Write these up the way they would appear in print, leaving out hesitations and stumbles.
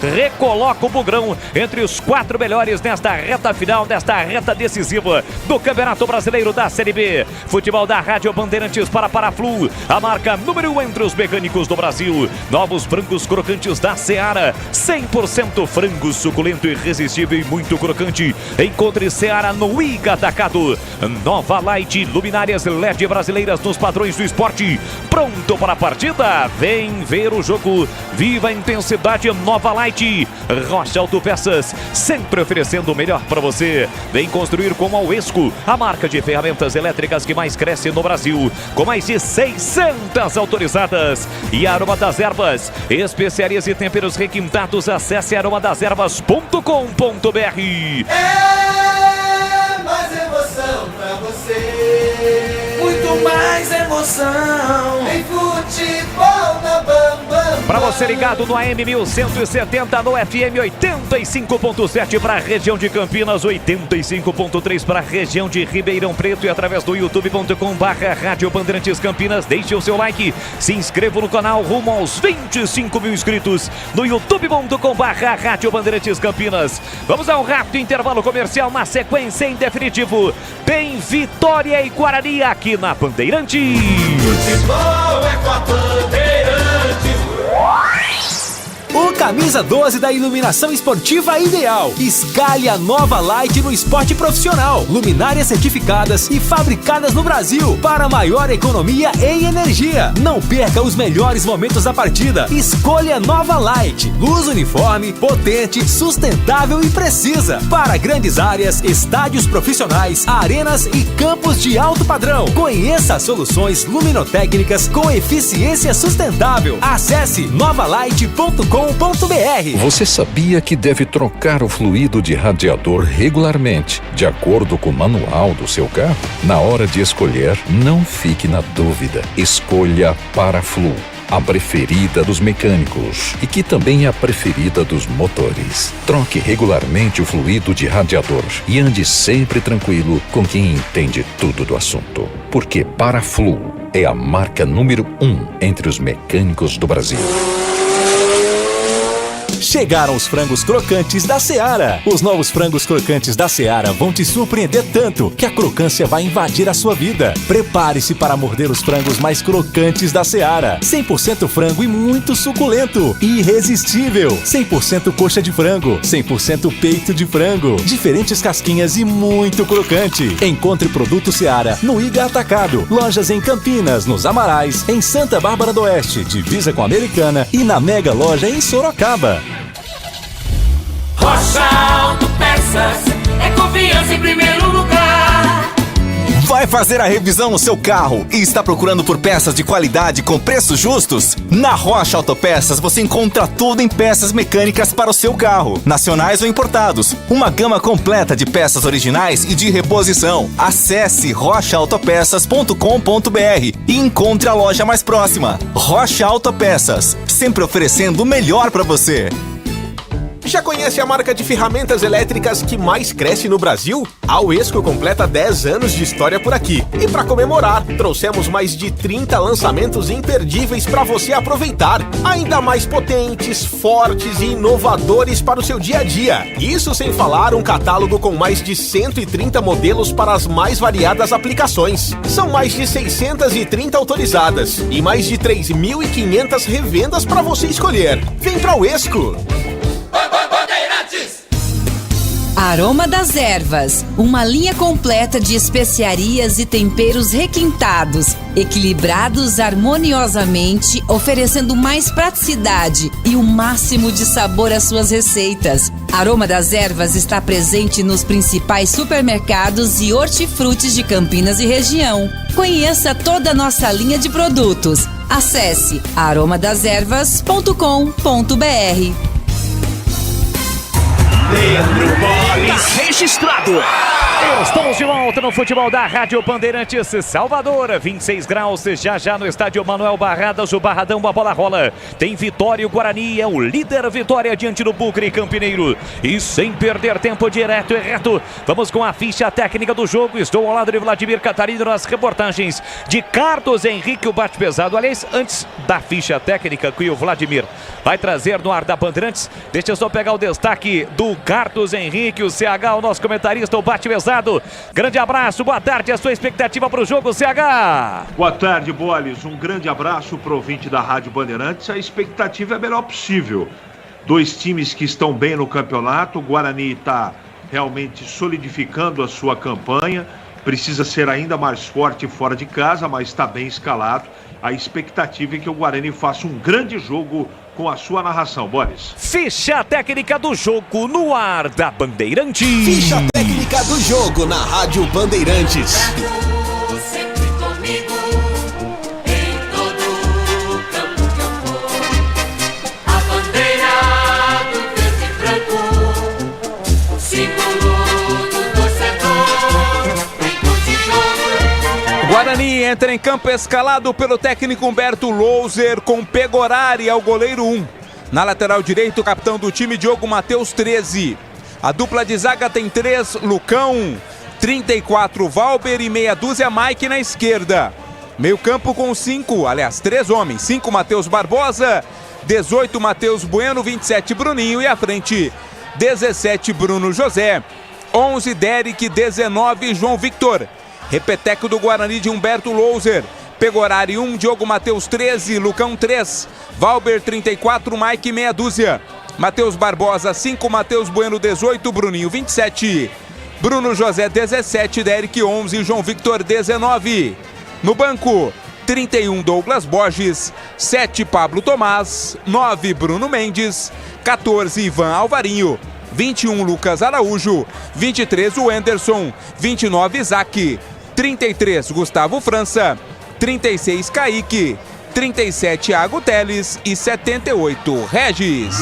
recoloca o Bugrão entre os 4 melhores nesta reta final, nesta reta decisiva do Campeonato Brasileiro da Série B. Futebol da Rádio Bandeirantes para Paraflu, a marca número 1 entre os mecânicos do Brasil. Novos frangos crocantes da Seara, 100% frango suculento, irresistível e muito crocante. Encontre Seara no Iga Atacado. Nova Light, luminárias LED brasileiras nos padrões do esporte. Pronto para a partida? Vem ver o jogo. Viva a intensidade. Nova Light. Rocha Autopeças, sempre oferecendo o melhor para você. Vem construir com a Uesco, a marca de ferramentas elétricas que mais cresce no Brasil, com mais de 600 autorizadas. E Aroma das Ervas, especiarias e temperos requintados. Acesse aromadeservas.com.br. É mais emoção pra você. Muito mais emoção. Em futebol na Bambam. Para você ligado no AM 1170, no FM 85.7 para a região de Campinas, 85.3 para a região de Ribeirão Preto e através do youtube.com/Rádio Bandeirantes Campinas. Deixe o seu like, se inscreva no canal rumo aos 25 mil inscritos no youtube.com/Rádio Bandeirantes Campinas. Vamos a um rápido intervalo comercial, na sequência em definitivo. Tem Vitória e Guarani aqui na Bandeirantes. Futebol é com a Bandeirantes. O camisa 12 da iluminação esportiva ideal. Escalhe a Nova Light no esporte profissional. Luminárias certificadas e fabricadas no Brasil para maior economia em energia. Não perca os melhores momentos da partida. Escolha Nova Light. Luz uniforme, potente, sustentável e precisa. Para grandes áreas, estádios profissionais, arenas e campos de alto padrão. Conheça soluções luminotécnicas com eficiência sustentável. Acesse novalight.com.br. Você sabia que deve trocar o fluido de radiador regularmente, de acordo com o manual do seu carro? Na hora de escolher, não fique na dúvida. Escolha Paraflu, a preferida dos mecânicos e que também é a preferida dos motores. Troque regularmente o fluido de radiador e ande sempre tranquilo com quem entende tudo do assunto. Porque Paraflu é a marca número 1 entre os mecânicos do Brasil. Chegaram os frangos crocantes da Seara. Os novos frangos crocantes da Seara vão te surpreender tanto que a crocância vai invadir a sua vida. Prepare-se para morder os frangos mais crocantes da Seara. 100% frango e muito suculento. Irresistível. 100% coxa de frango. 100% peito de frango. Diferentes casquinhas e muito crocante. Encontre produto Seara no Iga Atacado. Lojas em Campinas, nos Amarais, em Santa Bárbara do Oeste, divisa com a Americana e na Mega Loja em Sorocaba. Rocha Autopeças é confiança em primeiro lugar. Vai fazer a revisão no seu carro e está procurando por peças de qualidade com preços justos? Na Rocha Autopeças você encontra tudo em peças mecânicas para o seu carro, nacionais ou importados. Uma gama completa de peças originais e de reposição. Acesse rochaautopeças.com.br e encontre a loja mais próxima. Rocha Autopeças, sempre oferecendo o melhor para você. Já conhece a marca de ferramentas elétricas que mais cresce no Brasil? A Uesco completa 10 anos de história por aqui. E para comemorar, trouxemos mais de 30 lançamentos imperdíveis para você aproveitar. Ainda mais potentes, fortes e inovadores para o seu dia a dia. Isso sem falar um catálogo com mais de 130 modelos para as mais variadas aplicações. São mais de 630 autorizadas e mais de 3.500 revendas para você escolher. Vem pra Uesco! Aroma das Ervas, uma linha completa de especiarias e temperos requintados, equilibrados harmoniosamente, oferecendo mais praticidade e o máximo de sabor às suas receitas. Aroma das Ervas está presente nos principais supermercados e hortifrutis de Campinas e região. Conheça toda a nossa linha de produtos. Acesse aromadeservas.com.br. Leandro Bolis. Registrado. Estamos de volta no futebol da Rádio Bandeirantes Salvador, 26 graus, já no estádio Manuel Barradas, o Barradão, a bola rola. Tem Vitória, o Guarani é o líder, Vitória diante do Bucre Campineiro. E sem perder tempo, direto e reto, vamos com a ficha técnica do jogo. Estou ao lado de Vladimir Catarino nas reportagens de Carlos Henrique, o bate pesado. Aliás, antes da ficha técnica que o Vladimir vai trazer no ar da Bandeirantes, deixa eu só pegar o destaque do Carlos Henrique, o CH, o nosso comentarista, o bate pesado. Grande abraço, boa tarde, a sua expectativa para o jogo, CH. Boa tarde, Bolis, um grande abraço para o ouvinte da Rádio Bandeirantes. A expectativa é a melhor possível. Dois times que estão bem no campeonato, o Guarani está realmente solidificando a sua campanha, precisa ser ainda mais forte fora de casa, mas está bem escalado. A expectativa é que o Guarani faça um grande jogo com a sua narração, Boris. Ficha técnica do jogo no ar da Bandeirantes. Ficha técnica do jogo na Rádio Bandeirantes. Sempre comigo, em todo campo que eu for. A bandeira do verde e branco, símbolo do torcedor, em multidão. Guarani entra em campo escalado pelo técnico Humberto Louser, com Pegorari ao goleiro 1. Na lateral direito, o capitão do time, Diogo Matheus, 13. A dupla de zaga tem 3, Lucão, 34, Valber e meia dúzia, Mike na esquerda. Meio campo com 3 homens, 5, Matheus Barbosa, 18, Matheus Bueno, 27, Bruninho e à frente, 17, Bruno José, 11, Derek, 19, João Victor. Repeteco do Guarani de Humberto Louser. Pegorari 1, Diogo Matheus 13, Lucão 3, Valber 34, Mike meia dúzia. Matheus Barbosa 5, Matheus Bueno 18, Bruninho 27, Bruno José 17, Derek 11, João Victor 19. No banco, 31, Douglas Borges, 7, Pablo Tomás, 9, Bruno Mendes, 14, Ivan Alvarinho, 21, Lucas Araújo, 23, o Anderson, 29, Isaac, 33, Gustavo França, 36, Kaique, 37, Thiago Teles e 78, Regis.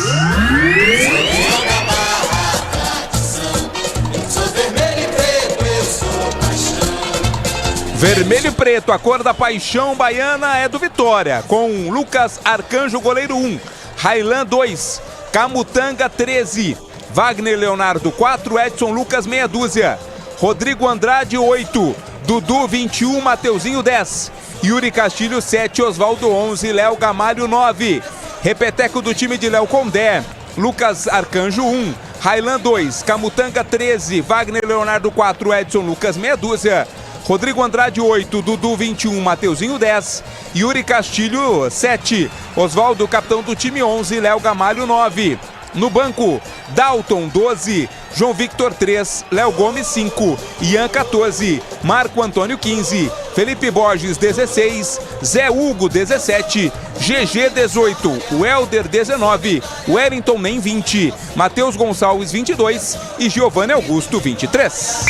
Vermelho e preto, a cor da paixão baiana é do Vitória, com Lucas Arcanjo, goleiro 1, Railan 2, Camutanga 13, Wagner Leonardo 4, Edson Lucas meia dúzia, Rodrigo Andrade 8, Dudu 21, Mateuzinho 10, Yuri Castilho 7, Osvaldo 11, Léo Gamalho 9. Repeteco do time de Léo Condé, Lucas Arcanjo 1, Railan 2, Camutanga 13, Wagner Leonardo 4, Edson Lucas meia dúzia, Rodrigo Andrade 8, Dudu 21, Mateuzinho 10, Yuri Castilho 7, Osvaldo, capitão do time 11, Léo Gamalho 9. No banco, Dalton 12, João Victor 3, Léo Gomes 5, Ian 14, Marco Antônio 15, Felipe Borges 16, Zé Hugo 17, GG 18, o Helder 19, Wellington Nem 20, Matheus Gonçalves 22 e Giovanni Augusto 23.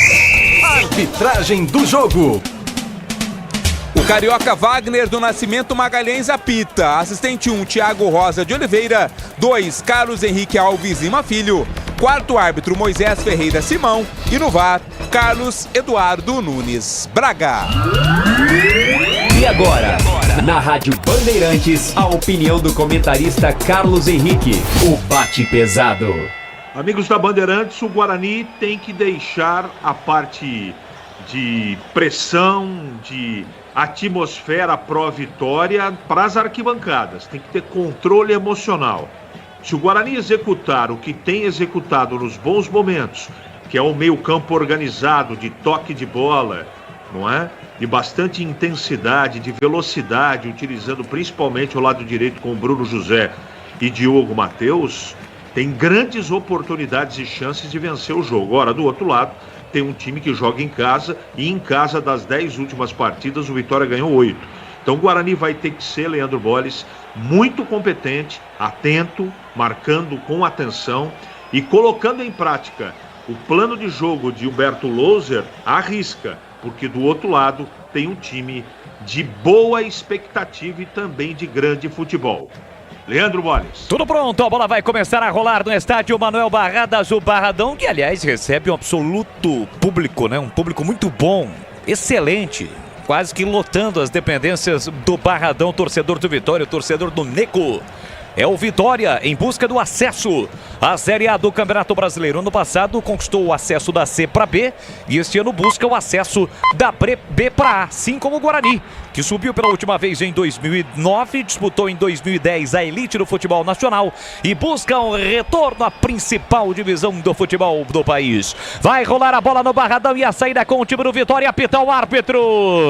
Arbitragem do jogo. O carioca Wagner do Nascimento Magalhães apita. Assistente 1, Thiago Rosa de Oliveira. 2, Carlos Henrique Alves Lima Filho. Quarto árbitro, Moisés Ferreira Simão. E no VAR, Carlos Eduardo Nunes Braga. E agora, na Rádio Bandeirantes, a opinião do comentarista Carlos Henrique, o bate pesado. Amigos da Bandeirantes, o Guarani tem que deixar a parte de pressão, de atmosfera pró-vitória para as arquibancadas. Tem que ter controle emocional. Se o Guarani executar o que tem executado nos bons momentos, que é um meio-campo organizado, de toque de bola, não é? De bastante intensidade, de velocidade, utilizando principalmente o lado direito com o Bruno José e Diogo Matheus, tem grandes oportunidades e chances de vencer o jogo. Ora, do outro lado, tem um time que joga em casa, e em casa, das 10 últimas partidas, o Vitória ganhou 8. Então o Guarani vai ter que ser, Leandro Bolis, muito competente, atento, marcando com atenção e colocando em prática o plano de jogo de Humberto Louser à risca, porque do outro lado tem um time de boa expectativa e também de grande futebol. Leandro Boles. Tudo pronto, a bola vai começar a rolar no estádio Manuel Barradas, o Barradão, que aliás recebe um absoluto público, né? Um público muito bom, excelente, quase que lotando as dependências do Barradão, torcedor do Vitória, torcedor do Neco. É o Vitória em busca do acesso à Série A do Campeonato Brasileiro. Ano passado conquistou o acesso da C para B e este ano busca o acesso da B para A, assim como o Guarani, que subiu pela última vez em 2009, disputou em 2010 a elite do futebol nacional e busca um retorno à principal divisão do futebol do país. Vai rolar a bola no Barradão e a saída com o time do Vitória, apita o árbitro.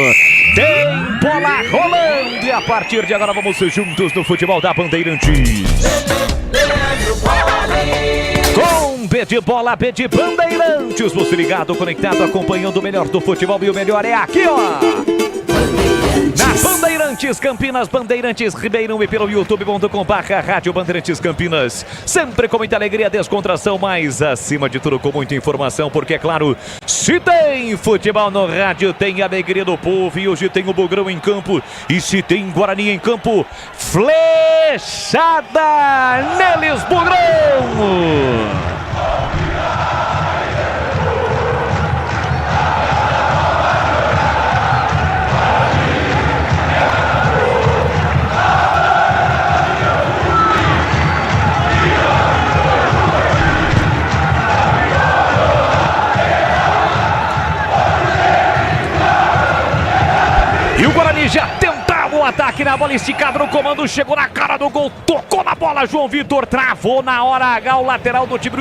Tem bola rolando e a partir de agora vamos juntos no futebol da Bandeirantes. Com B de bola, B de Bandeirantes, você ligado, conectado, acompanhando o melhor do futebol e o melhor é aqui, ó. Na Bandeirantes Campinas, Bandeirantes Ribeirão e pelo youtube.com/Rádio Bandeirantes Campinas. Sempre com muita alegria, descontração, mas acima de tudo com muita informação, porque é claro, se tem futebol no rádio, tem a alegria do povo e hoje tem o Bugrão em campo e se tem Guarani em campo, flechada neles, Bugrão! E o Guarani já tentava o ataque na bola esticada no comando, chegou na cara do gol, tocou na bola, João Vitor travou na hora H o lateral do time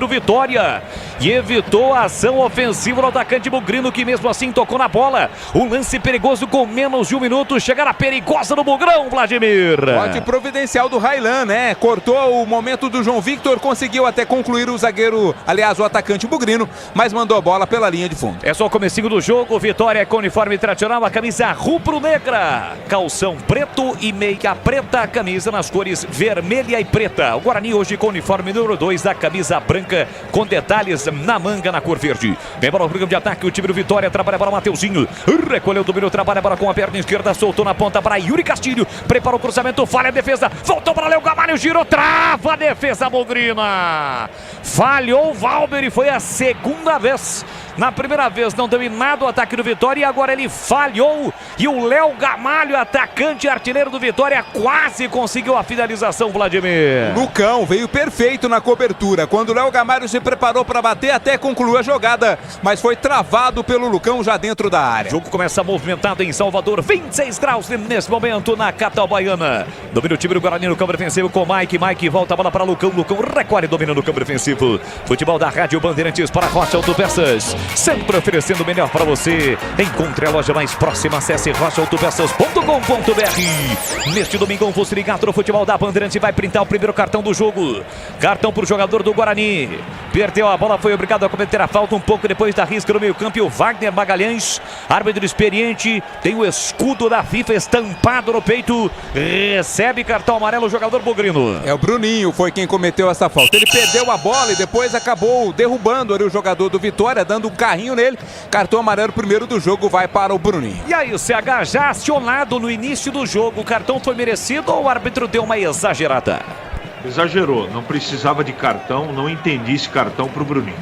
do Vitória e evitou a ação ofensiva do atacante Bugrino, que mesmo assim tocou na bola. Um lance perigoso com menos de um minuto, chegada perigosa no Bugrão, Vladimir. Bote providencial do Railan, né? Cortou o momento do João Victor, conseguiu até concluir o zagueiro, aliás, o atacante Bugrino, mas mandou a bola pela linha de fundo. É só o comecinho do jogo, Vitória com uniforme tradicional, a camisa rubro-negra, calção preto e meia preta, camisa nas cores vermelha e preta. O Guarani hoje com o uniforme número 2, a camisa branca com detalhes na manga na cor verde. Vem para o programa de ataque, o time do Vitória trabalha para o Mateuzinho, recolheu o domínio, trabalha para com a perna esquerda, soltou na ponta para Yuri Castilho, prepara o cruzamento, falha a defesa, voltou para Léo Gamalho, girou, trava a defesa Bugrina. Falhou o Valber e foi a segunda vez. Na primeira vez não deu em nada o ataque do Vitória e agora ele falhou. E o Léo Gamalho, atacante artilheiro do Vitória, quase conseguiu a finalização, Vladimir. Lucão veio perfeito na cobertura. Quando o Léo Gamalho se preparou para bater, até concluiu a jogada, mas foi travado pelo Lucão já dentro da área. O jogo começa movimentado em Salvador, 26 graus nesse momento na capital baiana. Domina o time do Guarani no campo defensivo com Mike volta a bola para Lucão, recolhe, domina no campo defensivo. Futebol da Rádio Bandeirantes para Rocha Autopeças, sempre oferecendo o melhor para você. Encontre a loja mais próxima, acesse rochaautopeças.com.br. Neste domingão, você ligado no futebol da Bandeirantes, vai printar o primeiro cartão do jogo. Cartão para o jogador do Guarani. Perdeu a bola, foi obrigado a cometer a falta um pouco depois da risca no meio campo. E o Wagner Magalhães, árbitro experiente, tem o escudo da FIFA estampado no peito. Recebe cartão amarelo o jogador Bugrino. É o Bruninho, foi quem cometeu essa falta. Ele perdeu a bola e depois acabou derrubando ali o jogador do Vitória, dando um carrinho nele. Cartão amarelo primeiro do jogo vai para o Bruninho. E aí o CH já acionado no início do jogo. O cartão foi merecido ou o árbitro deu uma exagerada? Exagerou, não precisava de cartão, não entendi esse cartão pro Bruninho.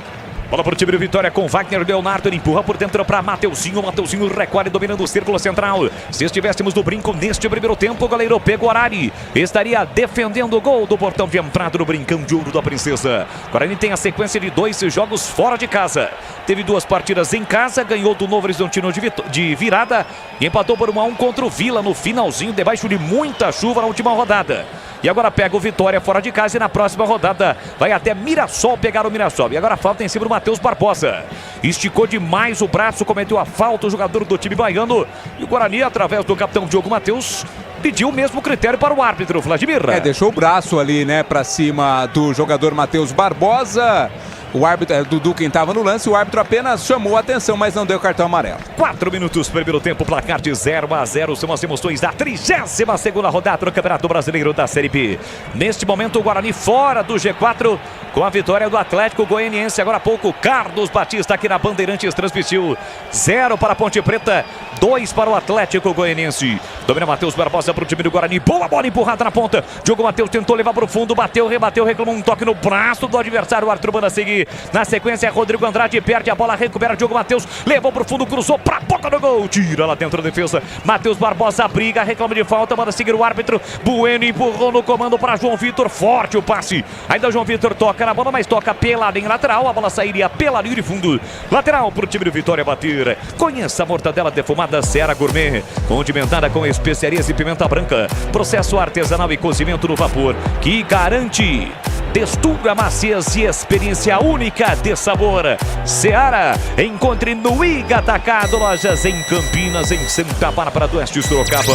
Bola para o time do Vitória com Wagner Leonardo, ele empurra por dentro para Mateuzinho recolhe dominando o círculo central. Se estivéssemos no brinco neste primeiro tempo, o goleiro Pegorari estaria defendendo o gol do portão de entrada do Brincão de Ouro da Princesa. Guarani tem a sequência de 2 jogos fora de casa. Teve 2 partidas em casa, ganhou do Novo Horizontino de virada e empatou por 1-1 contra o Vila no finalzinho, debaixo de muita chuva na última rodada. E agora pega o Vitória fora de casa e na próxima rodada vai até Mirassol pegar o Mirassol. E agora falta em cima do Matheus Barbosa. Esticou demais o braço, cometeu a falta o jogador do time baiano. E o Guarani, através do capitão Diogo Matheus, pediu o mesmo critério para o árbitro, Vladimir. Deixou o braço ali, né, para cima do jogador Matheus Barbosa. O árbitro, Dudu quem estava no lance, o árbitro apenas chamou a atenção, mas não deu cartão amarelo. 4 minutos, primeiro tempo, placar de 0-0, são as emoções da 32ª rodada do Campeonato Brasileiro da Série B. Neste momento, o Guarani fora do G4, com a vitória do Atlético Goianiense. Agora há pouco, Carlos Batista aqui na Bandeirantes transmitiu 0 para a Ponte Preta, 2 para o Atlético Goianiense. Domina Matheus Barbosa para o time do Guarani. Boa bola empurrada na ponta. Diogo Matheus tentou levar para o fundo, bateu, rebateu, reclamou um toque no braço do adversário. O Arthur manda seguir. Na sequência, Rodrigo Andrade perde a bola, recupera Diogo Matheus, levou para o fundo, cruzou para a boca do gol. Tira lá dentro da defesa. Matheus Barbosa briga, reclama de falta, manda seguir o árbitro. Bueno empurrou no comando para João Vitor. Forte o passe. Ainda o João Vitor toca na bola, mas toca pela linha lateral. A bola sairia pela linha de fundo. Lateral para o time do Vitória bater. Conheça a mortadela defumada Seara Gourmet, condimentada com especiarias e pimenta branca. Processo artesanal e cozimento no vapor, que garante textura, maciez e experiência única de sabor. Seara, encontre no Iga Atacado, lojas em Campinas, em Santa Bárbara do Oeste, Sorocaba.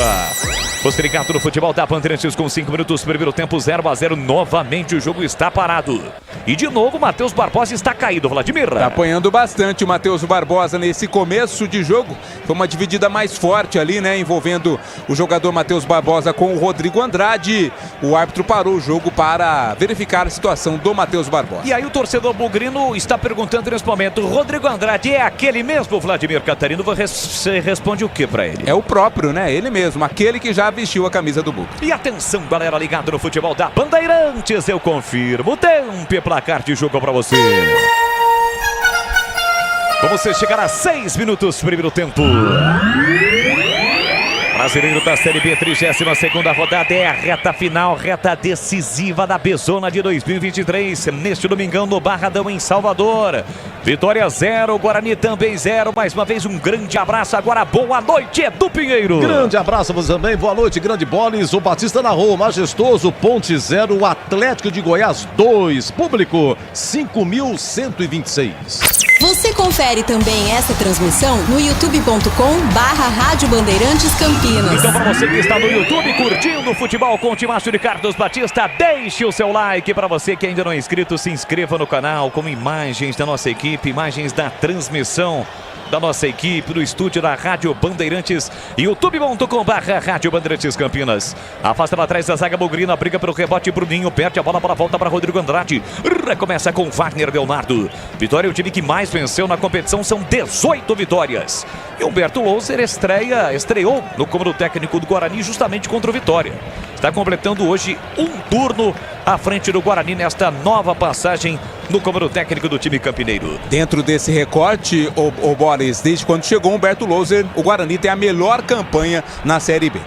Você ligado no futebol da Bandeirantes com 5 minutos, primeiro tempo 0-0, novamente o jogo está parado. E de novo o Matheus Barbosa está caído, Vladimir. Está apanhando bastante o Matheus Barbosa nesse começo de jogo. Foi uma dividida mais forte ali, né, envolvendo o jogador Matheus Barbosa com o Rodrigo Andrade. O árbitro parou o jogo para verificar a situação do Matheus Barbosa. E aí o torcedor bugrino está perguntando nesse momento, Rodrigo Andrade é aquele mesmo, Vladimir Catarino? Você responde o que para ele? É o próprio, né? Ele mesmo, aquele que já vestiu a camisa do Bugre. E atenção, galera ligado no futebol da Bandeirantes, eu confirmo, tempo e placar de jogo para você. Vamos chegar a 6 minutos, primeiro tempo. Brasileiro da Série B, 32ª rodada, é a reta final, reta decisiva da Bezona de 2023, neste domingão no Barradão, em Salvador. Vitória 0, Guarani também 0, mais uma vez um grande abraço, agora boa noite, Edu Pinheiro. Grande abraço a você também, boa noite, grande boles, o Batista narrou, majestoso, Ponte 0, Atlético de Goiás 2, público 5.126. Você confere também essa transmissão no youtube.com/Rádio Bandeirantes Campinas. Então, para você que está no YouTube curtindo o futebol com o timaço de Carlos Batista, deixe o seu like. Para você que ainda não é inscrito, se inscreva no canal com imagens da nossa equipe, imagens da transmissão da nossa equipe, do estúdio da Rádio Bandeirantes, youtube.com/Rádio Bandeirantes Campinas. Afasta lá atrás da zaga bugrina, briga pelo rebote, Bruninho perde a bola para a volta para Rodrigo Andrade. Recomeça com Wagner Leonardo. Vitória é o time que mais venceu na competição, são 18 vitórias. E Humberto Louser estreou no comando técnico do Guarani justamente contra o Vitória. Está completando hoje um turno à frente do Guarani nesta nova passagem no comando técnico do time campineiro. Dentro desse recorte, o Boris, desde quando chegou Humberto Louser, o Guarani tem a melhor campanha na Série B.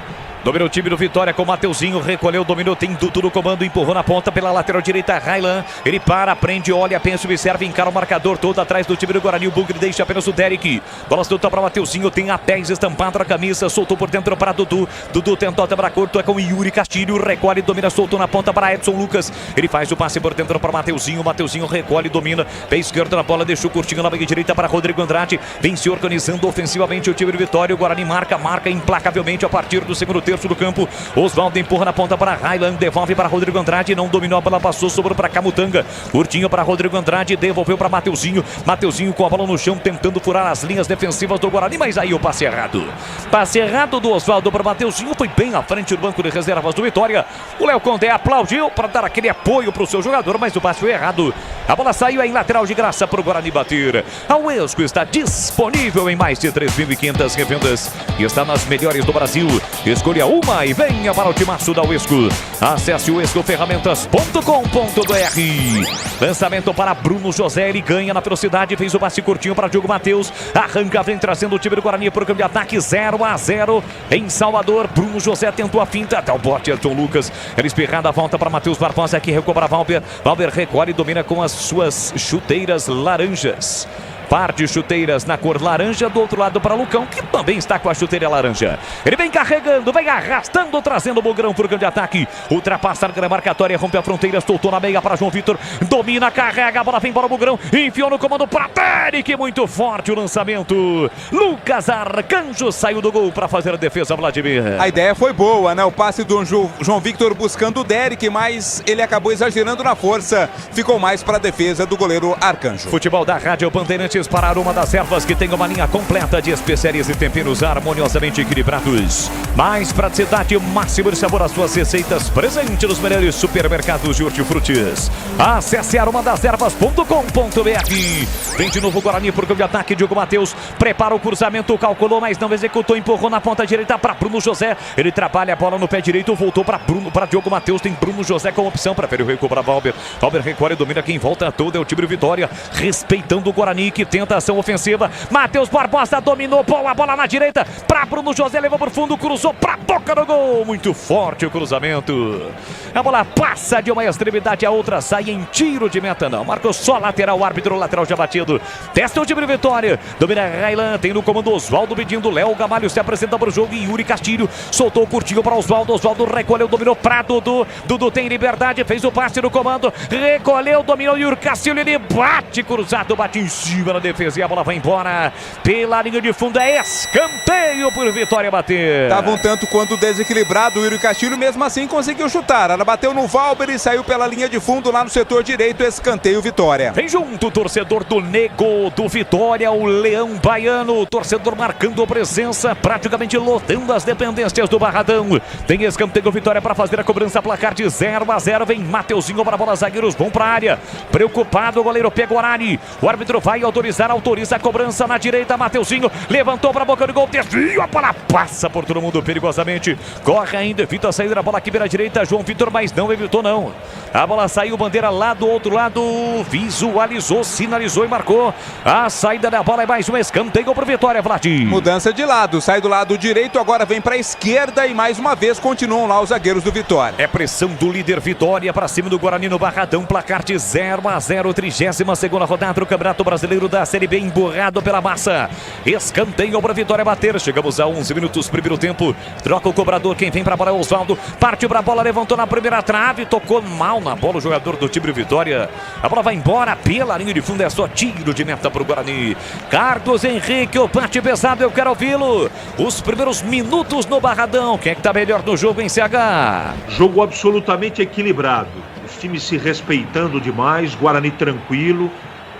Dominou o time do Vitória com o Mateuzinho, recolheu, dominou, tem Dudu no comando, empurrou na ponta pela lateral direita, Railan. Ele para, prende, olha, pensa, observa, encara o marcador todo atrás do time do Guarani. O Bugre deixa apenas o Derek. Bola solta para o Mateuzinho, tem a 10 estampado na camisa, soltou por dentro para Dudu. Dudu tentou até para curto, é com Yuri Castilho, recolhe, domina, soltou na ponta para Edson Lucas. Ele faz o passe por dentro para o Mateuzinho, Mateuzinho recolhe, domina, pé esquerdo na bola, deixou curtinho na banha direita para Rodrigo Andrade. Vem se organizando ofensivamente o time do Vitória. O Guarani marca implacavelmente a partir do segundo terço do campo. Oswaldo empurra na ponta para Railan, devolve para Rodrigo Andrade, não dominou a bola, passou, sobrou para Camutanga, curtinho para Rodrigo Andrade, devolveu para Mateuzinho, Mateuzinho com a bola no chão, tentando furar as linhas defensivas do Guarani, mas aí o passe errado do Oswaldo para Mateuzinho, foi bem à frente do banco de reservas do Vitória. O Léo Condé aplaudiu para dar aquele apoio para o seu jogador, mas o passe foi errado. A bola saiu em lateral de graça para o Guarani bater. A Uesco está disponível em mais de 3.500 revendas e está nas melhores do Brasil. Escolha uma e venha para o timaço da Uesco. Acesse o uescoferramentas.com.br. Lançamento para Bruno José, ele ganha na velocidade, fez o passe curtinho para Diogo Matheus. Arranca, vem trazendo o time do Guarani para o campo de ataque, 0-0 em Salvador. Bruno José tentou a finta, até o bote, Edson Lucas. Era espirrada, a volta para Matheus Barbosa, que recobra Valber. Valber recolhe e domina com as suas chuteiras laranjas. Par de chuteiras na cor laranja, do outro lado para Lucão, que também está com a chuteira laranja. Ele vem carregando, vem arrastando, trazendo o Bugrão para o grande ataque. Ultrapassa a grande marcatória, rompe a fronteira, soltou na meia para João Vitor. Domina, carrega, a bola vem para o Bugrão. Enfiou no comando para Derek, muito forte o lançamento. Lucas Arcanjo saiu do gol para fazer a defesa, Vladimir. A ideia foi boa, né? O passe do João Victor buscando o Derek, mas ele acabou exagerando na força. Ficou mais para a defesa do goleiro Arcanjo. Futebol da Rádio Bandeirantes Bandeirantes para Aroma das Ervas, que tem uma linha completa de especiarias e temperos harmoniosamente equilibrados. Mais praticidade, máximo de sabor às suas receitas, presente nos melhores supermercados de hortifrutis. Acesse aromadeservas.com.br. Vem de novo o Guarani por campo de ataque. Diogo Matheus prepara o cruzamento, calculou, mas não executou, empurrou na ponta direita para Bruno José. Ele trabalha a bola no pé direito, voltou para Diogo Matheus. Tem Bruno José como opção, prefere o recuo para Valber. Valber recolhe, domina, quem volta todo é o time do Vitória, respeitando o Guarani, que tenta ação ofensiva. Matheus Barbosa dominou, boa bola na direita para Bruno José, levou por fundo, cruzou para boca do gol. Muito forte o cruzamento. A bola passa de uma extremidade a outra, sai em tiro de meta, não. Marcou só lateral, o árbitro lateral já batido. Testa o time do Vitória. Domina Railan, tem no comando Oswaldo pedindo. Léo Gamalho se apresenta para o jogo e Yuri Castilho soltou curtinho para Oswaldo. Oswaldo recolheu, dominou para Dudu. Dudu tem liberdade, fez o passe no comando, recolheu, dominou Yuri Castilho. Ele bate cruzado, bate em cima na defesa e a bola vai embora pela linha de fundo. É escanteio por Vitória bater. Tava um tanto quanto desequilibrado o Yuri Castilho, mesmo assim conseguiu chutar. Ela bateu no Valber e saiu pela linha de fundo lá no setor direito. Escanteio Vitória. Vem junto o torcedor do Nego do Vitória, o Leão Baiano. O torcedor marcando presença, praticamente lotando as dependências do Barradão. Tem escanteio Vitória para fazer a cobrança, placar de 0-0. Vem Mateuzinho para a bola, zagueiros vão para a área. Preocupado o goleiro Pegorari. O árbitro vai autorizar, autoriza a cobrança na direita. Mateuzinho levantou para a boca do gol, desvio, a bola passa por todo mundo perigosamente. Corre ainda, evita a saída da bola aqui pela direita. João Vitor, mas não evitou não. A bola saiu, bandeira lá do outro lado. Visualizou, sinalizou e marcou. A saída da bola é mais um escanteio para Vitória, Vlad. Mudança de lado, sai do lado direito, agora vem para a esquerda e mais uma vez continuam lá os zagueiros do Vitória. É pressão do líder Vitória para cima do Guarani no Barradão, placar de 0-0, 32ª rodada do Campeonato Brasileiro da Série B, emburrado pela massa. Escanteio para Vitória bater. Chegamos a 11 minutos, primeiro tempo. Troca o cobrador, quem vem para a bola é o Oswaldo. Partiu para a bola, levantou na primeira trave, tocou mal na bola o jogador do time do Vitória. A bola vai embora pela linha de fundo, é só tiro de meta para o Guarani. Carlos Henrique, o bate pesado, eu quero ouvi-lo. Os primeiros minutos no Barradão, quem é que está melhor no jogo em CH? Jogo absolutamente equilibrado. Os times se respeitando demais, Guarani tranquilo,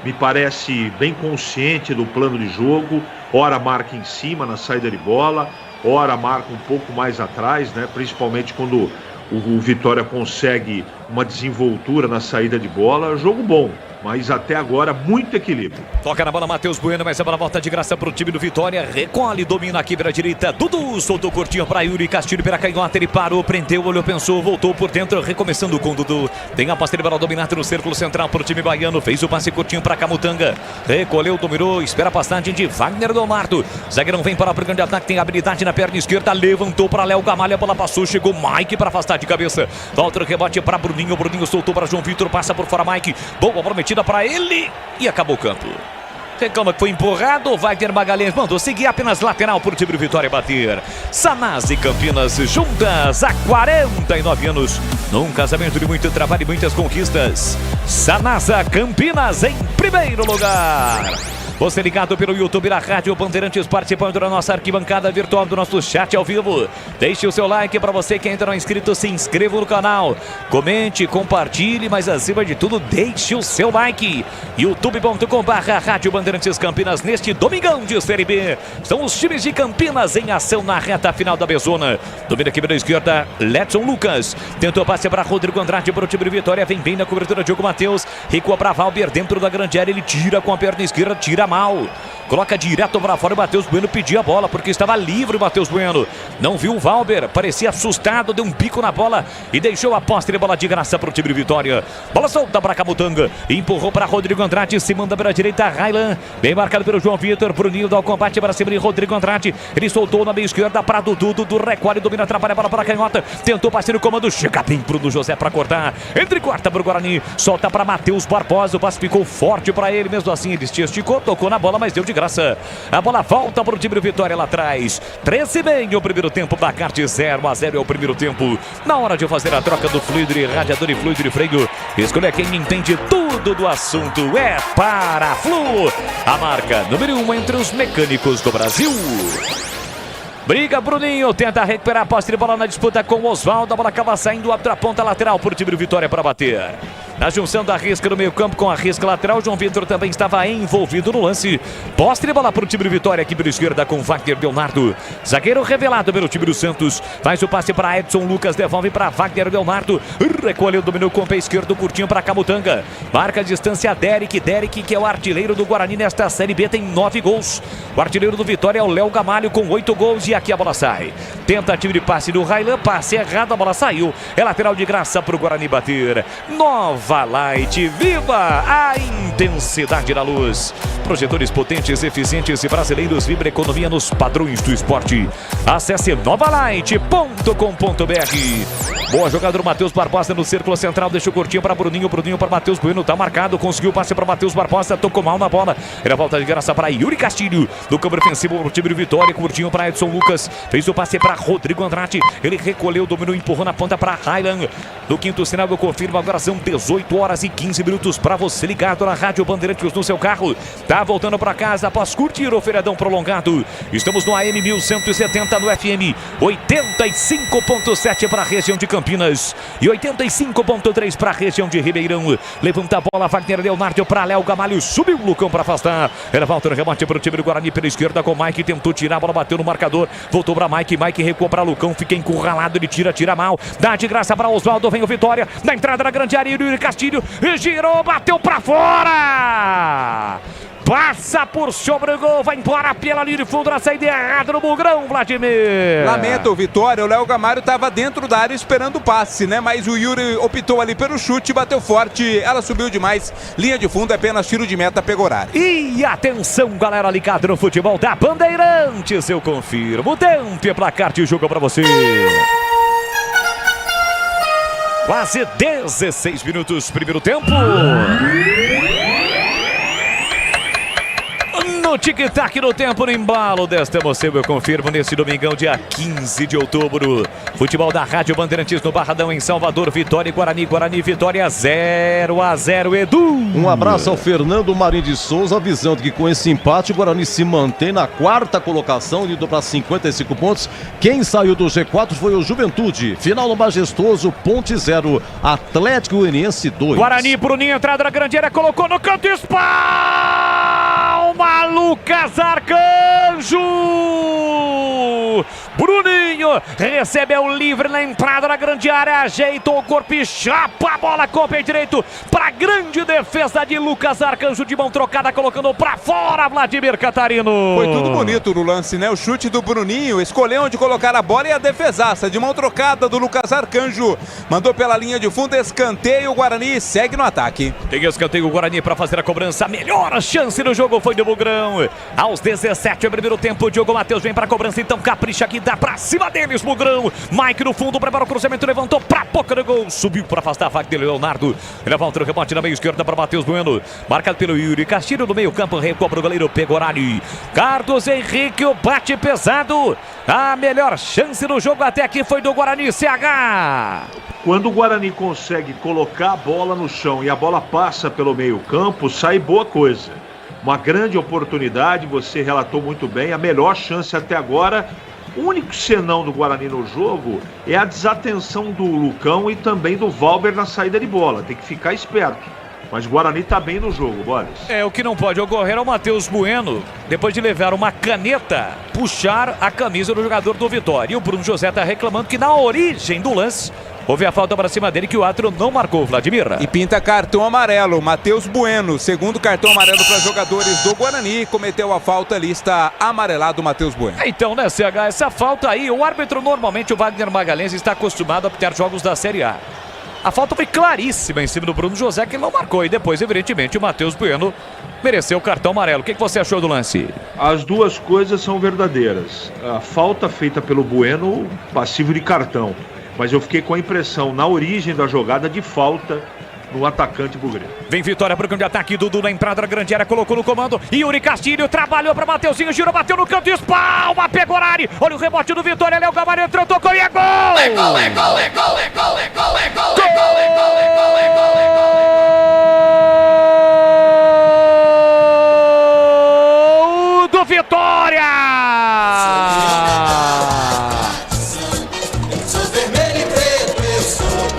me parece bem consciente do plano de jogo. Ora marca em cima na saída de bola, ora marca um pouco mais atrás, né? Principalmente quando o Vitória consegue uma desenvoltura na saída de bola. Jogo bom, mas até agora muito equilíbrio. Toca na bola Matheus Bueno, mas a bola volta de graça para o time do Vitória. Recolhe, domina aqui pela direita. Dudu soltou curtinho para Yuri Castilho pela canhota. Ele parou, prendeu, olhou, pensou, voltou por dentro, recomeçando com o Dudu. Tem a posse de bola dominada no círculo central para o time baiano. Fez o passe curtinho para Camutanga. Recolheu, dominou, espera a passagem de Wagner Domardo. Zagueirão vem para o grande ataque, tem habilidade na perna esquerda. Levantou para Léo Gamalho, a bola passou, chegou Mike para afastar de cabeça. Volta o rebote para Bruninho. Bruninho soltou para João Vitor, passa por fora Mike. Boa bola metida para ele e acabou o campo. Reclama que foi empurrado, o Wagner Magalhães mandou seguir apenas lateral por time do Vitória bater. Sanasa e Campinas juntas há 49 anos, num casamento de muito trabalho e muitas conquistas. Sanasa Campinas em primeiro lugar. Você ligado pelo YouTube da Rádio Bandeirantes, participando da nossa arquibancada virtual, do nosso chat ao vivo. Deixe o seu like para você que ainda não é inscrito, se inscreva no canal. Comente, compartilhe, mas acima de tudo, deixe o seu like. youtube.com/Rádio Bandeirantes Campinas neste domingão de Série B. São os times de Campinas em ação na reta final da Bezona. Domina aqui pela esquerda, Letson Lucas. Tentou passe para Rodrigo Andrade para o time de Vitória. Vem bem na cobertura, Diogo Matheus. Recua para Valber dentro da grande área. Ele tira com a perna esquerda, tira mal. Coloca direto para fora. O Matheus Bueno pediu a bola porque estava livre o Matheus Bueno. Não viu o Valber, parecia assustado, deu um bico na bola e deixou a posse de bola de graça para o time de Vitória. Bola solta para Camutanga, empurrou para Rodrigo Andrade, se manda pela direita, Railan, bem marcado pelo João Vitor, Bruninho dá o combate para cima de Rodrigo Andrade, ele soltou na meia esquerda para Dudu, Dudu recolhe, domina, atrapalha a bola para a canhota, tentou passar no comando, chega bem Bruno José para cortar, entre quarta para o Guarani, solta para Matheus Barbosa, o passe ficou forte para ele, mesmo assim ele se esticou, tocou na bola, mas deu de graça. A bola volta para o time do Vitória lá atrás. 13 o primeiro tempo, placar de 0-0 é o primeiro tempo. Na hora de fazer a troca do fluido de radiador e fluido de freio, escolha quem entende tudo do assunto. É Paraflu, a marca número 1 entre os mecânicos do Brasil. Briga Bruninho, tenta recuperar a posse de bola na disputa com o Oswaldo. A bola acaba saindo da ponta lateral para o time do Vitória para bater. Na junção da Risca no meio campo com a Risca lateral, João Vitor também estava envolvido no lance. Posse de bola para o time do Vitória aqui pela esquerda com Wagner Leonardo. Zagueiro revelado pelo time do Santos. Faz o passe para Edson Lucas, devolve para Wagner Leonardo. Recolheu, dominou com o pé esquerdo, curtinho para Camutanga. Marca a distância Derek, que é o artilheiro do Guarani nesta Série B, tem 9 gols. O artilheiro do Vitória é o Léo Gamalho com 8 gols e aqui a bola sai. Tentativa de passe do Railan, passe errado, a bola saiu. É lateral de graça para o Guarani bater. Nova Light, viva a intensidade da luz. Projetores potentes, eficientes e brasileiros, vibra economia nos padrões do esporte. Acesse novalight.com.br. Boa jogada do Matheus Barbosa no círculo central, deixa o curtinho para Bruninho para Matheus Bueno, tá marcado, conseguiu o passe para Matheus Barbosa, tocou mal na bola. Era volta de graça para Yuri Castilho, do campo defensivo para o time do Vitória, curtinho para Edson Lucas, fez o passe para Rodrigo Andrade, ele recolheu, dominou, empurrou na ponta para Railan. No quinto sinal eu confirmo, agora são 18 horas e 15 minutos para você ligado na Rádio Bandeirantes no seu carro. Tá voltando para casa após curtir o feriadão prolongado. Estamos no AM 1170 no FM 85.7 para a região de Campinas e 85.3 para a região de Ribeirão. Levanta a bola, Wagner Leonardo para Léo Gamalho, subiu o Lucão para afastar. Era volta no remate para o time do Guarani pela esquerda com o Mike, tentou tirar, a bola bateu no marcador, voltou para Mike recuou para Lucão, fica encurralado, ele tira mal, dá de graça para Oswaldo, vem o Vitória, na entrada da grande área, Yuri Castilho, girou, bateu para fora! Passa por sobre o gol, vai embora pela linha de fundo na saída errada no Bugrão, Vladimir. Lamenta o Vitória, o Léo Gamalho estava dentro da área esperando o passe, né? Mas o Yuri optou ali pelo chute, bateu forte, ela subiu demais. Linha de fundo, é apenas tiro de meta, pegou horário. E atenção, galera ligada no futebol da Bandeirantes, eu confirmo. Tempo e placar de jogo para você. Quase 16 minutos, primeiro tempo. No tic-tac no tempo, no embalo desta emoção, eu confirmo, nesse domingão, dia 15 de outubro. Futebol da Rádio Bandeirantes no Barradão, em Salvador, Vitória e Guarani. Guarani, Vitória 0-0, Edu. Um abraço ao Fernando Marinho de Souza, avisando que com esse empate o Guarani se mantém na quarta colocação, indo para 55 pontos. Quem saiu do G4 foi o Juventude. Final no Majestoso, Ponte 0, Atlético Goianiense 2. Guarani, Bruninho, entrada na grande área, colocou no canto, espalma, Lucas Arcanjo! Bruninho recebeu livre na entrada da grande área, ajeitou o corpo e chapa a bola com o pé direito para grande defesa de Lucas Arcanjo, de mão trocada, colocando para fora Vladimir Catarino. Foi tudo bonito no lance, né? O chute do Bruninho, escolheu onde colocar a bola e a defesaça de mão trocada do Lucas Arcanjo. Mandou pela linha de fundo, escanteio, o Guarani segue no ataque. Tem escanteio o Guarani para fazer a cobrança, a melhor chance no jogo foi do Bugrão. Aos 17, primeiro tempo, Diogo Matheus vem para a cobrança, então capricha aqui, dá pra cima deles, Bugrão. Mike no fundo, prepara o cruzamento, levantou pra boca do gol, subiu para afastar a Wagner Leonardo. Ele volta o rebote na meia esquerda para Matheus Bueno, marcado pelo Yuri Castilho no meio campo, recua o goleiro Pegorari. Carlos Henrique, o bate pesado. A melhor chance no jogo até aqui foi do Guarani, CH. Quando o Guarani consegue colocar a bola no chão e a bola passa pelo meio campo, sai boa coisa. Uma grande oportunidade, você relatou muito bem, a melhor chance até agora. O único senão do Guarani no jogo é a desatenção do Lucão e também do Valber na saída de bola. Tem que ficar esperto. Mas o Guarani está bem no jogo, Boris. O que não pode ocorrer é o Matheus Bueno, depois de levar uma caneta, puxar a camisa do jogador do Vitória. E o Bruno José está reclamando que na origem do lance houve a falta para cima dele que o árbitro não marcou, Vladimir. E pinta cartão amarelo, Matheus Bueno, segundo cartão amarelo para jogadores do Guarani, cometeu a falta ali, está amarelado o Matheus Bueno. Então, né, CH, essa falta aí, o árbitro normalmente, o Wagner Magalhães, está acostumado a apitar jogos da Série A. A falta foi claríssima em cima do Bruno José, que ele não marcou, e depois, evidentemente, o Matheus Bueno mereceu o cartão amarelo. O que você achou do lance? As duas coisas são verdadeiras. A falta feita pelo Bueno, passivo de cartão. Mas eu fiquei com a impressão, na origem da jogada, de falta no atacante bugreiro. Vem Vitória para o campo de ataque, Dudu na entrada da grande área, colocou no comando, Yuri Castilho trabalhou para Mateuzinho, girou, bateu no canto, espalma, Pegorari, olha o rebote do Vitória, Léo Gamalho entrou, tocou e é gol! É gol, é gol, é gol, é gol, é gol, é gol, é gol, é gol, é gol, é gol, é gol! Do Vitória!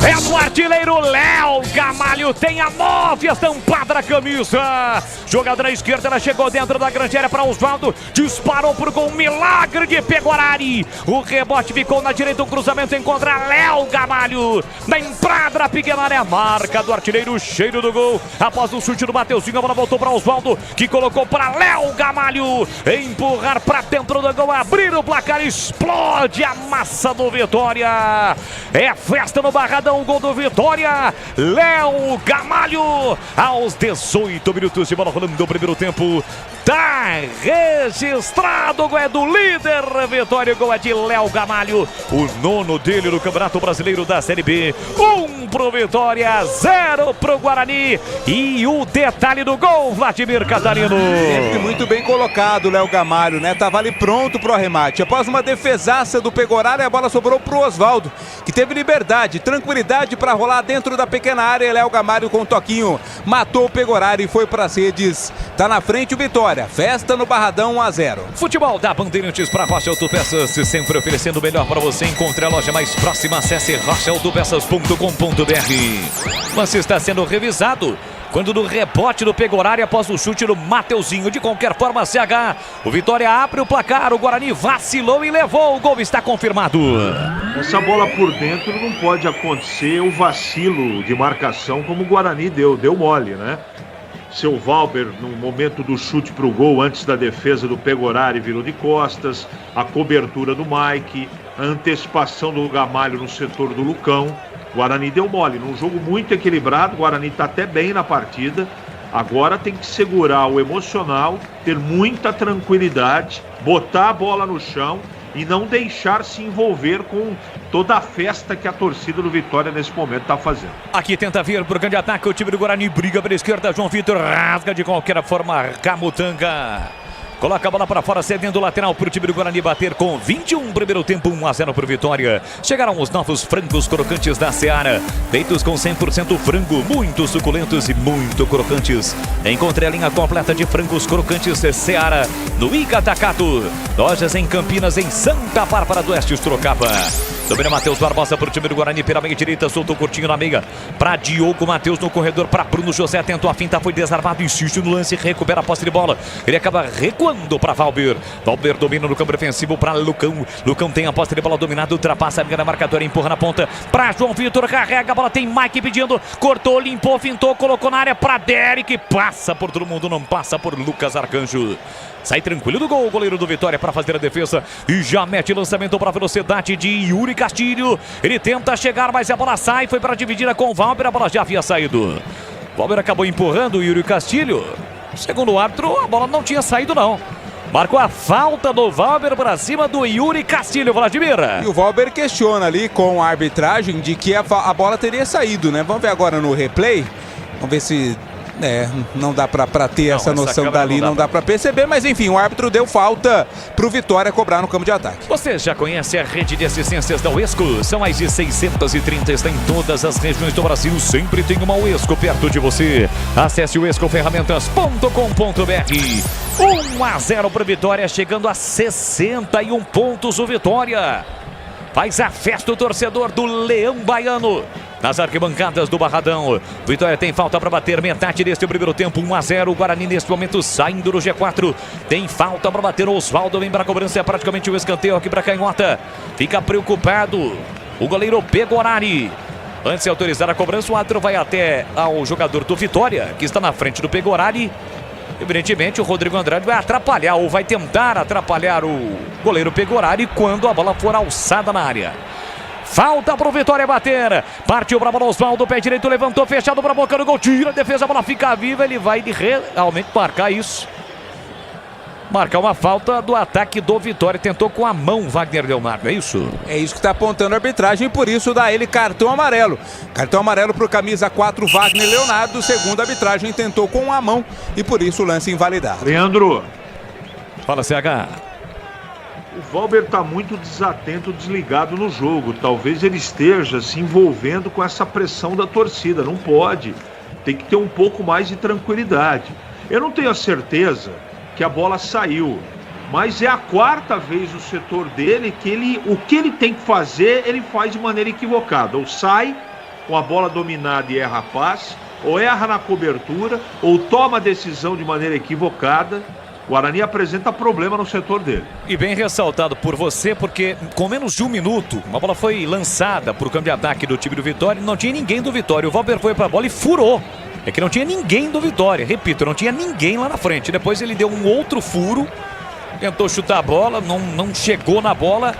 É do artilheiro Léo Gamalho. Gamalho tem a 9 estampada na camisa. Jogada na esquerda, ela chegou dentro da grande área para Osvaldo. Disparou pro gol, milagre de Pegorari. O rebote ficou na direita, um cruzamento encontra Léo Gamalho. Na entrada da pequena área, marca do artilheiro, cheiro do gol. Após o chute do Mateuzinho, a bola voltou para Osvaldo, que colocou para Léo Gamalho. Empurrar para dentro do gol, abrir o placar, explode a massa do Vitória. É festa no Barradão, o gol do Vitória. Léo Gamalho, aos 18 minutos de bola rolando do primeiro tempo. Tá registrado, o gol é do líder Vitória, o gol é de Léo Gamalho. O nono dele no Campeonato Brasileiro da Série B. 1 pro Vitória, 0 pro Guarani. E o detalhe do gol, Vladimir Catarino. Sempre muito bem colocado, Léo Gamalho, né? Tava ali pronto pro arremate. Após uma defesaça do Pegorari, a bola sobrou pro Osvaldo, que teve liberdade, tranquilidade para rolar dentro da pequena área. Léo Gamalho com um toquinho matou o Pegorari e foi pras redes. Tá na frente o Vitória. Festa no Barradão, 1-0. Futebol da Bandeirantes para Rocha Autopeças, sempre oferecendo o melhor para você. Encontre a loja mais próxima, acesse rochaautopeças.com.br. Mas está sendo revisado quando no rebote do Pegorari após o chute do Mateuzinho. De qualquer forma, CH, o Vitória abre o placar, o Guarani vacilou e levou, o gol está confirmado. Essa bola por dentro não pode acontecer o vacilo de marcação como o Guarani deu mole, né? Seu Valber, no momento do chute para o gol, antes da defesa do Pegorari, virou de costas, a cobertura do Mike, a antecipação do Gamalho no setor do Lucão. Guarani deu mole, num jogo muito equilibrado, o Guarani está até bem na partida. Agora tem que segurar o emocional, ter muita tranquilidade, botar a bola no chão e não deixar se envolver com toda a festa que a torcida do Vitória nesse momento está fazendo. Aqui tenta vir por grande ataque o time do Guarani, briga pela esquerda, João Vitor rasga de qualquer forma, Camutanga coloca a bola para fora, cedendo o lateral para o time do Guarani bater com 21, primeiro tempo, 1-0 para o Vitória. Chegaram os novos frangos crocantes da Seara, feitos com 100% frango, muito suculentos e muito crocantes. Encontre a linha completa de frangos crocantes Seara no Icatacato. Lojas em Campinas, em Santa Bárbara do Oeste, Sorocaba. Domina Matheus Barbosa para o time do Guarani pela meia direita, soltou curtinho na meia para Diogo Matheus no corredor para Bruno José, tentou a finta, foi desarmado, insiste no lance, recupera a posse de bola, ele acaba recuando para Valber. Valber domina no campo defensivo para Lucão. Lucão tem a posse de bola dominada, ultrapassa a linha da marcatória, empurra na ponta para João Vitor, carrega a bola, tem Mike pedindo, cortou, limpou, fintou, colocou na área para Derek, passa por todo mundo, não passa por Lucas Arcanjo. Sai tranquilo do gol, o goleiro do Vitória para fazer a defesa e já mete lançamento para a velocidade de Yuri Castilho. Ele tenta chegar, mas a bola sai, foi para dividir com o Valber, a bola já havia saído. Valber acabou empurrando o Yuri Castilho. Segundo o árbitro, a bola não tinha saído não. Marcou a falta do Valber para cima do Yuri Castilho, Vladimir. E o Valber questiona ali com a arbitragem de que a bola teria saído, né? Vamos ver agora no replay. Vamos ver se... não dá pra ter essa noção dali, não dá pra perceber, mas enfim, o árbitro deu falta pro Vitória cobrar no campo de ataque. Você já conhece a rede de assistências da Uesco? São mais de 630, está em todas as regiões do Brasil, sempre tem uma Uesco perto de você. Acesse uescoferramentas.com.br. 1-0 pro Vitória, chegando a 61 pontos o Vitória. Faz a festa o torcedor do Leão Baiano nas arquibancadas do Barradão. Vitória tem falta para bater, metade deste primeiro tempo, 1-0. O Guarani neste momento saindo do G4. Tem falta para bater, o Osvaldo vem para a cobrança, é praticamente o escanteio aqui para Canhota. Fica preocupado o goleiro Pegorari. Antes de autorizar a cobrança, o árbitro vai até ao jogador do Vitória, que está na frente do Pegorari. Evidentemente o Rodrigo Andrade vai atrapalhar ou vai tentar atrapalhar o goleiro Pegorari quando a bola for alçada na área. Falta pro Vitória bater. Partiu pra bola Osvaldo, pé direito, levantou, fechado pra boca do gol, tira a defesa, a bola fica viva, ele vai realmente marcar isso. Marcar uma falta do ataque do Vitória. Tentou com a mão Wagner Leonardo, é isso? É isso que está apontando a arbitragem e por isso dá ele cartão amarelo. Cartão amarelo pro camisa 4 Wagner Leonardo. Segundo a arbitragem, tentou com a mão e por isso o lance invalidado. Leandro. Fala, CH. O Valber está muito desatento, desligado no jogo. Talvez ele esteja se envolvendo com essa pressão da torcida. Não pode. Tem que ter um pouco mais de tranquilidade. Eu não tenho a certeza que a bola saiu, mas é a quarta vez no setor dele que o que ele tem que fazer, ele faz de maneira equivocada. Ou sai com a bola dominada e erra a passe, ou erra na cobertura, ou toma a decisão de maneira equivocada. O Guarani apresenta problema no setor dele. E bem ressaltado por você, porque com menos de um minuto, uma bola foi lançada para o campo de ataque do time do Vitória e não tinha ninguém do Vitória. O Valber foi para a bola e furou. É que não tinha ninguém do Vitória. Repito, não tinha ninguém lá na frente. Depois ele deu um outro furo, tentou chutar a bola, não chegou na bola.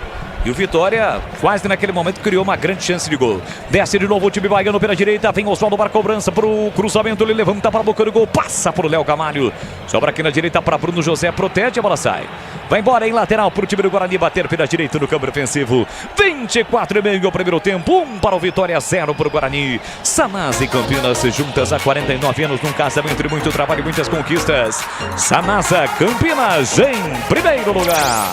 E o Vitória, quase naquele momento, criou uma grande chance de gol. Desce de novo o time baiano pela direita. Vem Oswaldo para a cobrança, para o cruzamento. Ele levanta para a boca do gol. Passa para o Léo Gamalho. Sobra aqui na direita para Bruno José. Protege, a bola sai. Vai embora em lateral para o time do Guarani bater pela direita no campo ofensivo. 24,5 o primeiro tempo. 1 para o Vitória, 0 para o Guarani. Sanasa e Campinas juntas há 49 anos num casamento de muito trabalho e muitas conquistas. Sanasa, Campinas em primeiro lugar.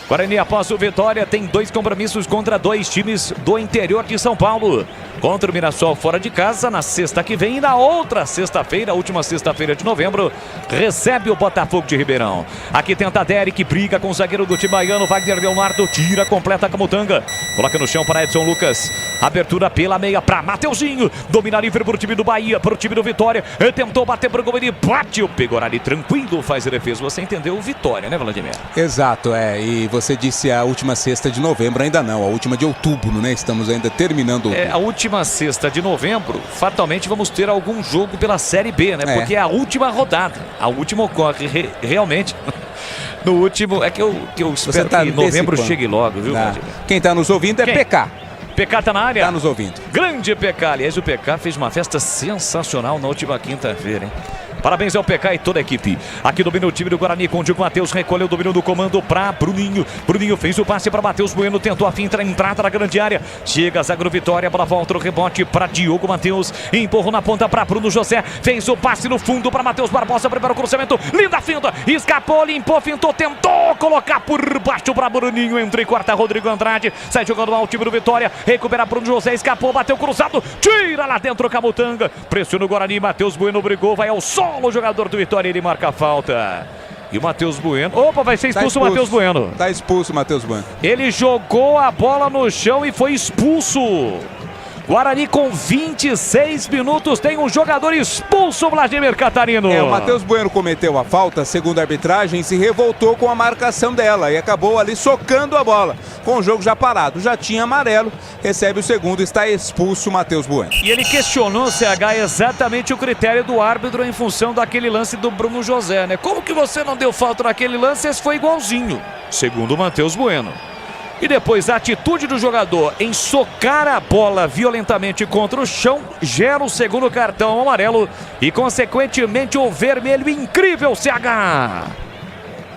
Guarani, após o Vitória, tem 2 compromissos contra 2 times do interior de São Paulo. Contra o Mirassol fora de casa na sexta que vem e na outra sexta-feira, última sexta-feira de novembro, recebe o Botafogo de Ribeirão. Aqui tenta Derek, briga com o zagueiro do time baiano, Wagner Leonardo, tira, completa a Camutanga. Coloca no chão para Edson Lucas. Abertura pela meia para Mateuzinho. Domina livre para o time do Bahia, para o time do Vitória. Ele tentou bater para o gol, ele bate o Pegorari tranquilo, faz a defesa. Você entendeu o Vitória, né, Vladimir? Exato, e você disse a última sexta de novembro, ainda não, a última de outubro, né? Estamos ainda terminando outubro. A última sexta de novembro, fatalmente vamos ter algum jogo pela Série B, né? Porque é a última rodada. A última ocorre realmente no último. É que eu espero que novembro chegue logo, viu? Quem está nos ouvindo é PK. PK tá na área? Tá nos ouvindo. Grande PK. Aliás, o PK fez uma festa sensacional na última quinta-feira, hein? Parabéns ao PK e toda a equipe. Aqui domina o time do Guarani com o Diego Matheus. Recolheu o domínio do comando para Bruninho. Bruninho fez o passe para Matheus Bueno. Tentou a finta, entrada na grande área. Chega a zaga do Vitória. Bola volta o rebote para Diogo Matheus. Empurrou na ponta para Bruno José. Fez o passe no fundo para Matheus Barbosa. Prepara o cruzamento. Linda finta. Escapou, limpou, fintou. Tentou colocar por baixo para Bruninho. Entra e corta Rodrigo Andrade. Sai jogando mal o time do Vitória. Recupera Bruno José. Escapou, bateu cruzado. Tira lá dentro Camutanga. Pressiona o Guarani. Matheus Bueno brigou. Vai ao solo. O jogador do Vitória, ele marca a falta. E o Matheus Bueno... Opa, vai ser expulso o Matheus Bueno. Tá expulso o Matheus Bueno. Ele jogou a bola no chão e foi expulso. Guarani com 26 minutos tem um jogador expulso, Vladimir Catarino. O Matheus Bueno cometeu a falta, segundo a arbitragem, se revoltou com a marcação dela e acabou ali socando a bola. Com o jogo já parado, já tinha amarelo, recebe o segundo, está expulso o Matheus Bueno. E ele questionou, CH, exatamente o critério do árbitro em função daquele lance do Bruno José, né? Como que você não deu falta naquele lance? Esse foi igualzinho, segundo o Matheus Bueno. E depois a atitude do jogador em socar a bola violentamente contra o chão gera o segundo cartão amarelo e consequentemente o vermelho incrível, CH.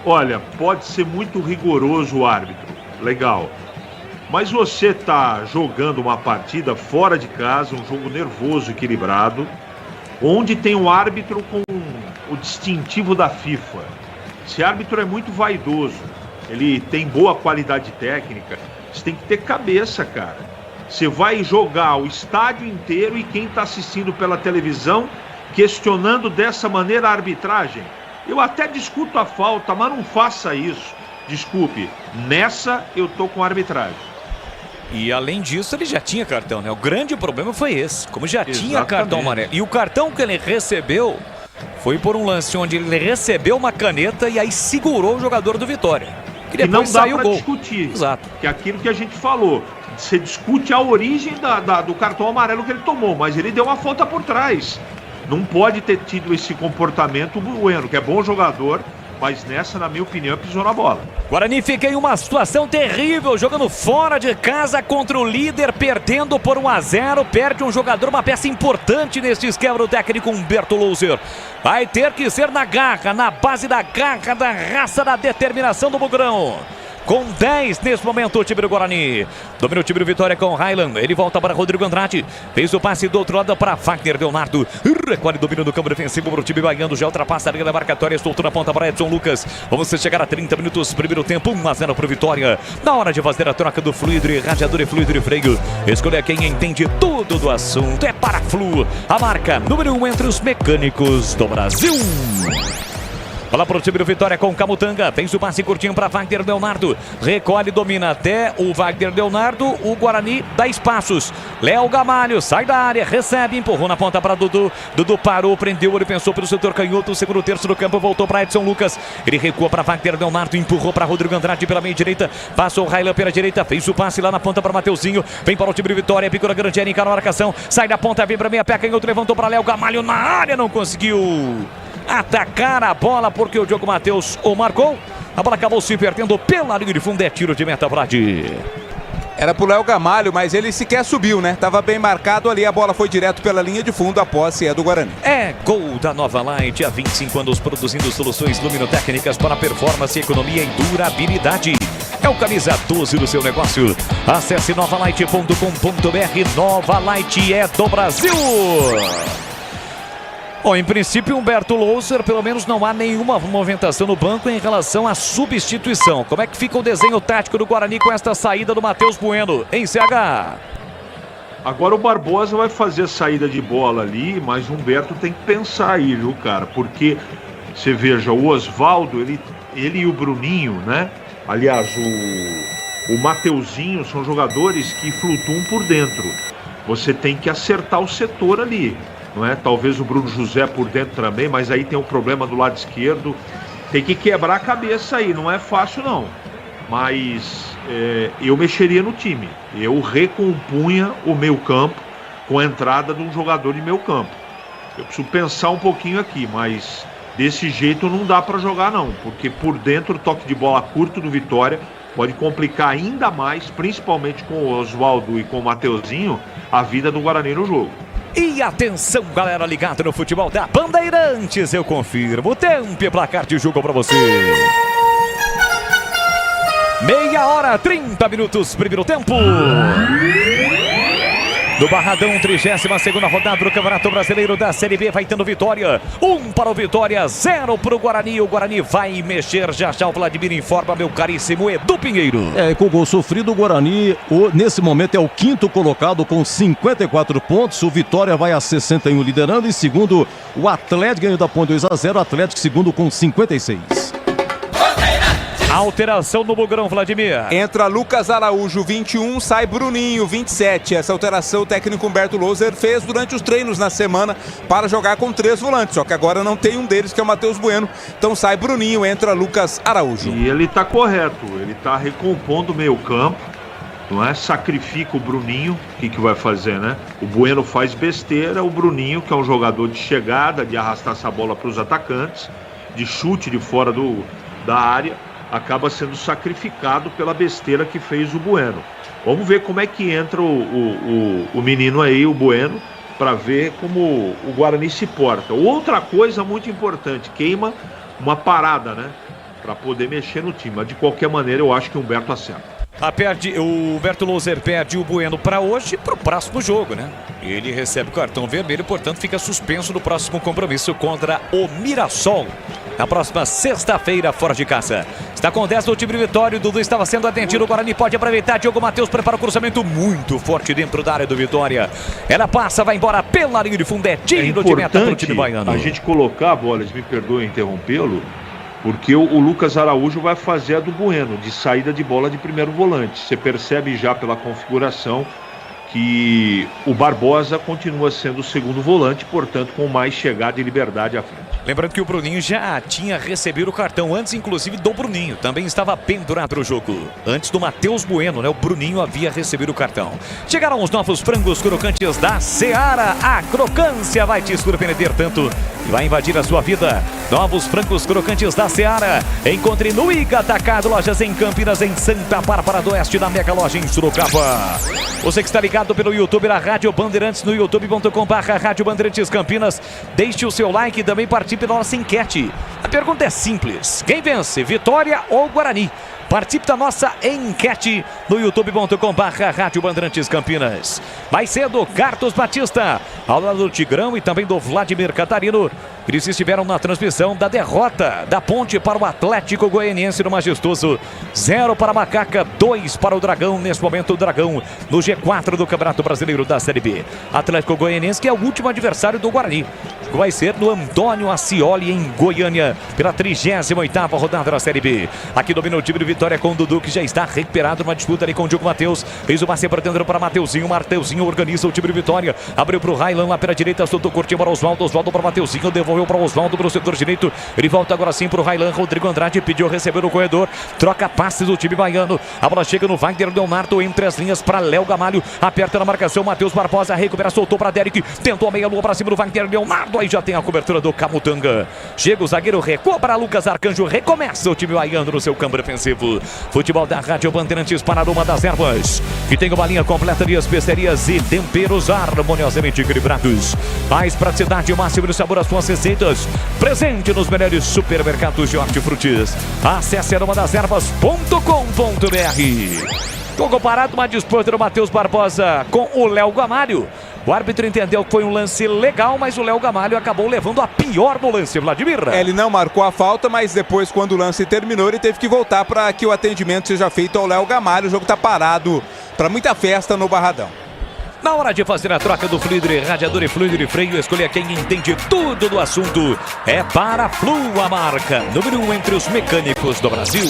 Olha, pode ser muito rigoroso o árbitro, legal. Mas você tá jogando uma partida fora de casa, um jogo nervoso, equilibrado, onde tem um árbitro com o distintivo da FIFA. Esse árbitro é muito vaidoso. Ele tem boa qualidade técnica. Você tem que ter cabeça, cara. Você vai jogar o estádio inteiro e quem está assistindo pela televisão questionando dessa maneira a arbitragem. Eu até discuto a falta, mas não faça isso. Desculpe, nessa eu tô com a arbitragem. E além disso, ele já tinha cartão, né? O grande problema foi esse, como já tinha cartão amarelo. E o cartão que ele recebeu foi por um lance onde ele recebeu uma caneta e aí segurou o jogador do Vitória. E não dá para discutir. Exato. Que é aquilo que a gente falou. Você discute a origem do cartão amarelo que ele tomou, mas ele deu uma falta por trás. Não pode ter tido esse comportamento Bueno, que é bom jogador, mas nessa, na minha opinião, pisou na bola. Guarani fica em uma situação terrível, jogando fora de casa contra o líder, perdendo por 1-0, perde um jogador, uma peça importante neste esquema do técnico Humberto Louser. Vai ter que ser na garra, na base da garra, da raça, da determinação do Bugrão. Com 10 nesse momento o time do Guarani. Domina o time do Vitória com o Highland. Ele volta para Rodrigo Andrade. Fez o passe do outro lado para Wagner Leonardo. Recolhe domínio do campo defensivo para o time baiano. Já ultrapassa a linha da marcatória. Soltou na ponta para Edson Lucas. Vamos chegar a 30 minutos. Primeiro tempo, 1-0 para o Vitória. Na hora de fazer a troca do fluido e radiador e fluido e freio. Escolha quem entende tudo do assunto. É Paraflu, a marca número 1 entre os mecânicos do Brasil. Bola para o time do Vitória com Camutanga. Fez o passe curtinho para Wagner Leonardo. Recolhe, domina até o Wagner Leonardo. O Guarani dá espaços. Léo Gamalho sai da área, recebe, empurrou na ponta para Dudu. Dudu parou, prendeu, ele pensou pelo setor canhoto. O segundo terço do campo voltou para Edson Lucas. Ele recua para Wagner Leonardo, empurrou para Rodrigo Andrade pela meia direita. Passou o Railan pela direita, fez o passe lá na ponta para Mateuzinho. Vem para o time do Vitória, picou na grande área, encarou a marcação. Sai da ponta, vem para meia pé canhoto, levantou para Léo Gamalho na área, não conseguiu atacar a bola porque o Diogo Matheus o marcou. A bola acabou se perdendo pela linha de fundo. É tiro de meta, Vlad. Era pro Léo Gamalho, mas ele sequer subiu, né? Tava bem marcado ali, a bola foi direto pela linha de fundo, a posse é do Guarani. É gol da Nova Light, há 25 anos produzindo soluções luminotécnicas para performance, economia e durabilidade. É o camisa 12 do seu negócio. Acesse novalight.com.br. Nova Light é do Brasil. Bom, em princípio, Humberto Louser, pelo menos não há nenhuma movimentação no banco em relação à substituição. Como é que fica o desenho tático do Guarani com esta saída do Matheus Bueno, em CH? Agora o Barbosa vai fazer a saída de bola ali, mas o Humberto tem que pensar aí, viu, cara? Porque, você veja, o Oswaldo, ele e o Bruninho, né? Aliás, o Mateuzinho são jogadores que flutuam por dentro. Você tem que acertar o setor ali. Não é? Talvez o Bruno José por dentro também, mas aí tem um problema do lado esquerdo. Tem que quebrar a cabeça aí, não é fácil não. Mas eu mexeria no time. Eu recompunha o meio campo com a entrada de um jogador de meio campo. Eu preciso pensar um pouquinho aqui, mas desse jeito não dá para jogar não. Porque por dentro o toque de bola curto do Vitória pode complicar ainda mais, principalmente com o Oswaldo e com o Mateuzinho, a vida do Guarani no jogo. E atenção, galera ligada no futebol da Bandeirantes, eu confirmo. Tempo e placar de jogo para você. 30 minutos, primeiro tempo. Do Barradão, 32ª rodada do Campeonato Brasileiro da Série B, vai tendo vitória. 1 para o Vitória, 0 para o Guarani. O Guarani vai mexer já já. O Vladimir informa, meu caríssimo Edu Pinheiro. Com o gol sofrido, o Guarani, nesse momento, é o 5º colocado com 54 pontos. O Vitória vai a 61 liderando. E segundo, o Atlético ganhou da Ponte 2-0. O Atlético segundo com 56. Alteração no Bugrão, Vladimir. Entra Lucas Araújo, 21, sai Bruninho, 27. Essa alteração o técnico Humberto Louser fez durante os treinos na semana para jogar com 3 volantes. Só que agora não tem um deles, que é o Matheus Bueno. Então sai Bruninho, entra Lucas Araújo. E ele está correto, ele está recompondo o meio campo. Não é? Sacrifica o Bruninho, o que vai fazer, né? O Bueno faz besteira, o Bruninho, que é um jogador de chegada, de arrastar essa bola para os atacantes, de chute de fora da área, acaba sendo sacrificado pela besteira que fez o Bueno. Vamos ver como é que entra o menino aí, o Bueno, para ver como o Guarani se porta. Outra coisa muito importante, queima uma parada, né? Para poder mexer no time. Mas de qualquer maneira, eu acho que o Humberto acerta. O Humberto Louser perde o Bueno para hoje, para o próximo jogo, né? Ele recebe o cartão vermelho, portanto fica suspenso no próximo compromisso contra o Mirassol. Na próxima sexta-feira, fora de casa. Está com 10 do time de Vitória, o Dudu estava sendo atendido, o Guarani pode aproveitar, Diogo Matheus prepara o cruzamento muito forte dentro da área do Vitória. Ela passa, vai embora pela linha de fundo, é tiro de meta para o time baiano. A gente colocar, Bolas, me perdoe interrompê-lo, porque o Lucas Araújo vai fazer a do Bueno, de saída de bola de primeiro volante. Você percebe já pela configuração que o Barbosa continua sendo o segundo volante, portanto com mais chegada e liberdade à frente. Lembrando que o Bruninho já tinha recebido o cartão antes, inclusive, do Bruninho. Também estava pendurado no jogo. Antes do Matheus Bueno, né? O Bruninho havia recebido o cartão. Chegaram os novos frangos crocantes da Seara. A crocância vai te surpreender tanto e vai invadir a sua vida. Novos frangos crocantes da Seara. Encontre no Iga Atacado, lojas em Campinas, em Santa Bárbara do Oeste, na Mega Loja em Sorocaba. Você que está ligado pelo YouTube da Rádio Bandeirantes, no youtube.com/Rádio Bandeirantes Campinas. Deixe o seu like e também participe da nossa enquete. A pergunta é simples: quem vence, Vitória ou Guarani? Participe da nossa enquete no youtube.com/Rádio Bandeirantes Campinas. Mais cedo, Carlos Batista, ao lado do Tigrão e também do Vladimir Catarino. Eles estiveram na transmissão da derrota da Ponte para o Atlético Goianiense no Majestoso. 0 para a Macaca, 2 para o Dragão. Nesse momento o Dragão no G4 do Campeonato Brasileiro da Série B. Atlético Goianiense, que é o último adversário do Guarani. Vai ser no Antônio Ascioli, em Goiânia. Vitória pela 38ª rodada da Série B. Aqui domina o time do Vitória com o Dudu, que já está recuperado numa disputa ali com o Diogo Matheus. Fez o passe para dentro para Mateuzinho. Mateuzinho organiza o time do Vitória. Abriu para o Railan lá pela direita, soltou curtinho para Oswaldo. Oswaldo para Mateuzinho, devolveu para Oswaldo pelo setor direito. Ele volta agora sim para o Railan. Rodrigo Andrade pediu receber no corredor. Troca passes do time baiano. A bola chega no Wagner Leonardo entre as linhas para Léo Gamalho. Aperta na marcação. Matheus Barbosa recupera, soltou para Derek. Tentou a meia-lua para cima do Wagner Leonardo. Aí já tem a cobertura do Camutanga. Chega o zagueiro, recua para Lucas Arcanjo. Recomeça o time baiano no seu campo defensivo. Futebol da Rádio Bandeirantes para Aroma das Ervas, que tem uma linha completa de especiarias e temperos harmoniosamente equilibrados. Mais praticidade e o máximo de sabor às suas receitas. Presente nos melhores supermercados de hortifrutis. Acesse aromadeservas.com.br. Jogo parado, uma disputa do Matheus Barbosa com o Léo Gamalho. O árbitro entendeu que foi um lance legal, mas o Léo Gamalho acabou levando a pior no lance, Vladimir. Ele não marcou a falta, mas depois, quando o lance terminou, ele teve que voltar para que o atendimento seja feito ao Léo Gamalho. O jogo está parado para muita festa no Barradão. Na hora de fazer a troca do fluido de radiador e fluido de freio, escolha quem entende tudo do assunto. É Paraflu, a marca número 1 entre os mecânicos do Brasil.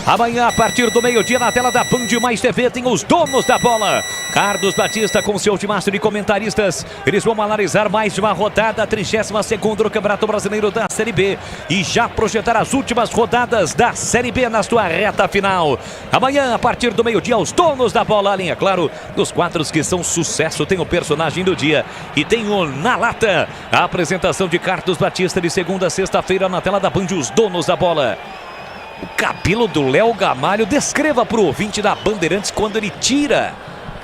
Amanhã, a partir do meio-dia, na tela da Band Mais TV, tem os donos da bola. Carlos Batista com seu timaço de comentaristas. Eles vão analisar mais uma rodada, 32ª do Campeonato Brasileiro da Série B. E já projetar as últimas rodadas da Série B na sua reta final. Amanhã, a partir do meio-dia, os donos da bola. Além, é claro, dos quadros que são sucesso, tem o personagem do dia e tem o Na Lata. A apresentação de Carlos Batista de segunda a sexta-feira na tela da Band, os donos da bola. O cabelo do Léo Gamalho, descreva para o ouvinte da Bandeirantes quando ele tira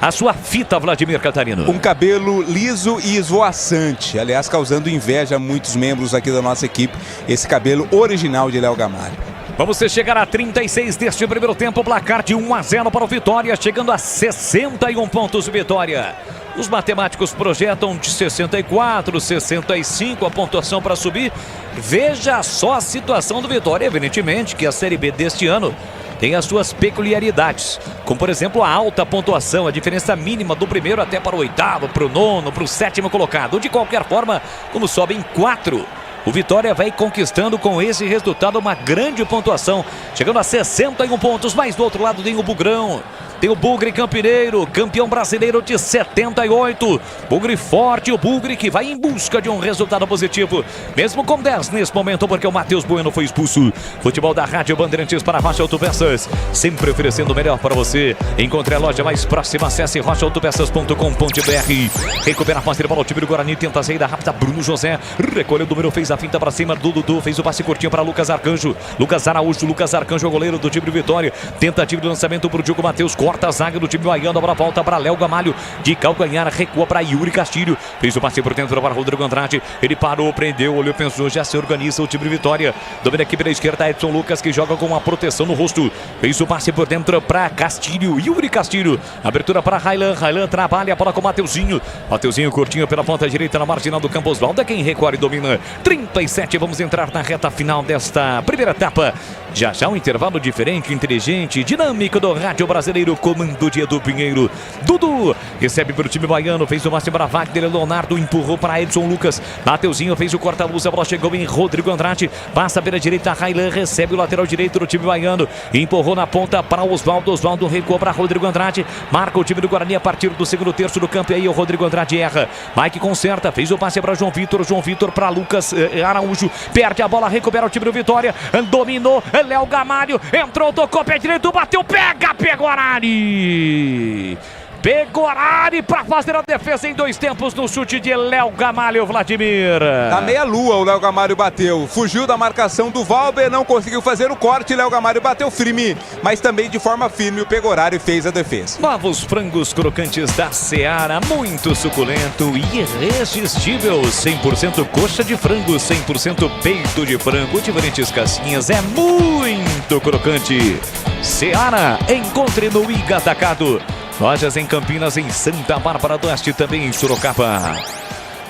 a sua fita, Vladimir Catarino. Um cabelo liso e esvoaçante, aliás, causando inveja a muitos membros aqui da nossa equipe, esse cabelo original de Léo Gamalho. Vamos chegar a 36 deste primeiro tempo, placar de 1-0 para o Vitória, chegando a 61 pontos o Vitória. Os matemáticos projetam de 64, 65 a pontuação para subir. Veja só a situação do Vitória. Evidentemente que a Série B deste ano tem as suas peculiaridades, como por exemplo a alta pontuação, a diferença mínima do primeiro até para o oitavo, para o nono, para o sétimo colocado. De qualquer forma, como sobem 4, o Vitória vai conquistando com esse resultado uma grande pontuação, chegando a 61 pontos. Mas do outro lado tem o Bugrão. Tem o Bugre Campineiro, campeão brasileiro de 78. Bugre forte, o Bugre que vai em busca de um resultado positivo, mesmo com 10 nesse momento, porque o Matheus Bueno foi expulso. Futebol da Rádio Bandeirantes para Rocha Autopeças, sempre oferecendo o melhor para você. Encontre a loja mais próxima, acesse rochaautopeças.com.br. Recupera a posse de bola, o time do Guarani tenta a saída rápida, Bruno José recolheu o número, fez a finta para cima do Dudu, fez o passe curtinho para Lucas Arcanjo. Lucas Araújo, Lucas Arcanjo, o goleiro do time do Vitória. Tentativa de lançamento para o Diogo Matheus, corta a zaga do time baiano, a bola volta para Léo Gamalho, de calcanhar, recua para Yuri Castilho, fez o passe por dentro para Rodrigo Andrade, ele parou, prendeu, olhou, pensou, já se organiza o time de Vitória. Domina aqui pela esquerda, Edson Lucas, que joga com uma proteção no rosto, fez o passe por dentro para Castilho, Yuri Castilho, abertura para Railan, Railan trabalha a bola com Mateuzinho, Mateuzinho curtinho pela ponta direita na marginal do campo, Oswaldo é quem recorre e domina. 37, vamos entrar na reta final desta primeira etapa. Já um intervalo diferente, inteligente, dinâmico do Rádio Brasileiro, comando de Edu Pinheiro. Dudu recebe para o time baiano, fez o máximo para Wagner Leonardo, empurrou para Edson Lucas. Mateuzinho fez o corta-luz, a bola chegou em Rodrigo Andrade, passa pela direita, Railan recebe o lateral direito do time baiano, empurrou na ponta para Oswaldo, Oswaldo recuou para Rodrigo Andrade, marca o time do Guarani a partir do segundo terço do campo, e aí o Rodrigo Andrade erra. Mike conserta, fez o passe para João Vitor para Lucas Araújo, perde a bola, recupera o time do Vitória, dominou, Léo Gamalho, entrou, tocou pé direito, bateu, pega Arari! Pegou Arari para fazer a defesa em 2 tempos no chute de Léo Gamalho, Vladimir. Na meia-lua o Léo Gamalho bateu, fugiu da marcação do Valber, não conseguiu fazer o corte, Léo Gamalho bateu firme, mas também de forma firme o Pegorari fez a defesa. Novos frangos crocantes da Seara, muito suculento e irresistível, 100% coxa de frango, 100% peito de frango, diferentes casquinhas, é muito crocante. Seara, encontre no Iga Atacado. Lojas em Campinas, em Santa Bárbara do Oeste, também em Sorocaba.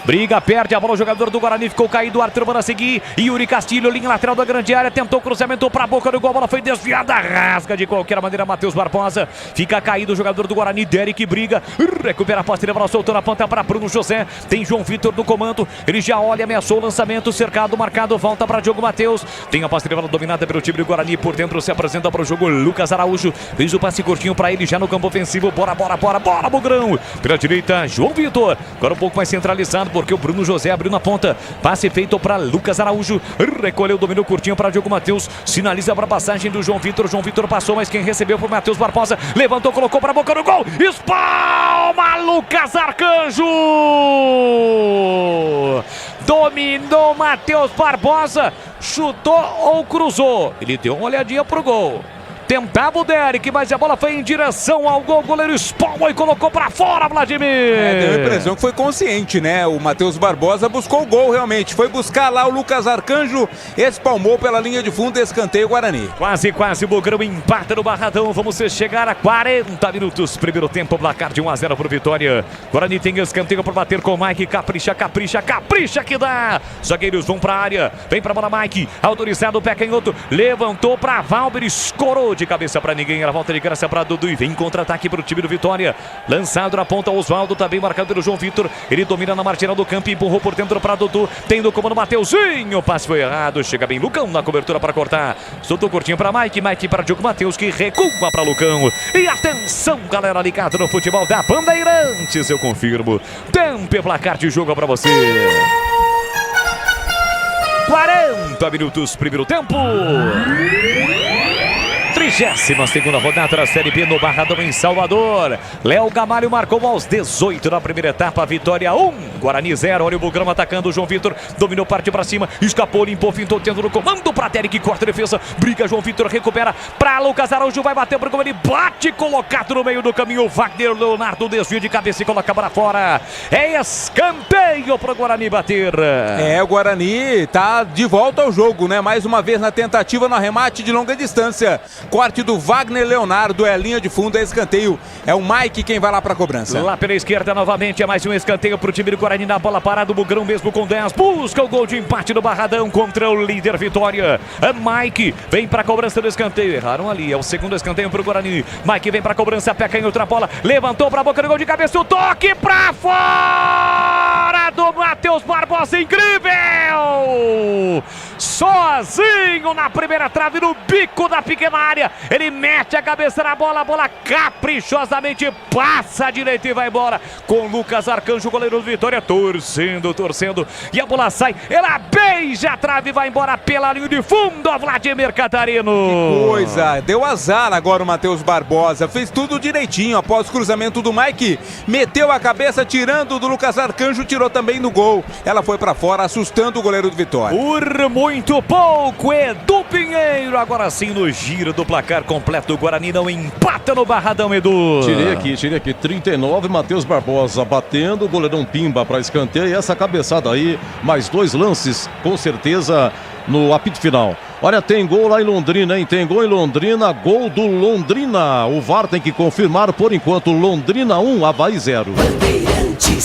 Briga, perde a bola, o jogador do Guarani ficou caído, Arthur manda seguir. Yuri Castilho, linha lateral da grande área, tentou cruzamento para a boca do gol, a bola foi desviada, rasga de qualquer maneira, Matheus Barbosa. Fica caído o jogador do Guarani, Derek briga, recupera a posse de bola, soltou na ponta para Bruno José. Tem João Vitor no comando, ele já olha, ameaçou o lançamento, cercado, marcado, volta para Diogo Matheus. Tem a posse de bola dominada pelo time do Guarani, por dentro se apresenta para o jogo Lucas Araújo. Fez o passe curtinho para ele já no campo ofensivo, bora, Bugrão. Pela direita, João Vitor, agora um pouco mais centralizado, porque o Bruno José abriu na ponta. Passe feito para Lucas Araújo. Recolheu, dominou curtinho para Diogo Matheus. Sinaliza para a passagem do João Vitor. João Vitor passou, mas quem recebeu foi o Matheus Barbosa. Levantou, colocou para a boca do gol. Espalma Lucas Arcanjo. Dominou Matheus Barbosa. Chutou ou cruzou? Ele deu uma olhadinha pro gol. Tentava o Derek, mas a bola foi em direção ao gol. O goleiro espalmou e colocou pra fora, Vladimir. Deu a impressão que foi consciente, né? O Matheus Barbosa buscou o gol realmente. Foi buscar lá o Lucas Arcanjo. Espalmou pela linha de fundo, escanteio Guarani. Quase, o Bugrão empata no Barradão. Vamos chegar a 40 minutos. Primeiro tempo, placar de 1-0 pro Vitória. Guarani tem escanteio para bater com o Mike. Capricha que dá. Zagueiros vão pra área. Vem pra bola Mike. Autorizado, pé canhoto. Levantou pra Valber, escorou de cabeça para ninguém, era volta de graça para Dudu e vem contra-ataque para o time do Vitória. Lançado na ponta, Oswaldo também marcado pelo João Vitor. Ele domina na marginal do campo e empurrou por dentro para Dudu. Tem no comando Mateuzinho, o passe foi errado. Chega bem Lucão na cobertura para cortar. Soltou curtinho para Mike para Diogo Matheus, que recua para Lucão. E atenção, galera ligada no futebol da Bandeirantes, eu confirmo. Tempo e placar de jogo para você. 40 minutos, primeiro tempo. 32ª rodada da Série B no Barradão em Salvador. Léo Gamalho marcou aos 18 na primeira etapa. Vitória 1, Guarani 0. Olha o Bugrão atacando o João Vitor. Dominou, parte para cima. Escapou, limpou, fintou, tendo no comando para Derek. Corta a defesa. Briga, João Vitor recupera para Lucas Araújo. Vai bater pro gol. Ele bate, colocado no meio do caminho. Wagner Leonardo desvio de cabeça e coloca para fora. É escanteio pro Guarani bater. O Guarani tá de volta ao jogo, né? Mais uma vez na tentativa no arremate de longa distância. Corte do Wagner Leonardo, é linha de fundo, é escanteio. É o Mike quem vai lá para a cobrança. Lá pela esquerda novamente, é mais um escanteio para o time do Guarani na bola parada. O Bugrão mesmo com 10, busca o gol de empate no Barradão contra o líder Vitória. Mike vem para a cobrança do escanteio. Erraram ali, é o segundo escanteio para o Guarani. Mike vem para a cobrança, peca em outra bola. Levantou para a boca do gol de cabeça, o toque para fora do Matheus Barbosa, incrível! Sozinho na primeira trave, no bico da pequena área. Ele mete a cabeça na bola, a bola caprichosamente passa à direita e vai embora. Com Lucas Arcanjo, o goleiro do Vitória, torcendo. E a bola sai, ela beija a trave e vai embora pela linha de fundo, a Vladimir Catarino. Que coisa, deu azar agora o Matheus Barbosa. Fez tudo direitinho após o cruzamento do Mike. Meteu a cabeça, tirando do Lucas Arcanjo, tirou também no gol. Ela foi pra fora, assustando o goleiro do Vitória. Por muito pouco, Edu Pinheiro, agora sim no giro do placar completo. O Guarani não empata no Barradão, Edu. Tirei aqui, 39, Matheus Barbosa batendo, o goleirão Pimba para escanteio e essa cabeçada aí, mais 2 lances, com certeza, no apito final. Olha, tem gol lá em Londrina, hein? Tem gol em Londrina, gol do Londrina. O VAR tem que confirmar, por enquanto, Londrina 1, Avaí 0.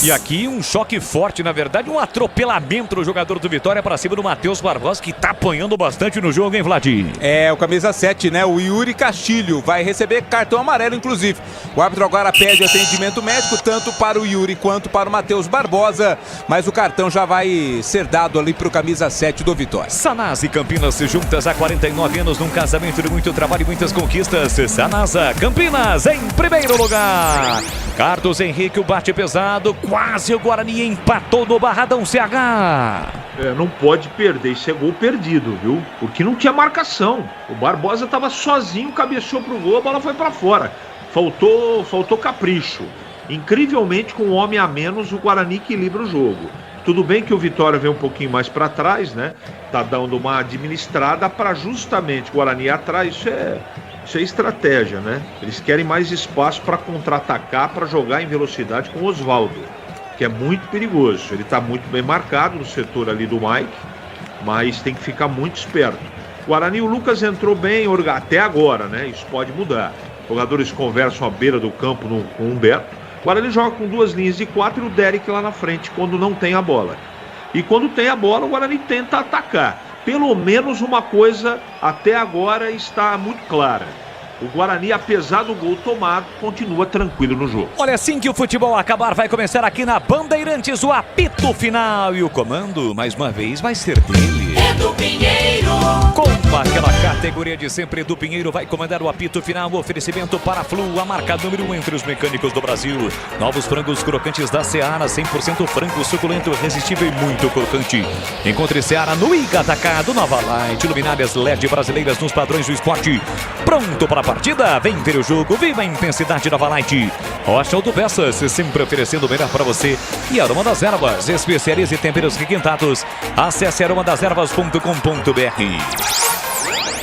E aqui um choque forte, na verdade, um atropelamento do jogador do Vitória para cima do Matheus Barbosa, que tá apanhando bastante no jogo, hein, Vladir? O camisa 7, né? O Yuri Castilho vai receber cartão amarelo, inclusive. O árbitro agora pede atendimento médico, tanto para o Yuri quanto para o Matheus Barbosa, mas o cartão já vai ser dado ali pro camisa 7 do Vitória. Sanasa e Campinas se juntas há 49 anos num casamento de muito trabalho e muitas conquistas. Sanasa, Campinas em primeiro lugar. Carlos Henrique, o bate pesado, quase o Guarani empatou no Barradão CH. Não pode perder, isso é gol perdido, viu? Porque não tinha marcação. O Barbosa estava sozinho, cabeceou pro gol, a bola foi para fora. Faltou capricho. Incrivelmente, com um homem a menos, o Guarani equilibra o jogo. Tudo bem que o Vitória vem um pouquinho mais para trás, né? Tá dando uma administrada para justamente o Guarani atrás. Isso é estratégia, né? Eles querem mais espaço para contra-atacar, para jogar em velocidade com o Oswaldo, que é muito perigoso. Ele está muito bem marcado no setor ali do Mike, mas tem que ficar muito esperto. O Guarani, o Lucas entrou bem até agora, né? Isso pode mudar. Jogadores conversam à beira do campo com o Humberto. Guarani joga com 2 linhas de 4 e o Derek lá na frente, quando não tem a bola. E quando tem a bola, o Guarani tenta atacar. Pelo menos uma coisa até agora está muito clara. O Guarani, apesar do gol tomado, continua tranquilo no jogo. Olha, assim que o futebol acabar, vai começar aqui na Bandeirantes o apito final. E o comando, mais uma vez, vai ser dele. Edu Pinheiro. Com aquela categoria de sempre, Edu Pinheiro vai comandar o apito final. O oferecimento para a Flu, a marca número 1 entre os mecânicos do Brasil. Novos frangos crocantes da Seara, 100% frango suculento, irresistível e muito crocante. Encontre Seara no Ica Atacado, Nova Light, luminárias LED brasileiras nos padrões do esporte. Pronto para a partida? Vem ver o jogo, viva a intensidade Nova Light. Rocha Autopeças, sempre oferecendo o melhor para você. E Aroma das Ervas, especiarias e temperos requintados. Acesse aromadas-ervas.com.br.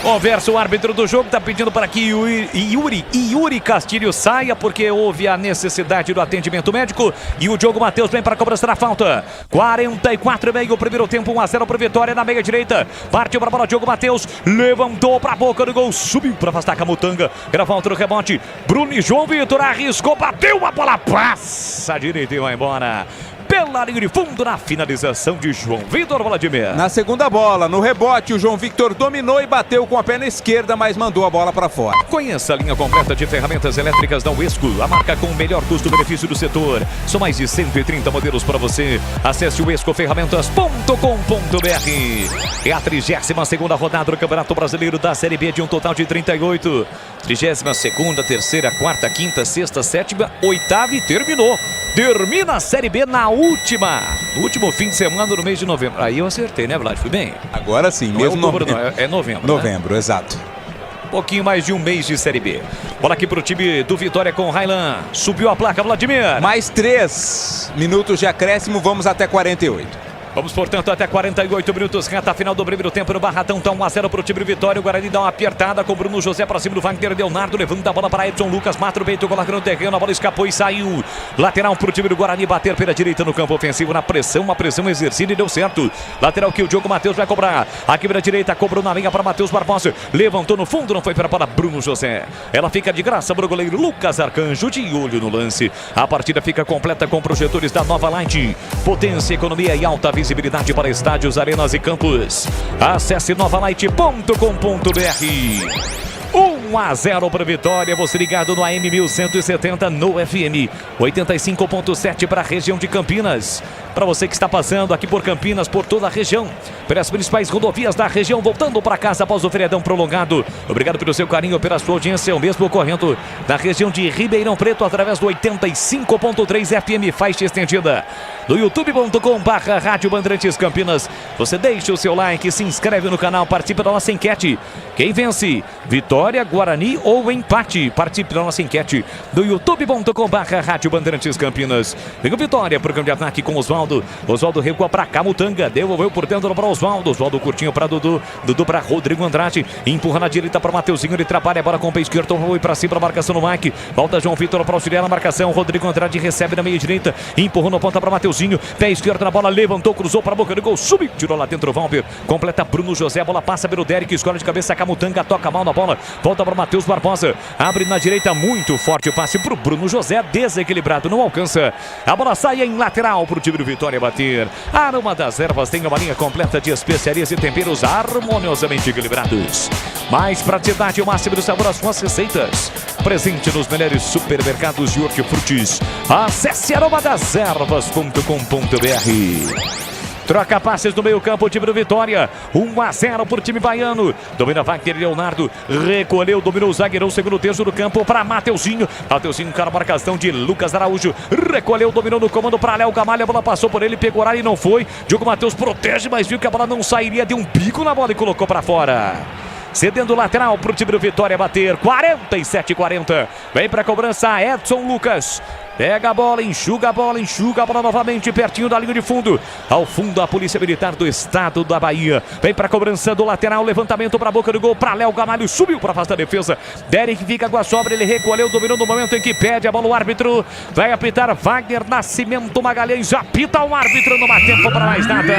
Conversa o árbitro do jogo, está pedindo para que Yuri Castilho saia, porque houve a necessidade do atendimento médico. E o Diogo Matheus vem para a cobrança da falta. 44,5 o primeiro tempo, 1-0 para Vitória na meia direita. Partiu para a bola, Diogo Matheus levantou para a boca do gol, subiu para afastar Camutanga. Era falta no rebote. Bruno e João Vitor arriscou, bateu, a bola passa à direita e vai embora. Pela linha de fundo na finalização de João Vitor Vladimir. Na segunda bola, no rebote, o João Victor dominou e bateu com a perna esquerda, mas mandou a bola para fora. Conheça a linha completa de ferramentas elétricas da Uesco, a marca com o melhor custo-benefício do setor. São mais de 130 modelos para você. Acesse uescoferramentas.com.br. É a 32ª rodada do Campeonato Brasileiro da Série B, de um total de 38. 32ª, terceira, quarta, quinta, sexta, sétima, oitava e terminou. Termina a Série B no último fim de semana, no mês de novembro. Aí eu acertei, né, Vlad? Fui bem? Agora sim, mesmo novembro. É novembro. Novembro, né? Exato. Pouquinho mais de um mês de Série B. Bola aqui pro time do Vitória com o Railan. Subiu a placa, Vladimir. Mais 3 minutos de acréscimo, vamos até 48. Vamos, portanto, até 48 minutos, reta final do primeiro tempo no Barratão. Tá 1-0 pro time do Vitória. O Guarani dá uma apertada com o Bruno José pra cima do Wagner Leonardo. Levanta a bola para Edson Lucas. Mata o peito, coloca no terreno. A bola escapou e saiu. Lateral pro time do Guarani bater pela direita no campo ofensivo. Na pressão, uma pressão exercida e deu certo. Lateral que o Diogo Matheus vai cobrar. Aqui pela direita, cobrou na linha para Matheus Barbosa. Levantou no fundo, não foi para a bola Bruno José. Ela fica de graça para o goleiro Lucas Arcanjo, de olho no lance. A partida fica completa com projetores da Nova Light. Potência, economia e alta visibilidade para estádios, arenas e campos. Acesse novalight.com.br. 1-0 para Vitória, você ligado no AM 1170 no FM 85.7 para a região de Campinas. Para você que está passando aqui por Campinas, por toda a região, pelas principais rodovias da região, voltando para casa após o feriadão prolongado. Obrigado pelo seu carinho, pela sua audiência, o mesmo ocorrendo na região de Ribeirão Preto, através do 85.3 FM, faixa estendida. No youtube.com/Rádio Bandeirantes Campinas. Você deixa o seu like, se inscreve no canal, participa da nossa enquete. Quem vence? Vitória, Guarani ou empate? Participe da nossa enquete do youtube.com/Rádio Bandeirantes Campinas. Liga Vitória, programa de ataque com Oswaldo. Oswaldo recua para Camutanga, devolveu por dentro para Oswaldo. Oswaldo curtinho para Dudu. Dudu para Rodrigo Andrade. Empurra na direita para Mateuzinho. Ele trabalha a bola com o pé esquerdo. Foi para cima para a marcação no Mike. Volta João Vitor para auxiliar na marcação. Rodrigo Andrade recebe na meia direita. Empurrou na ponta para Mateuzinho. Pé esquerdo na bola. Levantou, cruzou para a boca do gol. Subiu, tirou lá dentro o Valber. Completa Bruno José. A bola passa pelo Derek. Escolhe de cabeça Camutanga. Toca mal na bola. Volta para Matheus Barbosa. Abre na direita. Muito forte o passe para o Bruno José. Desequilibrado. Não alcança. A bola sai em lateral para o time do Vitória bater. Aroma das Ervas tem uma linha completa de especiarias e temperos harmoniosamente equilibrados. Mais praticidade e o máximo do sabor às suas receitas. Presente nos melhores supermercados de hortifrutis. Acesse aromadeservas.com.br. Troca passes no meio campo, o time do Vitória. 1-0 por time baiano. Domina Wagner Leonardo. Recolheu, dominou o zagueirão. Segundo terço do campo para Mateuzinho. Mateuzinho, cara, marcação de Lucas Araújo. Recolheu, dominou no comando para Léo Gamalho. A bola passou por ele, pegou a e não foi. Diogo Matheus protege, mas viu que a bola não sairia. Deu um pico na bola e colocou para fora. Cedendo lateral para o time do Vitória bater. 47-40. Vem para a cobrança Edson Lucas. Pega a bola, enxuga a bola novamente pertinho da linha de fundo. Ao fundo a Polícia Militar do Estado da Bahia. Vem para a cobrança do lateral, levantamento para a boca do gol, para Léo Gamalho, subiu para afastar a defesa. Derek fica com a sobra, ele recolheu, dominou no momento em que pede a bola o árbitro. Vai apitar Wagner Nascimento Magalhães, apita o árbitro, não há tempo para mais nada.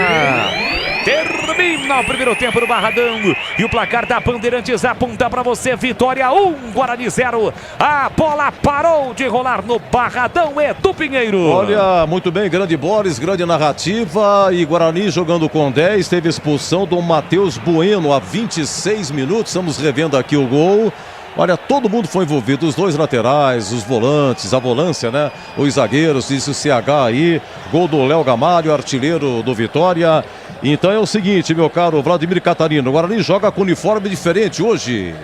Termina termina o primeiro tempo no Barradão. E o placar da Bandeirantes aponta para você. Vitória 1, Guarani 0. A bola parou de rolar no Barradão, Edu Pinheiro. Olha, muito bem, grande Boris, grande narrativa. E Guarani jogando com 10. Teve expulsão do Matheus Bueno a 26 minutos. Estamos revendo aqui o gol. Olha, todo mundo foi envolvido, os dois laterais, os volantes, a volância, né? Os zagueiros, disse o CH aí. Gol do Léo Gamalho, artilheiro do Vitória. Então é o seguinte, meu caro Vladimir Catarino, o Guarani joga com uniforme diferente hoje.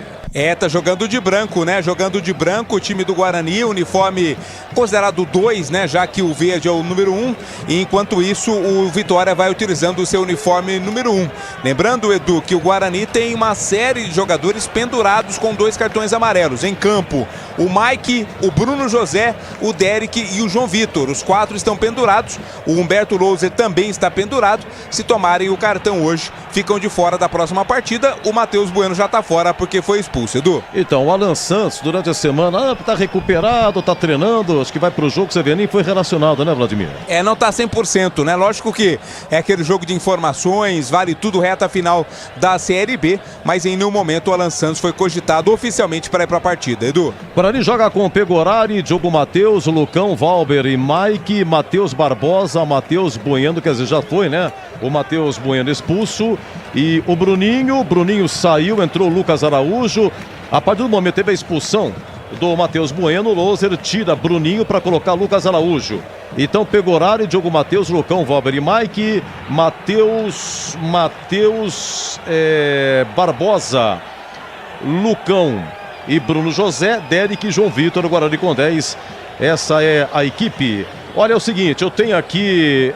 Tá jogando de branco, né? Jogando de branco o time do Guarani, uniforme considerado 2, né? Já que o verde é o número 1. E enquanto isso, o Vitória vai utilizando o seu uniforme número 1. Lembrando, Edu, que o Guarani tem uma série de jogadores pendurados com 2 cartões amarelos em campo. O Mike, o Bruno José, o Derek e o João Vitor. Os 4 estão pendurados. O Humberto Louser também está pendurado. Se tomarem o cartão hoje, ficam de fora da próxima partida. O Matheus Bueno já está fora porque foi expulso. Edu. Então, o Alan Santos, durante a semana, tá recuperado, tá treinando, acho que vai pro jogo, você vê, nem foi relacionado, né, Vladimir? Não tá 100%, né? Lógico que é aquele jogo de informações, vale tudo, reta final da Série B, mas em nenhum momento o Alan Santos foi cogitado oficialmente para ir pra partida, Edu. Guarani joga com Pegorari, Diogo Matheus, Lucão, Valber e Mike, Matheus Barbosa, Matheus Bueno, quer dizer, já foi, né? O Matheus Bueno expulso e o Bruninho saiu, entrou o Lucas Araújo. A partir do momento teve a expulsão do Matheus Bueno, o Louser tira Bruninho para colocar Lucas Araújo. Então Pegorari, Diogo Matheus, Lucão, Valber e Mike, Matheus Barbosa, Lucão e Bruno José, Derek e João Vitor, Guarani com 10. Essa é a equipe. Olha, é o seguinte, eu tenho aqui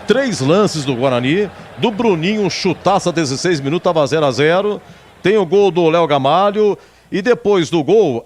3 lances do Guarani. Do Bruninho, um chutaço a 16 minutos, estava 0-0. Tem o gol do Léo Gamalho. E depois do gol,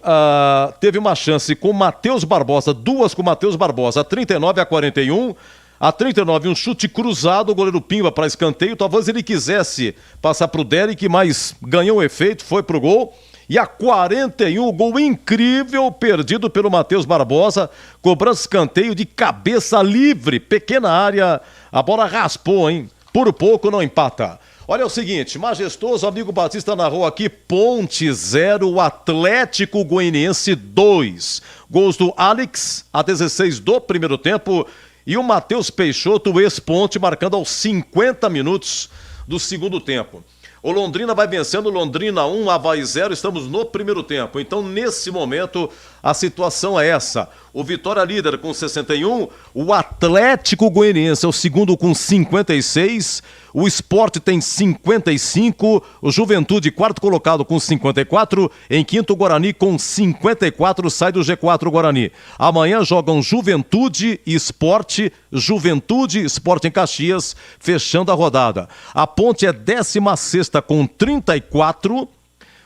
teve uma chance com o Matheus Barbosa, 2 com o Matheus Barbosa, a 39 a 41. A 39, um chute cruzado, o goleiro Pimba para escanteio. Talvez ele quisesse passar para o Derek, mas ganhou um efeito, foi pro gol. E a 41, gol incrível, perdido pelo Matheus Barbosa, cobrando escanteio de cabeça livre, pequena área. A bola raspou, hein? Por pouco não empata. Olha o seguinte, majestoso amigo Batista narrou aqui, Ponte 0, Atlético Goianiense 2. Gols do Alex, a 16 do primeiro tempo, e o Matheus Peixoto, o ex-Ponte, marcando aos 50 minutos do segundo tempo. O Londrina vai vencendo, Londrina 1, Avaí 0, estamos no primeiro tempo. Então, nesse momento, a situação é essa. O Vitória líder com 61, o Atlético Goianiense é o segundo com 56, o Sport tem 55, o Juventude quarto colocado com 54, em quinto o Guarani com 54, sai do G4 o Guarani. Amanhã jogam Juventude e Sport, Juventude, Sport em Caxias, fechando a rodada. A Ponte é 16ª com 34,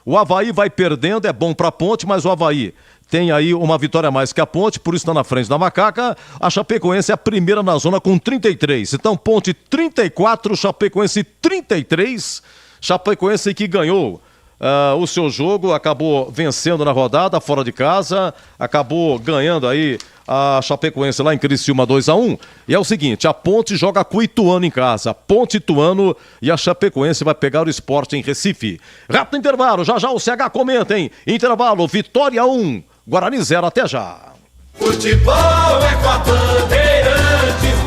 o Avaí vai perdendo, é bom para a Ponte, mas o Avaí tem aí uma vitória a mais que a Ponte, por isso está na frente da Macaca. A Chapecoense é a primeira na zona com 33. Então, Ponte 34, Chapecoense 33. Chapecoense que ganhou o seu jogo, acabou vencendo na rodada, fora de casa, acabou ganhando aí a Chapecoense lá em Criciúma 2-1. E é o seguinte, a Ponte joga com o Ituano em casa. Ponte, Ituano, e a Chapecoense vai pegar o Sport em Recife. Rápido intervalo, já o CH comenta, hein? Intervalo, Vitória 1, Guarani 0, até já. Futebol é com a Bandeirantes.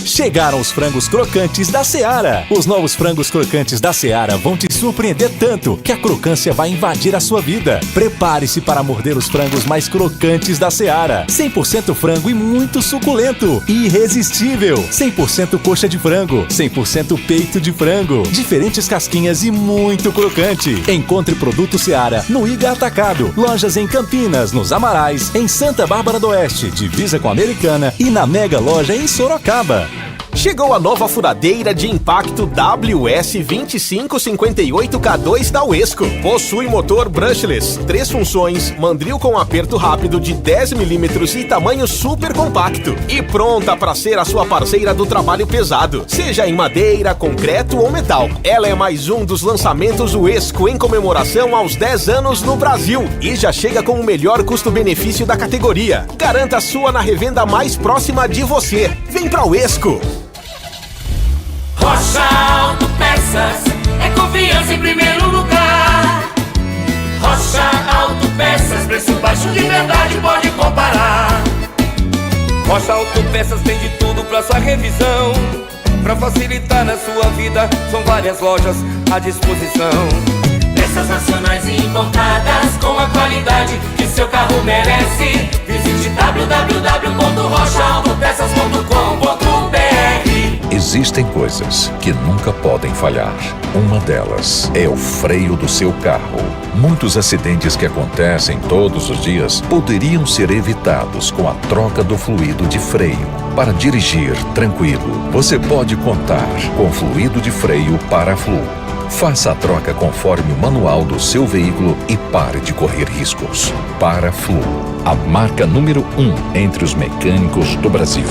Chegaram os frangos crocantes da Seara. Os novos frangos crocantes da Seara vão te surpreender tanto que a crocância vai invadir a sua vida. Prepare-se para morder os frangos mais crocantes da Seara. 100% frango e muito suculento. Irresistível. 100% coxa de frango. 100% peito de frango. Diferentes casquinhas e muito crocante. Encontre produto Seara no Iga Atacado. Lojas em Campinas, nos Amarais, em Santa Bárbara do Oeste, divisa com a Americana e na Mega Loja em Sorocaba. Chegou a nova furadeira de impacto WS2558K2 da Uesco. Possui motor brushless, 3 funções, mandril com aperto rápido de 10 mm e tamanho super compacto. E pronta para ser a sua parceira do trabalho pesado, seja em madeira, concreto ou metal. Ela é mais um dos lançamentos Uesco em comemoração aos 10 anos no Brasil e já chega com o melhor custo-benefício da categoria. Garanta a sua na revenda mais próxima de você. Vem pra Uesco! Rocha Autopeças é confiança em primeiro lugar. Rocha Autopeças, preço baixo de verdade, pode comparar. Rocha Autopeças tem de tudo pra sua revisão. Pra facilitar na sua vida, são várias lojas à disposição. Peças nacionais e importadas com a qualidade que seu carro merece. Visite www.rochaautopeças.com.br. Existem coisas que nunca podem falhar. Uma delas é o freio do seu carro. Muitos acidentes que acontecem todos os dias poderiam ser evitados com a troca do fluido de freio. Para dirigir tranquilo, você pode contar com fluido de freio Paraflu. Faça a troca conforme o manual do seu veículo e pare de correr riscos. Paraflu, a marca número 1 entre os mecânicos do Brasil.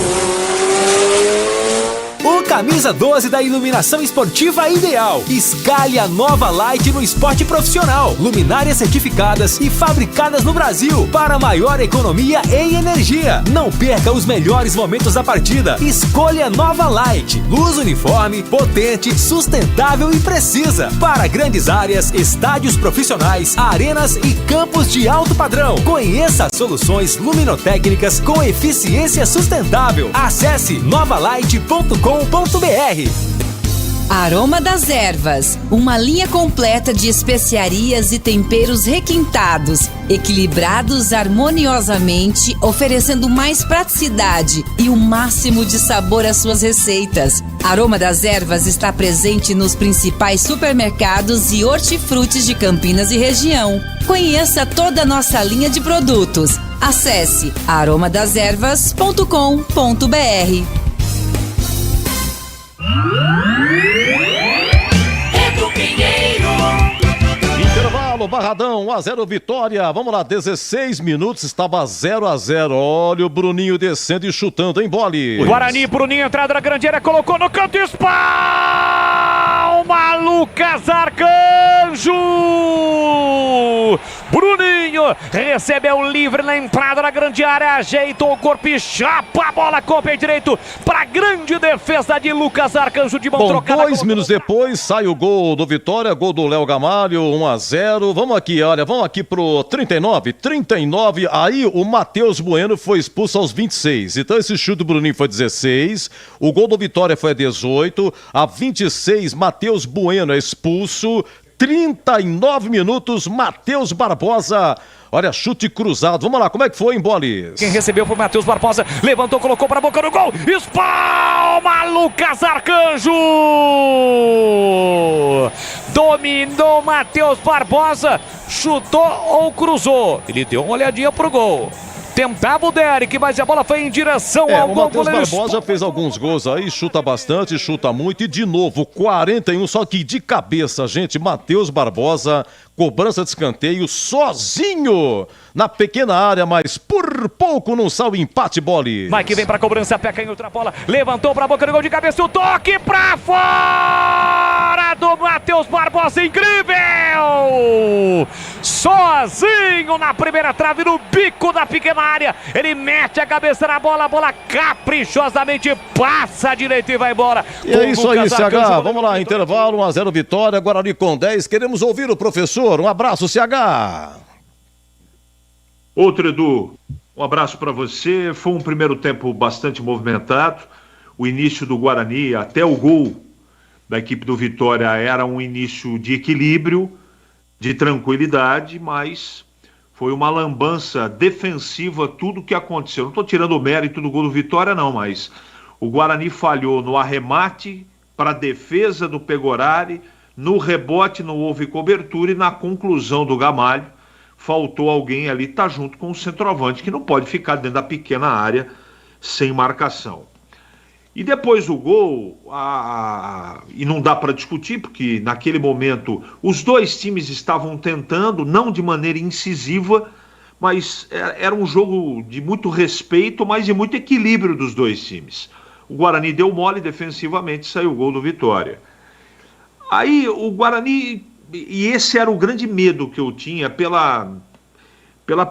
O camisa 12 da iluminação esportiva ideal. Escalhe a nova Light no esporte profissional. Luminárias certificadas e fabricadas no Brasil para maior economia em energia. Não perca os melhores momentos da partida. Escolha a nova Light. Luz uniforme, potente, sustentável e precisa. Para grandes áreas, estádios profissionais, arenas e campos de alto padrão. Conheça soluções luminotécnicas com eficiência sustentável. Acesse novalight.com.br. Aroma das Ervas, uma linha completa de especiarias e temperos requintados, equilibrados harmoniosamente, oferecendo mais praticidade e o máximo de sabor às suas receitas. Aroma das Ervas está presente nos principais supermercados e hortifrutis de Campinas e região. Conheça toda a nossa linha de produtos. Acesse aromadeservas.com.br. Intervalo, Barradão, 1-0 Vitória. Vamos lá, 16 minutos, estava 0-0. Olha o Bruninho descendo e chutando, hein, Boles? Guarani, Bruninho, entrada na grande área, colocou no canto, espalma, Lucas Arcanjo! Bruninho recebeu livre na entrada da grande área, ajeitou o corpo e chapa a bola com o pé direito para grande defesa de Lucas Arcanjo de mão trocada. 2 minutos depois sai o gol do Vitória, gol do Léo Gamalho, 1-0. Vamos aqui, olha, vamos aqui pro 39, aí o Matheus Bueno foi expulso aos 26, então esse chute do Bruninho foi 16, o gol do Vitória foi a 18, a 26 Matheus Bueno é expulso, 39 minutos, Matheus Barbosa, olha, chute cruzado, vamos lá, como é que foi, hein, Boles? Quem recebeu foi Matheus Barbosa, levantou, colocou para a boca do gol, espalma, Lucas Arcanjo! Dominou Matheus Barbosa, chutou ou cruzou, ele deu uma olhadinha pro gol. Tentava o Derek, mas a bola foi em direção ao gol. O Matheus Barbosa fez alguns gols aí, chuta bastante, chuta muito. E de novo, 41, só que de cabeça, gente. Matheus Barbosa, cobrança de escanteio, sozinho na pequena área, mas por pouco não sai o empate, Boles. Mike vem pra cobrança, peca em outra bola, levantou pra boca do gol de cabeça, o toque pra fora do Matheus Barbosa, incrível! Sozinho na primeira trave, no bico da pequena área, ele mete a cabeça na bola, a bola caprichosamente passa à direita e vai embora. E é isso aí, CH, vamos lá, intervalo, 1-0 Vitória, Guarani com 10, queremos ouvir o professor, um abraço, CH. Outro, Edu, um abraço para você. Foi um primeiro tempo bastante movimentado. O início do Guarani, até o gol da equipe do Vitória, era um início de equilíbrio, de tranquilidade, mas foi uma lambança defensiva tudo que aconteceu. Não estou tirando o mérito do gol do Vitória, não, mas o Guarani falhou no arremate para a defesa do Pegorari, no rebote não houve cobertura e na conclusão do Gamalho faltou alguém ali, tá junto com o centroavante, que não pode ficar dentro da pequena área sem marcação. E depois do gol, e não dá para discutir, porque naquele momento os dois times estavam tentando, não de maneira incisiva, mas era um jogo de muito respeito, mas de muito equilíbrio dos dois times. O Guarani deu mole defensivamente, saiu o gol do Vitória. Aí o Guarani... E esse era o grande medo que eu tinha pela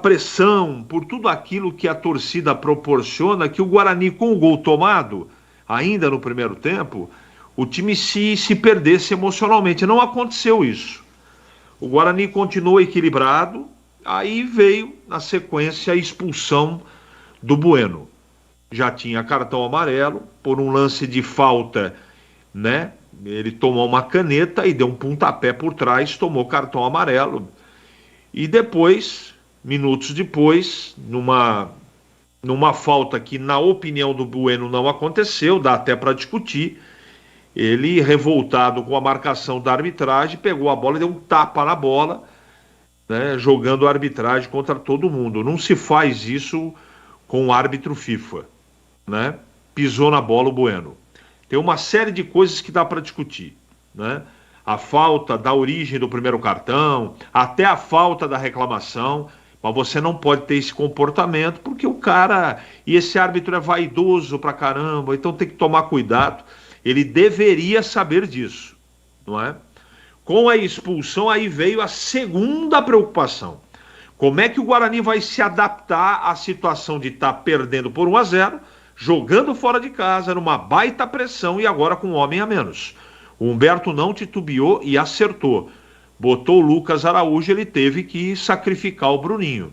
pressão, por tudo aquilo que a torcida proporciona, que o Guarani, com o gol tomado, ainda no primeiro tempo, o time se perdesse emocionalmente. Não aconteceu isso. O Guarani continuou equilibrado, aí veio na sequência a expulsão do Bueno. Já tinha cartão amarelo, por um lance de falta, né? Ele tomou uma caneta e deu um pontapé por trás, tomou cartão amarelo. E depois, minutos depois, numa falta que, na opinião do Bueno, não aconteceu, dá até para discutir, ele, revoltado com a marcação da arbitragem, pegou a bola e deu um tapa na bola, né, jogando a arbitragem contra todo mundo. Não se faz isso com o árbitro FIFA, né? Pisou na bola o Bueno. Tem uma série de coisas que dá para discutir, né? A falta da origem do primeiro cartão, até a falta da reclamação, mas você não pode ter esse comportamento, porque o cara, e esse árbitro é vaidoso pra caramba, então tem que tomar cuidado. Ele deveria saber disso, não é? Com a expulsão, aí veio a segunda preocupação. Como é que o Guarani vai se adaptar à situação de estar perdendo por 1-0, jogando fora de casa, numa baita pressão e agora com um homem a menos? O Humberto não titubeou e acertou. Botou o Lucas Araújo, ele teve que sacrificar o Bruninho.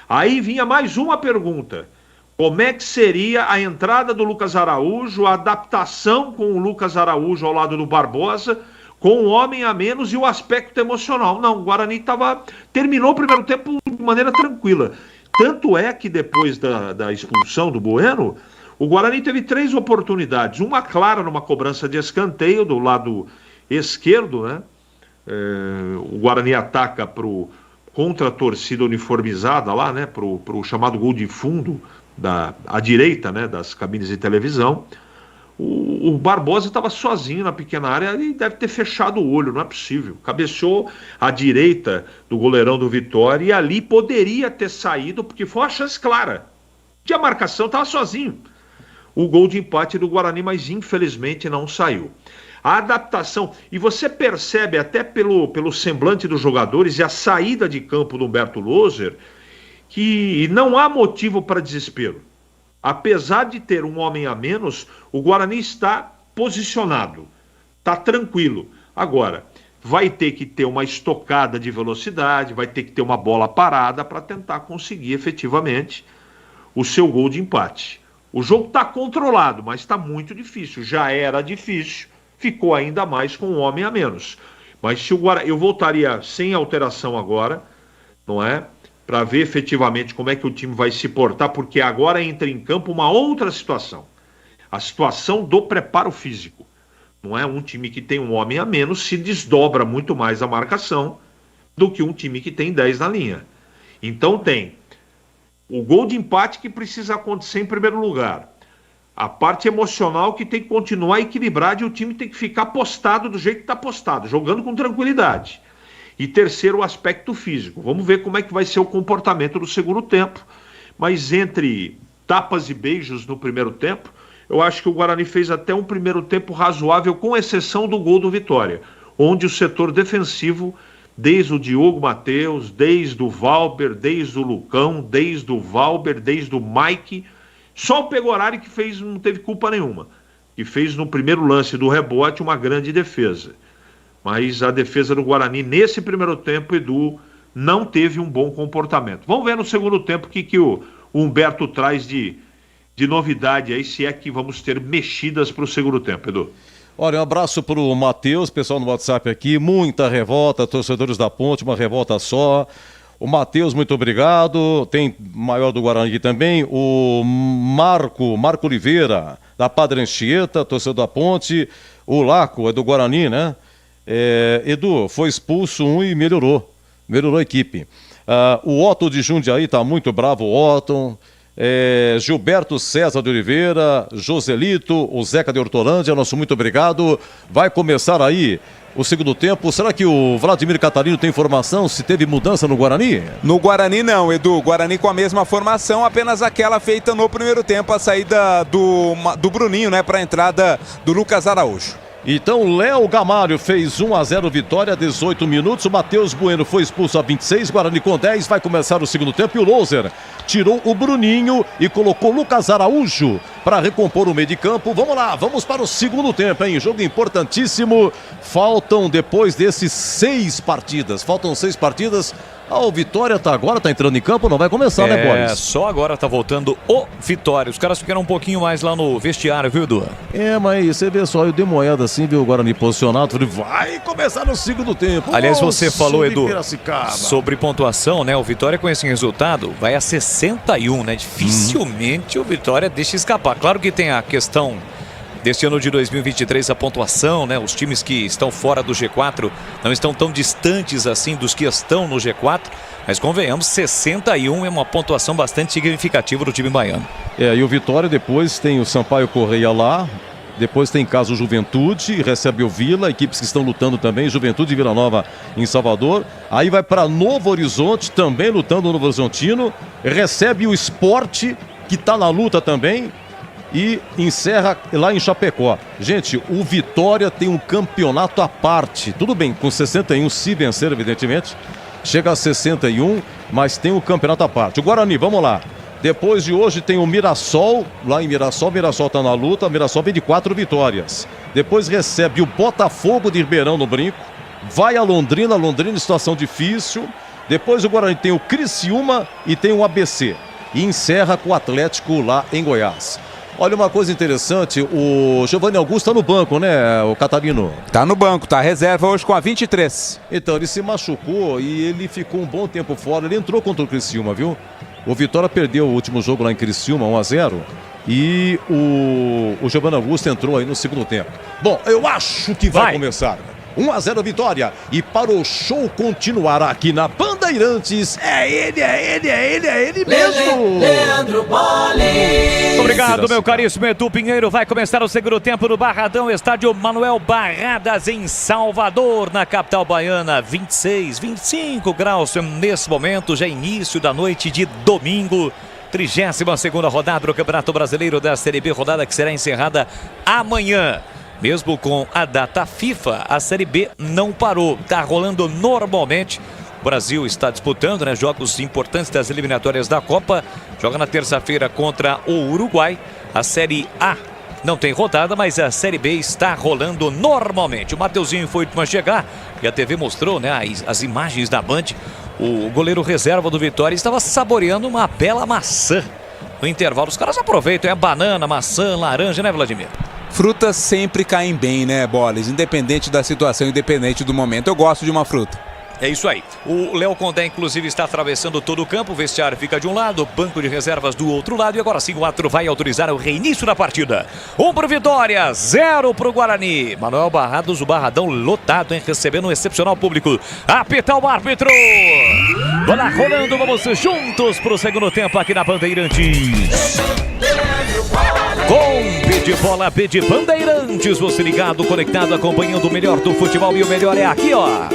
Aí vinha mais uma pergunta. Como é que seria a entrada do Lucas Araújo, a adaptação com o Lucas Araújo ao lado do Barbosa, com um homem a menos e o aspecto emocional? Não, o Guarani terminou o primeiro tempo de maneira tranquila. Tanto é que depois da expulsão do Bueno, o Guarani teve 3 oportunidades. Uma clara numa cobrança de escanteio do lado esquerdo, né? O Guarani ataca contra a torcida uniformizada lá, né? Pro chamado gol de fundo à direita, né? Das cabines de televisão. O Barbosa estava sozinho na pequena área e deve ter fechado o olho, não é possível. Cabeceou à direita do goleirão do Vitória e ali poderia ter saído, porque foi uma chance clara. Tinha marcação, estava sozinho. O gol de empate do Guarani, mas infelizmente não saiu. A adaptação, e você percebe até pelo semblante dos jogadores e a saída de campo do Humberto Loser, que não há motivo para desespero. Apesar de ter um homem a menos, o Guarani está posicionado, está tranquilo. Agora, vai ter que ter uma estocada de velocidade, vai ter que ter uma bola parada para tentar conseguir efetivamente o seu gol de empate. O jogo está controlado, mas está muito difícil. Já era difícil, ficou ainda mais com um homem a menos. Mas se o Guarani, eu voltaria sem alteração agora, não é? Para ver efetivamente como é que o time vai se portar, porque agora entra em campo uma outra situação. A situação do preparo físico. Não é? Um time que tem um homem a menos se desdobra muito mais a marcação do que um time que tem 10 na linha. Então tem o gol de empate que precisa acontecer em primeiro lugar. A parte emocional que tem que continuar equilibrada e o time tem que ficar postado do jeito que está postado, jogando com tranquilidade. E terceiro, o aspecto físico. Vamos ver como é que vai ser o comportamento do segundo tempo. Mas entre tapas e beijos no primeiro tempo, eu acho que o Guarani fez até um primeiro tempo razoável, com exceção do gol do Vitória, onde o setor defensivo, desde o Diogo Matheus, desde o Valber, desde o Lucão, desde o Valber, desde o Mike, só o Pegorari que fez, não teve culpa nenhuma, que fez no primeiro lance do rebote uma grande defesa. Mas a defesa do Guarani nesse primeiro tempo, Edu, não teve um bom comportamento. Vamos ver no segundo tempo o que o Humberto traz de novidade aí, se é que vamos ter mexidas para o segundo tempo, Edu. Olha, um abraço para o Matheus, pessoal no WhatsApp aqui, muita revolta, torcedores da Ponte, uma revolta só. O Matheus, muito obrigado. Tem maior do Guarani aqui também, o Marco Oliveira, da Padre Anchieta, torcedor da Ponte. O Laco é do Guarani, né? Edu, foi expulso um e melhorou a equipe. O Otto de Jundiaí está muito bravo, o Otto. Gilberto César de Oliveira, Joselito, o Zeca de Hortolândia, nosso muito obrigado. Vai começar aí o segundo tempo. Será que o Vladimir Catarino tem informação se teve mudança no Guarani? No Guarani não, Edu. Guarani com a mesma formação, apenas aquela feita no primeiro tempo, a saída do Bruninho, né, para a entrada do Lucas Araújo. Então, Léo Gamalho fez 1-0 vitória, 18 minutos. O Matheus Bueno foi expulso a 26, Guarani com 10. Vai começar o segundo tempo e o Louser tirou o Bruninho e colocou Lucas Araújo para recompor o meio de campo. Vamos lá, vamos para o segundo tempo, hein? Jogo importantíssimo. Faltam, depois desses 6 partidas, o Vitória agora tá entrando em campo, não vai começar, né, Boris? Só agora tá voltando o Vitória. Os caras ficaram um pouquinho mais lá no vestiário, viu, Edu? Mas você vê só, eu dei uma olhada assim, viu o Guarani posicionado, falei, vai começar no segundo tempo. Aliás, você falou, Edu, sobre pontuação, né? O Vitória com esse resultado vai a 61, né? Dificilmente o Vitória deixa escapar. Claro que tem a questão deste ano de 2023, a pontuação, né? Os times que estão fora do G4 não estão tão distantes assim dos que estão no G4, mas convenhamos, 61 é uma pontuação bastante significativa do time baiano. E o Vitória depois tem o Sampaio Correia lá, depois tem em casa o Juventude, recebe o Vila, equipes que estão lutando também, Juventude e Vila Nova em Salvador. Aí vai para Novo Horizonte, também lutando o Novo Horizontino, recebe o Sport, que está na luta também, e encerra lá em Chapecó. Gente, o Vitória tem um campeonato à parte. Tudo bem, com 61, se vencer, evidentemente, chega a 61, mas tem um campeonato à parte. O Guarani, vamos lá. Depois de hoje tem o Mirassol, lá em Mirassol. Mirassol está na luta, Mirassol vem de 4 vitórias. Depois recebe o Botafogo de Ribeirão no Brinco. Vai a Londrina em situação difícil. Depois o Guarani tem o Criciúma e tem o ABC. E encerra com o Atlético lá em Goiás. Olha, uma coisa interessante, o Giovanni Augusto tá no banco, né, o Catarino? Tá no banco, tá reserva hoje com a 23. Então, ele se machucou e ele ficou um bom tempo fora, ele entrou contra o Criciúma, viu? O Vitória perdeu o último jogo lá em Criciúma, 1-0, e o Giovanni Augusto entrou aí no segundo tempo. Bom, eu acho que vai começar. 1-0 Vitória. E para o show continuar aqui na Bandeirantes, é ele mesmo! Leandro Bolis! Obrigado, meu caríssimo Edu Pinheiro. Vai começar o segundo tempo no Barradão, estádio Manuel Barradas, em Salvador, na capital baiana. 26, 25 graus nesse momento, já início da noite de domingo. 32ª rodada do Campeonato Brasileiro da Série B, rodada que será encerrada amanhã. Mesmo com a data FIFA, a Série B não parou, está rolando normalmente. O Brasil está disputando, né, jogos importantes das eliminatórias da Copa. Joga na terça-feira contra o Uruguai. A Série A não tem rodada, mas a Série B está rolando normalmente. O Mateuzinho foi o último a chegar e a TV mostrou, né, as imagens da Band. O goleiro reserva do Vitória estava saboreando uma bela maçã no intervalo. Os caras aproveitam, é banana, maçã, laranja, né, Vladimir? Frutas sempre caem bem, né, Bolis? Independente da situação, independente do momento. Eu gosto de uma fruta. É isso aí. O Léo Condé, inclusive, está atravessando todo o campo. O vestiário fica de um lado, o banco de reservas do outro lado. E agora sim o árbitro vai autorizar o reinício da partida. 1 para o Vitória, 0 para o Guarani. Manuel Barrados, o Barradão lotado, hein? Recebendo um excepcional público. Apita o árbitro. Bola rolando, vamos juntos para o segundo tempo aqui na Bandeirantes. Com B de bola, B de Bandeirantes. Você ligado, conectado, acompanhando o melhor do futebol. E o melhor é aqui, ó.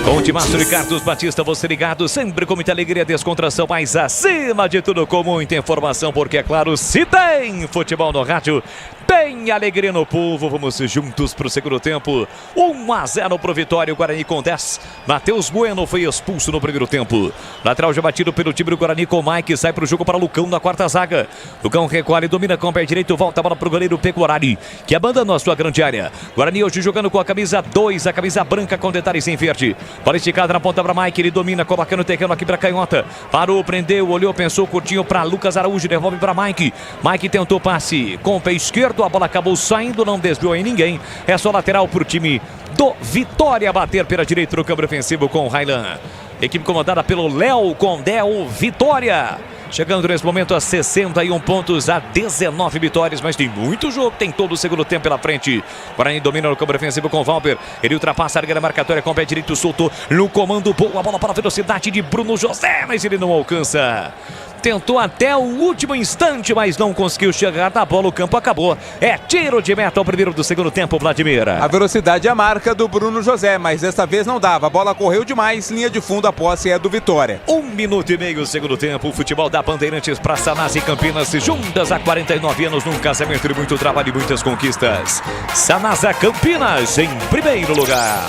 Com o Timaço de Carlos Batista, você ligado, sempre com muita alegria e descontração, mas acima de tudo com muita informação, porque é claro, se tem futebol no rádio, tem alegria no povo. Vamos juntos para o segundo tempo. 1-0 para o Vitória, o Guarani com 10. Matheus Bueno foi expulso no primeiro tempo. Lateral já batido pelo time do Guarani com o Mike, sai para o jogo para Lucão na quarta zaga. Lucão recolhe, domina com o pé direito, volta a bola para o goleiro Pecorari, que abandonou a sua grande área. Guarani hoje jogando com a camisa 2, a camisa branca com detalhes em verde. Bola esticada na ponta para Mike, ele domina, colocando o terreno aqui para canhota. Parou, prendeu, olhou, pensou, curtinho para Lucas Araújo, devolve para Mike. Mike tentou passe com o pé esquerdo, a bola acabou saindo, não desviou em ninguém. É só lateral para o time do Vitória bater pela direita no campo ofensivo com o Railan. Equipe comandada pelo Léo Condé, o Vitória. Chegando nesse momento a 61 pontos, a 19 vitórias, mas tem muito jogo, tem todo o segundo tempo pela frente. Guarani domina no campo defensivo com o Valber. Ele ultrapassa a área marcatória com o pé direito, soltou no comando, boa bola para a velocidade de Bruno José, mas ele não alcança. tentou até o último instante, mas não conseguiu chegar na bola, o campo acabou. É tiro de meta ao primeiro do segundo tempo, Vladimir. A velocidade é a marca do Bruno José, mas dessa vez não dava. A bola correu demais, linha de fundo, a posse é do Vitória. 1 minuto e meio, segundo tempo. O futebol da Bandeirantes para Sanasa e Campinas, juntas há 49 anos num casamento de muito trabalho e muitas conquistas. Sanasa Campinas em primeiro lugar.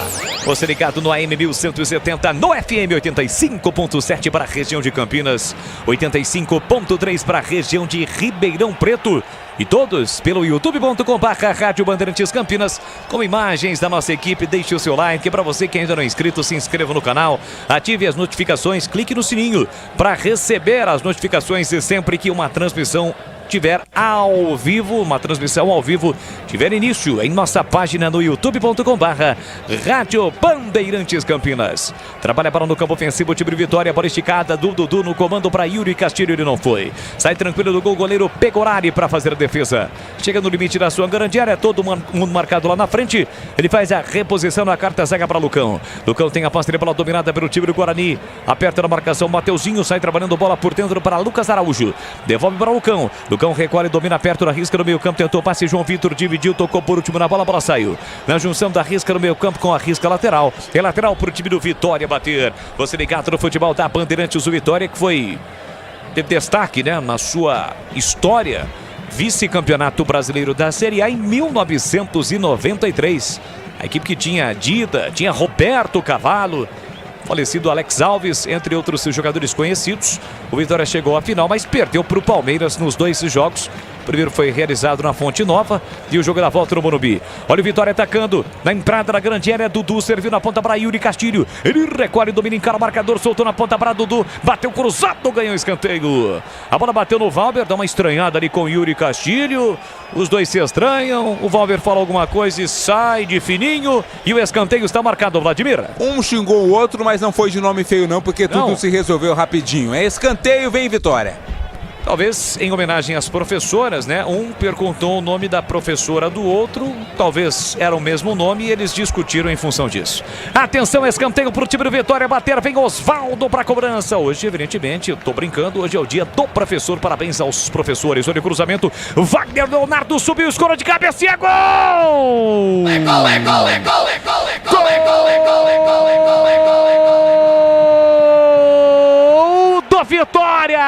Você ligado no AM 1170, no FM 85.7 para a região de Campinas, 85.3 para a região de Ribeirão Preto. E todos pelo youtube.com/Rádio Bandeirantes Campinas, com imagens da nossa equipe. Deixe o seu like. Para você que ainda não é inscrito, se inscreva no canal, ative as notificações, clique no sininho para receber as notificações sempre que uma transmissão tiver ao vivo, uma transmissão ao vivo tiver início em nossa página no youtube.com/Rádio Bandeirantes Campinas. Trabalha para no campo ofensivo, time de Vitória, bola esticada do Dudu no comando para Yuri Castilho, ele não foi. Sai tranquilo do gol, goleiro Pegorari para fazer a defesa. Chega no limite da sua grande área, todo mundo marcado lá na frente. Ele faz a reposição na carta zaga para Lucão. Lucão tem a posse de bola dominada pelo time do Guarani. Aperta na marcação, Mateuzinho sai trabalhando bola por dentro para Lucas Araújo. Devolve para Lucão. Lucão recolhe, domina perto da risca no meio campo, tentou passe, João Vitor dividiu, tocou por último na bola, a bola saiu. Na junção da risca no meio campo com a risca lateral. É lateral para o time do Vitória bater. Você ligado no futebol da Bandeirantes, o Vitória que foi de destaque, né, na sua história. Vice-campeonato brasileiro da Série A em 1993. A equipe que tinha Dida, tinha Roberto Cavallo, falecido Alex Alves, entre outros jogadores conhecidos. O Vitória chegou à final, mas perdeu para o Palmeiras nos 2 jogos. O primeiro foi realizado na Fonte Nova e o jogo da volta no Morumbi. Olha o Vitória atacando na entrada da grande área. Dudu serviu na ponta para Yuri Castilho. Ele recolhe, domina, encara o marcador, soltou na ponta para Dudu. Bateu cruzado, ganhou escanteio. A bola bateu no Valber, dá uma estranhada ali com Yuri Castilho. Os dois se estranham. O Valber fala alguma coisa e sai de fininho. E o escanteio está marcado, Vladimir. Um xingou o outro, mas não foi de nome feio não, porque tudo se resolveu rapidinho. É escanteio, vem Vitória. Talvez em homenagem às professoras, né? Um perguntou o nome da professora do outro, talvez era o mesmo nome e eles discutiram em função disso. Atenção, escanteio para o time do Vitória bater, vem Osvaldo para a cobrança. Hoje, evidentemente, eu tô brincando, hoje é o dia do professor, parabéns aos professores. Olha o cruzamento, Wagner Leonardo subiu, escorou de cabeça e é gol! É gol, é gol, é gol, é gol, é gol, é gol, é gol, é gol, é gol, é gol. Do Vitória!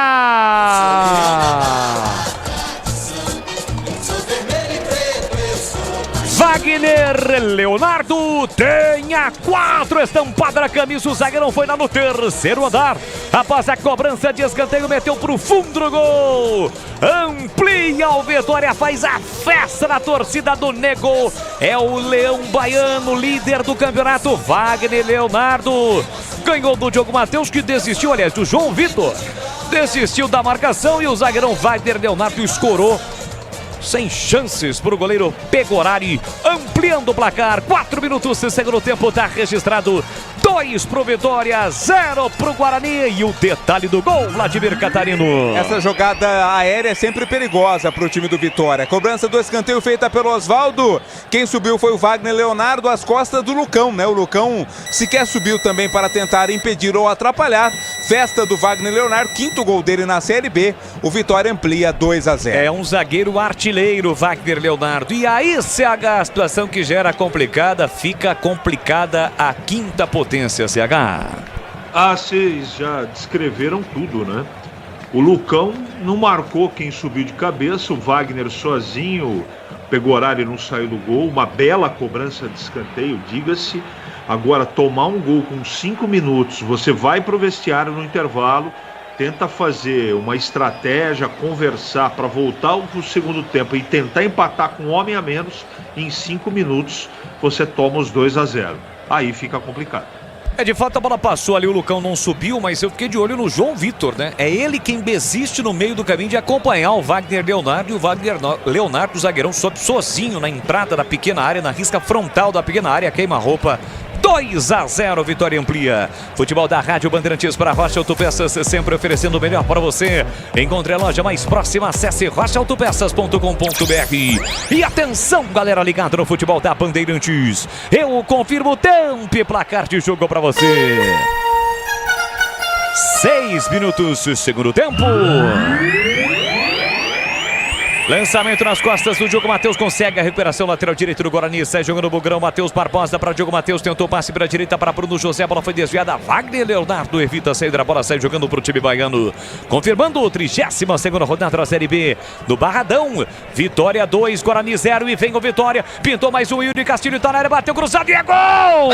Wagner Leonardo tem a 4 estampada na camisa. O zagueirão foi lá no terceiro andar. Após a cobrança de escanteio, meteu pro fundo do gol. Amplia o Vitória, faz a festa na torcida do Nego. É o Leão Baiano, líder do campeonato. Wagner Leonardo ganhou do Diogo Matheus, que desistiu, aliás, do João Vitor. Desistiu da marcação e o zagueirão Wagner Leonardo escorou. Sem chances para o goleiro Pegorari, ampliando o placar. 4 minutos de segundo tempo, está registrado 2 para o Vitória, 0 para o Guarani. E o detalhe do gol, Vladimir Catarino. Essa jogada aérea é sempre perigosa para o time do Vitória. Cobrança do escanteio feita pelo Osvaldo. Quem subiu foi o Wagner Leonardo às costas do Lucão, né? O Lucão sequer subiu também para tentar impedir ou atrapalhar. Festa do Wagner Leonardo, 5º gol dele na Série B. O Vitória amplia 2-0. É um zagueiro artilheiro, Wagner Leonardo. E aí, CH, a situação que já era complicada, fica complicada a 5ª potência, CH. Ah, vocês já descreveram tudo, né? O Lucão não marcou quem subiu de cabeça, o Wagner sozinho, Pegorari não saiu do gol, uma bela cobrança de escanteio, diga-se. Agora, tomar um gol com 5 minutos, você vai para o vestiário no intervalo, tenta fazer uma estratégia, conversar para voltar para o segundo tempo e tentar empatar com um homem a menos, em 5 minutos você toma os 2-0. Aí fica complicado. De fato a bola passou ali, o Lucão não subiu, mas eu fiquei de olho no João Vitor, né? É ele quem desiste no meio do caminho de acompanhar o Wagner Leonardo, e o Wagner Leonardo, o zagueirão, sobe sozinho na entrada da pequena área, na risca frontal da pequena área, queima-roupa. 2-0, Vitória amplia. Futebol da Rádio Bandeirantes para Rocha Autopeças, sempre oferecendo o melhor para você. Encontre a loja mais próxima, acesse rochaautopeças.com.br. E atenção, galera ligada no futebol da Bandeirantes. Eu confirmo o tempo e placar de jogo para você. 6 minutos, segundo tempo. Lançamento nas costas do Diogo Matheus, consegue a recuperação lateral direito do Guarani, sai jogando o Bugrão, Matheus Barbosa para Diogo Matheus, tentou passe para a direita para Bruno José, a bola foi desviada, Wagner Leonardo evita a saída da bola, sai jogando para o time baiano, confirmando o 32ª rodada da Série B do Barradão, Vitória 2, Guarani 0 e vem o Vitória, pintou mais um, Yuri Castilho tá na área, bateu cruzado e é gol!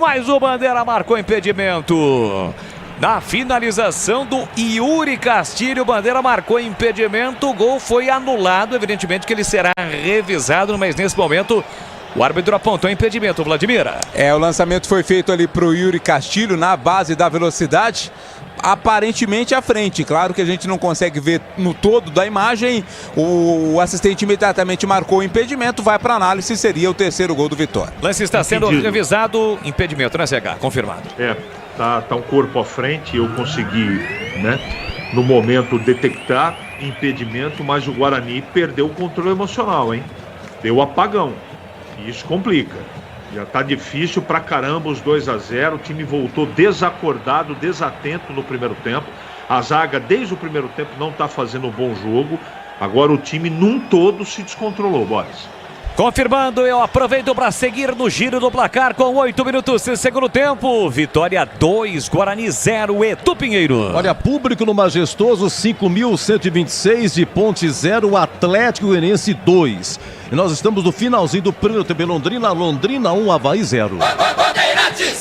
Mas o Bandeira marcou impedimento. Na finalização do Yuri Castilho, o Bandeira marcou impedimento. O gol foi anulado. Evidentemente que ele será revisado, mas nesse momento o árbitro apontou impedimento, Vladimir. O lançamento foi feito ali para o Yuri Castilho na base da velocidade. Aparentemente à frente, claro que a gente não consegue ver no todo da imagem. O assistente imediatamente marcou o impedimento, vai para análise, seria o terceiro gol do Vitória. Lance está sendo revisado, impedimento, né, CH? Confirmado. Tá um corpo à frente, eu consegui, né, no momento detectar impedimento, mas o Guarani perdeu o controle emocional, hein? Deu apagão, e isso complica. Já tá difícil pra caramba os 2-0, o time voltou desacordado, desatento no primeiro tempo. A zaga desde o primeiro tempo não tá fazendo um bom jogo. Agora o time num todo se descontrolou, Boris. Confirmando, eu aproveito para seguir no giro do placar com 8 minutos de segundo tempo. Vitória 2, Guarani 0, Edu Pinheiro. Olha, público no Majestoso, 5.126 de Ponte 0, Atlético Goianiense 2. E nós estamos no finalzinho do primeiro tempo. Londrina 1, Avaí 0.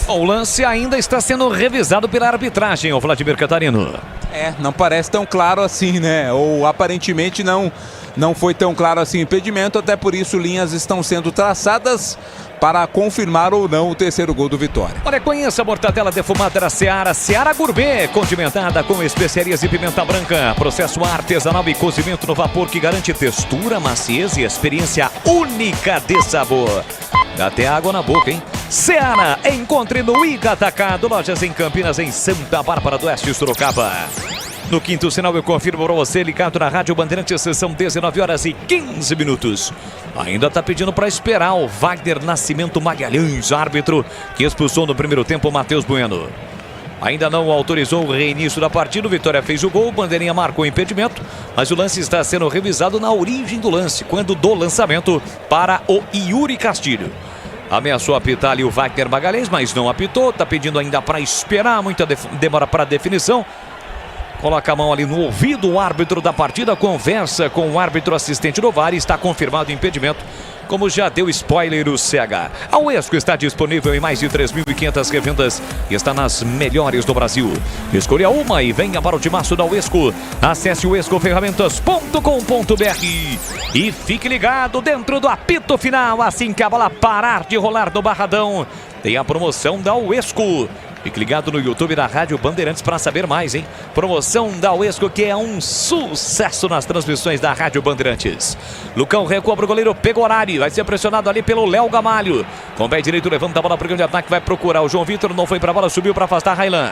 O lance ainda está sendo revisado pela arbitragem, o Vladimir Catarino. Não parece tão claro assim, né? Ou aparentemente não foi tão claro assim o impedimento, até por isso linhas estão sendo traçadas para confirmar ou não o terceiro gol do Vitória. Olha, conheça a mortadela defumada da Seara, Seara Gourmet, condimentada com especiarias e pimenta branca, processo artesanal e cozimento no vapor que garante textura, maciez e experiência única de sabor. Dá até água na boca, hein? Seara, encontre no Ica Atacado, lojas em Campinas, em Santa Bárbara do Oeste, Sorocaba. No quinto sinal eu confirmo para você, ligado na Rádio Bandeirantes, são 19h15. Ainda está pedindo para esperar o Wagner Nascimento Magalhães, árbitro que expulsou no primeiro tempo o Matheus Bueno. Ainda não autorizou o reinício da partida, o Vitória fez o gol, o Bandeirinha marcou o impedimento, mas o lance está sendo revisado na origem do lance, quando do lançamento para o Yuri Castilho. Ameaçou apitar ali o Wagner Magalhães, mas não apitou, está pedindo ainda para esperar, muita demora para a definição. Coloca a mão ali no ouvido, o árbitro da partida conversa com o árbitro assistente do VAR e está confirmado o impedimento, como já deu spoiler o CH. A Uesco está disponível em mais de 3.500 revendas e está nas melhores do Brasil. Escolha uma e venha para o timaço da Uesco. Acesse uescoferramentas.com.br e fique ligado dentro do apito final, assim que a bola parar de rolar no Barradão. Tem a promoção da Uesco. Fique ligado no YouTube da Rádio Bandeirantes para saber mais, hein? Promoção da Uesco, que é um sucesso nas transmissões da Rádio Bandeirantes. Lucão recua para o goleiro Pegorari. Vai ser pressionado ali pelo Léo Gamalho. Com o pé direito, levanta a bola para o grande ataque. Vai procurar o João Vitor. Não foi para a bola, subiu para afastar Railan.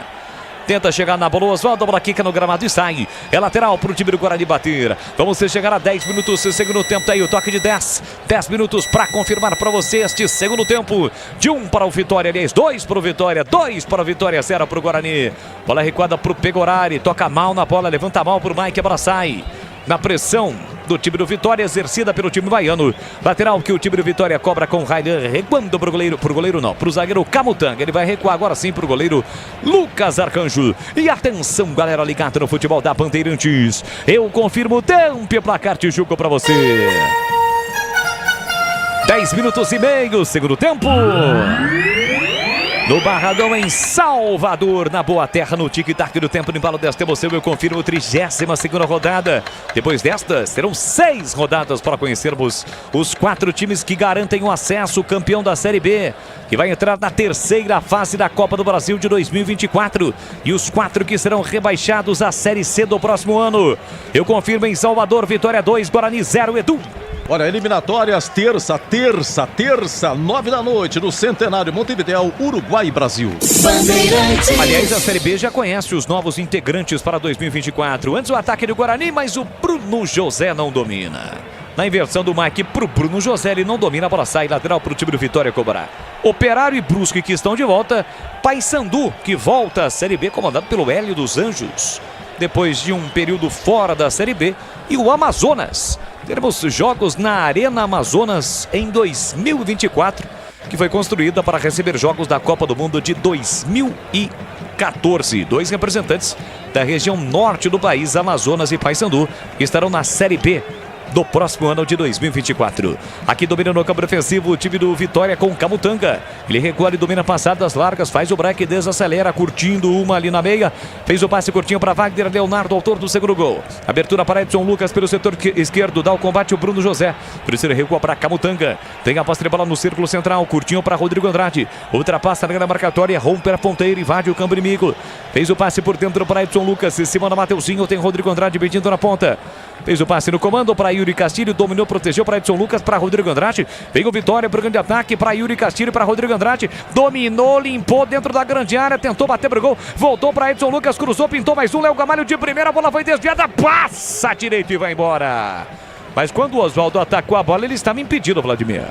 Tenta chegar na bola, Oswaldo, a bola quica no gramado e sai. É lateral para o time do Guarani bater. Vamos chegar a 10 minutos, segundo tempo. Tá aí o toque de 10 minutos para confirmar para você este segundo tempo. De 1 para o Vitória, aliás, 2 para o Vitória, 2 para o Vitória, 0 para o Guarani. Bola recuada para o Pegorari, toca mal na bola, levanta mal para o Mike, a bola sai. Na pressão do time do Vitória, exercida pelo time baiano. Lateral que o time do Vitória cobra com o Railan, recuando para o goleiro não, para o zagueiro Camutanga. Ele vai recuar agora sim para o goleiro Lucas Arcanjo. E atenção, galera ligada no futebol da Bandeirantes. Eu confirmo o tempo e placar de jogo para você. 10 minutos e meio, segundo tempo. No Barradão, em Salvador, na Boa Terra, no tic-tac do tempo, no embalo desta emoção, eu confirmo 32ª rodada. Depois destas, serão 6 rodadas para conhecermos os 4 times que garantem o acesso, campeão da Série B, que vai entrar na terceira fase da Copa do Brasil de 2024. E os 4 que serão rebaixados à Série C do próximo ano. Eu confirmo em Salvador, Vitória 2, Guarani 0, Edu. Olha, eliminatórias, terça, 9 da noite, no Centenário, Montevidéu, Uruguai e Brasil. Aliás, a Série B já conhece os novos integrantes para 2024. Antes o ataque do Guarani, mas o Bruno José não domina. Na inversão do Mike pro Bruno José, ele não domina, a bola sai lateral pro time do Vitória cobrar. Operário e Brusque que estão de volta. Paysandu que volta à Série B, comandado pelo Hélio dos Anjos, depois de um período fora da Série B. E o Amazonas. Teremos jogos na Arena Amazonas em 2024, que foi construída para receber jogos da Copa do Mundo de 2014. 2 representantes da região norte do país, Amazonas e Paysandu, estarão na Série B do próximo ano de 2024. Aqui domina no campo defensivo o time do Vitória com Camutanga. Ele recua e domina passadas largas, faz o break, desacelera, curtindo uma ali na meia. Fez o passe curtinho para Wagner Leonardo, autor do segundo gol. Abertura para Edson Lucas pelo setor esquerdo, dá o combate o Bruno José. Precisa recua para Camutanga. Tem a posse de bola no círculo central, curtinho para Rodrigo Andrade. Ultrapassa na marcatória, rompe a ponteira, invade o campo inimigo. Fez o passe por dentro para Edson Lucas. Em cima da Mateuzinho, tem Rodrigo Andrade pedindo na ponta. Fez o passe no comando para Yuri Castilho, dominou, protegeu para Edson Lucas, para Rodrigo Andrade. Veio Vitória para o grande ataque, para Yuri Castilho, para Rodrigo Andrade. Dominou, limpou dentro da grande área, tentou bater para o gol. Voltou para Edson Lucas, cruzou, pintou mais um. Léo Gamalho de primeira, a bola foi desviada, passa direito e vai embora. Mas quando o Oswaldo atacou a bola, ele estava impedido, Vladimir.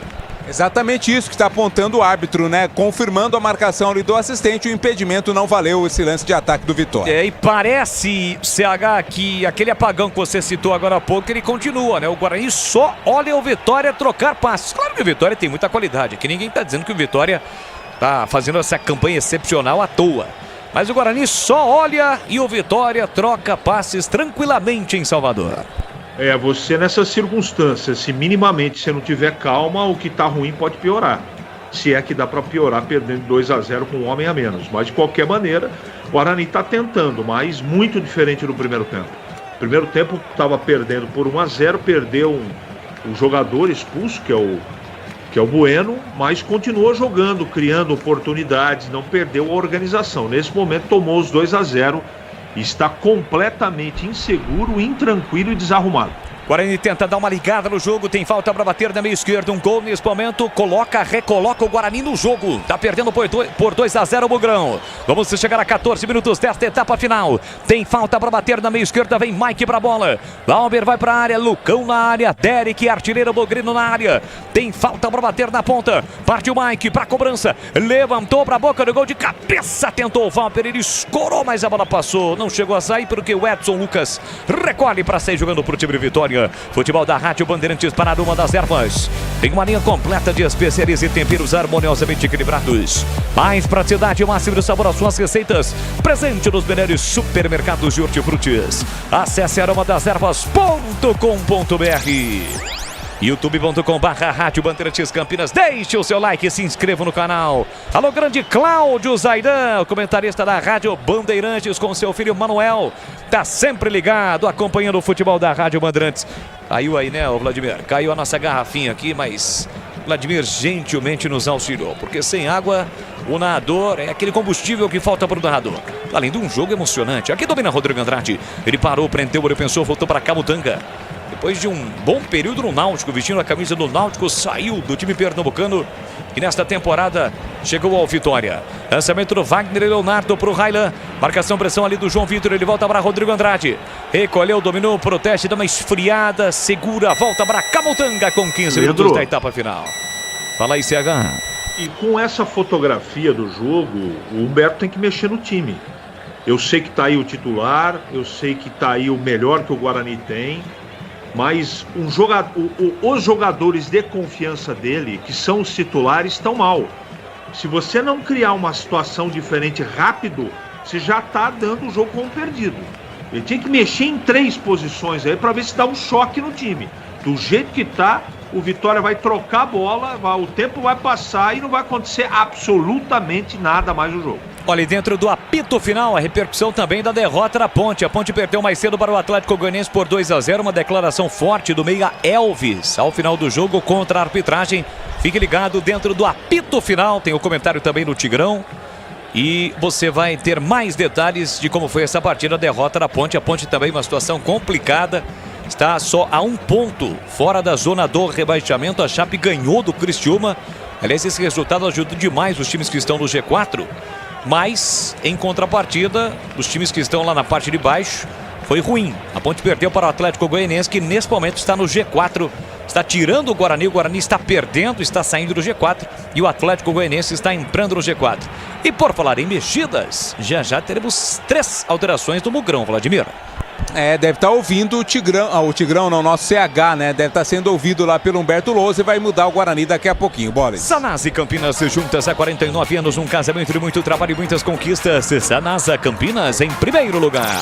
Exatamente isso que está apontando o árbitro, né? Confirmando a marcação ali do assistente, o impedimento não valeu esse lance de ataque do Vitória. E parece, CH, que aquele apagão que você citou agora há pouco, ele continua, né? O Guarani só olha o Vitória trocar passes. Claro que o Vitória tem muita qualidade, aqui ninguém está dizendo que o Vitória está fazendo essa campanha excepcional à toa. Mas o Guarani só olha e o Vitória troca passes tranquilamente em Salvador. Você nessas circunstâncias, se minimamente você não tiver calma, o que tá ruim pode piorar. Se é que dá para piorar perdendo 2-0 com um homem a menos. Mas de qualquer maneira, o Guarani tá tentando, mas muito diferente do primeiro tempo. Primeiro tempo estava perdendo por 1-0, perdeu um jogador expulso, que é o Bueno, mas continuou jogando, criando oportunidades, não perdeu a organização. Nesse momento tomou os 2-0. Está completamente inseguro, intranquilo e desarrumado. Guarani tenta dar uma ligada no jogo, tem falta para bater na meia esquerda, um gol nesse momento, recoloca o Guarani no jogo, tá perdendo por 2-0 o Bugrão. Vamos chegar a 14 minutos desta etapa final, tem falta para bater na meia esquerda, vem Mike pra bola, Valber vai pra área, Lucão na área, Derek, artilheiro Bugrino na área, tem falta para bater na ponta, partiu Mike pra cobrança, levantou pra boca do gol de cabeça, tentou o Valber, ele escorou, mas a bola passou, não chegou a sair porque o Edson Lucas recolhe para sair jogando pro time de Vitória. Futebol da Rádio Bandeirantes para Aroma das Ervas. Tem uma linha completa de especiarias e temperos harmoniosamente equilibrados. Mais praticidade e máximo de sabor às suas receitas. Presente nos melhores supermercados de hortifrutis. Acesse aromadasерvas.com.br. youtube.com/Rádio Bandeirantes Campinas. Deixe o seu like e se inscreva no canal. Alô, grande Cláudio Zaidan, comentarista da Rádio Bandeirantes com seu filho Manuel. Tá sempre ligado, acompanhando o futebol da Rádio Bandeirantes. Caiu aí, né, Vladimir? Caiu a nossa garrafinha aqui, mas Vladimir gentilmente nos auxiliou, porque sem água o narrador é aquele combustível que falta para o narrador. Além de um jogo emocionante. Aqui domina Rodrigo Andrade. Ele parou, prendeu, ele pensou, voltou para Camutanga. Depois de um bom período no Náutico, vestindo a camisa do Náutico, saiu do time pernambucano e nesta temporada chegou ao Vitória. Lançamento do Wagner Leonardo para o Railan. Marcação, pressão ali do João Vitor, ele volta para Rodrigo Andrade. Recolheu, dominou, protege, dá uma esfriada, segura, volta para Camutanga com 15 minutos da etapa final. Fala aí, CH. E com essa fotografia do jogo, o Humberto tem que mexer no time. Eu sei que tá aí o titular, eu sei que tá aí o melhor que o Guarani tem. Mas os jogadores de confiança dele, que são os titulares, estão mal. Se você não criar uma situação diferente rápido, você já está dando o jogo como perdido. Ele tinha que mexer em 3 posições aí para ver se dá um choque no time. Do jeito que está, o Vitória vai trocar a bola, o tempo vai passar e não vai acontecer absolutamente nada mais no jogo. Olha, e dentro do apito final, a repercussão também da derrota da Ponte. A Ponte perdeu mais cedo para o Atlético Goianiense por 2-0. Uma declaração forte do meia Elvis ao final do jogo contra a arbitragem. Fique ligado, dentro do apito final tem o comentário também do Tigrão. E você vai ter mais detalhes de como foi essa partida, a derrota da Ponte. A Ponte também uma situação complicada. Está só a 1 ponto fora da zona do rebaixamento. A Chape ganhou do Criciúma. Aliás, esse resultado ajuda demais os times que estão no G4. Mas, em contrapartida, os times que estão lá na parte de baixo, foi ruim. A Ponte perdeu para o Atlético Goianiense, que nesse momento está no G4 está tirando o Guarani está perdendo, está saindo do G4 e o Atlético Goianiense está entrando no G4. E por falar em mexidas, já teremos 3 alterações do Mugrão, Vladimir. Deve estar ouvindo o Tigrão, o Tigrão não, nosso CH, né? Deve estar sendo ouvido lá pelo Humberto Lousa e vai mudar o Guarani daqui a pouquinho, Boris. Sanasa e Campinas juntas há 49 anos, um casamento de muito trabalho e muitas conquistas. Sanasa Campinas em primeiro lugar.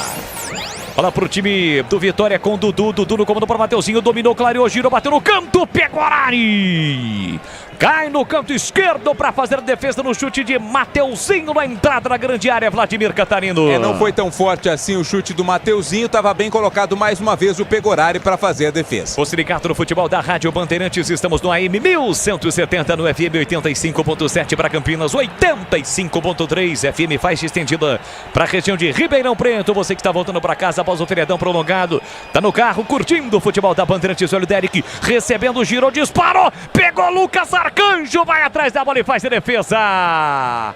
Olha pro time do Vitória com Dudu no comando para Mateuzinho, dominou, clareou, girou, bateu no canto, Pegorari! Cai no canto esquerdo para fazer a defesa no chute de Mateuzinho na entrada na grande área, Vladimir Catarino. Não foi tão forte assim o chute do Mateuzinho, estava bem colocado mais uma vez o Pegorari para fazer a defesa. O Sindicato do Futebol da Rádio Bandeirantes, estamos no AM 1170 no FM 85.7 para Campinas, 85.3 FM faixa estendida para a região de Ribeirão Preto. Você que está voltando para casa após o feriadão prolongado, tá no carro curtindo o futebol da Bandeirantes. Olha o Derek recebendo, girou, disparou, pegou Lucas Arcanjo, vai atrás da bola e faz a defesa.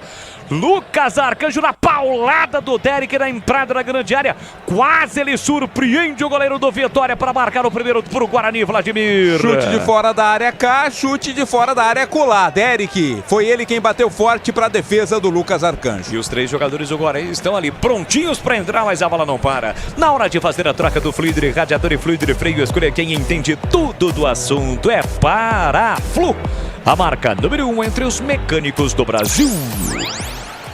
Lucas Arcanjo na paulada do Derek na entrada da grande área. Quase ele surpreende o goleiro do Vitória para marcar o primeiro para o Guarani, Vladimir. Chute de fora da área cá, chute de fora da área colar. Derek, foi ele quem bateu forte para a defesa do Lucas Arcanjo. E os 3 jogadores do Guarani estão ali prontinhos para entrar, mas a bola não para. Na hora de fazer a troca do fluido de radiador e fluido de freio, escolha quem entende tudo do assunto. É Paraflu, a marca número 1 entre os mecânicos do Brasil.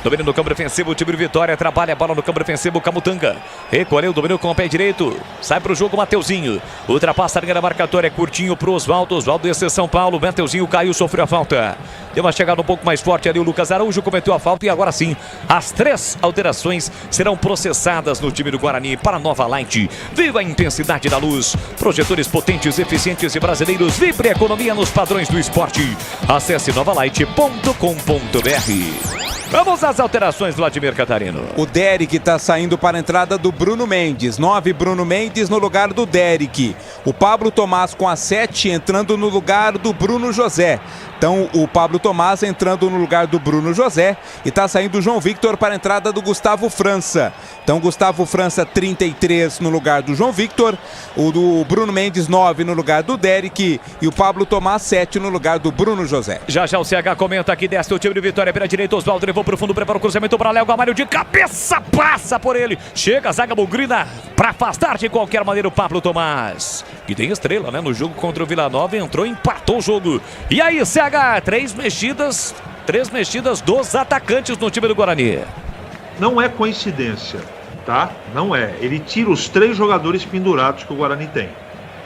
Domínio no campo defensivo, o time do Vitória trabalha a bola no campo defensivo, Camutanga. Recolheu, dominou com o pé direito. Sai pro jogo, Mateuzinho. Ultrapassa a linha da marcatória, curtinho pro Oswaldo. Oswaldo desce São Paulo. Mateuzinho caiu, sofreu a falta. Deu uma chegada um pouco mais forte ali, o Lucas Araújo cometeu a falta. E agora sim, as 3 alterações serão processadas no time do Guarani para a Nova Light. Viva a intensidade da luz. Projetores potentes, eficientes e brasileiros. Vibre a economia nos padrões do esporte. Acesse novalight.com.br. Vamos às alterações, Vladimir Catarino. O Derek está saindo para a entrada do Bruno Mendes. 9, Bruno Mendes no lugar do Derek. O Pablo Tomás com a 7 entrando no lugar do Bruno José. Então o Pablo Tomás entrando no lugar do Bruno José. E está saindo o João Victor para a entrada do Gustavo França. Então Gustavo França 33 no lugar do João Victor. O do Bruno Mendes 9 no lugar do Derek. E o Pablo Tomás 7 no lugar do Bruno José. Já o CH comenta aqui, desce o time do Vitória pela direita. Oswaldo levou pro fundo, prepara o cruzamento para Léo Gamalho de cabeça, passa por ele. Chega a zaga bugrina para afastar de qualquer maneira o Pablo Tomás. Que tem estrela, né? No jogo contra o Vila Nova, entrou e empatou o jogo. E aí, CH, 3 mexidas dos atacantes no time do Guarani. Não é coincidência, tá? Não é. Ele tira os 3 jogadores pendurados que o Guarani tem.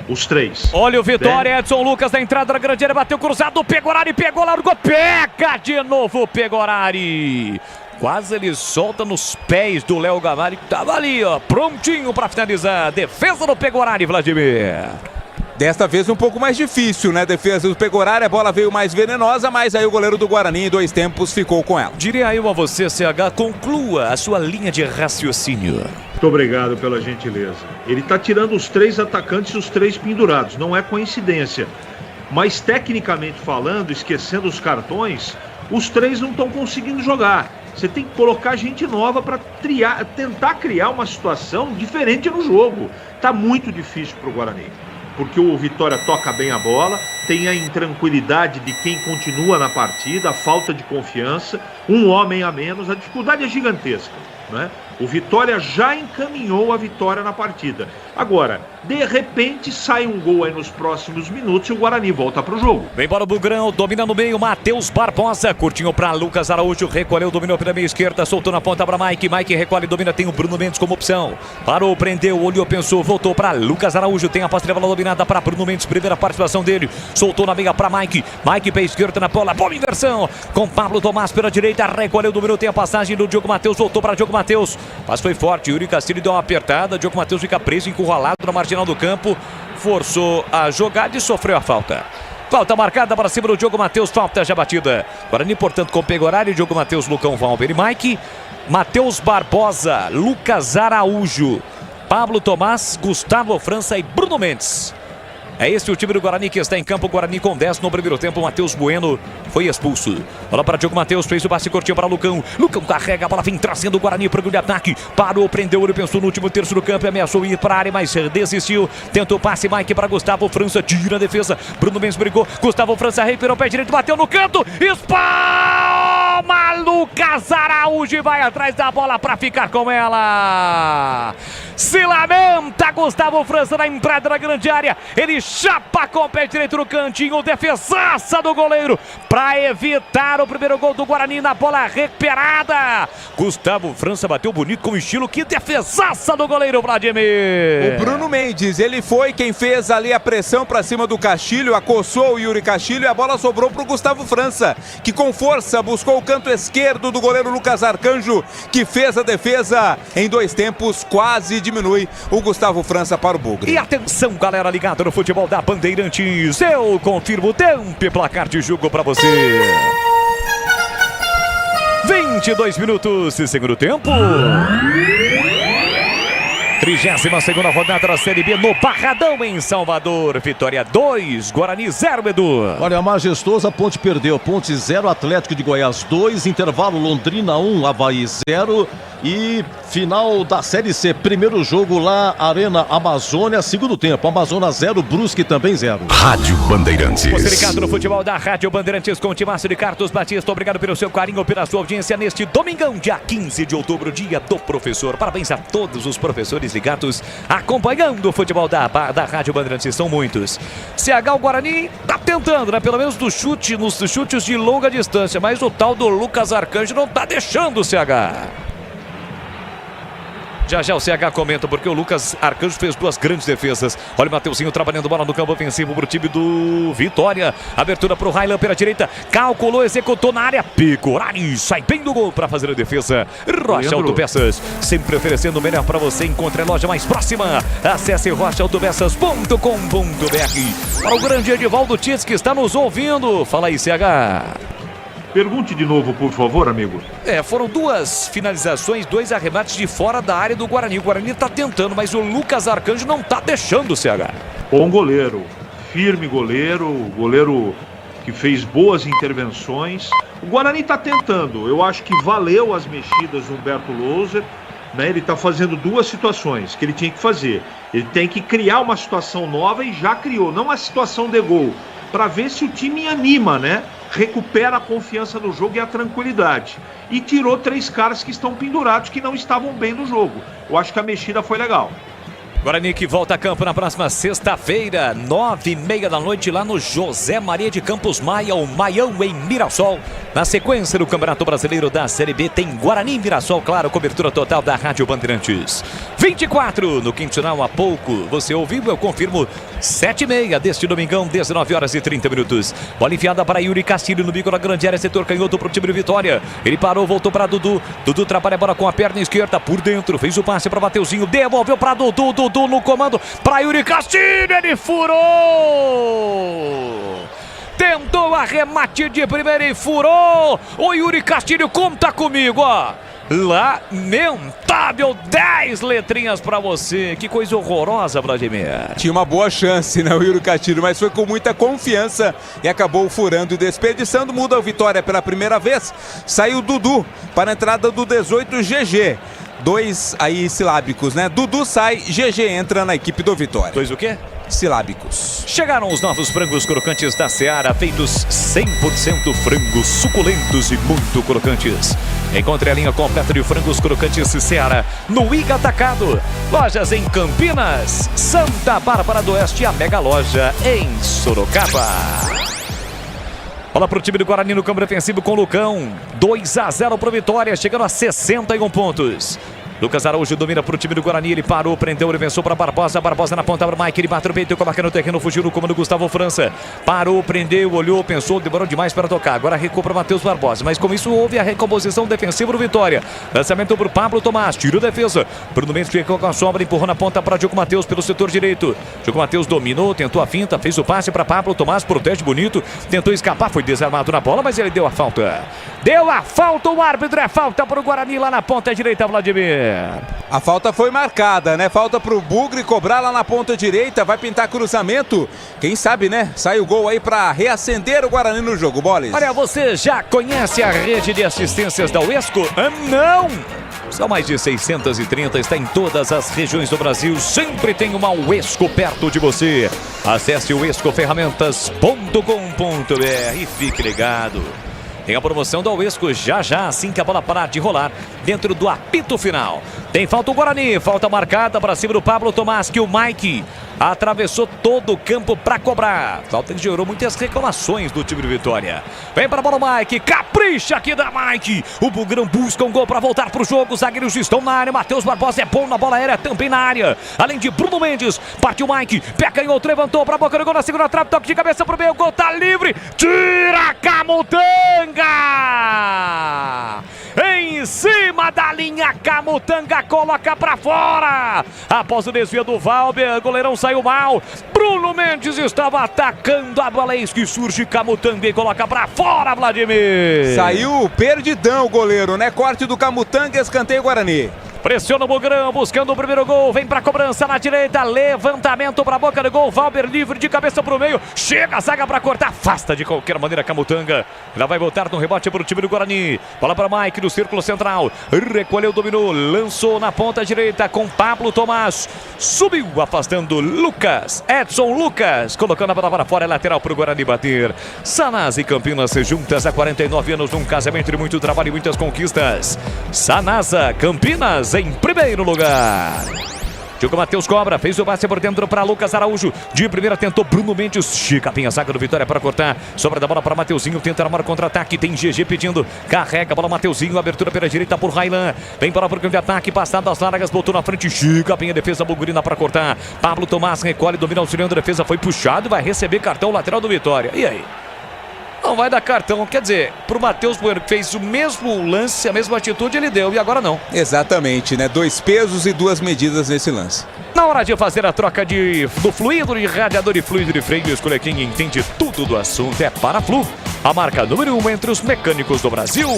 Os 3. Olha o Vitória, Edson Lucas na entrada da grande área, bateu cruzado, Pegorari pegou, largou, pega de novo o Pegorari. Quase ele solta nos pés do Léo Gamalho, que tava ali, ó, prontinho para finalizar. Defesa do Pegorari, Vladimir. Desta vez um pouco mais difícil, né? Defesa do Pegorari, a bola veio mais venenosa, mas aí o goleiro do Guarani em 2 tempos ficou com ela. Diria eu a você, CH, conclua a sua linha de raciocínio. Muito obrigado pela gentileza. Ele está tirando os 3 atacantes e os 3 pendurados, não é coincidência. Mas tecnicamente falando, esquecendo os cartões, os 3 não estão conseguindo jogar. Você tem que colocar gente nova para tentar criar uma situação diferente no jogo. Tá muito difícil para o Guarani. Porque o Vitória toca bem a bola, tem a intranquilidade de quem continua na partida, a falta de confiança, um homem a menos, a dificuldade é gigantesca, né? O Vitória já encaminhou a vitória na partida. Agora, de repente, sai um gol aí nos próximos minutos e o Guarani volta pro jogo. Vem para o Bugrão, domina no meio, Matheus Barbosa, curtinho para Lucas Araújo, recolheu, dominou pela meia esquerda, soltou na ponta para Mike recolhe, domina, tem o Bruno Mendes como opção. Parou, prendeu, olhou, pensou, voltou para Lucas Araújo, tem a posse de bola dominada para Bruno Mendes, primeira participação dele, soltou na meia para Mike pela esquerda na bola, boa inversão, com Pablo Tomás pela direita, recolheu, dominou, tem a passagem do Diogo Matheus, voltou para Diogo Matheus. Mas foi forte, Yuri Castilho deu uma apertada, Diogo Matheus fica preso, encurralado na marginal do campo, forçou a jogada e sofreu a falta. Falta marcada para cima do Diogo Matheus, falta já batida. Guarani, portanto, com Pegorari, Diogo Matheus, Lucão, Valber e Mike, Matheus Barbosa, Lucas Araújo, Pablo Tomás, Gustavo França e Bruno Mendes. É esse o time do Guarani que está em campo. Guarani com 10 no primeiro tempo. Matheus Bueno foi expulso. Bola para Diogo Matheus, fez o passe curtinho para Lucão. Lucão carrega, a bola vem trazendo o Guarani para o de ataque. Parou, prendeu, ele pensou no último terço do campo, ameaçou ir para a área, mas desistiu. Tentou passe, Mike para Gustavo França, tira a defesa. Bruno Mendes brigou, Gustavo França recuperou o pé direito, bateu no canto. Espalma, Lucas Araújo vai atrás da bola para ficar com ela. Se lamenta Gustavo França na entrada da grande área. Ele chapa com o pé direito no cantinho. Defesaça do goleiro para evitar o primeiro gol do Guarani na bola recuperada. Gustavo França bateu bonito com estilo. Que defesaça do goleiro Vladimir. O Bruno Mendes, ele foi quem fez ali a pressão para cima do Castilho, acossou o Yuri Castilho e a bola sobrou para o Gustavo França, que com força buscou o canto esquerdo do goleiro Lucas Arcanjo, que fez a defesa em 2 tempos, quase diminui o Gustavo França para o Bugre. E atenção, galera ligada no futebol da Bandeirantes. Eu confirmo o tempo e placar de jogo para você. 22 minutos, segundo tempo. 32ª rodada da Série B no Barradão, em Salvador. Vitória 2, Guarani 0, Edu. Olha, a majestosa Ponte perdeu. Ponte 0, Atlético de Goiás 2, intervalo Londrina 1, Avaí 0. E final da Série C, primeiro jogo lá, Arena Amazônia, segundo tempo, Amazonas 0, Brusque também 0. Rádio Bandeirantes. Você ligado no futebol da Rádio Bandeirantes com o Timácio de Carlos Batista. Obrigado pelo seu carinho, pela sua audiência neste domingão, dia 15 de outubro, dia do professor. Parabéns a todos os professores ligados, acompanhando o futebol da Rádio Bandeirantes, são muitos. CH, o Guarani tá tentando, né? Pelo menos nos chutes de longa distância, mas o tal do Lucas Arcanjo não tá deixando o CH. Já o CH comenta porque o Lucas Arcanjo fez 2 grandes defesas. Olha o Mateuzinho trabalhando bola no campo ofensivo para o time do Vitória. Abertura para o Railan pela direita. Calculou, executou na área. Pecorari sai bem do gol para fazer a defesa. Rocha Autopeças, sempre oferecendo o melhor para você. Encontre a loja mais próxima. Acesse rochaautopeças.com.br. Para o grande Edivaldo Tietz que está nos ouvindo. Fala aí, CH. Pergunte de novo, por favor, amigo. Foram 2 finalizações, 2 arremates de fora da área do Guarani. O Guarani está tentando, mas o Lucas Arcanjo não está deixando o CH. Bom goleiro, firme goleiro que fez boas intervenções. O Guarani está tentando, eu acho que valeu as mexidas do Humberto Louser, né? Ele está fazendo 2 situações que ele tinha que fazer. Ele tem que criar uma situação nova e já criou, não uma situação de gol, para ver se o time anima, né? Recupera a confiança no jogo e a tranquilidade. E tirou 3 caras que estão pendurados, que não estavam bem no jogo. Eu acho que a mexida foi legal. Guarani que volta a campo na próxima sexta-feira, 9h30 da noite, lá no José Maria de Campos Maia, o Maião em Mirassol. Na sequência do Campeonato Brasileiro da Série B, tem Guarani em Mirassol, claro, cobertura total da Rádio Bandeirantes. 24 no quinzenal há pouco, você ouviu, eu confirmo, 7h30 deste domingão, 19h30. Bola enfiada para Yuri Castilho no bico da grande área, setor canhoto para o time do Vitória. Ele parou, voltou para Dudu. Dudu trabalha a bola com a perna esquerda por dentro, fez o passe para Mateuzinho, devolveu para Dudu. Dudu no comando para Yuri Castilho, ele furou! Tentou arremate de primeira e furou! O Yuri Castilho conta comigo, ó! Lamentável, 10 letrinhas pra você. Que coisa horrorosa, Vladimir. Tinha uma boa chance, né, o Yuri Castilho, mas foi com muita confiança e acabou furando e desperdiçando. Muda a Vitória pela primeira vez. Saiu Dudu para a entrada do 18 GG. 2 aí silábicos, né? Dudu sai, GG entra na equipe do Vitória. 2 o quê? Silábicos. Chegaram os novos frangos crocantes da Seara, feitos 100% frangos, suculentos e muito crocantes. Encontre a linha completa de frangos crocantes Seara no Iga Atacado. Lojas em Campinas, Santa Bárbara do Oeste e a mega loja em Sorocaba. Bola para o time do Guarani no campo defensivo com o Lucão. 2-0 para o Vitória, chegando a 61 pontos. Lucas Araújo domina para o time do Guarani, ele parou, prendeu, ele venceu para Barbosa, Barbosa na ponta para o Mike, ele bateu no peito, coloca no terreno, fugiu no comando Gustavo França, parou, prendeu, olhou, pensou, demorou demais para tocar, agora recuou para Matheus Barbosa, mas com isso houve a recomposição defensiva do Vitória. Lançamento para o Pablo Tomás, tiro defesa, Bruno Mendes ficou com a sombra, empurrou na ponta para Diogo Matheus pelo setor direito, Diogo Matheus dominou, tentou a finta, fez o passe para Pablo Tomás, protege bonito, tentou escapar, foi desarmado na bola, mas ele deu a falta. Deu a falta, o árbitro, é falta para o Guarani lá na ponta direita, Vladimir. Vladimir. A falta foi marcada, né? Falta pro Bugre cobrar lá na ponta direita, vai pintar cruzamento. Quem sabe, né? Sai o gol aí pra reacender o Guarani no jogo, Boles. Olha, você já conhece a rede de assistências da Uesco? Não! São mais de 630, está em todas as regiões do Brasil. Sempre tem uma Uesco perto de você. Acesse uescoferramentas.com.br e fique ligado. Tem a promoção da Uesco já assim que a bola parar de rolar dentro do apito final. Tem falta o Guarani, falta marcada para cima do Pablo Tomás, que o Mike atravessou todo o campo para cobrar. Falta que gerou muitas reclamações do time de Vitória. Vem para a bola o Mike, capricha aqui da Mike. O Bugrão busca um gol para voltar para o jogo. Os zagueiros estão na área, Matheus Barbosa é bom na bola aérea, também na área. Além de Bruno Mendes, partiu Mike, pega em outro, levantou para a boca do gol na segunda trave, toque de cabeça para o meio, o gol tá livre. Tira Camutanga! Em cima da linha, Camutanga coloca pra fora. Após o desvio do Valber, o goleirão saiu mal. Bruno Mendes estava atacando a bola, eis que surge Camutanga e coloca pra fora, Vladimir. Saiu perdidão o goleiro, né? Corte do Camutanga, escanteio Guarani. Pressiona o Bugrão, buscando o primeiro gol. Vem pra cobrança na direita. Levantamento pra boca do gol. Valber livre de cabeça pro meio. Chega a zaga pra cortar. Afasta de qualquer maneira Camutanga. Ela vai voltar no rebote pro time do Guarani. Bola pra Mike no círculo central. Recolheu, dominou. Lançou na ponta direita com Pablo Tomás. Subiu, afastando Lucas. Edson Lucas. Colocando a bola para fora. É lateral pro Guarani bater. Sanasa e Campinas juntas há 49 anos. Num casamento de muito trabalho e muitas conquistas. Sanasa, Campinas em primeiro lugar. Diogo Matheus cobra, fez o passe por dentro para Lucas Araújo. De primeira tentou Bruno Mendes. Chica a zaga do Vitória para cortar. Sobra da bola para Mateuzinho, tenta armar o contra-ataque. Tem GG pedindo, carrega a bola Mateuzinho. Abertura pela direita por Railan. Vem para o campo de ataque, passado as largas, botou na frente. Chica a defesa Bugurina para cortar. Pablo Tomás recolhe, domina auxiliando a defesa. Foi puxado, vai receber cartão lateral do Vitória. E aí? Não vai dar cartão, quer dizer, pro Matheus Bueno, que fez o mesmo lance, a mesma atitude, ele deu, e agora não. Exatamente, né? 2 pesos e 2 medidas nesse lance. Na hora de fazer a troca do fluido de radiador e fluido de freio, escolha quem entende tudo do assunto, é Paraflu, a marca número 1 entre os mecânicos do Brasil.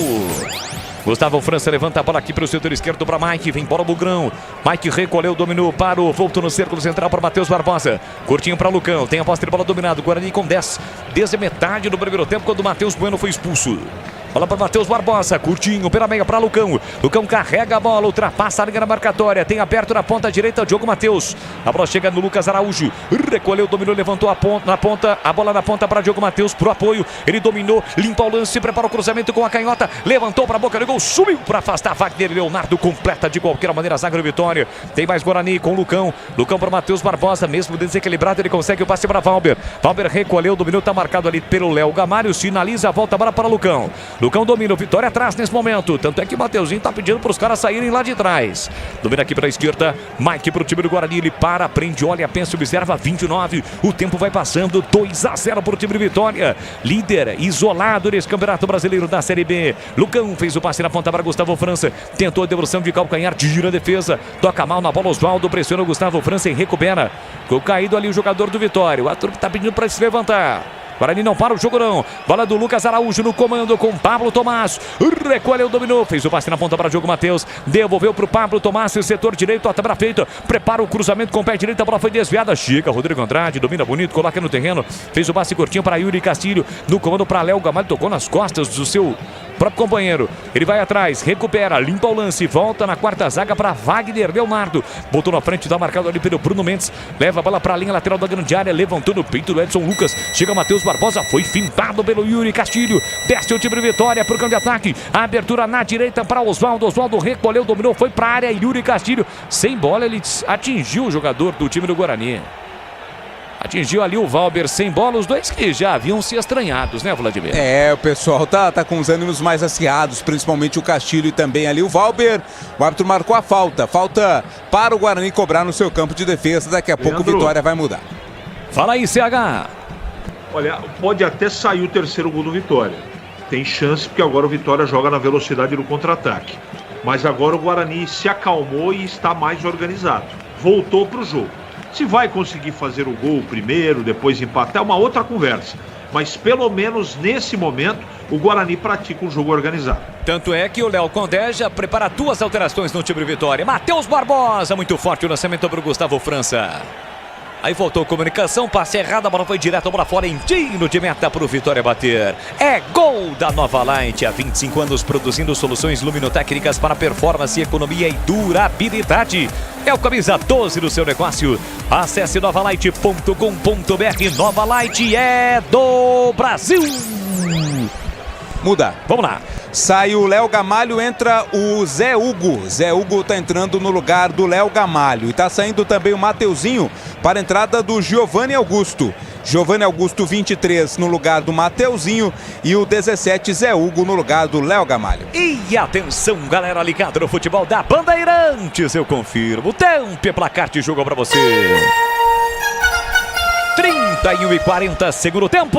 Gustavo França levanta a bola aqui para o setor esquerdo para Mike. Vem bola Bugrão. Mike recolheu, dominou, parou. Voltou no círculo central para Matheus Barbosa. Curtinho para Lucão. Tem a posse de bola dominado. Guarani com 10. Desde a metade do primeiro tempo, quando o Matheus Bueno foi expulso. Bola para Matheus Barbosa, curtinho, pela meia para Lucão. Lucão carrega a bola, ultrapassa a linha na marcatória. Tem aberto na ponta direita o Diogo Matheus. A bola chega no Lucas Araújo. Recolheu, dominou, levantou a ponta, a bola na ponta para Diogo Matheus pro apoio. Ele dominou, limpa o lance, prepara o cruzamento com a canhota. Levantou para a boca do gol, subiu para afastar. Wagner Leonardo completa de qualquer maneira a zaga do Vitória. Tem mais Guarani com Lucão. Lucão para Matheus Barbosa, mesmo desequilibrado, ele consegue o passe para Valber. Valber recolheu, dominou, tá marcado ali pelo Léo Gamário. Sinaliza, volta a bola para Lucão. Lucão domina, o Vitória atrás nesse momento. Tanto é que o Mateuzinho tá pedindo para os caras saírem lá de trás. Domina aqui para a esquerda. Mike para o time do Guarani. Ele para, prende, olha, pensa, observa. 29. O tempo vai passando. 2-0 para o time do Vitória. Líder isolado nesse Campeonato Brasileiro da Série B. Lucão fez o passe na ponta para Gustavo França. Tentou a devolução de calcanhar. Tira a defesa. Toca mal na bola. Oswaldo pressiona o Gustavo França e recupera. Ficou caído ali o jogador do Vitória. O ator tá pedindo para se levantar. Guarani não para o jogo não. Bola do Lucas Araújo no comando com Pablo Tomás. Recolheu, dominou. Fez o passe na ponta para Diogo Matheus. Devolveu para o Pablo Tomás. Setor direito, a tabela feita. Prepara o cruzamento com o pé direito. A bola foi desviada. Chega Rodrigo Andrade. Domina bonito. Coloca no terreno. Fez o passe curtinho para Yuri Castilho. No comando para Léo Gamalho. Tocou nas costas do seu próprio companheiro. Ele vai atrás. Recupera. Limpa o lance. Volta na quarta zaga para Wagner Leonardo. Botou na frente. Dá marcado ali pelo Bruno Mendes. Leva a bola para a linha lateral da grande área. Levantou no peito do Edson Lucas. Chega Matheus Barbosa, foi fintado pelo Yuri Castilho. Desce o time de Vitória para o campo de ataque. A abertura na direita para Oswaldo. Oswaldo recolheu, dominou, foi para a área. Yuri Castilho, sem bola, ele atingiu o jogador do time do Guarani. Atingiu ali o Valber sem bola, os dois que já haviam se estranhados, né, Vladimir? É, o pessoal tá com os ânimos mais acirrados, principalmente o Castilho e também ali o Valber. O árbitro marcou a falta. Falta para o Guarani cobrar no seu campo de defesa. Daqui a pouco o Vitória vai mudar. Fala aí, CH. Olha, pode até sair o terceiro gol do Vitória. Tem chance porque agora o Vitória joga na velocidade do contra-ataque. Mas agora o Guarani se acalmou e está mais organizado. Voltou para o jogo. Se vai conseguir fazer o gol primeiro, depois empatar, é uma outra conversa. Mas pelo menos nesse momento o Guarani pratica um jogo organizado. Tanto é que o Léo Condé já prepara 2 alterações no time de Vitória. Matheus Barbosa, muito forte o lançamento para o Gustavo França. Aí voltou comunicação, passe errado, a bola foi direto para fora, em tiro de meta para o Vitória bater. É gol da Nova Light, há 25 anos produzindo soluções luminotécnicas para performance, economia e durabilidade. É o camisa 12 do seu negócio. Acesse novalight.com.br. Nova Light é do Brasil. Muda. Vamos lá. Sai o Léo Gamalho, entra o Zé Hugo. Zé Hugo tá entrando no lugar do Léo Gamalho. E tá saindo também o Mateuzinho para a entrada do Giovanni Augusto. Giovanni Augusto, 23, no lugar do Mateuzinho. E o 17, Zé Hugo, no lugar do Léo Gamalho. E atenção, galera ligada no futebol da Bandeirantes. Eu confirmo. Tempo e placar de jogo para você. 31:40, segundo tempo.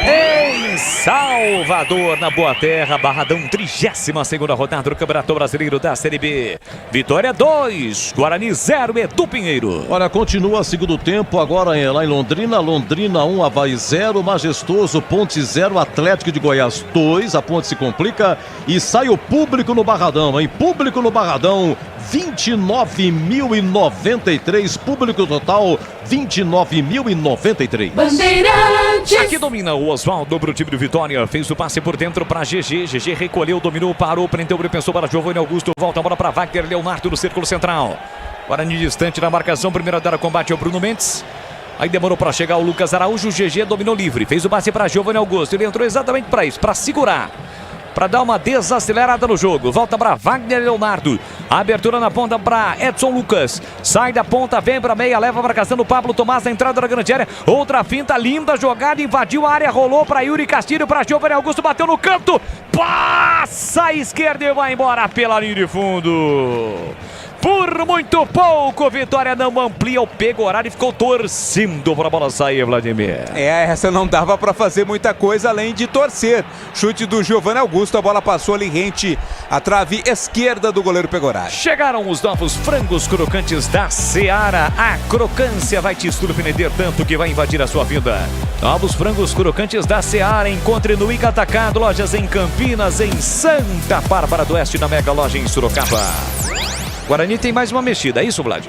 Em Salvador, na Boa Terra, Barradão, 32ª rodada do Campeonato Brasileiro da Série B. Vitória 2, Guarani 0, Edu Pinheiro. Olha, continua segundo tempo, agora lá em Londrina. Londrina 1, Avaí 0, Majestoso, Ponte 0, Atlético de Goiás 2. A Ponte se complica e sai o público no Barradão, hein? Público no Barradão, 29.093, público total 29.093. Bandeirantes. Aqui domina o Oswaldo pro time do Vitória, fez o passe por dentro para GG, GG recolheu, dominou, parou, prendeu, pensou para Giovanni Augusto, volta a bola para Wagner Leonardo no círculo central. Guarani distante na marcação, primeiro a dar combate ao Bruno Mendes. Aí demorou para chegar o Lucas Araújo, o GG dominou livre, fez o passe para Giovanni Augusto, ele entrou exatamente para isso, para segurar, para dar uma desacelerada no jogo. Volta para Wagner Leonardo. A abertura na ponta para Edson Lucas. Sai da ponta, vem para meia, leva a marcação do Pablo Tomás na entrada da grande área. Outra finta, linda jogada, invadiu a área, rolou para Yuri Castilho, para Giovanni Augusto, bateu no canto. Passa à esquerda e vai embora pela linha de fundo. Por muito pouco, Vitória não amplia o Pegorari e ficou torcendo para a bola sair, Vladimir. Essa não dava para fazer muita coisa além de torcer. Chute do Giovanni Augusto, a bola passou ali rente à trave esquerda do goleiro Pegorari. Chegaram os novos frangos crocantes da Seara. A crocância vai te surpreender tanto que vai invadir a sua vida. Novos frangos crocantes da Seara. Encontre no Ica Atacado, lojas em Campinas, em Santa Bárbara do Oeste, na Mega Loja em Sorocaba. Guarani tem mais uma mexida, é isso, Vlad?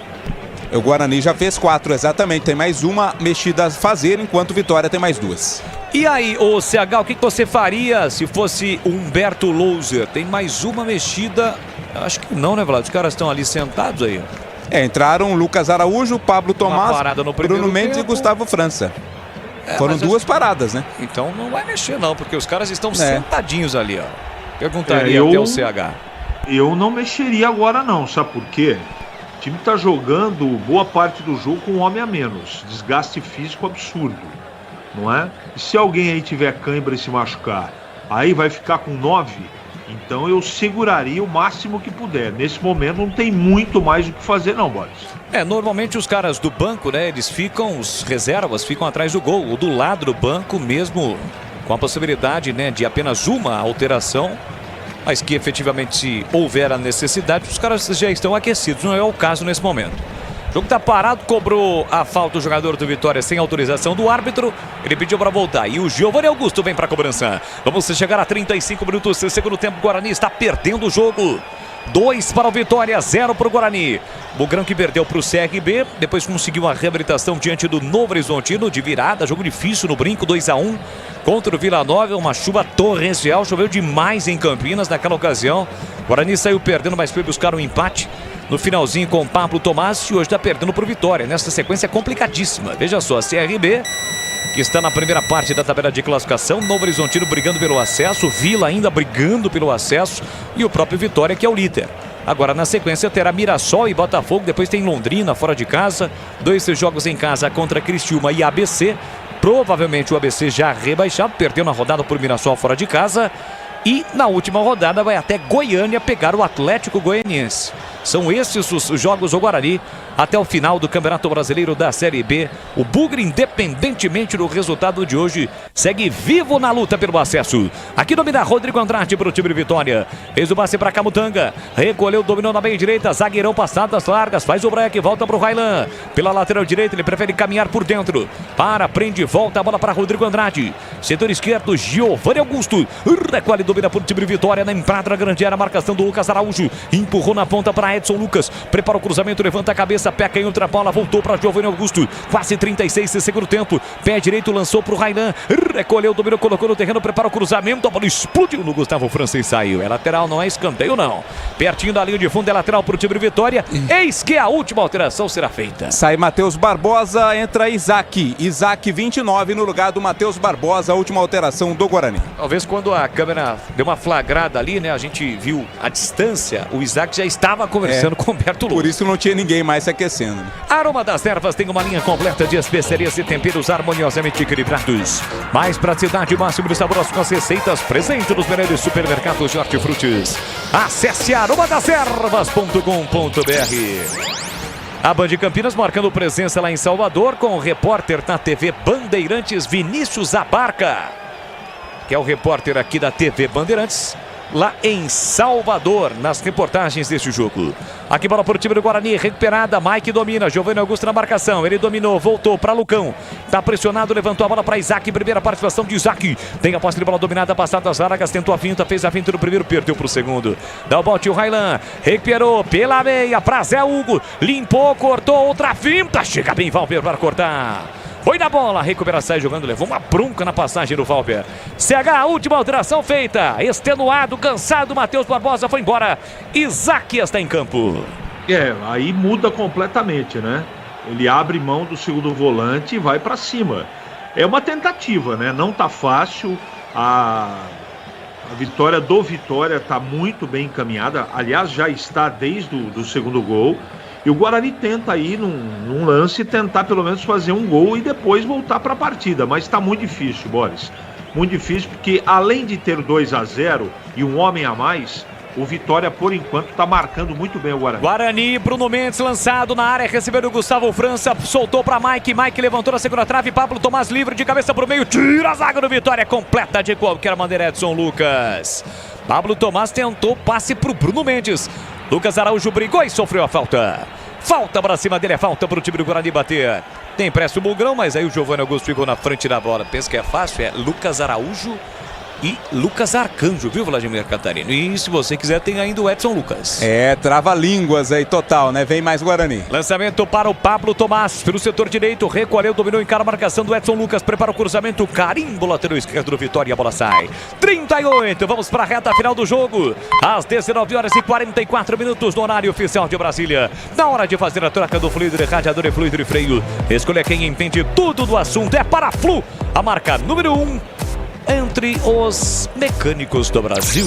O Guarani já fez 4, exatamente. Tem mais uma mexida a fazer, enquanto o Vitória tem mais 2. E aí, ô CH, o que você faria se fosse o Humberto Louser? Tem mais uma mexida? Acho que não, né, Vlad? Os caras estão ali sentados aí. Entraram Lucas Araújo, Pablo Tomás, Bruno Mendes e Gustavo França. Foram 2 paradas, né? Então não vai mexer não, porque os caras estão sentadinhos ali, ó. Perguntaria até o CH. Eu não mexeria agora não, sabe por quê? O time tá jogando boa parte do jogo com um homem a menos. Desgaste físico absurdo, não é? E se alguém aí tiver cãibra e se machucar, aí vai ficar com 9? Então eu seguraria o máximo que puder. Nesse momento não tem muito mais o que fazer não, Boris. Normalmente os caras do banco, né, eles ficam, os reservas ficam atrás do gol, ou do lado do banco mesmo, com a possibilidade, né, de apenas uma alteração. Mas que efetivamente, se houver a necessidade, os caras já estão aquecidos. Não é o caso nesse momento. O jogo está parado, cobrou a falta o jogador do Vitória sem autorização do árbitro. Ele pediu para voltar. E o Giovanni Augusto vem para a cobrança. Vamos chegar a 35 minutos. Segundo tempo, o Guarani está perdendo o jogo. 2 para o Vitória, 0 para o Guarani. Bugrão que perdeu para o CRB, depois conseguiu a reabilitação diante do Novo Horizontino de virada, jogo difícil no Brinco, 2-1 contra o Vila Nova, uma chuva torrencial, choveu demais em Campinas naquela ocasião. O Guarani saiu perdendo, mas foi buscar um empate no finalzinho com o Pablo Tomás e hoje está perdendo para o Vitória, nessa sequência complicadíssima. Veja só, a CRB que está na primeira parte da tabela de classificação, Novo Horizontino brigando pelo acesso, Vila ainda brigando pelo acesso e o próprio Vitória que é o líder. Agora na sequência terá Mirassol e Botafogo, depois tem Londrina fora de casa, 2 jogos em casa contra Criciúma e ABC, provavelmente o ABC já rebaixado, perdeu na rodada por Mirassol fora de casa e na última rodada vai até Goiânia pegar o Atlético Goianiense. São esses os jogos do Guarani até o final do Campeonato Brasileiro da Série B. O Bugre, independentemente do resultado de hoje, segue vivo na luta pelo acesso. Aqui domina Rodrigo Andrade para o time de Vitória. Fez o passe para Camutanga. Recolheu, dominou na meia direita. Zagueirão passado das largas. Faz o break, volta para o Railan. Pela lateral direita, ele prefere caminhar por dentro. Prende, volta a bola para Rodrigo Andrade. Setor esquerdo, Giovanni Augusto. Recolhe, domina por time de Vitória. Na entrada da grande área, a marcação do Lucas Araújo. Empurrou na ponta para Edson Lucas. Prepara o cruzamento, levanta a cabeça. Pé canhoto da bola, voltou para Giovanni Augusto. Quase 36 de segundo tempo. Pé direito, lançou para o Railan. Recolheu, dominou, colocou no terreno. Prepara o cruzamento. A bola explodiu no Gustavo França e saiu. É lateral, não é escanteio, não. Pertinho da linha de fundo, é lateral para o time de Vitória. Eis que a última alteração será feita. Sai Matheus Barbosa, entra Isaac. Isaac 29 no lugar do Matheus Barbosa. A última alteração do Guarani. Talvez quando a câmera deu uma flagrada ali, né? A gente viu a distância. O Isaac já estava conversando com o Humberto Louco. Por isso não tinha ninguém mais se aquecendo. Aroma das Ervas tem uma linha completa de especiarias e temperos harmoniosamente equilibrados. Mais praticidade, máximo de sabor com as receitas presente nos melhores supermercados de hortifrutis. Acesse aromadeservas.com.br. A Band Campinas marcando presença lá em Salvador com o repórter da TV Bandeirantes, Vinícius Abarca, que é o repórter aqui da TV Bandeirantes, lá em Salvador, nas reportagens deste jogo. Aqui bola para o time do Guarani, recuperada, Mike domina, Giovanni Augusto na marcação, ele dominou, voltou para Lucão, tá pressionado, levantou a bola para Isaac, primeira participação de Isaac, tem a posse de bola dominada, passada das largas, tentou a finta, fez a finta no primeiro, perdeu para o segundo, dá o bote o Railan, recuperou pela meia para Zé Hugo, limpou, cortou, outra finta, chega bem Valber para cortar. Foi na bola, recupera, sai jogando, levou uma bronca na passagem do Valber. CH, a última alteração feita. Extenuado, cansado, Matheus Barbosa foi embora. Isaac está em campo. Aí muda completamente, né? Ele abre mão do segundo volante e vai para cima. É uma tentativa, né? Não tá fácil. A vitória do Vitória tá muito bem encaminhada. Aliás, já está desde o segundo gol. E o Guarani tenta aí, num lance, tentar pelo menos fazer um gol e depois voltar para a partida. Mas está muito difícil, Boris. Muito difícil, porque além de ter 2-0 e um homem a mais, o Vitória, por enquanto, está marcando muito bem o Guarani. Guarani, Bruno Mendes lançado na área, recebeu o Gustavo França, soltou para Mike. Mike levantou na segunda trave, Pablo Tomás livre de cabeça para o meio, tira a zaga do Vitória, completa de qualquer maneira Edson Lucas. Pablo Tomás tentou passe para o Bruno Mendes. Lucas Araújo brigou e sofreu a falta. Falta para cima dele, é falta para o time do Guarani bater. Tem empréstimo Bugrão, mas aí o Giovanni Augusto ficou na frente da bola. Pensa que é fácil? É Lucas Araújo e Lucas Arcanjo, viu, Vladimir Catarino? E se você quiser, tem ainda o Edson Lucas. Trava-línguas aí total, né? Vem mais Guarani. Lançamento para o Pablo Tomás, pelo setor direito, recolheu, dominou, encara a marcação do Edson Lucas, prepara o cruzamento, carimbo, lateral esquerdo do Vitória, a bola sai. 38, vamos para a reta final do jogo. Às 19h44 no horário oficial de Brasília. Na hora de fazer a troca do fluido de radiador e fluido de freio. Escolha quem entende tudo do assunto, é para a Flu, a marca número 1. Entre os mecânicos do Brasil.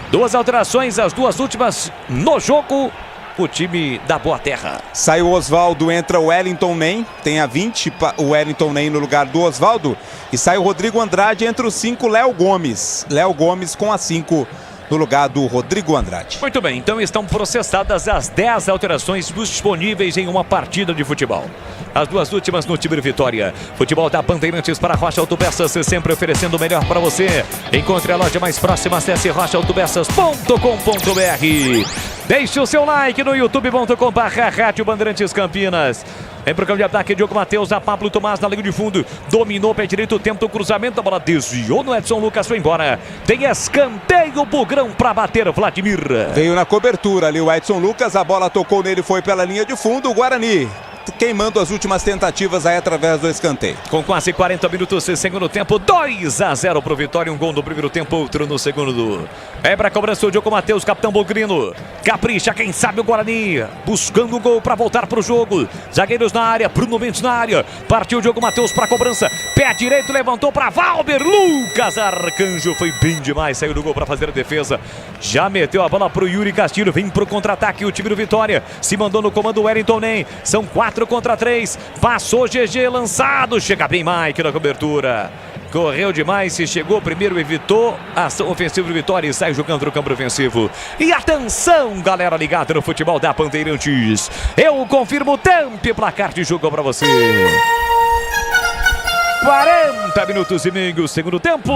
Duas alterações, as duas últimas no jogo. O time da Boa Terra. Sai o Oswaldo, entra o Wellington Nem. Tem a 20, o Wellington Nem no lugar do Oswaldo. E sai o Rodrigo Andrade, entra o 5, Léo Gomes. Léo Gomes com a 5 no lugar do Rodrigo Andrade. Muito bem, então estão processadas as 10 alterações disponíveis em uma partida de futebol. As duas últimas no time de Vitória. Futebol da Bandeirantes para Rocha Autopeças, sempre oferecendo o melhor para você. Encontre a loja mais próxima, acesse rochaautopeças.com.br. Deixe o seu like no youtube.com/Rádio Bandeirantes Campinas. Vem pro campo de ataque, Diogo Matheus, a Pablo Tomás na linha de fundo. Dominou, pé direito, tenta o cruzamento, a bola desviou no Edson Lucas, foi embora. Tem escanteio, Bugrão para bater, Vladimir. Veio na cobertura ali o Edson Lucas, a bola tocou nele, foi pela linha de fundo, o Guarani queimando as últimas tentativas aí através do escanteio. Com quase 40 minutos de segundo tempo, 2-0 pro Vitória, um gol no primeiro tempo, outro no segundo. É pra cobrança o Diogo Matheus, capitão Bugrino. Capricha, quem sabe o Guarani, buscando o gol pra voltar pro jogo. Zagueiros na área, Bruno Mendes na área. Partiu o Diogo Matheus pra cobrança. Pé direito, levantou pra Valber. Lucas Arcanjo foi bem demais, saiu do gol pra fazer a defesa. Já meteu a bola pro Yuri Castilho, vem pro contra-ataque o time do Vitória. Se mandou no comando o Wellington Nem. São 4 contra 3. Passou GG lançado. Chega bem Mike na cobertura. Correu demais, se chegou primeiro, evitou a ação ofensiva do Vitória e sai jogando no campo ofensivo. E atenção, galera ligada no futebol da Bandeirantes. Eu confirmo o tempo e placar de jogo pra você. 40 minutos e meio, segundo tempo.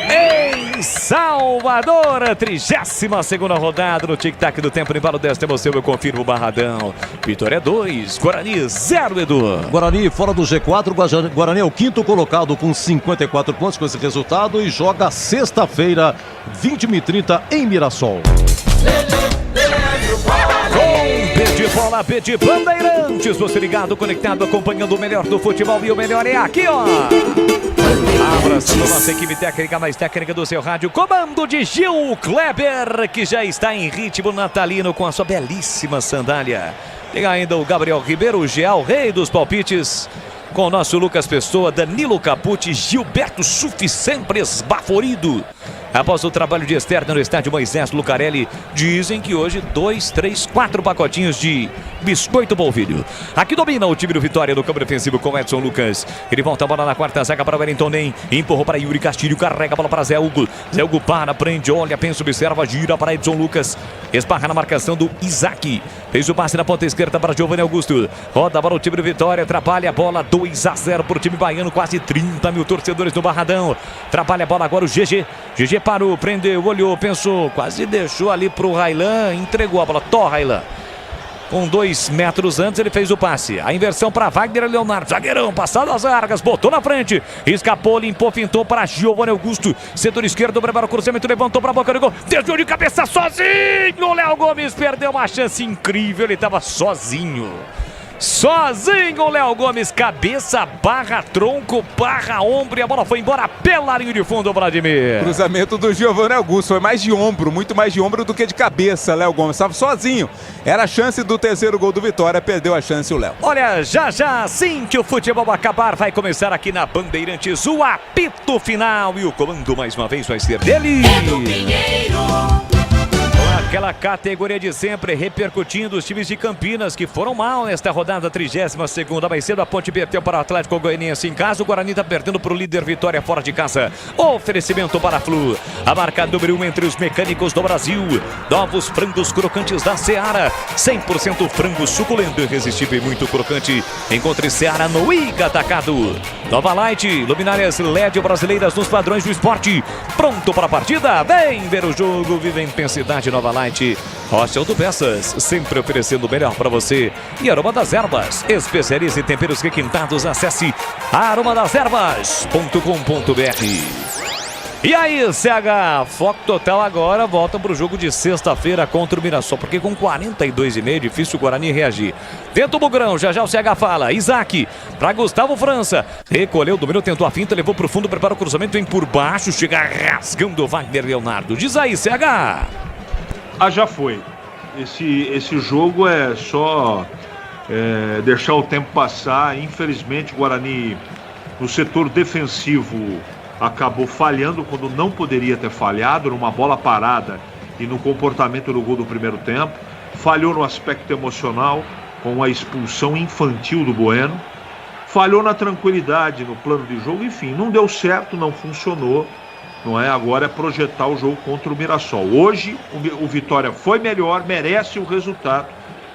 Em Salvador, 32ª rodada no tic-tac do tempo. No embalo desta emoção, eu confirmo o Barradão. Vitória 2, Guarani 0, Edu. Guarani fora do G4. Guarani é o 5º colocado com 54 pontos com esse resultado e joga sexta-feira, 21h30 em Mirassol. Com de bola, B de Bandeirantes. Você ligado, conectado, acompanhando o melhor do futebol. E o melhor é aqui, ó. Abraçando nossa equipe técnica, mais técnica do seu rádio. Comando de Gil Kleber, que já está em ritmo natalino com a sua belíssima sandália. Tem ainda o Gabriel Ribeiro, o Geal, rei dos palpites. Com o nosso Lucas Pessoa, Danilo Capucci, Gilberto Sufi, sempre esbaforido. Após o trabalho de externa no estádio Moisés Lucarelli, dizem que hoje 2, 3, 4 pacotinhos de biscoito polvilho. Aqui domina o time do Vitória no campo defensivo com Edson Lucas. Ele volta a bola na quarta zaga para o Wellington Nem. Empurrou para Yuri Castilho, carrega a bola para Zé Hugo. Zé Hugo para, prende, olha, pensa, observa, gira para Edson Lucas. Esbarra na marcação do Isaac. Fez o passe na ponta esquerda para Giovanni Augusto. Roda para o time do Vitória, atrapalha a bola, 2-0 para o time baiano, quase 30 mil torcedores no Barradão. Atrapalha a bola agora o GG. GG parou, prendeu, olhou, pensou, quase deixou ali pro Railan, entregou a bola. Tó, Railan. Com 2 metros antes ele fez o passe. A inversão para Wagner Leonardo. Zagueirão, passado as largas, botou na frente. Escapou, limpou, fintou para Giovanni Augusto. Setor esquerdo, prepara o cruzamento, levantou para a boca do gol. Desviou de cabeça sozinho. O Léo Gomes perdeu uma chance incrível. Ele estava sozinho. Sozinho o Léo Gomes, cabeça, barra, tronco, barra, ombro, e a bola foi embora pela linha de fundo, Vladimir. Cruzamento do Giovanni Augusto, foi mais de ombro, muito mais de ombro do que de cabeça, Léo Gomes, estava sozinho. Era a chance do terceiro gol do Vitória, perdeu a chance o Léo. Olha, já assim que o futebol acabar, vai começar aqui na Bandeirantes o apito final, e o comando mais uma vez vai ser dele. Aquela categoria de sempre, repercutindo os times de Campinas que foram mal nesta rodada 32ª. Mais cedo a Ponte perdeu para o Atlético Goianiense em casa. O Guarani está perdendo para o líder Vitória fora de casa. Oferecimento para a Flu, a marca número 1 entre os mecânicos do Brasil. Novos frangos crocantes da Seara, 100% frango suculento, irresistível e muito crocante. Encontre Seara no Ica Atacado. Nova Light, luminárias LED brasileiras nos padrões do esporte. Pronto para a partida? Vem ver o jogo, vive a intensidade. Nova Light, Rocha Autopeças, sempre oferecendo o melhor para você. E Aroma das Ervas, especialize em temperos requintados. Acesse aromadeservas.com.br. E aí, CH, foco total agora, volta para o jogo de sexta-feira contra o Mirassol, porque com 42,5 difícil o Guarani reagir. Tenta o Bugrão, já o CH fala. Isaac, para Gustavo França, recolheu, dominou, tentou a finta, levou para o fundo, prepara o cruzamento, vem por baixo, chega rasgando o Wagner Leonardo. Diz aí, CH. Já foi. Esse jogo é só deixar o tempo passar. Infelizmente o Guarani no setor defensivo acabou falhando quando não poderia ter falhado, numa bola parada e no comportamento do gol do primeiro tempo. Falhou no aspecto emocional com a expulsão infantil do Bueno. Falhou na tranquilidade no plano de jogo. Enfim, não deu certo, não funcionou. Não é? Agora é projetar o jogo contra o Mirassol. Hoje o Vitória foi melhor, merece o resultado.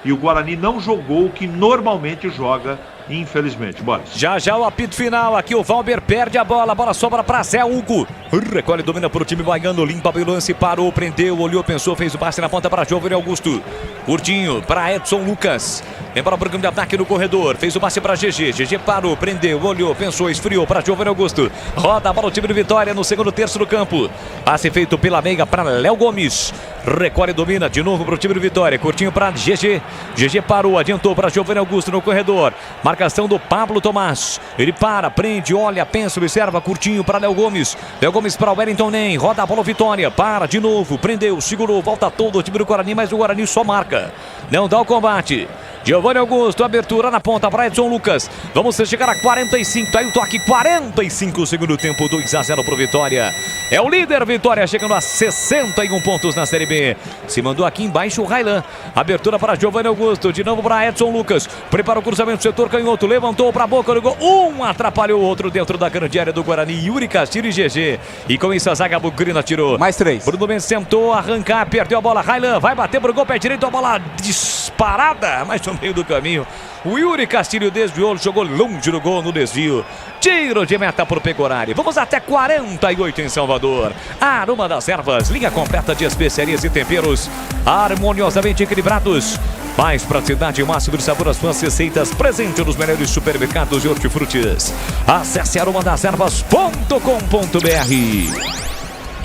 E o Guarani não jogou o que normalmente joga, infelizmente. Bora. Já o apito final. Aqui o Valber perde a bola sobra para Zé Hugo. Recolhe, domina para o time baiano, limpa o lance, parou, prendeu, olhou, pensou, fez o passe na ponta para Giovanni Augusto. Curtinho para Edson Lucas. Vem para o programa de ataque no corredor. Fez o passe para GG. GG parou, prendeu, olhou, pensou, esfriou para Giovanni Augusto. Roda para o time do Vitória no segundo terço do campo. Passe feito pela meia para Léo Gomes. Recolhe, domina de novo para o time do Vitória. Curtinho para GG. GG parou, adiantou para Giovanni Augusto no corredor. Marcação do Pablo Tomás. Ele para, prende, olha, pensa, observa. Curtinho para Léo Gomes. Léo Gomes para o Wellington Nem. Roda a bola, Vitória. Para de novo, prendeu, segurou, volta todo o time do Guarani, mas o Guarani só marca. Não dá o combate. Giovanni Augusto, abertura na ponta para Edson Lucas. Vamos chegar a 45, tá aí o toque, 45 segundo tempo, 2-0 pro Vitória. É o líder, Vitória, chegando a 61 pontos na Série B. Se mandou aqui embaixo o Railan. Abertura para Giovanni Augusto, de novo para Edson Lucas. Prepara o cruzamento, setor canhoto, levantou para a boca do gol. Um atrapalhou o outro dentro da grande área do Guarani. Yuri Castilho e GG. E com isso a zaga Bugrina tirou. Mais 3. Bruno Mendes tentou arrancar, perdeu a bola. Railan vai bater pro gol, pé direito, a bola disparada, mas no meio do caminho. O Yuri Castilho desviou, jogou longe do gol no desvio. Tiro de meta pro Pegorari. Vamos até 48 em Salvador. Aroma das Ervas, linha completa de especiarias e temperos harmoniosamente equilibrados. Mais praticidade e máximo de sabor às suas receitas, presente nos melhores supermercados e hortifrutis. Acesse aromadasservas.com.br.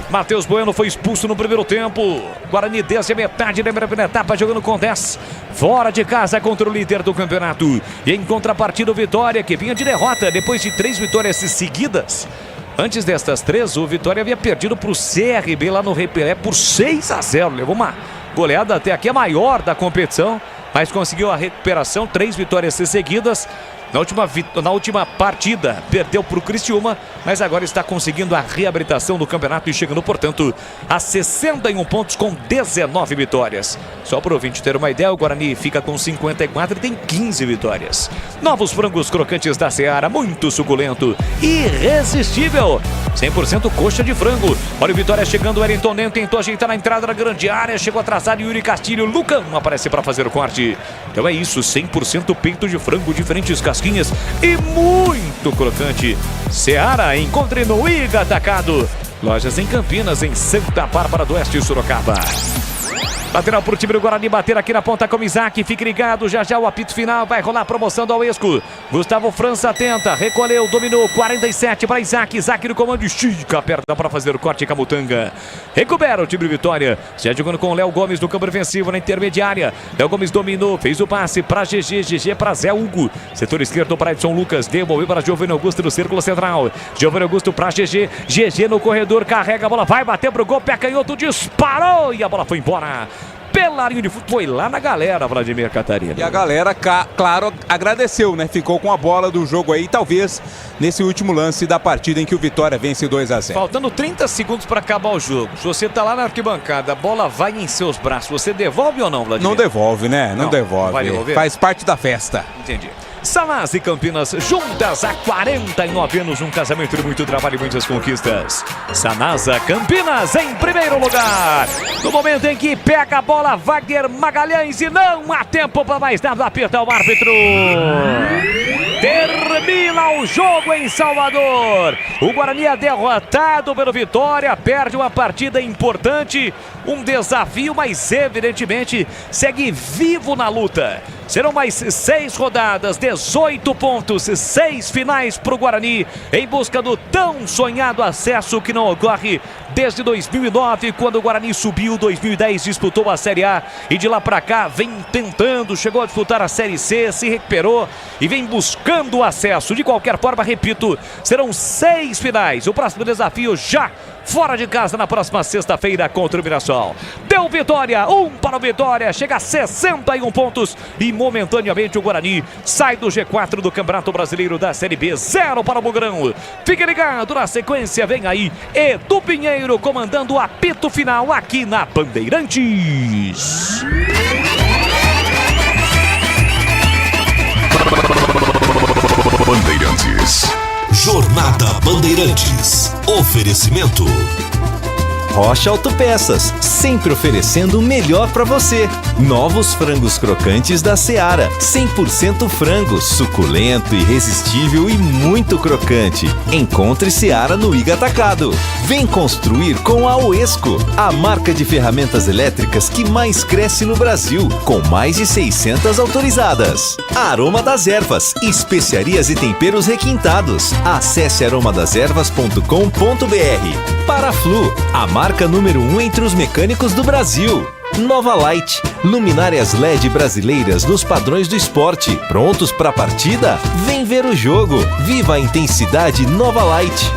Matheus Bueno foi expulso no primeiro tempo. Guarani desde a metade da primeira etapa, jogando com 10. Fora de casa contra o líder do campeonato. E em contrapartida o Vitória, que vinha de derrota depois de 3 vitórias seguidas. Antes destas 3, o Vitória havia perdido para o CRB lá no Repelé por 6-0. Levou uma goleada até aqui a maior da competição, mas conseguiu a recuperação, 3 vitórias seguidas. Na última partida, perdeu para o Criciúma, mas agora está conseguindo a reabilitação do campeonato e chegando, portanto, a 61 pontos com 19 vitórias. Só para o ouvinte ter uma ideia, o Guarani fica com 54 e tem 15 vitórias. Novos frangos crocantes da Seara, muito suculento, irresistível. 100% coxa de frango. Olha o Vitória chegando, o Wellington Nem tentou ajeitar na entrada da grande área, chegou atrasado, Yuri Castilho, Lucão aparece para fazer o corte. Então é isso, 100% peito de frango, diferentes casquinhas e muito crocante. Seara, encontre no Iga Atacado. Lojas em Campinas, em Santa Bárbara do Oeste e Sorocaba. Lateral para o time do Guarani bater aqui na ponta com o Isaac. Fique ligado, já já o apito final. Vai rolar a promoção do Auesco. Gustavo França tenta, recolheu, dominou. 47 para Isaac. Isaac no comando, estica a perna para fazer o corte Camutanga. Recupera o time de Vitória. Já jogando com o Léo Gomes no campo defensivo na intermediária. Léo Gomes dominou, fez o passe para GG. GG para Zé Hugo. Setor esquerdo para Edson Lucas. Devolveu para Giovanni Augusto no círculo central. Giovanni Augusto para GG. GG no corredor, carrega a bola, vai bater pro gol. Pé canhoto, disparou e a bola foi embora. Pelarinho de futebol, foi lá na galera, Vladimir Catarina. E a galera, claro, agradeceu, né? Ficou com a bola do jogo aí, talvez nesse último lance da partida em que o Vitória vence 2-0. Faltando 30 segundos para acabar o jogo. Se você tá lá na arquibancada, a bola vai em seus braços. Você devolve ou não, Vladimir? Não devolve, né? Não devolve. Vai devolver? Faz parte da festa. Entendi. Sanasa e Campinas, juntas há 49 anos, um casamento de muito trabalho e muitas conquistas. Sanasa Campinas em primeiro lugar. No momento em que pega a bola, Wagner Magalhães e não há tempo para mais nada, aperta o árbitro. Termina o jogo em Salvador. O Guarani é derrotado pelo Vitória, perde uma partida importante, um desafio, mas evidentemente segue vivo na luta. Serão mais 6 rodadas, 18 pontos, 6 finais para o Guarani, em busca do tão sonhado acesso que não ocorre desde 2009, quando o Guarani subiu. 2010 disputou a Série A e de lá para cá vem tentando, chegou a disputar a Série C, se recuperou e vem buscando o acesso. De qualquer forma, repito, serão 6 finais. O próximo desafio já fora de casa na próxima sexta-feira contra o Mirassol. Deu Vitória, 1 para o Vitória, chega a 61 pontos e momentaneamente o Guarani sai do G4 do Campeonato Brasileiro da Série B, 0 para o Bugrão. Fique ligado, na sequência vem aí Edu Pinheiro comandando o apito final aqui na Bandeirantes. Bandeirantes. Jornada Bandeirantes. Oferecimento Rocha Autopeças, sempre oferecendo o melhor para você. Novos frangos crocantes da Seara, 100% frango, suculento, irresistível e muito crocante. Encontre Seara no Iga Atacado. Vem construir com a Auesco, a marca de ferramentas elétricas que mais cresce no Brasil, com mais de 600 autorizadas. Aroma das Ervas, especiarias e temperos requintados. Acesse aromadasservas.com.br. Paraflu, a marca número 1 entre os mecânicos do Brasil. Nova Light, luminárias LED brasileiras nos padrões do esporte. Prontos para a partida? Vem ver o jogo. Viva a intensidade Nova Light.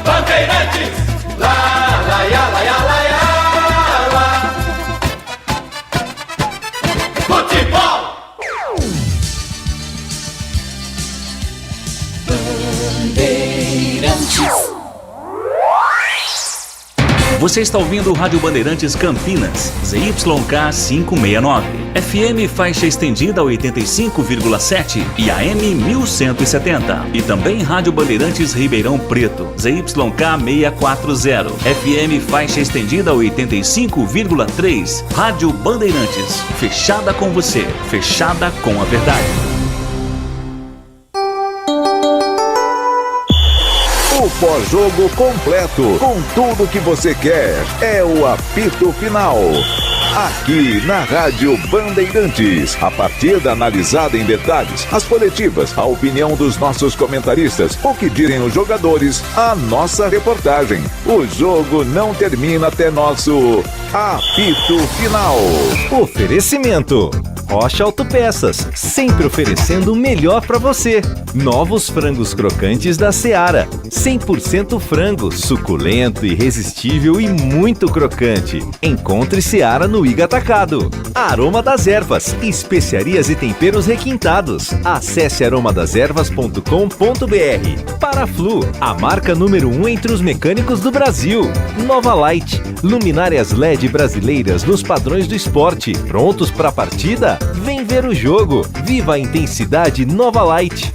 Bandeirantes, Você está ouvindo Rádio Bandeirantes Campinas, ZYK 569, FM faixa estendida 85,7 e AM 1170. E também Rádio Bandeirantes Ribeirão Preto, ZYK 640, FM faixa estendida 85,3. Rádio Bandeirantes, fechada com você, fechada com a verdade. O pós-jogo completo, com tudo que você quer, é o apito final. Aqui na Rádio Bandeirantes, a partida analisada em detalhes, as coletivas, a opinião dos nossos comentaristas, o que dizem os jogadores, a nossa reportagem. O jogo não termina até nosso apito final. Oferecimento: Rocha Autopeças, sempre oferecendo o melhor para você. Novos frangos crocantes da Seara, 100% frango, suculento, irresistível e muito crocante. Encontre Seara no Iga Atacado. Aroma das Ervas, especiarias e temperos requintados. Acesse aromadeservas.com.br. Paraflu, a marca número 1 entre os mecânicos do Brasil. Nova Light, luminárias LED brasileiras nos padrões do esporte. Prontos para a partida? Vem ver o jogo. Viva a intensidade Nova Light.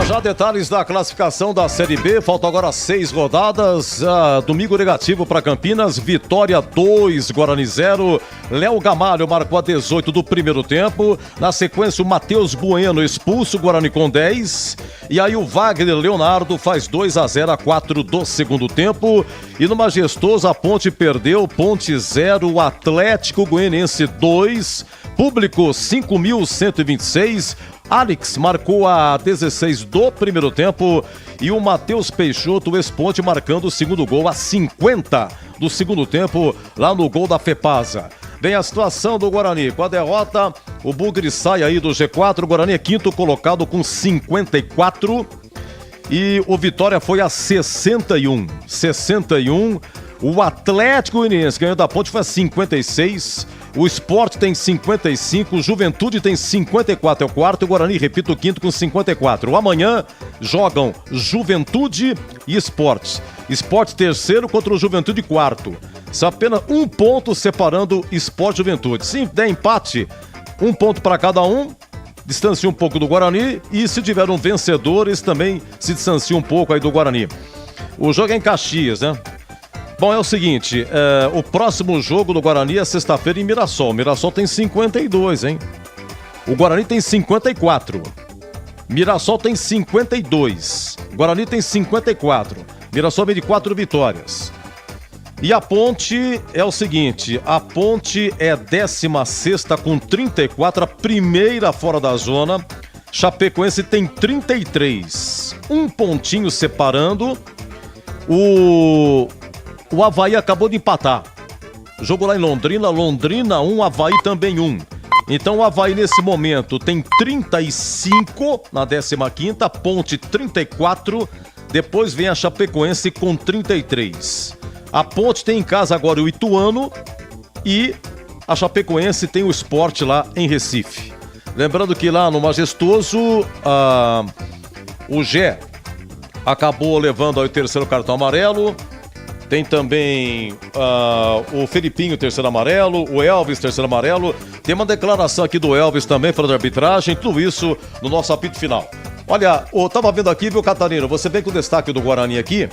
Já detalhes da classificação da Série B, faltam agora 6 rodadas. Domingo negativo para Campinas, Vitória 2, Guarani 0. Léo Gamalho marcou a 18 do primeiro tempo. Na sequência, o Matheus Bueno expulso, o Guarani com 10. E aí o Wagner Leonardo faz 2-0 a 4 do segundo tempo. E no Majestoso, a Ponte perdeu, Ponte 0, Atlético Goianiense 2, público 5.126. Alex marcou a 16 do primeiro tempo e o Matheus Peixoto, o ex-Ponte, marcando o segundo gol a 50 do segundo tempo, lá no gol da Fepasa. Vem a situação do Guarani. Com a derrota, o Bugre sai aí do G4. O Guarani é quinto colocado com 54 e o Vitória foi a 61. O Atlético Goianiense ganhou da Ponte, foi a 56. O Sport tem 55, o Juventude tem 54, é o quarto, e o Guarani, repito, o quinto com 54. Amanhã jogam Juventude e Sport. Sport terceiro contra o Juventude quarto. São apenas um ponto separando Sport e Juventude. Se der empate, um ponto para cada um, distancia um pouco do Guarani, e se tiver um vencedor, esse também se distancia um pouco aí do Guarani. O jogo é em Caxias, né? Bom, é o seguinte, o próximo jogo do Guarani é sexta-feira em Mirassol. Mirassol tem 52, hein? O Guarani tem 54. Mirassol tem 52. Guarani tem 54. Mirassol vem de 4 vitórias. E a Ponte é o seguinte, a Ponte é 16ª com 34, a primeira fora da zona. Chapecoense tem 33. Um pontinho separando. O Avaí acabou de empatar. Jogo lá em Londrina, Londrina 1, Avaí também 1. Então o Avaí nesse momento tem 35 na 15ª, Ponte 34, depois vem a Chapecoense com 33. A Ponte tem em casa agora o Ituano e a Chapecoense tem o Sport lá em Recife. Lembrando que lá no Majestoso, o Gé acabou levando aí o terceiro cartão amarelo. Tem também o Felipinho, terceiro amarelo, o Elvis, terceiro amarelo. Tem uma declaração aqui do Elvis também, falando de arbitragem, tudo isso no nosso apito final. Olha, eu tava vendo aqui, viu, Catarina? Você vem com o destaque do Guarani aqui.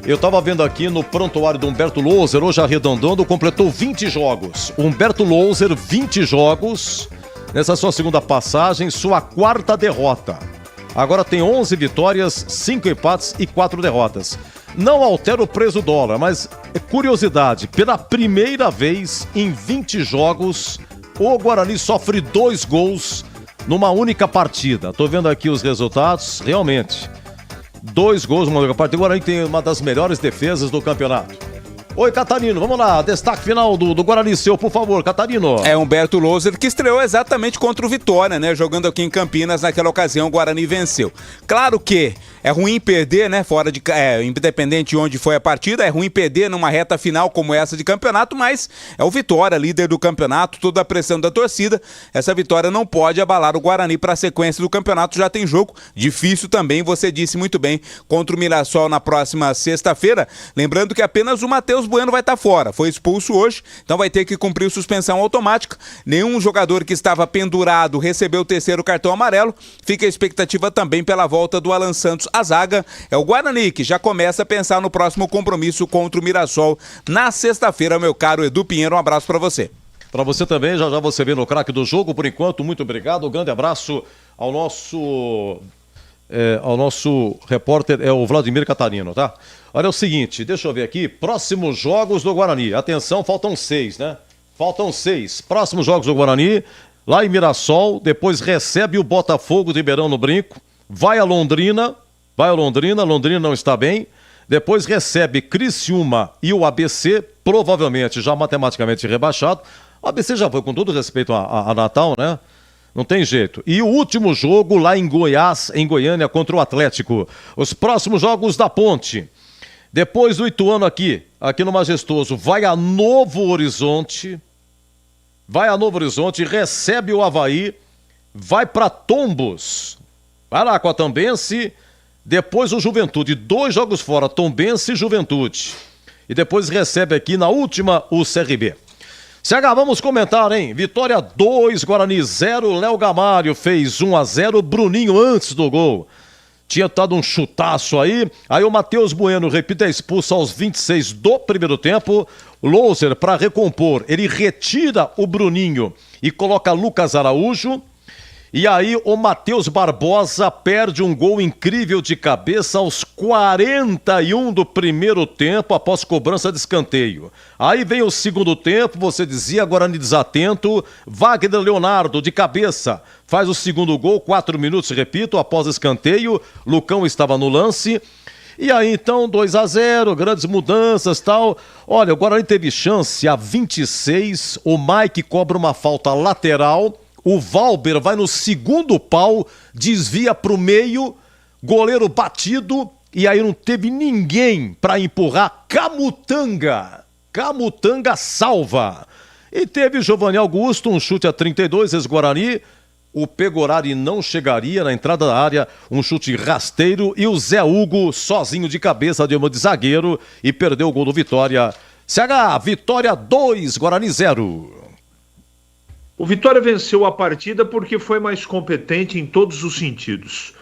Eu tava vendo aqui no prontuário do Humberto Louser, hoje arredondando, completou 20 jogos. Humberto Louser, 20 jogos, nessa sua segunda passagem, sua quarta derrota. Agora tem 11 vitórias, 5 empates e 4 derrotas. Não altera o preço do dólar, mas é curiosidade, pela primeira vez em 20 jogos, o Guarani sofre 2 gols numa única partida. Tô vendo aqui os resultados, realmente. 2 gols numa única partida. O Guarani tem uma das melhores defesas do campeonato. Oi, Catarino, vamos lá, destaque final do Guarani seu, por favor, Catarino. É Humberto Louser, que estreou exatamente contra o Vitória, né? Jogando aqui em Campinas, naquela ocasião o Guarani venceu. Claro que é ruim perder, né? Fora de... independente de onde foi a partida, é ruim perder numa reta final como essa de campeonato, mas é o Vitória, líder do campeonato, toda a pressão da torcida. Essa vitória não pode abalar o Guarani para a sequência do campeonato, já tem jogo difícil também, você disse muito bem, contra o Mirassol na próxima sexta-feira. Lembrando que apenas o Matheus Bueno vai estar fora, foi expulso hoje, então vai ter que cumprir suspensão automática. Nenhum jogador que estava pendurado recebeu o terceiro cartão amarelo. Fica a expectativa também pela volta do Alan Santos à zaga. É o Guarani que já começa a pensar no próximo compromisso contra o Mirassol na sexta-feira, meu caro Edu Pinheiro. Um abraço para você. Para você também, já você vê no craque do jogo. Por enquanto, muito obrigado, um grande abraço ao nosso repórter, o Vladimir Catarino, tá? Olha o seguinte, deixa eu ver aqui, próximos jogos do Guarani, atenção, faltam 6, né? Faltam 6, próximos jogos do Guarani, lá em Mirassol, depois recebe o Botafogo de Ribeirão no Brinco, vai a Londrina, Londrina não está bem, depois recebe Criciúma e o ABC, provavelmente já matematicamente rebaixado, o ABC já foi com todo respeito a Natal, né? Não tem jeito. E o último jogo lá em Goiás, em Goiânia, contra o Atlético. Os próximos jogos da Ponte. Depois do Ituano aqui no Majestoso, vai a Novo Horizonte, recebe o Avaí, vai para Tombos, vai lá com a Tombense, depois o Juventude, 2 jogos fora, Tombense e Juventude. E depois recebe aqui na última o CRB. CH, vamos comentar, hein? Vitória 2, Guarani 0, Léo Gamalho fez 1-0, Bruninho antes do gol. Tinha dado um chutaço aí o Matheus Bueno, repita, é expulso aos 26 do primeiro tempo. Louser, para recompor, ele retira o Bruninho e coloca Lucas Araújo. E aí o Matheus Barbosa perde um gol incrível de cabeça aos 41 do primeiro tempo, após cobrança de escanteio. Aí vem o segundo tempo, você dizia, Guarani desatento, Wagner Leonardo de cabeça faz o segundo gol, 4 minutos, repito, após escanteio, Lucão estava no lance. E aí então 2-0, grandes mudanças, tal. Olha, o Guarani teve chance a 26, o Mike cobra uma falta lateral. O Valber vai no segundo pau, desvia para o meio, goleiro batido, e aí não teve ninguém para empurrar. Camutanga salva. E teve Giovanni Augusto, um chute a 32, ex-Guarani. O Pegorari não chegaria na entrada da área, um chute rasteiro. E o Zé Hugo, sozinho de cabeça, deu uma de zagueiro e perdeu o gol do Vitória. CH, Vitória 2, Guarani 0. O Vitória venceu a partida porque foi mais competente em todos os sentidos.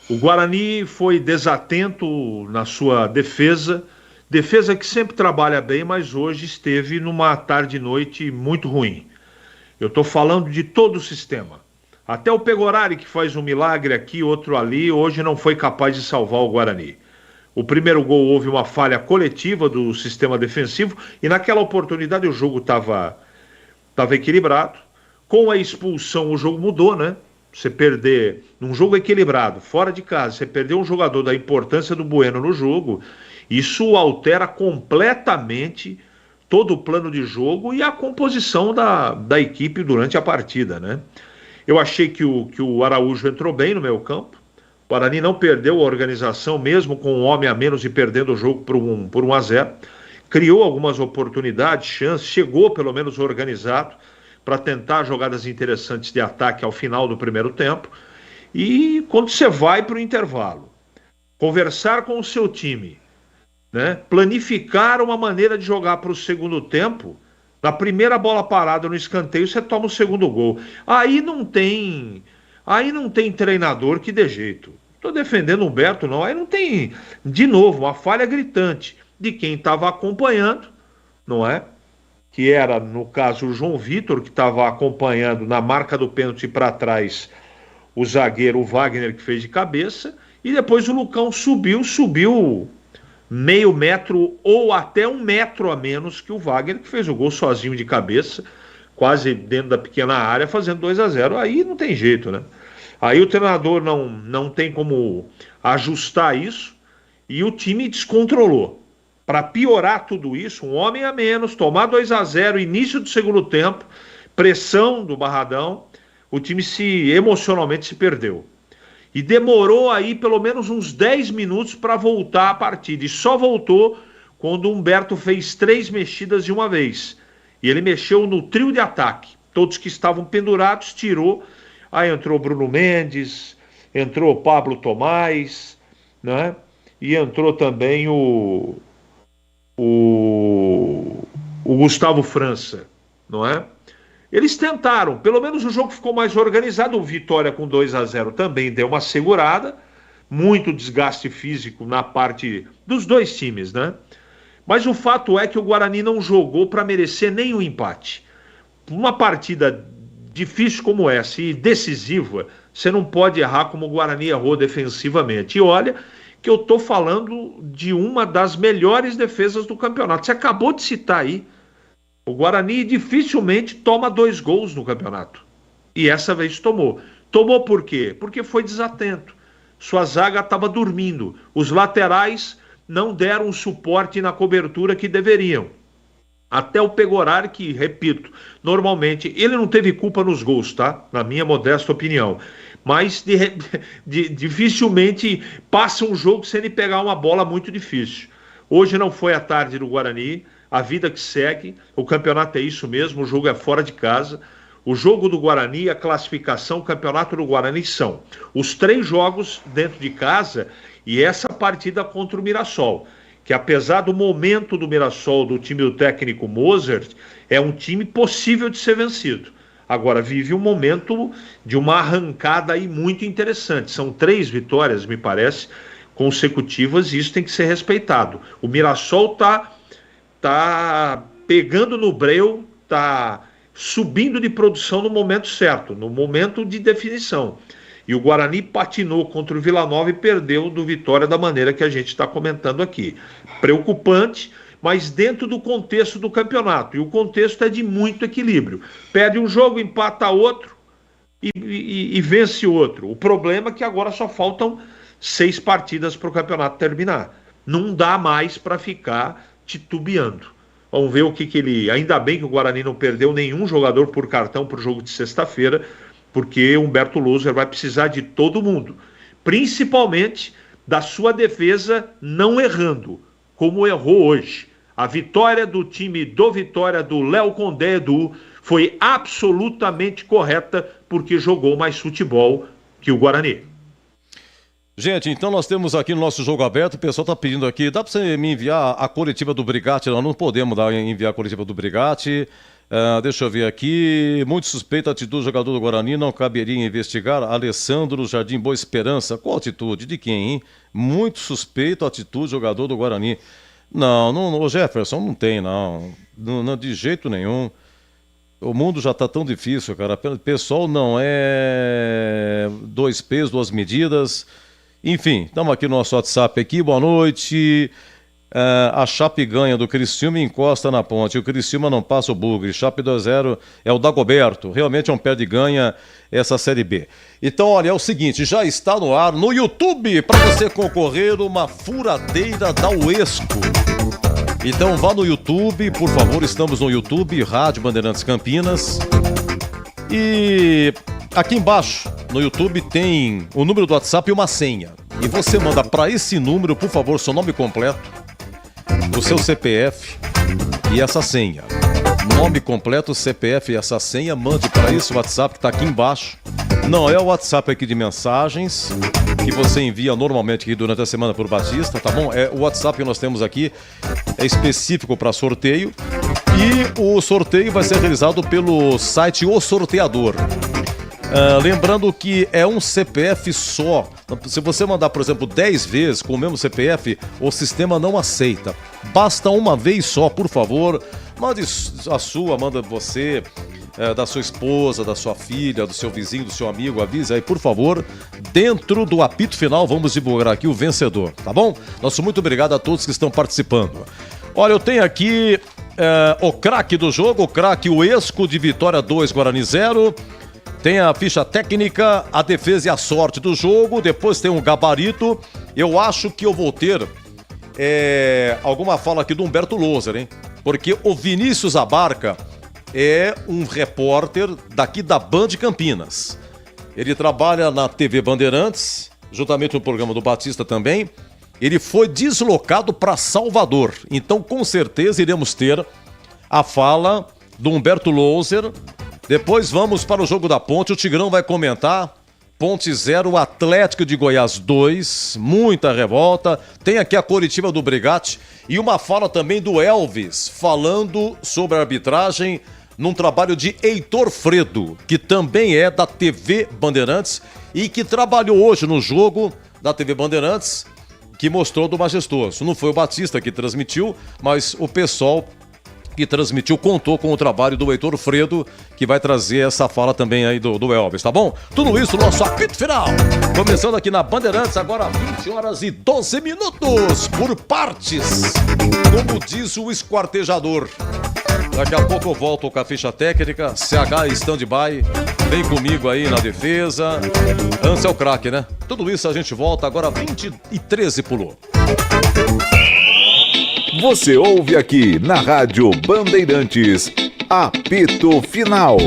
O Guarani foi desatento na sua defesa que sempre trabalha bem, mas hoje esteve numa tarde e noite muito ruim. Eu estou falando de todo o sistema. Até o Pegorari, que faz um milagre aqui, outro ali, hoje não foi capaz de salvar o Guarani. O primeiro gol houve uma falha coletiva do sistema defensivo e naquela oportunidade o jogo estava equilibrado. Com a expulsão o jogo mudou, né? Você perder num jogo equilibrado, fora de casa, você perder um jogador da importância do Bueno no jogo, isso altera completamente todo o plano de jogo e a composição da equipe durante a partida, né? Eu achei que o Araújo entrou bem no meio campo. O Guarani não perdeu a organização, mesmo com um homem a menos e perdendo o jogo por 1-0. Criou algumas oportunidades, chances, chegou pelo menos organizado para tentar jogadas interessantes de ataque ao final do primeiro tempo. E quando você vai para o intervalo, conversar com o seu time, né, planificar uma maneira de jogar para o segundo tempo, na primeira bola parada no escanteio, você toma o segundo gol. Aí não tem treinador que dê jeito. Estou defendendo o Humberto, não. Aí não tem, de novo, uma falha gritante de quem estava acompanhando, não é? Que era, no caso, o João Vitor, que estava acompanhando na marca do pênalti para trás o zagueiro, o Wagner, que fez de cabeça, e depois o Lucão subiu meio metro ou até 1 metro a menos que o Wagner, que fez o gol sozinho de cabeça, quase dentro da pequena área, fazendo 2-0. Aí não tem jeito, né? Aí o treinador não tem como ajustar isso, e o time descontrolou. para piorar tudo isso, um homem a menos, tomar 2-0, início do segundo tempo, pressão do Barradão, o time emocionalmente se perdeu. E demorou aí pelo menos uns 10 minutos para voltar a partida. E só voltou quando o Humberto fez 3 mexidas de uma vez. E ele mexeu no trio de ataque. Todos que estavam pendurados, tirou. Aí entrou Bruno Mendes, entrou Pablo Tomás, né? E entrou também o Gustavo França, não é? Eles tentaram, pelo menos o jogo ficou mais organizado. O Vitória com 2-0 também deu uma segurada, muito desgaste físico na parte dos dois times, né? Mas o fato é que o Guarani não jogou para merecer nenhum empate. Uma partida difícil como essa e decisiva, você não pode errar como o Guarani errou defensivamente. E olha que eu estou falando de uma das melhores defesas do campeonato. Você acabou de citar aí. O Guarani dificilmente toma 2 gols no campeonato. E essa vez tomou. Tomou por quê? Porque foi desatento. Sua zaga estava dormindo. Os laterais não deram o suporte na cobertura que deveriam. Até o Pegorari, que, repito, normalmente ele não teve culpa nos gols, tá? Na minha modesta opinião. Mas dificilmente passa um jogo sem ele pegar uma bola muito difícil. Hoje não foi a tarde do Guarani. A vida que segue, o campeonato é isso mesmo, o jogo é fora de casa. O jogo do Guarani, a classificação, o campeonato do Guarani são os 3 jogos dentro de casa e essa partida contra o Mirassol, que apesar do momento do Mirassol, do time do técnico Mozart, é um time possível de ser vencido. Agora vive um momento de uma arrancada aí muito interessante. São 3 vitórias, me parece, consecutivas, e isso tem que ser respeitado. O Mirassol tá pegando no breu, tá subindo de produção no momento certo, no momento de definição. E o Guarani patinou contra o Vila Nova e perdeu do Vitória da maneira que a gente está comentando aqui. Preocupante, mas dentro do contexto do campeonato. E o contexto é de muito equilíbrio. Perde um jogo, empata outro e vence outro. O problema é que agora só faltam 6 partidas para o campeonato terminar. Não dá mais para ficar titubeando. Vamos ver o que ele... Ainda bem que o Guarani não perdeu nenhum jogador por cartão para o jogo de sexta-feira, porque Humberto Loser vai precisar de todo mundo, principalmente da sua defesa não errando, como errou hoje. A vitória do time do Vitória, do Léo Condé Edu, foi absolutamente correta, porque jogou mais futebol que o Guarani. Gente, então nós temos aqui no nosso jogo aberto, o pessoal está pedindo aqui, dá para você me enviar a coletiva do Brigatti? Não podemos enviar a coletiva do Brigatti. Deixa eu ver aqui, muito suspeita a atitude do jogador do Guarani, não caberia investigar. Alessandro Jardim Boa Esperança, qual atitude? De quem, hein? Muito suspeito a atitude do jogador do Guarani. Não, Jefferson, não tem, não, de jeito nenhum. O mundo já está tão difícil, cara. O pessoal não é 2 pesos, 2 medidas. Enfim, estamos aqui no nosso WhatsApp aqui, boa noite. A Chape ganha do Criciúma e encosta na ponte. O Criciúma não passa o bugre. Chape 2-0 é o Dagoberto. Realmente é um perde-ganha essa Série B. Então, olha, é o seguinte, já está no ar no YouTube para você concorrer uma furadeira da Uesco. Então vá no YouTube, por favor, estamos no YouTube, Rádio Bandeirantes Campinas. E aqui embaixo, no YouTube, tem o número do WhatsApp e uma senha. E você manda para esse número, por favor, seu nome completo, o seu CPF e essa senha. Nome completo, CPF e essa senha, mande para esse WhatsApp que está aqui embaixo. Não é o WhatsApp aqui de mensagens que você envia normalmente aqui durante a semana por Batista, tá bom? É o WhatsApp que nós temos aqui, é específico para sorteio. E o sorteio vai ser realizado pelo site O Sorteador. Lembrando que é um CPF só. Se você mandar, por exemplo, 10 vezes com o mesmo CPF, o sistema não aceita. Basta uma vez só, por favor. Mande a sua, manda você, da sua esposa, da sua filha, do seu vizinho, do seu amigo. Avise aí, por favor. Dentro do apito final, vamos divulgar aqui o vencedor, tá bom? Nosso muito obrigado a todos que estão participando. Olha, eu tenho aqui o craque do jogo, o craque Uesco de Vitória 2, Guarani 0. Tem a ficha técnica, a defesa e a sorte do jogo. Depois tem um gabarito. Eu acho que eu vou ter alguma fala aqui do Humberto Louser, hein? Porque o Vinícius Abarca é um repórter daqui da Band Campinas. Ele trabalha na TV Bandeirantes, juntamente no programa do Batista também. Ele foi deslocado para Salvador. Então, com certeza, iremos ter a fala do Humberto Louser. Depois vamos para o jogo da Ponte. O Tigrão vai comentar. Ponte 0, Atlético de Goiás 2. Muita revolta. Tem aqui a coletiva do Brigatti. E uma fala também do Elvis, falando sobre a arbitragem num trabalho de Heitor Fredo, que também é da TV Bandeirantes e que trabalhou hoje no jogo da TV Bandeirantes, que mostrou do Majestoso. Não foi o Batista que transmitiu, mas o pessoal que transmitiu contou com o trabalho do Heitor Fredo, que vai trazer essa fala também aí do Elvis, tá bom? Tudo isso no nosso apito final. Começando aqui na Bandeirantes, agora 20h12, por partes, como diz o esquartejador. Daqui a pouco eu volto com a ficha técnica, CH stand-by, vem comigo aí na defesa. Antes é o craque, né? Tudo isso a gente volta agora 20h13 pulou. Você ouve aqui na Rádio Bandeirantes, apito final.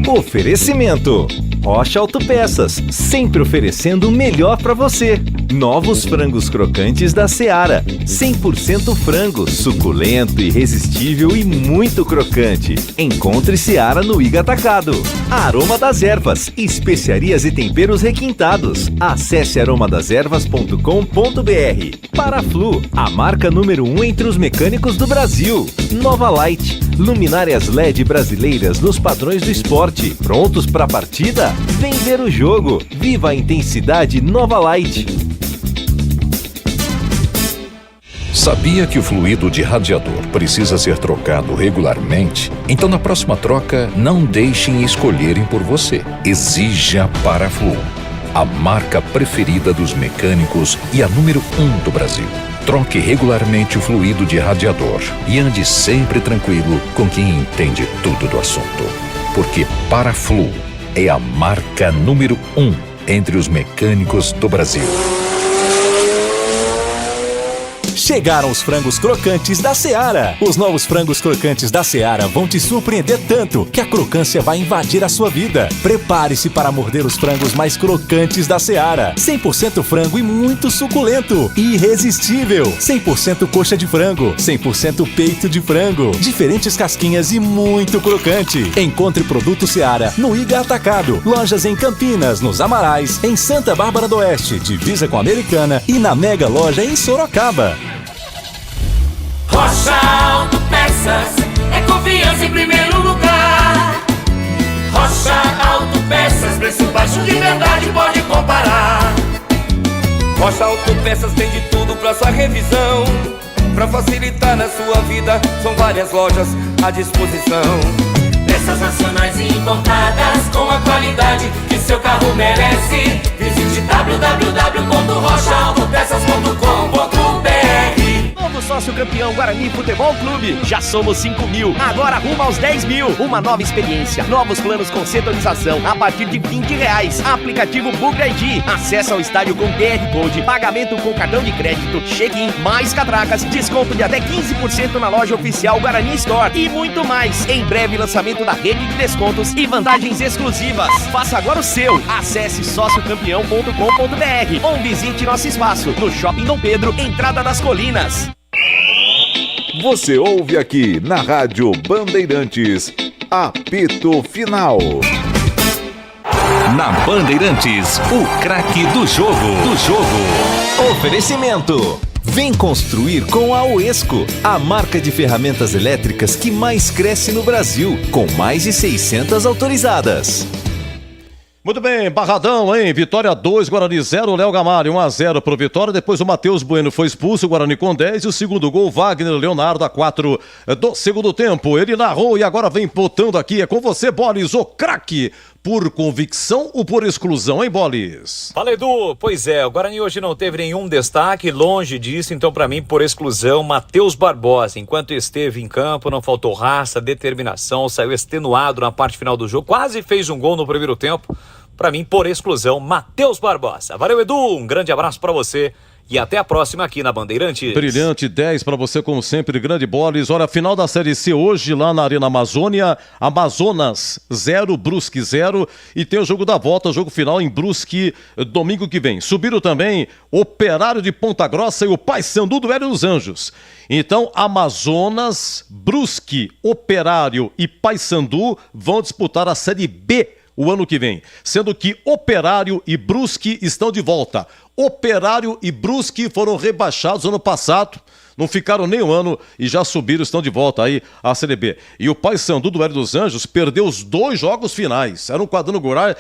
Oferecimento: Rocha Autopeças, sempre oferecendo o melhor para você. Novos frangos crocantes da Seara, 100% frango, suculento, irresistível e muito crocante. Encontre Seara no Iga Atacado. Aroma das Ervas, especiarias e temperos requintados. Acesse aromadeservas.com.br. Paraflu, a marca número 1 entre os mecânicos do Brasil. Nova Light, luminárias LED brasileiras nos padrões do esporte. Prontos para a partida? Vem ver o jogo. Viva a intensidade Nova Light. Sabia que o fluido de radiador precisa ser trocado regularmente? Então, na próxima troca, não deixem escolherem por você. Exija Paraflu, a marca preferida dos mecânicos e a número 1 do Brasil. Troque regularmente o fluido de radiador e ande sempre tranquilo com quem entende tudo do assunto. Porque Paraflu é a marca número 1 entre os mecânicos do Brasil. Chegaram os frangos crocantes da Seara. Os novos frangos crocantes da Seara vão te surpreender tanto que a crocância vai invadir a sua vida. Prepare-se para morder os frangos mais crocantes da Seara. 100% frango e muito suculento. Irresistível. 100% coxa de frango. 100% peito de frango. Diferentes casquinhas e muito crocante. Encontre produto Seara no Iga Atacado. Lojas em Campinas, nos Amarais, em Santa Bárbara do Oeste, divisa com a Americana e na Mega Loja em Sorocaba. Rocha Autopeças é confiança em primeiro lugar. Rocha Autopeças, preço baixo de verdade, pode comparar. Rocha Autopeças tem de tudo pra sua revisão. Pra facilitar na sua vida, são várias lojas à disposição. Peças nacionais e importadas com a qualidade que seu carro merece. Visite www.rochaautopeças.com.br. Novo sócio campeão Guarani Futebol Clube. Já somos 5.000. Agora rumo aos 10.000. Uma nova experiência. Novos planos com setorização a partir de R$20. Aplicativo Bugre ID. Acesso ao estádio com QR Code. Pagamento com cartão de crédito. Check-in, mais catracas. Desconto de até 15% na loja oficial Guarani Store. E muito mais. Em breve lançamento da rede de descontos e vantagens exclusivas. Faça agora o seu. Acesse sociocampeão.com.br ou visite nosso espaço no Shopping Dom Pedro, Entrada das Colinas. Você ouve aqui na Rádio Bandeirantes, apito final. Na Bandeirantes, o craque do jogo. Oferecimento: vem construir com a Oesco, a marca de ferramentas elétricas que mais cresce no Brasil, com mais de 600 autorizadas. Muito bem, Barradão, hein? Vitória 2, Guarani 0, Léo Gamalho 1-0 pro Vitória. Depois o Matheus Bueno foi expulso, o Guarani com 10. E o segundo gol, Wagner Leonardo, a 4 do segundo tempo. Ele narrou e agora vem botando aqui. É com você, Bolis, o craque. Por convicção ou por exclusão, hein, Bolis? Fala, Edu. Pois é, o Guarani hoje não teve nenhum destaque, longe disso. Então, para mim, por exclusão, Matheus Barbosa. Enquanto esteve em campo, não faltou raça, determinação, saiu extenuado na parte final do jogo. Quase fez um gol no primeiro tempo. Para mim, por exclusão, Matheus Barbosa. Valeu, Edu. Um grande abraço para você e até a próxima aqui na Bandeirantes. Brilhante 10 para você, como sempre, grande boles. Olha, a final da Série C hoje lá na Arena Amazônia, Amazonas 0, Brusque 0, e tem o jogo da volta, o jogo final em Brusque domingo que vem. Subiram também Operário de Ponta Grossa e o Paysandu do Hélio dos Anjos. Então, Amazonas, Brusque, Operário e Paysandu vão disputar a Série B o ano que vem, sendo que Operário e Brusque estão de volta. Operário e Brusque foram rebaixados ano passado, não ficaram nem um ano e já subiram, estão de volta aí à Série B. E o Paysandu do Hélio dos Anjos perdeu os 2 jogos finais. Era um quadrangular,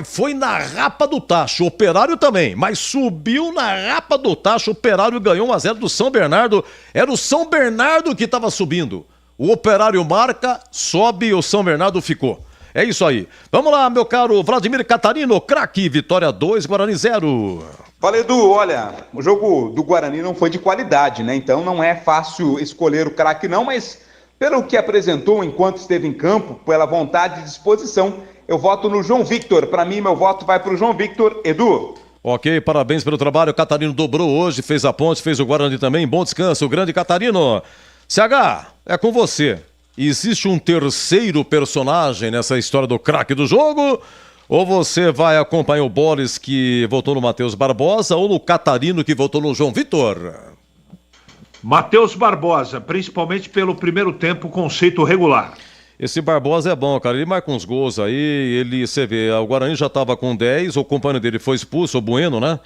foi na rapa do tacho. O Operário também, mas subiu na rapa do tacho. O Operário ganhou 1-0 do São Bernardo. Era o São Bernardo que estava subindo. O Operário marca, sobe e o São Bernardo ficou. É isso aí. Vamos lá, meu caro Vladimir Catarino, craque, Vitória 2, Guarani 0. Fala, Edu, olha, o jogo do Guarani não foi de qualidade, né? Então não é fácil escolher o craque não, mas pelo que apresentou enquanto esteve em campo, pela vontade e disposição, eu voto no João Victor. Para mim, meu voto vai para o João Victor. Edu. Ok, parabéns pelo trabalho. O Catarino dobrou hoje, fez a ponte, fez o Guarani também. Bom descanso, grande Catarino. CH, é com você. Existe um terceiro personagem nessa história do craque do jogo? Ou você vai acompanhar o Boris que votou no Matheus Barbosa ou no Catarino que votou no João Vitor? Matheus Barbosa, principalmente pelo primeiro tempo, conceito regular. Esse Barbosa é bom, cara, ele marca uns gols aí, você vê, o Guarani já estava com 10, o companheiro dele foi expulso, o Bueno, né?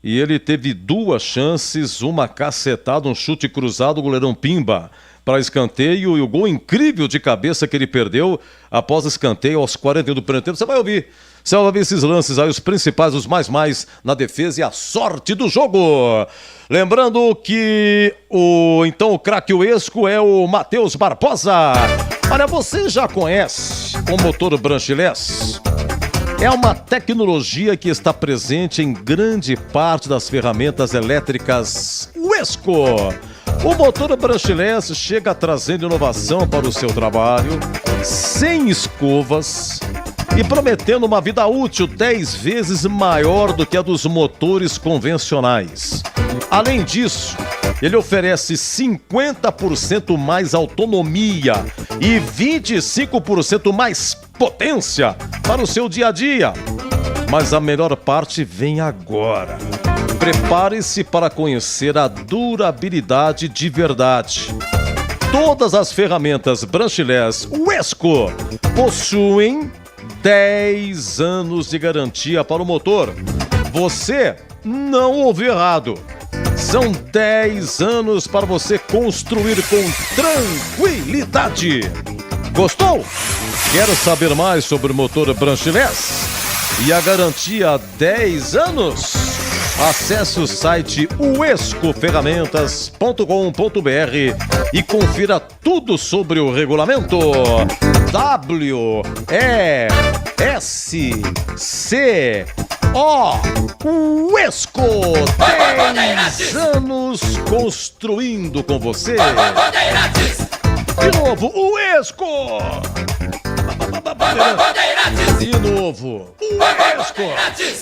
E ele teve 2 chances, uma cacetada, um chute cruzado, o goleirão Pimba para escanteio e o gol incrível de cabeça que ele perdeu após escanteio aos 41 do primeiro tempo. Você vai ouvir esses lances aí, os principais, os mais na defesa e a sorte do jogo. Lembrando que o craque Uesco é o Matheus Barbosa. Olha, você já conhece o motor Branchless? É uma tecnologia que está presente em grande parte das ferramentas elétricas Uesco. O motor Branchless chega trazendo inovação para o seu trabalho, sem escovas e prometendo uma vida útil 10 vezes maior do que a dos motores convencionais. Além disso, ele oferece 50% mais autonomia e 25% mais potência para o seu dia a dia. Mas a melhor parte vem agora. Prepare-se para conhecer a durabilidade de verdade. Todas as ferramentas Branchless Uesco possuem 10 anos de garantia para o motor. Você não ouviu errado. São 10 anos para você construir com tranquilidade. Gostou? Quer saber mais sobre o motor Branchless e a garantia 10 anos? Acesse o site uescoferramentas.com.br e confira tudo sobre o regulamento. WESCO Uesco, 10 anos construindo com você. De novo, Uesco. De novo, Uesco.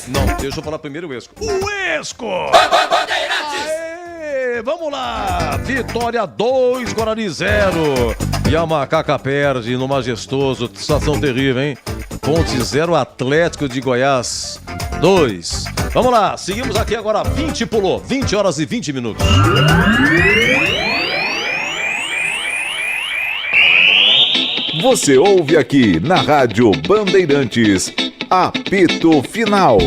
Não, deixa eu falar primeiro Uesco. Uesco. Aê, vamos lá. Vitória 2, Guarani 0. E a Macaca perde no majestoso. Situação terrível, hein? Ponte 0, Atlético de Goiás 2. Vamos lá, seguimos aqui agora. 20 pulou, 20 horas e 20 minutos. Você ouve aqui na Rádio Bandeirantes, apito final.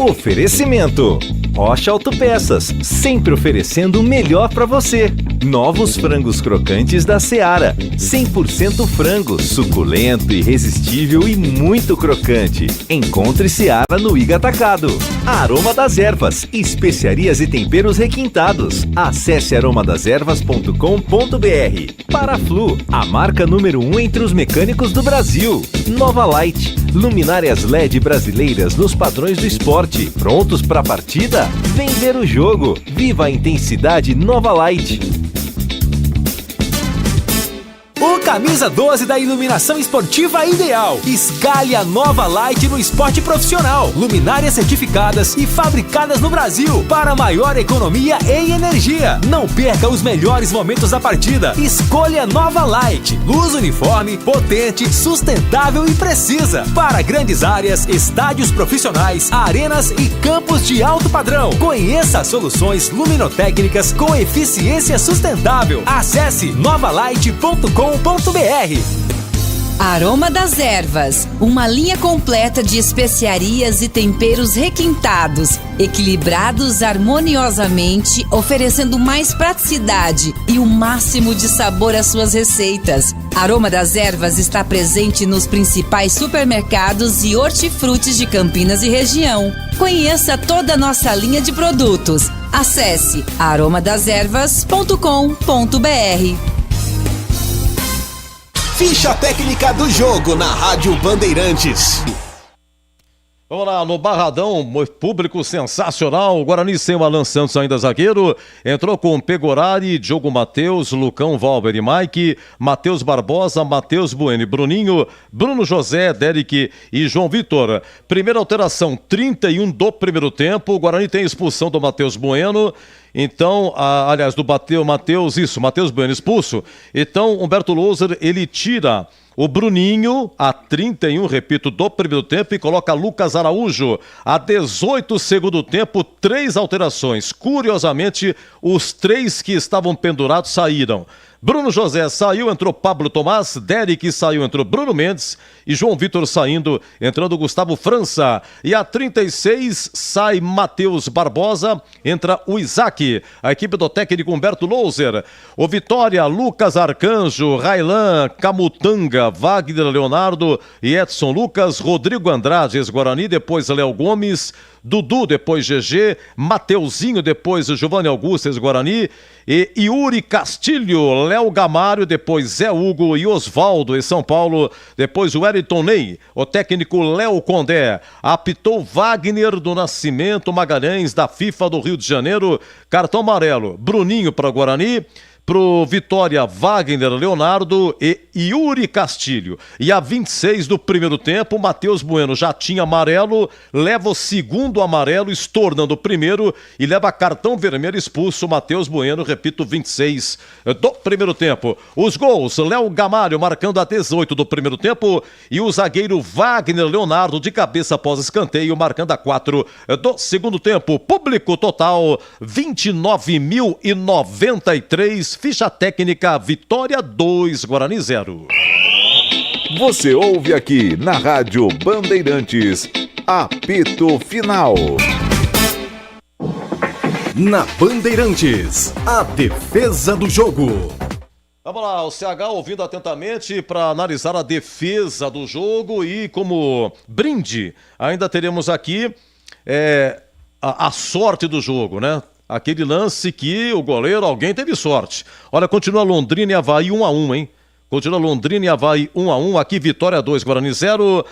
Oferecimento: Rocha Autopeças, sempre oferecendo o melhor para você. Novos frangos crocantes da Seara, 100% frango, suculento, irresistível e muito crocante. Encontre Seara no Iga Atacado. Aroma das Ervas, especiarias e temperos requintados. Acesse aromadeservas.com.br. Paraflu, a marca número 1 entre os mecânicos do Brasil. Nova Light, luminárias LED brasileiras nos padrões do esporte. Prontos para a partida? Vem ver o jogo. Viva a intensidade Nova Light. camisa 12 da iluminação esportiva ideal. Escale a nova Light no esporte profissional. Luminárias certificadas e fabricadas no Brasil para maior economia em energia. Não perca os melhores momentos da partida. Escolha nova Light. Luz uniforme, potente, sustentável e precisa. Para grandes áreas, estádios profissionais, arenas e campos de alto padrão. Conheça soluções luminotécnicas com eficiência sustentável. Acesse novalight.com.br. Aroma das Ervas, uma linha completa de especiarias e temperos requintados, equilibrados harmoniosamente, oferecendo mais praticidade e o máximo de sabor às suas receitas. Aroma das Ervas está presente nos principais supermercados e hortifrutis de Campinas e região. Conheça toda a nossa linha de produtos. Acesse aromadeservas.com.br. Ficha técnica do jogo na Rádio Bandeirantes. Vamos lá, no Barradão, público sensacional, o Guarani sem o Alan Santos ainda zagueiro, entrou com Pegorari, Diogo Matheus, Lucão, Valber e Mike, Matheus Barbosa, Matheus Bueno, Bruninho, Bruno José, Derek e João Vitor. Primeira alteração, 31 do primeiro tempo, o Guarani tem expulsão do Matheus Bueno. Então, aliás, do Matheus Bueno expulso. Então, Humberto Louser, ele tira o Bruninho a 31, repito, do primeiro tempo e coloca Lucas Araújo a 18 segundo tempo, 3 alterações. Curiosamente, os 3 que estavam pendurados saíram. Bruno José saiu, entrou Pablo Tomás, Derek saiu, entrou Bruno Mendes e João Vitor saindo, entrando Gustavo França. E a 36 sai Matheus Barbosa, entra o Isaac. A equipe do técnico Humberto Louser. O Vitória, Lucas Arcanjo, Railan, Camutanga, Wagner Leonardo e Edson Lucas, Rodrigo Andrade, ex-Guarani, depois Léo Gomes, Dudu, depois GG, Mateuzinho, depois Giovanni Augusto, ex-Guarani, e Yuri Castilho, Léo Gamário, depois Zé Hugo e Osvaldo, em São Paulo, depois o Wellington Ney, o técnico Léo Condé, apitou Wagner do Nascimento Magalhães, da FIFA do Rio de Janeiro, cartão amarelo, Bruninho para o Guarani, pro Vitória, Wagner Leonardo e Yuri Castilho. E a 26 do primeiro tempo, Matheus Bueno já tinha amarelo, leva o segundo amarelo, estornando o primeiro e leva cartão vermelho, expulso Matheus Bueno, repito, 26 do primeiro tempo. Os gols, Léo Gamário marcando a 18 do primeiro tempo e o zagueiro Wagner Leonardo de cabeça após escanteio, marcando a 4 do segundo tempo. Público total, 29.093. Ficha técnica, Vitória 2, Guarani 0. Você ouve aqui na Rádio Bandeirantes, apito final. Na Bandeirantes, a defesa do jogo. Vamos lá, o CH ouvindo atentamente para analisar a defesa do jogo e como brinde, ainda teremos aqui a sorte do jogo, né? Aquele lance que o goleiro, alguém teve sorte. Olha, continua Londrina e Avaí 1-1, hein? Continua Londrina e Avaí 1-1. Aqui Vitória 2, Guarani 0.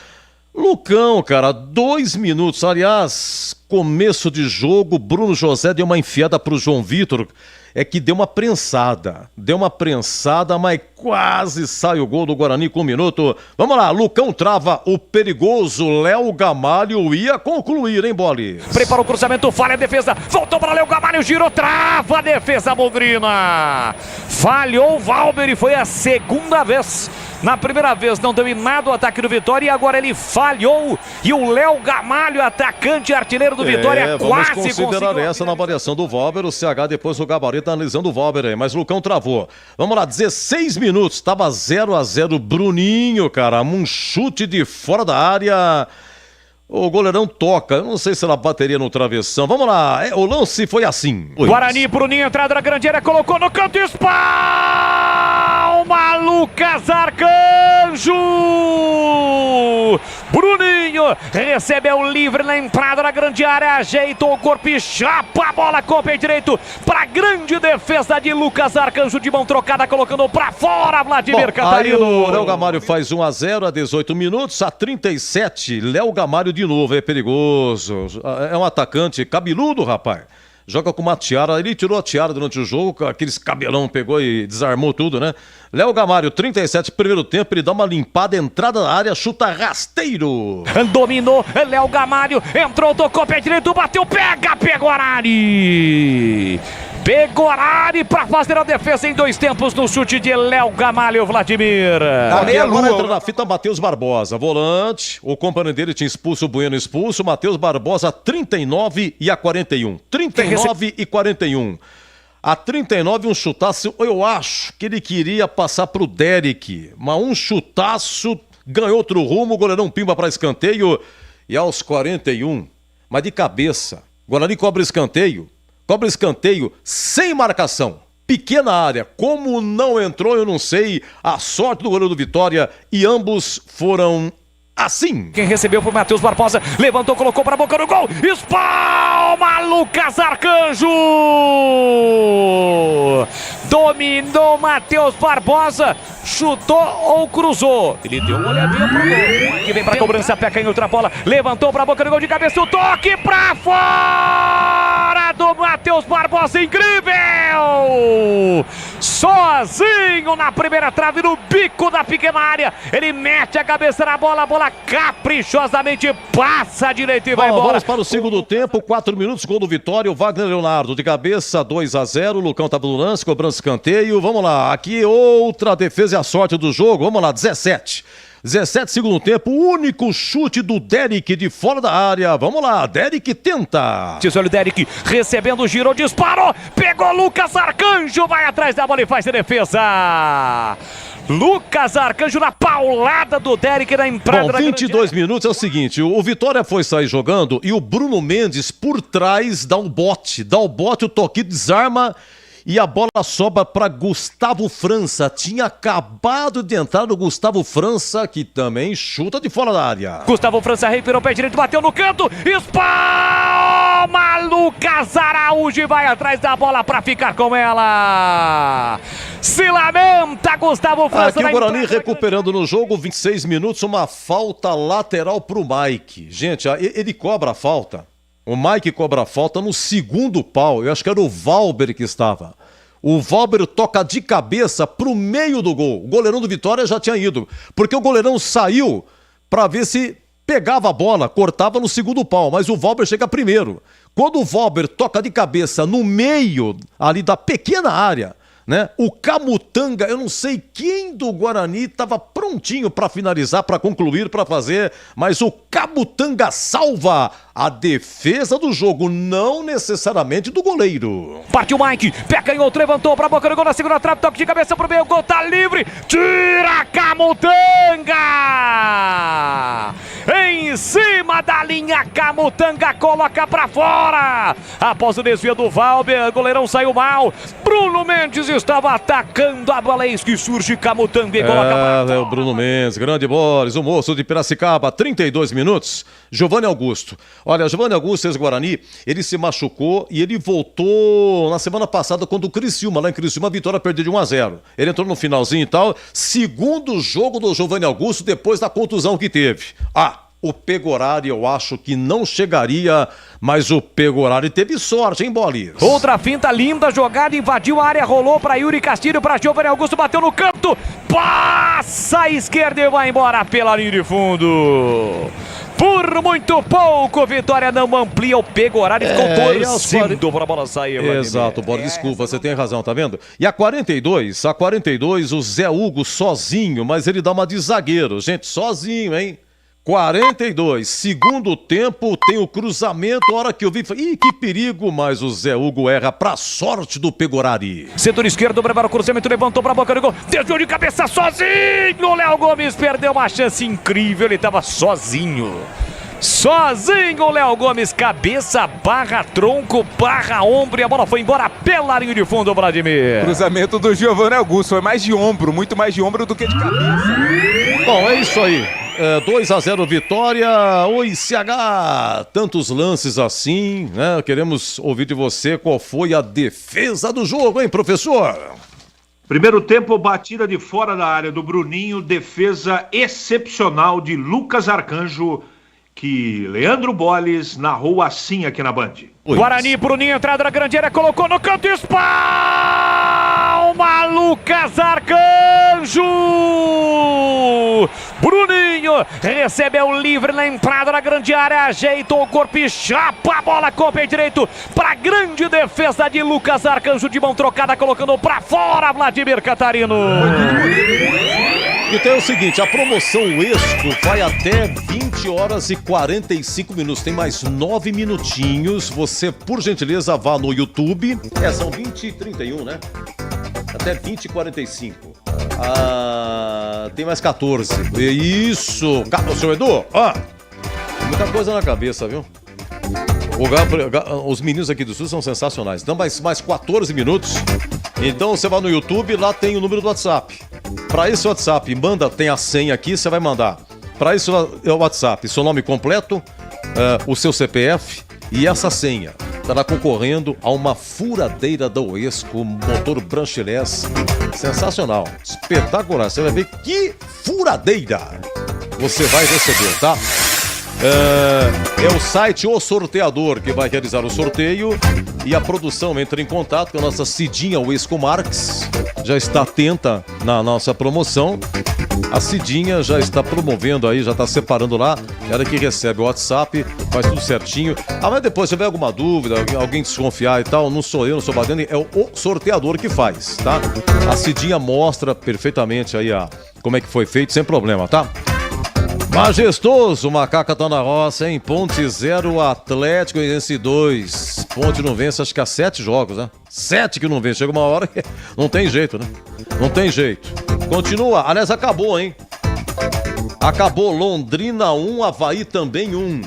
Lucão, cara, 2 minutos. Aliás, começo de jogo, Bruno José deu uma enfiada pro João Vitor. É que deu uma prensada, mas quase sai o gol do Guarani com 1 minuto. Vamos lá, Lucão trava o perigoso Léo Gamalho, ia concluir, hein, Bolis? Prepara o cruzamento, falha a defesa, voltou para Léo Gamalho, girou, trava a defesa Londrina. Falhou o Valber e foi a segunda vez. Na primeira vez não deu em nada o ataque do Vitória e agora ele falhou. E o Léo Gamalho, atacante artilheiro do Vitória, quase vamos considerar essa na variação do Valber. O CH depois o gabarito analisando o Valber aí, mas o Lucão travou. Vamos lá, 16 minutos, estava 0-0. Bruninho, cara, um chute de fora da área. O goleirão toca, eu não sei se ela bateria no travessão. Vamos lá, o lance foi assim. Guarani, Bruninho, entrada na grande área, colocou no canto, espalma, Lucas Arcanjo! Bruninho recebeu livre na entrada da grande área, ajeitou o corpo e chapa a bola com o pé direito para grande defesa de Lucas Arcanjo, de mão trocada, colocando para fora Vladimir Catarino. Aí o Léo Gamário faz 1-0 a 18 minutos, a 37, Léo Gamário de novo, é perigoso, é um atacante cabeludo, rapaz. joga com uma tiara. Ele tirou a tiara durante o jogo, aqueles cabelão pegou e desarmou tudo, né? Léo Gamário, 37, primeiro tempo, ele dá uma limpada, entrada na área, chuta rasteiro. Dominou, Léo Gamário, entrou, tocou pé direito, bateu, pega, Pegorari. Pegorari para fazer a defesa em 2 tempos no chute de Léo Gamalho, Vladimir. Agora entra na fita Matheus Barbosa, volante. O companheiro dele tinha expulso, o Bueno expulso. Matheus Barbosa, 39 e a 41. 39 e 41. A 39, um chutaço. Eu acho que ele queria passar pro Derek, mas um chutaço, ganhou outro rumo. O goleirão pimba para escanteio. E aos 41, mas de cabeça, Guarani cobra escanteio sem marcação. Pequena área, como não entrou, eu não sei. A sorte do goleiro do Vitória e ambos foram assim. Quem recebeu foi Matheus Barbosa, levantou, colocou para a boca do gol. Espalma Lucas Arcanjo. Dominou Matheus Barbosa, chutou ou cruzou. Ele deu uma olhadinha pro gol. Que vem para cobrança, peca em outra bola, levantou para a boca do gol de cabeça, o toque para fora do Matheus Barbosa, incrível! Sozinho na primeira trave, no bico da pequena área, ele mete a cabeça na bola, a bola caprichosamente passa à direita e vai embora. Vamos para o segundo tempo, 4 minutos, gol do Vitória, o Wagner Leonardo de cabeça, 2-0, o Lucão estava no lance, cobrança escanteio, vamos lá, aqui outra defesa e a sorte do jogo, vamos lá, 17, segundo tempo, único chute do Derek de fora da área. Vamos lá, Derek tenta. Olha o Derek recebendo, girou, disparou, pegou Lucas Arcanjo, vai atrás da bola e faz a defesa. Lucas Arcanjo na paulada do Derek na entrada. Bom, 22 minutos, é o seguinte, o Vitória foi sair jogando e o Bruno Mendes por trás dá o bote, o toque, desarma. E a bola sobra para Gustavo França. Tinha acabado de entrar o Gustavo França, que também chuta de fora da área. Gustavo França revirou o pé direito, bateu no canto. Espalma Lucas Araújo e vai atrás da bola para ficar com ela. Se lamenta Gustavo França. Aqui o Guarani recuperando no jogo, 26 minutos, uma falta lateral para o Mike. Gente, ele cobra a falta. O Mike cobra a falta no segundo pau. Eu acho que era o Valber que estava. O Valber toca de cabeça pro meio do gol. O goleirão do Vitória já tinha ido. Porque o goleirão saiu para ver se pegava a bola, cortava no segundo pau. Mas o Valber chega primeiro. Quando o Valber toca de cabeça no meio ali da pequena área, né? O Camutanga, eu não sei quem do Guarani estava prontinho para finalizar, para concluir, para fazer, mas o Camutanga salva a defesa do jogo, não necessariamente do goleiro. Partiu o Mike, pega em outro, levantou para a boca do gol na segunda trave, toque de cabeça pro meio, o gol tá livre, tira Camutanga! Em cima da linha, Camutanga coloca para fora. Após o desvio do Valber, o goleirão saiu mal. Bruno Mendes estava atacando a bola, eis que surge Camutanga e coloca para fora. É o Bruno Mendes, grande Boris, o moço de Piracicaba, 32 minutos. Giovanni Augusto. Olha, Giovanni Augusto, ex-Guarani, ele se machucou e ele voltou na semana passada quando o Criciúma, lá em Criciúma, a Vitória perdeu de 1-0. Ele entrou no finalzinho e tal. Segundo jogo do Giovanni Augusto depois da contusão que teve. O Pegorari eu acho que não chegaria, mas o Pegorari teve sorte, hein, Bolis? Outra finta linda, jogada, invadiu a área, rolou para Yuri Castilho, para Giovanni Augusto, bateu no canto, passa à esquerda e vai embora pela linha de fundo. Por muito pouco, Vitória não amplia, o Pegorari ficou torcendo para a bola sair. Exato, Boris, desculpa, você tem razão, tá vendo? E a 42, o Zé Hugo sozinho, mas ele dá uma de zagueiro, gente, sozinho, hein? 42, segundo tempo, tem o cruzamento, a hora que eu vi, falei, que perigo, mas o Zé Hugo erra pra sorte do Pegorari. Setor esquerdo, prepara o cruzamento, levantou pra boca do gol, desviou de cabeça sozinho, o Léo Gomes perdeu uma chance incrível, ele tava sozinho, o Léo Gomes, cabeça, barra tronco, barra ombro e a bola foi embora pela linha de fundo, Vladimir. Cruzamento do Giovanni Augusto, foi mais de ombro, muito mais de ombro do que de cabeça. Bom, é isso aí. 2-0 Vitória, oi CH, tantos lances assim, né? Queremos ouvir de você qual foi a defesa do jogo, hein, professor? Primeiro tempo, batida de fora da área do Bruninho, defesa excepcional de Lucas Arcanjo, que Leandro Bolles narrou assim aqui na Band. Guarani pro Ninho, entrada na grande área, colocou no canto, espalma Lucas Arcanjo! Bruninho recebe o livre na entrada na grande área, ajeitou o corpo e chapa a bola com o pé direito para grande defesa de Lucas Arcanjo, de mão trocada, colocando para fora Vladimir Catarino. Então é o seguinte, a promoção Esco vai até 20 horas e 45 minutos. Tem mais 9 minutinhos. Você, por gentileza, vá no YouTube. São 20 e 31, né? Até 20 e 45. Tem mais 14. Isso! O seu Edu, tem muita coisa na cabeça, viu? Os meninos aqui do Sul são sensacionais. Então, mais 14 minutos. Então, você vai no YouTube, lá tem o número do WhatsApp. Para esse WhatsApp, tem a senha aqui, você vai mandar. Para esse WhatsApp, seu nome completo, o seu CPF e essa senha. Estará concorrendo a uma furadeira da Oesco, motor Branchless. Sensacional, espetacular. Você vai ver que furadeira você vai receber, tá? É o site O Sorteador que vai realizar o sorteio e a produção entra em contato com a nossa Cidinha Oesco Marques. Já está atenta na nossa promoção. A Cidinha já está promovendo aí, já está separando lá. Ela que recebe o WhatsApp, faz tudo certinho. Mas depois, se tiver alguma dúvida, alguém desconfiar e tal, não sou eu, não sou Badani, é o Sorteador que faz, tá? A Cidinha mostra perfeitamente aí como é que foi feito, sem problema, tá? Majestoso, o Macaca tá na roça, hein? Ponte 0, Atlético Goianiense 2. Ponte não vence, acho que há 7 jogos, né? 7 que não vence. Chega uma hora que não tem jeito, né? Não tem jeito. Continua. Aliás, acabou, hein? Acabou. Londrina 1, Avaí também 1.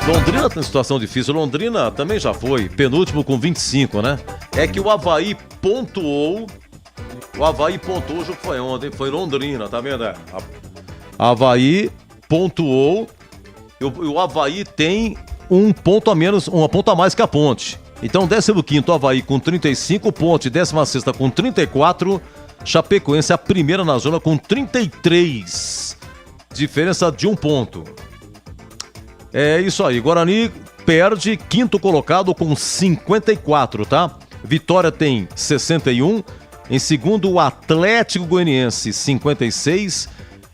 Londrina tem situação difícil. Londrina também já foi. Penúltimo com 25, né? É que o Avaí pontuou. O Avaí pontuou, o jogo foi ontem, foi Londrina, tá vendo? Avaí pontuou e o Avaí tem um ponto a menos, uma ponto a mais que a Ponte. Então, 15º Avaí com 35 pontos, 16ª com 34, Chapecoense a primeira na zona com 33. Diferença de 1 ponto. É isso aí, Guarani perde, 5º colocado com 54, tá? Vitória tem 61. Em segundo, o Atlético Goianiense, 56.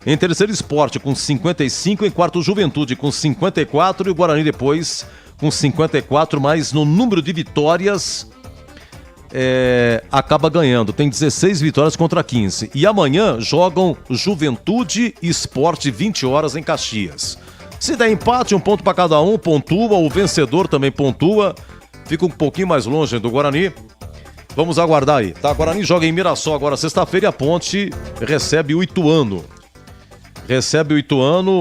Em terceiro, Sport, com 55. Em quarto, Juventude, com 54. E o Guarani depois, com 54. Mas no número de vitórias, acaba ganhando. Tem 16 vitórias contra 15. E amanhã jogam Juventude e Sport, 20 horas em Caxias. Se der empate, 1 ponto para cada um, pontua. O vencedor também pontua. Fica um pouquinho mais longe do Guarani. Vamos aguardar aí, tá? Guarani joga em Mirassol agora sexta-feira e a Ponte recebe o Ituano.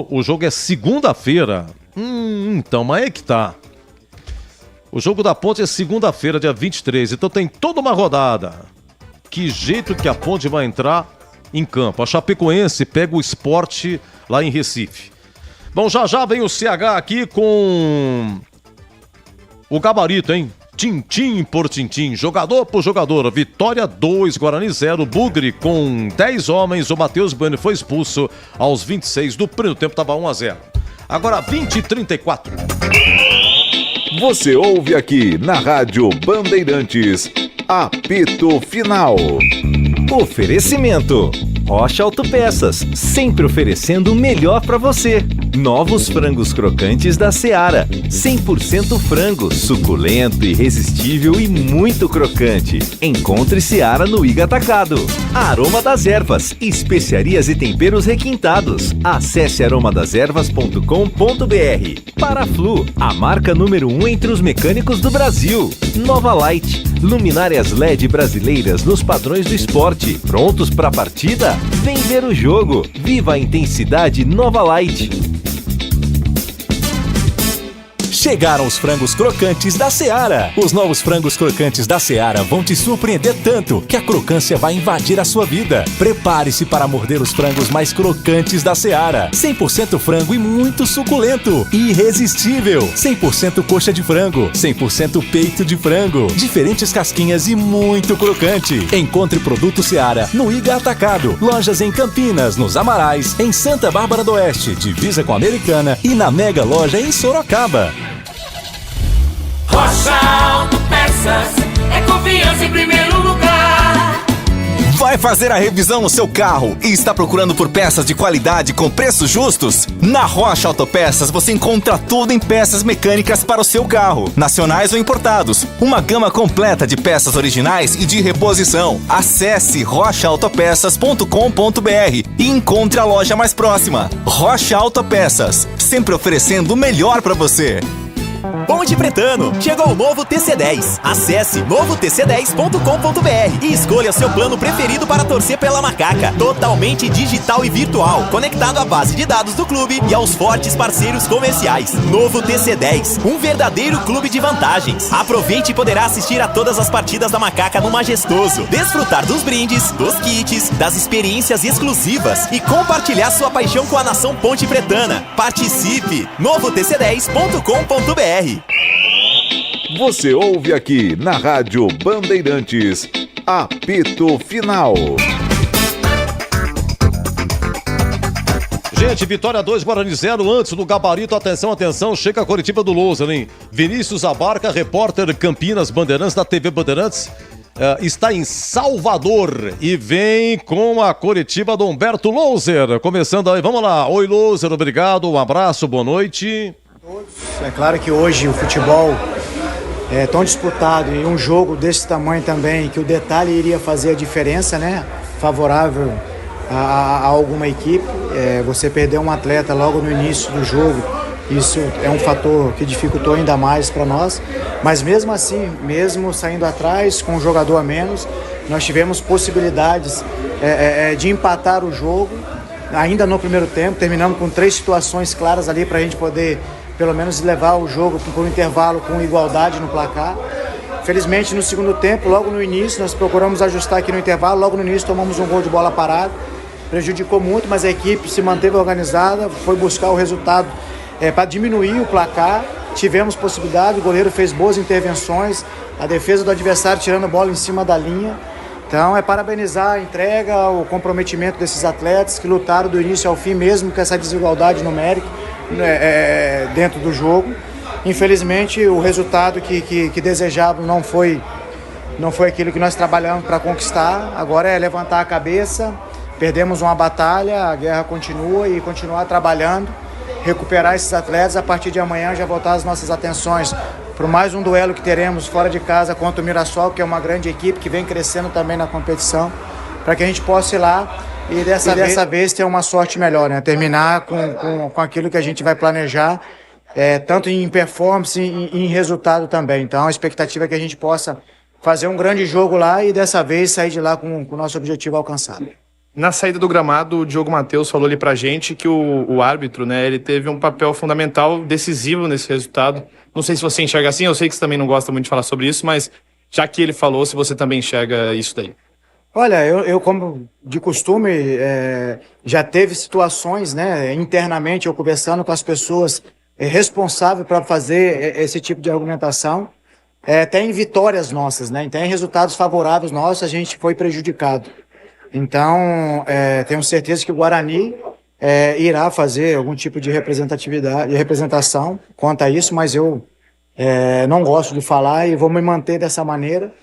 O jogo é segunda-feira. Então, mas é que tá. O jogo da Ponte é segunda-feira, dia 23, então tem toda uma rodada. Que jeito que a Ponte vai entrar em campo? A Chapecoense pega o Sport lá em Recife. Bom, já vem o CH aqui com o gabarito, hein? Tintim por tintim, jogador por jogador, Vitória 2, Guarani 0, Bugre com 10 homens, o Matheus Bueno foi expulso aos 26 do primeiro tempo, estava 1-0. Agora 20-34. Você ouve aqui na Rádio Bandeirantes, apito final. Oferecimento Rocha Autopeças, sempre oferecendo o melhor para você. Novos frangos crocantes da Seara, 100% frango, suculento, irresistível e muito crocante. Encontre Seara no Iga Atacado. Aroma das Ervas, especiarias e temperos requintados. Acesse aromadeservas.com.br. Paraflu, a marca número 1 entre os mecânicos do Brasil. Nova Light, luminárias LED brasileiras nos padrões do esporte. Prontos para a partida? Vem ver o jogo. Viva a intensidade Nova Light. Chegaram os frangos crocantes da Seara. Os novos frangos crocantes da Seara vão te surpreender tanto que a crocância vai invadir a sua vida. Prepare-se para morder os frangos mais crocantes da Seara. 100% frango e muito suculento. Irresistível. 100% coxa de frango. 100% peito de frango. Diferentes casquinhas e muito crocante. Encontre produto Seara no Iga Atacado. Lojas em Campinas, nos Amarais, em Santa Bárbara do Oeste, divisa com a Americana e na Mega Loja em Sorocaba. Rocha Autopeças é confiança em primeiro lugar. Vai fazer a revisão no seu carro e está procurando por peças de qualidade com preços justos? Na Rocha Autopeças você encontra tudo em peças mecânicas para o seu carro, nacionais ou importados. Uma gama completa de peças originais e de reposição. Acesse rochaautopeças.com.br e encontre a loja mais próxima. Rocha Autopeças, sempre oferecendo o melhor para você. Ponte Pretano, chegou o novo TC10. Acesse novotc10.com.br e escolha seu plano preferido para torcer pela Macaca. Totalmente digital e virtual, conectado à base de dados do clube e aos fortes parceiros comerciais. Novo TC10, um verdadeiro clube de vantagens. Aproveite e poderá assistir a todas as partidas da Macaca no Majestoso, desfrutar dos brindes, dos kits, das experiências exclusivas e compartilhar sua paixão com a nação Ponte Pretana. Participe! novotc10.com.br. Você ouve aqui na Rádio Bandeirantes, apito final. Gente, Vitória 2, Guarani 0, antes do gabarito, atenção, chega a coletiva do Louser, hein? Vinícius Abarca, repórter Campinas Bandeirantes, da TV Bandeirantes, está em Salvador e vem com a coletiva do Humberto Louser, começando aí, vamos lá. Oi, Louser, obrigado, um abraço, boa noite. É claro que hoje o futebol é tão disputado e um jogo desse tamanho também, que o detalhe iria fazer a diferença, né? Favorável a alguma equipe. Você perder um atleta logo no início do jogo, isso é um fator que dificultou ainda mais para nós. Mas mesmo assim, mesmo saindo atrás, com um jogador a menos, nós tivemos possibilidades de empatar o jogo, ainda no primeiro tempo, terminamos com 3 situações claras ali para a gente poder pelo menos levar o jogo para o intervalo com igualdade no placar. Felizmente no segundo tempo, logo no início, nós procuramos ajustar aqui no intervalo, logo no início tomamos um gol de bola parado, prejudicou muito, mas a equipe se manteve organizada, foi buscar o resultado para diminuir o placar, tivemos possibilidade, o goleiro fez boas intervenções, a defesa do adversário tirando a bola em cima da linha. Então parabenizar a entrega, o comprometimento desses atletas que lutaram do início ao fim, mesmo com essa desigualdade numérica dentro do jogo. Infelizmente o resultado que desejavam não foi aquilo que nós trabalhamos para conquistar. Agora é levantar a cabeça, perdemos uma batalha, a guerra continua e continuar trabalhando, recuperar esses atletas. A partir de amanhã já voltar as nossas atenções para mais um duelo que teremos fora de casa contra o Mirassol, que é uma grande equipe que vem crescendo também na competição, para que a gente possa ir lá e dessa vez ter uma sorte melhor, né? Terminar com aquilo que a gente vai planejar, tanto em performance e em resultado também. Então a expectativa é que a gente possa fazer um grande jogo lá e dessa vez sair de lá com o nosso objetivo alcançado. Na saída do gramado, o Diogo Matheus falou ali pra gente que o árbitro, né, ele teve um papel fundamental, decisivo nesse resultado. Não sei se você enxerga assim, eu sei que você também não gosta muito de falar sobre isso, mas já que ele falou, se você também enxerga isso daí. Olha, eu como de costume, já teve situações, né, internamente, eu conversando com as pessoas responsáveis para fazer esse tipo de argumentação, tem vitórias nossas, né, tem resultados favoráveis nossos, a gente foi prejudicado. Então, tenho certeza que o Guarani irá fazer algum tipo de representação quanto a isso, mas eu não gosto de falar e vou me manter dessa maneira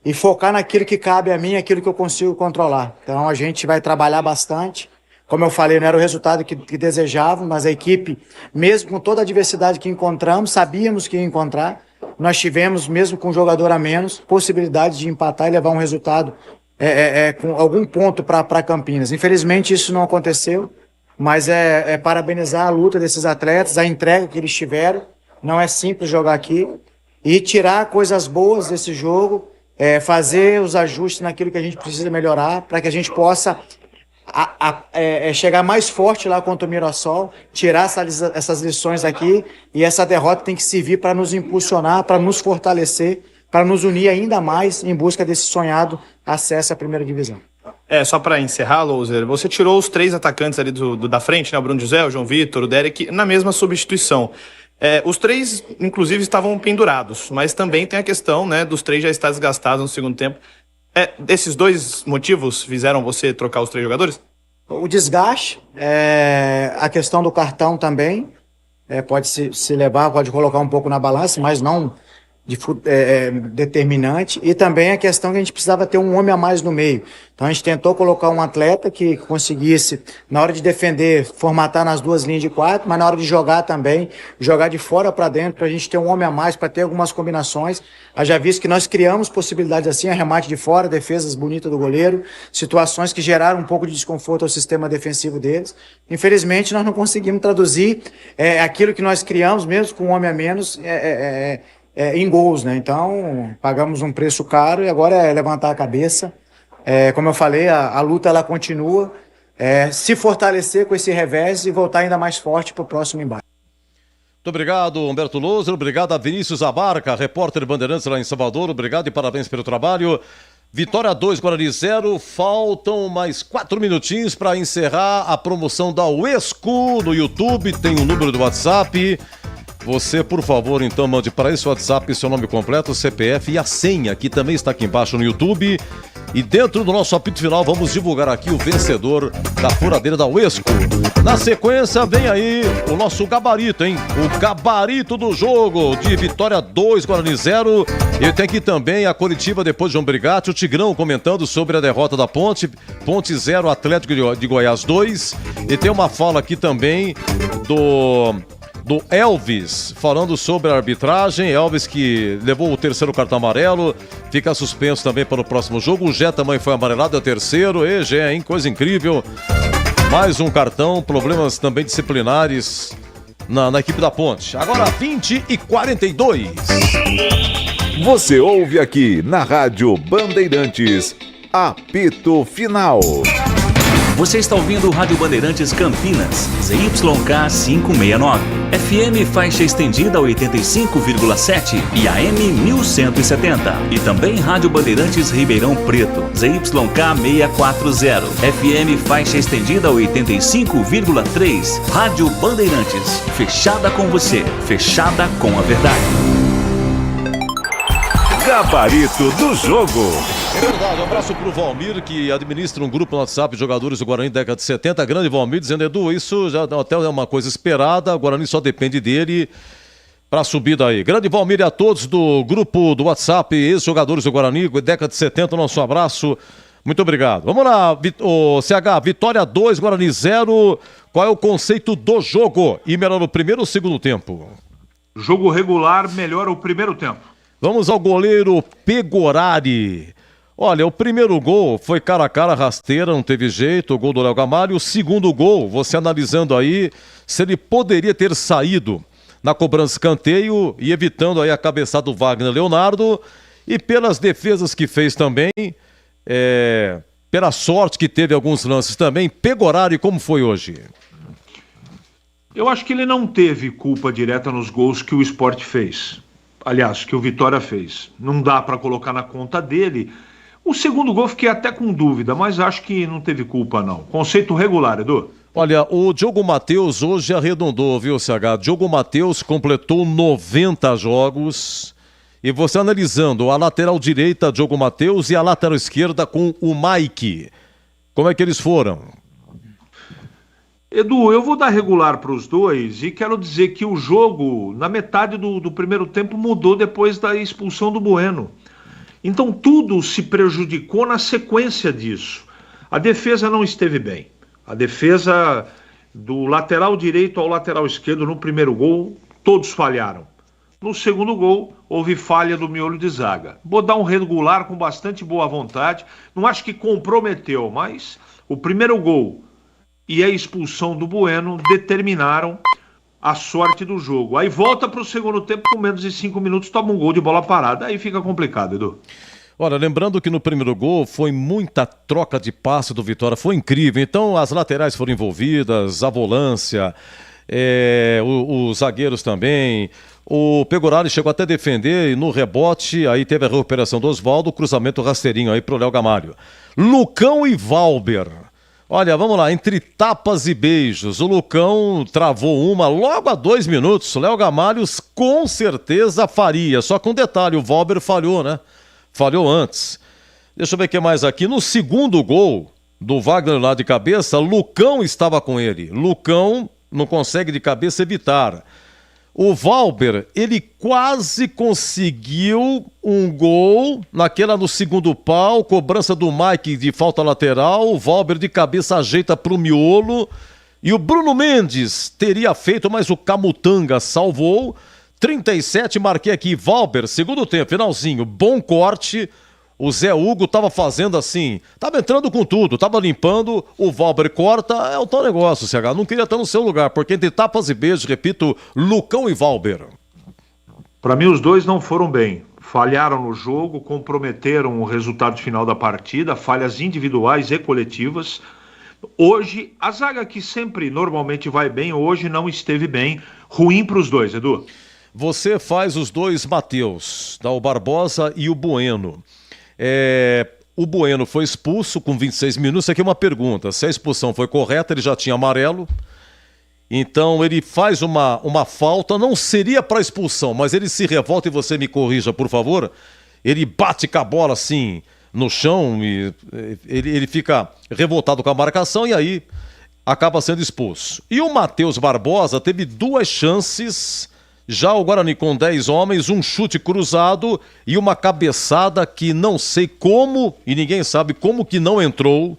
e focar naquilo que cabe a mim, aquilo que eu consigo controlar. Então a gente vai trabalhar bastante. Como eu falei, não era o resultado que desejavam, mas a equipe, mesmo com toda a adversidade que encontramos, sabíamos que ia encontrar. Nós tivemos, mesmo com um jogador a menos, possibilidade de empatar e levar um resultado com algum ponto para Campinas. Infelizmente isso não aconteceu, mas parabenizar a luta desses atletas, a entrega que eles tiveram. Não é simples jogar aqui e tirar coisas boas desse jogo, fazer os ajustes naquilo que a gente precisa melhorar para que a gente possa chegar mais forte lá contra o Mirassol, tirar essas lições aqui, e essa derrota tem que servir para nos impulsionar, para nos fortalecer, para nos unir ainda mais em busca desse sonhado acesso à primeira divisão. Só para encerrar, Louser, você tirou os 3 atacantes ali da frente, né? O Bruno José, o João Vitor, o Derek, na mesma substituição. Os 3, inclusive, estavam pendurados, mas também tem a questão, né, dos 3 já estar desgastados no segundo tempo. Esses 2 motivos fizeram você trocar os 3 jogadores? O desgaste, a questão do cartão também, pode se levar, pode colocar um pouco na balança, mas não determinante, e também a questão que a gente precisava ter um homem a mais no meio. Então a gente tentou colocar um atleta que conseguisse, na hora de defender, formatar nas 2 linhas de 4, mas na hora de jogar também, jogar de fora para dentro, para a gente ter um homem a mais, para ter algumas combinações. Já visto que nós criamos possibilidades assim, arremate de fora, defesas bonitas do goleiro, situações que geraram um pouco de desconforto ao sistema defensivo deles. Infelizmente nós não conseguimos traduzir aquilo que nós criamos, mesmo com um homem a menos, em gols, né? Então, pagamos um preço caro e agora é levantar a cabeça. Como eu falei, a luta ela continua. Se fortalecer com esse revés e voltar ainda mais forte para o próximo embate. Muito obrigado, Humberto Louser. Obrigado a Vinícius Abarca, repórter Bandeirantes lá em Salvador. Obrigado e parabéns pelo trabalho. Vitória 2, Guarani 0. Faltam mais 4 minutinhos para encerrar a promoção da Uesco no YouTube. Tem o número do WhatsApp. Você, por favor, então, mande para esse WhatsApp seu nome completo, CPF e a senha, que também está aqui embaixo no YouTube. E dentro do nosso apito final, vamos divulgar aqui o vencedor da furadeira da Uesco. Na sequência, vem aí o nosso gabarito, hein? O gabarito do jogo de Vitória 2, Guarani 0. E tem aqui também a coletiva depois de João Brigatti, o Tigrão comentando sobre a derrota da Ponte. Ponte 0, Atlético de Goiás 2. E tem uma fala aqui também do Elvis, falando sobre a arbitragem. Elvis que levou o 3º cartão amarelo, fica suspenso também para o próximo jogo. O Gé também foi amarelado, é o 3º. Gé, hein? Coisa incrível. Mais um cartão, problemas também disciplinares na equipe da Ponte. Agora 20h42. Você ouve aqui na Rádio Bandeirantes, apito final. Você está ouvindo Rádio Bandeirantes Campinas, ZYK 569, FM faixa estendida 85,7 e AM 1170. E também Rádio Bandeirantes Ribeirão Preto, ZYK 640, FM faixa estendida 85,3. Rádio Bandeirantes, fechada com você, fechada com a verdade. Gabarito do jogo. É verdade, um abraço pro Valmir, que administra um grupo no WhatsApp de jogadores do Guarani década de 70. Grande Valmir, dizendo: Edu, isso já até é uma coisa esperada, o Guarani só depende dele pra subir daí. Grande Valmir, e a todos do grupo do WhatsApp, ex-jogadores do Guarani, década de 70, nosso abraço. Muito obrigado. Vamos lá, CH, Vitória 2, Guarani 0. Qual é o conceito do jogo? E melhor o primeiro ou o segundo tempo? Jogo regular melhora o primeiro tempo. Vamos ao goleiro Pegorari. Olha, o primeiro gol foi cara a cara, rasteira, não teve jeito, o gol do Léo Gamalho. O segundo gol, você analisando aí, se ele poderia ter saído na cobrança escanteio e evitando aí a cabeçada do Wagner Leonardo. E pelas defesas que fez também, pela sorte que teve alguns lances também. Pegorari, como foi hoje? Eu acho que ele não teve culpa direta nos gols que o Sport fez. Aliás, que o Vitória fez. Não dá para colocar na conta dele. O segundo gol fiquei até com dúvida, mas acho que não teve culpa não. Conceito regular, Edu. Olha, o Diogo Matheus hoje arredondou, viu, CH? Diogo Matheus completou 90 jogos. E você analisando a lateral direita, Diogo Matheus, e a lateral esquerda com o Mike. Como é que eles foram? Edu, eu vou dar regular para os dois e quero dizer que o jogo, na metade do primeiro tempo, mudou depois da expulsão do Bueno. Então tudo se prejudicou na sequência disso. A defesa não esteve bem. A defesa do lateral direito ao lateral esquerdo no primeiro gol, todos falharam. No segundo gol, houve falha do miolo de zaga. Vou dar um regular com bastante boa vontade. Não acho que comprometeu, mas o primeiro gol e a expulsão do Bueno determinaram a sorte do jogo. Aí volta para o segundo tempo, com menos de 5 minutos, toma um gol de bola parada. Aí fica complicado, Edu. Olha, lembrando que no primeiro gol foi muita troca de passe do Vitória, foi incrível. Então as laterais foram envolvidas, a volância, os zagueiros também. O Pegorari chegou até a defender e no rebote, aí teve a recuperação do Oswaldo, cruzamento rasteirinho aí pro Léo Gamalho. Lucão e Valber. Olha, vamos lá, entre tapas e beijos, o Lucão travou uma logo a 2 minutos. O Léo Gamalho com certeza faria, só com um detalhe, o Valber falhou, né? Falhou antes. Deixa eu ver o que mais aqui. No segundo gol do Wagner lá de cabeça, Lucão estava com ele. Lucão não consegue de cabeça evitar. O Valber, ele quase conseguiu um gol naquela no segundo pau, cobrança do Mike de falta lateral, o Valber de cabeça ajeita pro miolo e o Bruno Mendes teria feito, mas o Camutanga salvou. 37, marquei aqui, Valber, segundo tempo, finalzinho, bom corte. O Zé Hugo tava fazendo assim, tava entrando com tudo, tava limpando, o Valber corta, é o tal negócio, CH. Não queria estar no seu lugar, porque entre tapas e beijos, repito, Lucão e Valber. Para mim, os dois não foram bem. Falharam no jogo, comprometeram o resultado final da partida, falhas individuais e coletivas. Hoje, a zaga que sempre normalmente vai bem, hoje não esteve bem. Ruim para os dois, Edu. Você faz os dois Matheus, o Barbosa e o Bueno. O Bueno foi expulso com 26 minutos. Aqui uma pergunta, se a expulsão foi correta, ele já tinha amarelo. Então ele faz uma falta, não seria para expulsão, mas ele se revolta, e você me corrija, por favor. Ele bate com a bola assim no chão, e ele fica revoltado com a marcação e aí acaba sendo expulso. E o Matheus Barbosa teve 2 chances. Já o Guarani com 10 homens, um chute cruzado e uma cabeçada que não sei como, e ninguém sabe como que não entrou.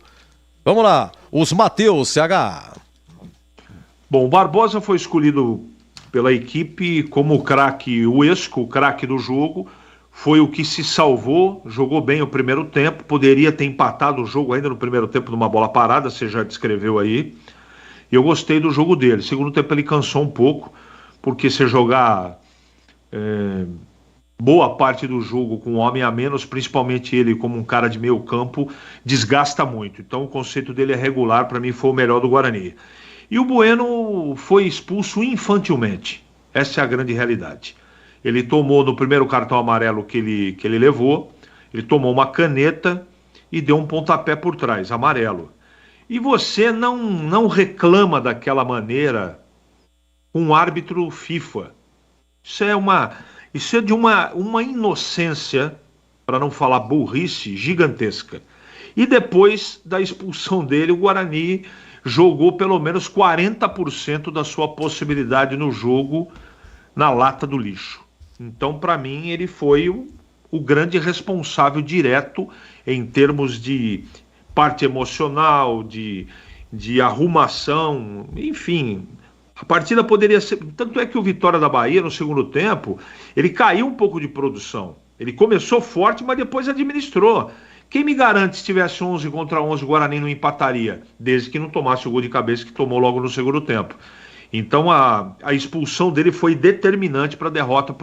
Vamos lá, os Matheus, CH. Bom, o Barbosa foi escolhido pela equipe como o craque, o Esco, o craque do jogo. Foi o que se salvou, jogou bem o primeiro tempo, poderia ter empatado o jogo ainda no primeiro tempo numa bola parada, você já descreveu aí. E eu gostei do jogo dele. Segundo tempo ele cansou um pouco, porque se jogar boa parte do jogo com um homem a menos, principalmente ele como um cara de meio campo, desgasta muito. Então o conceito dele é regular, para mim foi o melhor do Guarani. E o Bueno foi expulso infantilmente, essa é a grande realidade. Ele tomou no primeiro cartão amarelo que ele levou, ele tomou uma caneta e deu um pontapé por trás, amarelo. E você não reclama daquela maneira um árbitro FIFA. Isso é de uma inocência, para não falar burrice, gigantesca. E depois da expulsão dele, o Guarani jogou pelo menos 40% da sua possibilidade no jogo na lata do lixo. Então, para mim, ele foi o grande responsável direto em termos de parte emocional, de arrumação, enfim. A partida poderia ser... Tanto é que o Vitória da Bahia, no segundo tempo, ele caiu um pouco de produção. Ele começou forte, mas depois administrou. Quem me garante se tivesse 11 contra 11, o Guarani não empataria, desde que não tomasse o gol de cabeça que tomou logo no segundo tempo. Então a expulsão dele foi determinante para a derrota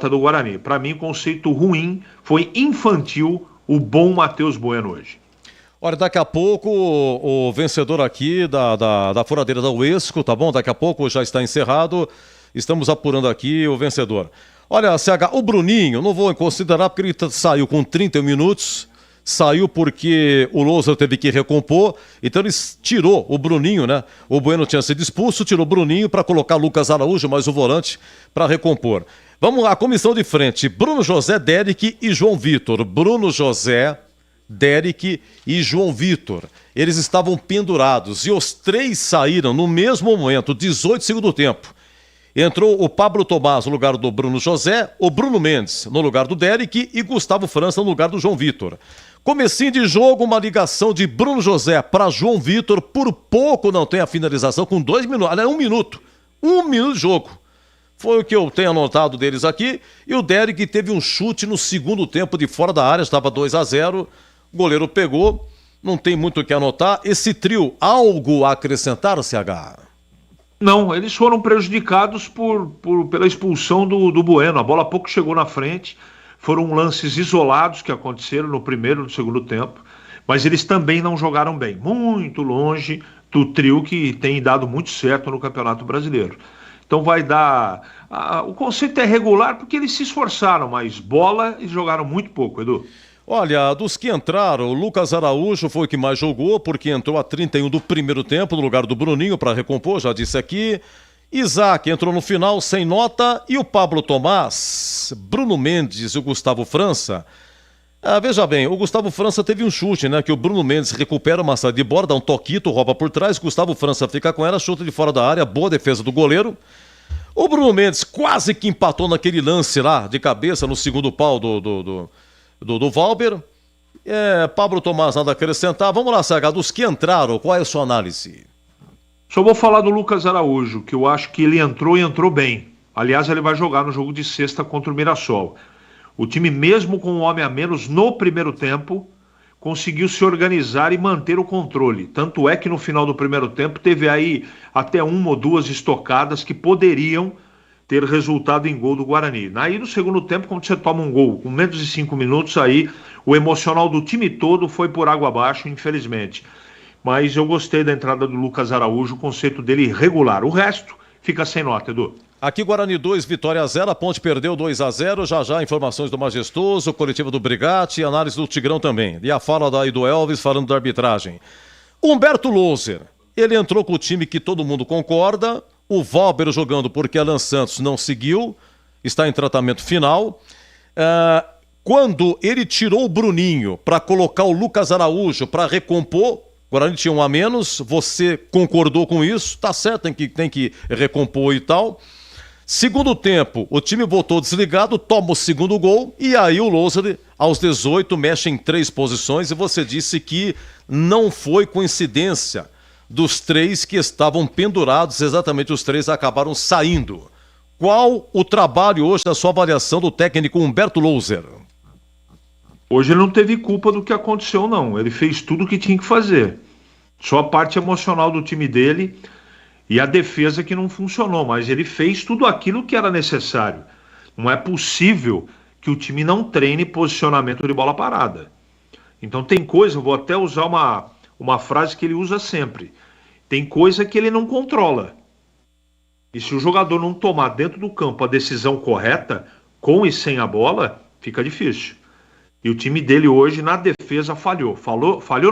do Guarani. Para mim, conceito ruim, foi infantil o bom Matheus Bueno hoje. Olha, daqui a pouco o vencedor aqui da furadeira da Uesco, tá bom? Daqui a pouco já está encerrado, estamos apurando aqui o vencedor. Olha, CH, o Bruninho, não vou considerar porque ele saiu com 31 minutos, saiu porque o Lousa teve que recompor, então ele tirou o Bruninho, né? O Bueno tinha sido expulso, tirou o Bruninho para colocar Lucas Araújo, mais o volante, para recompor. Vamos lá, comissão de frente, Bruno José, Derek e João Vitor. Bruno José, Derek e João Vitor. Eles estavam pendurados e os 3 saíram no mesmo momento, 18 segundo tempo. Entrou o Pablo Tomás no lugar do Bruno José, o Bruno Mendes no lugar do Derek e Gustavo França no lugar do João Vitor. Comecinho de jogo, uma ligação de Bruno José para João Vitor, por pouco não tem a finalização com 2 minutos, aliás, 1 minuto. 1 minuto de jogo. Foi o que eu tenho anotado deles aqui. E o Derek teve um chute no segundo tempo de fora da área, estava 2-0. O goleiro pegou, não tem muito o que anotar. Esse trio, algo a acrescentar, CH? Não, eles foram prejudicados pela expulsão do Bueno. A bola pouco chegou na frente. Foram lances isolados que aconteceram no primeiro e no segundo tempo, mas eles também não jogaram bem, muito longe do trio que tem dado muito certo no Campeonato Brasileiro. Então vai dar... o conceito é regular porque eles se esforçaram, mas bola eles jogaram muito pouco, Edu. Olha, dos que entraram, o Lucas Araújo foi o que mais jogou, porque entrou a 31 do primeiro tempo, no lugar do Bruninho, para recompor, já disse aqui. Isaac entrou no final, sem nota. E o Pablo Tomás, Bruno Mendes e o Gustavo França. Veja bem, o Gustavo França teve um chute, né? Que o Bruno Mendes recupera uma saída de bola, dá um toquito, rouba por trás. Gustavo França fica com ela, chuta de fora da área, boa defesa do goleiro. O Bruno Mendes quase que empatou naquele lance lá, de cabeça, no segundo pau do Valber. Pablo Tomás, nada a acrescentar. Vamos lá, Saga, dos que entraram, qual é a sua análise? Só vou falar do Lucas Araújo, que eu acho que ele entrou e entrou bem. Aliás, ele vai jogar no jogo de sexta contra o Mirassol. O time, mesmo com um homem a menos no primeiro tempo, conseguiu se organizar e manter o controle. Tanto é que no final do primeiro tempo teve aí até uma ou duas estocadas que poderiam ter resultado em gol do Guarani. Aí no segundo tempo, quando você toma um gol com menos de 5 minutos, aí o emocional do time todo foi por água abaixo, infelizmente. Mas eu gostei da entrada do Lucas Araújo, o conceito dele regular. O resto fica sem nota, Edu. Aqui Guarani 2, Vitória 0, a Ponte perdeu 2-0, já informações do Majestoso, coletiva do Brigatti, análise do Tigrão também. E a fala daí do Elvis falando da arbitragem. Humberto Louser, ele entrou com o time que todo mundo concorda, o Valber jogando porque Alan Santos não seguiu, está em tratamento final. Quando ele tirou o Bruninho para colocar o Lucas Araújo para recompor, o Guarani tinha um a menos, você concordou com isso, tá certo, tem que recompor e tal. Segundo tempo, o time voltou desligado, toma o segundo gol e aí o Louser, aos 18, mexe em 3 posições e você disse que não foi coincidência dos 3 que estavam pendurados, exatamente os 3 acabaram saindo. Qual o trabalho hoje da sua avaliação do técnico Humberto Louser? Hoje ele não teve culpa do que aconteceu, não. Ele fez tudo o que tinha que fazer. Só a parte emocional do time dele e a defesa que não funcionou, mas ele fez tudo aquilo que era necessário. Não é possível que o time não treine posicionamento de bola parada. Então tem coisa, eu vou até usar uma frase que ele usa sempre. Tem coisa que ele não controla. E se o jogador não tomar dentro do campo a decisão correta, com e sem a bola, fica difícil. E o time dele hoje na defesa falhou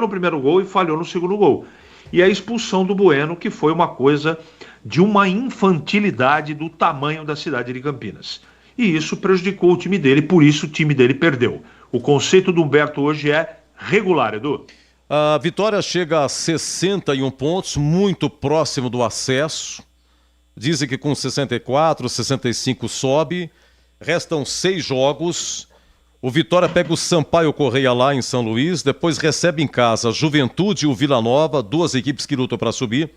no primeiro gol e falhou no segundo gol. E a expulsão do Bueno, que foi uma coisa de uma infantilidade do tamanho da cidade de Campinas. E isso prejudicou o time dele, por isso o time dele perdeu. O conceito do Humberto hoje é regular, Edu. A Vitória chega a 61 pontos, muito próximo do acesso. Dizem que com 64, 65 sobe. Restam 6 jogos. O Vitória pega o Sampaio Correia lá em São Luís, depois recebe em casa Juventude e o Vila Nova, 2 equipes que lutam para subir.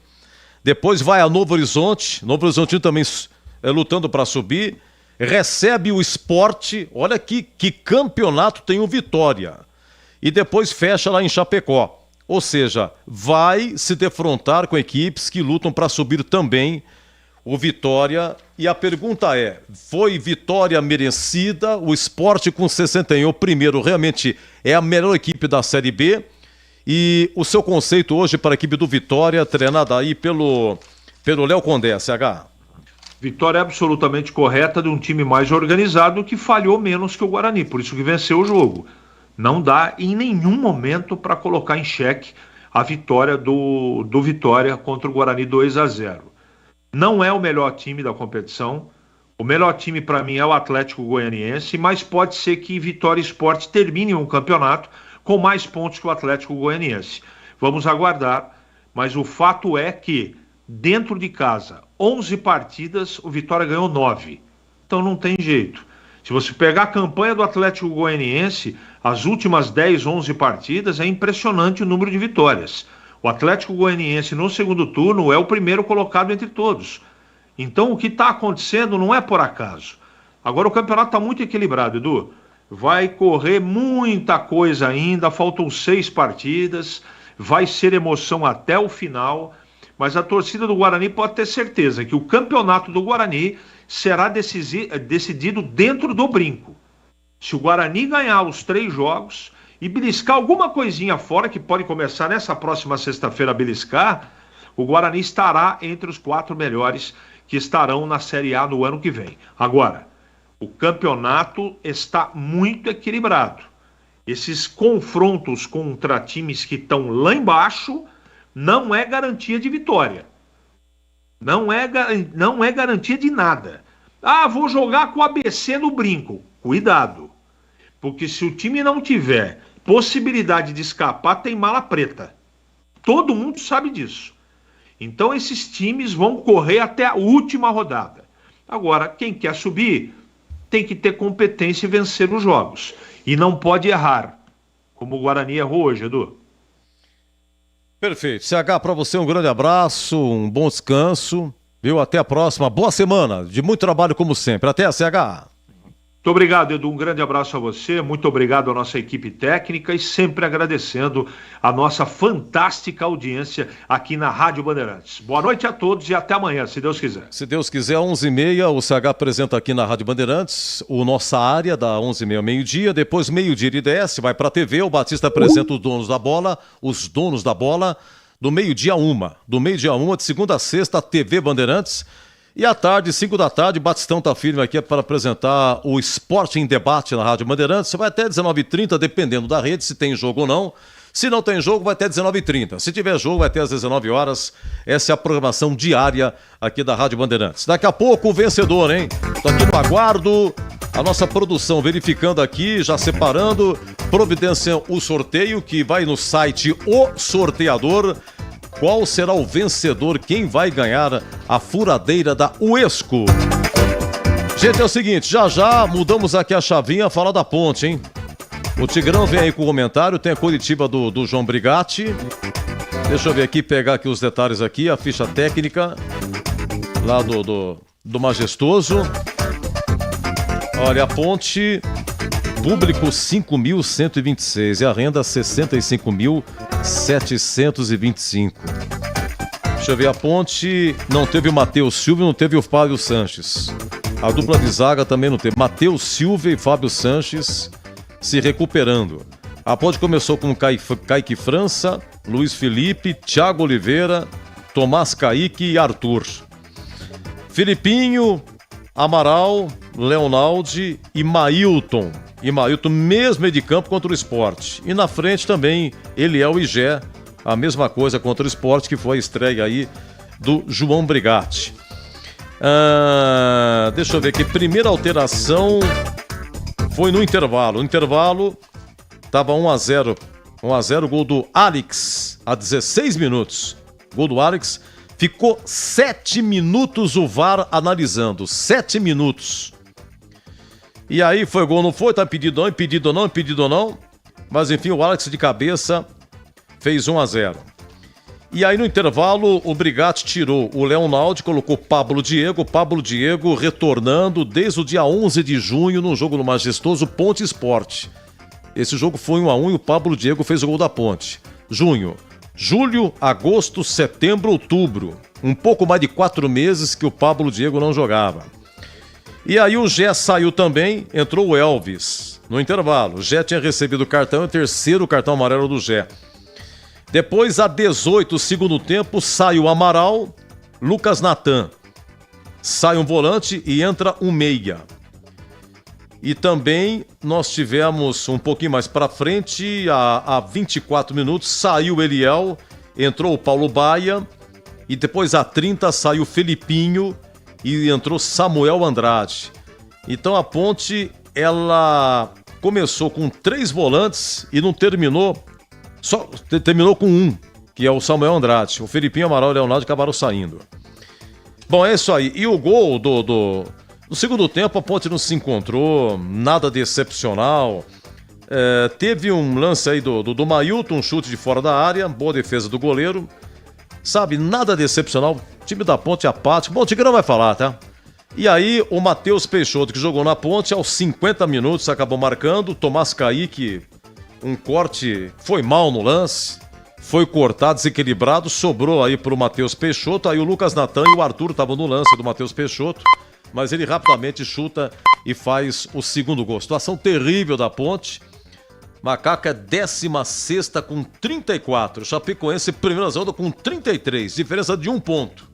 Depois vai a Novo Horizonte, Novo Horizontino também lutando para subir. Recebe o Sport, olha que campeonato tem o Vitória. E depois fecha lá em Chapecó. Ou seja, vai se defrontar com equipes que lutam para subir também. O Vitória, e a pergunta é, foi vitória merecida? O Sport com 61 primeiro realmente é a melhor equipe da Série B, e o seu conceito hoje para a equipe do Vitória, treinada aí pelo Léo Condé, CH? Vitória absolutamente correta de um time mais organizado que falhou menos que o Guarani, por isso que venceu o jogo. Não dá em nenhum momento para colocar em xeque a vitória do Vitória contra o Guarani 2-0. Não é o melhor time da competição. O melhor time para mim é o Atlético Goianiense, mas pode ser que Vitória e Sport terminem um campeonato com mais pontos que o Atlético Goianiense. Vamos aguardar, mas o fato é que dentro de casa, 11 partidas, o Vitória ganhou 9. Então não tem jeito. Se você pegar a campanha do Atlético Goianiense, as últimas 10, 11 partidas, é impressionante o número de vitórias. O Atlético Goianiense no segundo turno é o primeiro colocado entre todos. Então o que está acontecendo não é por acaso. Agora o campeonato está muito equilibrado, Edu. Vai correr muita coisa ainda, faltam 6 partidas, vai ser emoção até o final, mas a torcida do Guarani pode ter certeza que o campeonato do Guarani será decidido dentro do brinco. Se o Guarani ganhar os 3 jogos e beliscar alguma coisinha fora, que pode começar nessa próxima sexta-feira a beliscar, o Guarani estará entre os 4 melhores que estarão na Série A no ano que vem. Agora, o campeonato está muito equilibrado. Esses confrontos contra times que estão lá embaixo não é garantia de vitória. Não é garantia de nada. Ah, vou jogar com o ABC no brinco. Cuidado. Porque se o time não tiver possibilidade de escapar, tem mala preta. Todo mundo sabe disso. Então esses times vão correr até a última rodada. Agora, quem quer subir tem que ter competência e vencer os jogos. E não pode errar, como o Guarani errou hoje, Edu. Perfeito. CH, para você um grande abraço, um bom descanso, viu? Até a próxima. Boa semana, de muito trabalho como sempre. Até, CH. Muito obrigado, Edu. Um grande abraço a você. Muito obrigado à nossa equipe técnica e sempre agradecendo a nossa fantástica audiência aqui na Rádio Bandeirantes. Boa noite a todos e até amanhã, se Deus quiser. Se Deus quiser, 11h30, o CH apresenta aqui na Rádio Bandeirantes o Nossa Área, da 11h30 ao meio-dia. Depois, meio-dia, ele desce, vai para a TV. O Batista apresenta os donos da bola, do meio-dia a 1h. Do meio-dia a 1h, de segunda a sexta, TV Bandeirantes. E à tarde, 5 da tarde, Batistão está firme aqui para apresentar o Esporte em Debate na Rádio Bandeirantes. Vai até 19h30, dependendo da rede, se tem jogo ou não. Se não tem jogo, vai até 19h30. Se tiver jogo, vai até às 19 horas. Essa é a programação diária aqui da Rádio Bandeirantes. Daqui a pouco o vencedor, hein? Estou aqui no aguardo. A nossa produção verificando aqui, já separando. Providencia o sorteio que vai no site O Sorteador. Qual será o vencedor? Quem vai ganhar a furadeira da Uesco? Gente, é o seguinte, já mudamos aqui a chavinha, falar da ponte, hein? O Tigrão vem aí com o comentário, tem a coletiva do João Brigatti. Deixa eu ver aqui, pegar aqui os detalhes aqui, a ficha técnica lá do Majestoso. Olha, a ponte, público 5.126 e a renda 65.725. Deixa eu ver, a ponte não teve o Matheus Silva, não teve o Fábio Sanches. A dupla de zaga também não teve. Matheus Silva e Fábio Sanches se recuperando. A ponte começou com Kaique França, Luiz Felipe, Thiago Oliveira, Tomás Kaique e Arthur. Filipinho, Amaral, Leonaldi e Mailton. E Mailton, mesmo meio de campo contra o Sport. E na frente também, Eliel e Gé, a mesma coisa contra o Sport, que foi a estreia aí do João Brigatti. Deixa eu ver aqui, primeira alteração foi no intervalo. No intervalo, estava 1-0. 1-0, gol do Alex, a 16 minutos. Gol do Alex. Ficou 7 minutos o VAR analisando. 7 minutos. E aí foi gol, não foi? Tá impedido ou não. Mas enfim, o Alex de cabeça fez 1-0. E aí no intervalo o Brigatti tirou o Leonaldi, colocou Pablo Diego retornando desde o dia 11 de junho no jogo no Majestoso Ponte Sport. Esse jogo foi 1-1 e o Pablo Diego fez o gol da Ponte. Junho, julho, agosto, setembro, outubro. Um pouco mais de 4 meses que o Pablo Diego não jogava. E aí o Gé saiu também, entrou o Elvis no intervalo. O Gé tinha recebido o cartão, o terceiro cartão amarelo do Gé. Depois, a 18, segundo tempo, sai o Amaral, Lucas Natan. Sai um volante e entra um meia. E também nós tivemos um pouquinho mais para frente, a 24 minutos, saiu o Eliel, entrou o Paulo Baia. E depois, a 30, saiu o Felipinho e entrou Samuel Andrade. Então a Ponte, ela começou com 3 volantes e não terminou... Só terminou com 1, que é o Samuel Andrade. O Felipinho, Amaral e o Leonardo acabaram saindo. Bom, é isso aí. E o gol no segundo tempo, a Ponte não se encontrou, nada de excepcional. Teve um lance aí do Mailton, um chute de fora da área, boa defesa do goleiro. Sabe, nada de excepcional. O time da Ponte é apático. Bom, o Tigrão vai falar, tá? E aí, o Matheus Peixoto, que jogou na Ponte, aos 50 minutos, acabou marcando. Tomás Kaique... Um corte, foi mal no lance, foi cortado, desequilibrado, sobrou aí pro Matheus Peixoto, aí o Lucas Natan e o Arthur estavam no lance do Matheus Peixoto, mas ele rapidamente chuta e faz o segundo gol. Situação terrível da Ponte. Macaco é 16ª com 34. Chapecoense, primeira zona com 33. Diferença de 1 ponto.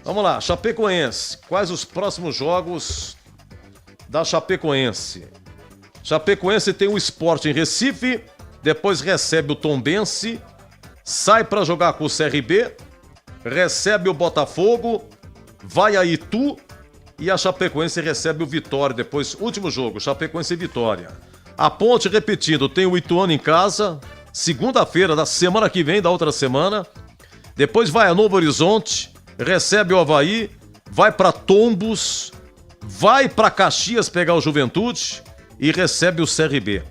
Vamos lá, Chapecoense. Quais os próximos jogos da Chapecoense? Chapecoense tem o Sport em Recife, depois recebe o Tombense, sai para jogar com o CRB, recebe o Botafogo, vai a Itu e a Chapecoense recebe o Vitória. Depois, último jogo, Chapecoense e Vitória. A Ponte, repetindo, tem o Ituano em casa, segunda-feira da semana que vem, da outra semana. Depois vai a Novo Horizonte, recebe o Avaí, vai para Tombos, vai para Caxias pegar o Juventude e recebe o CRB.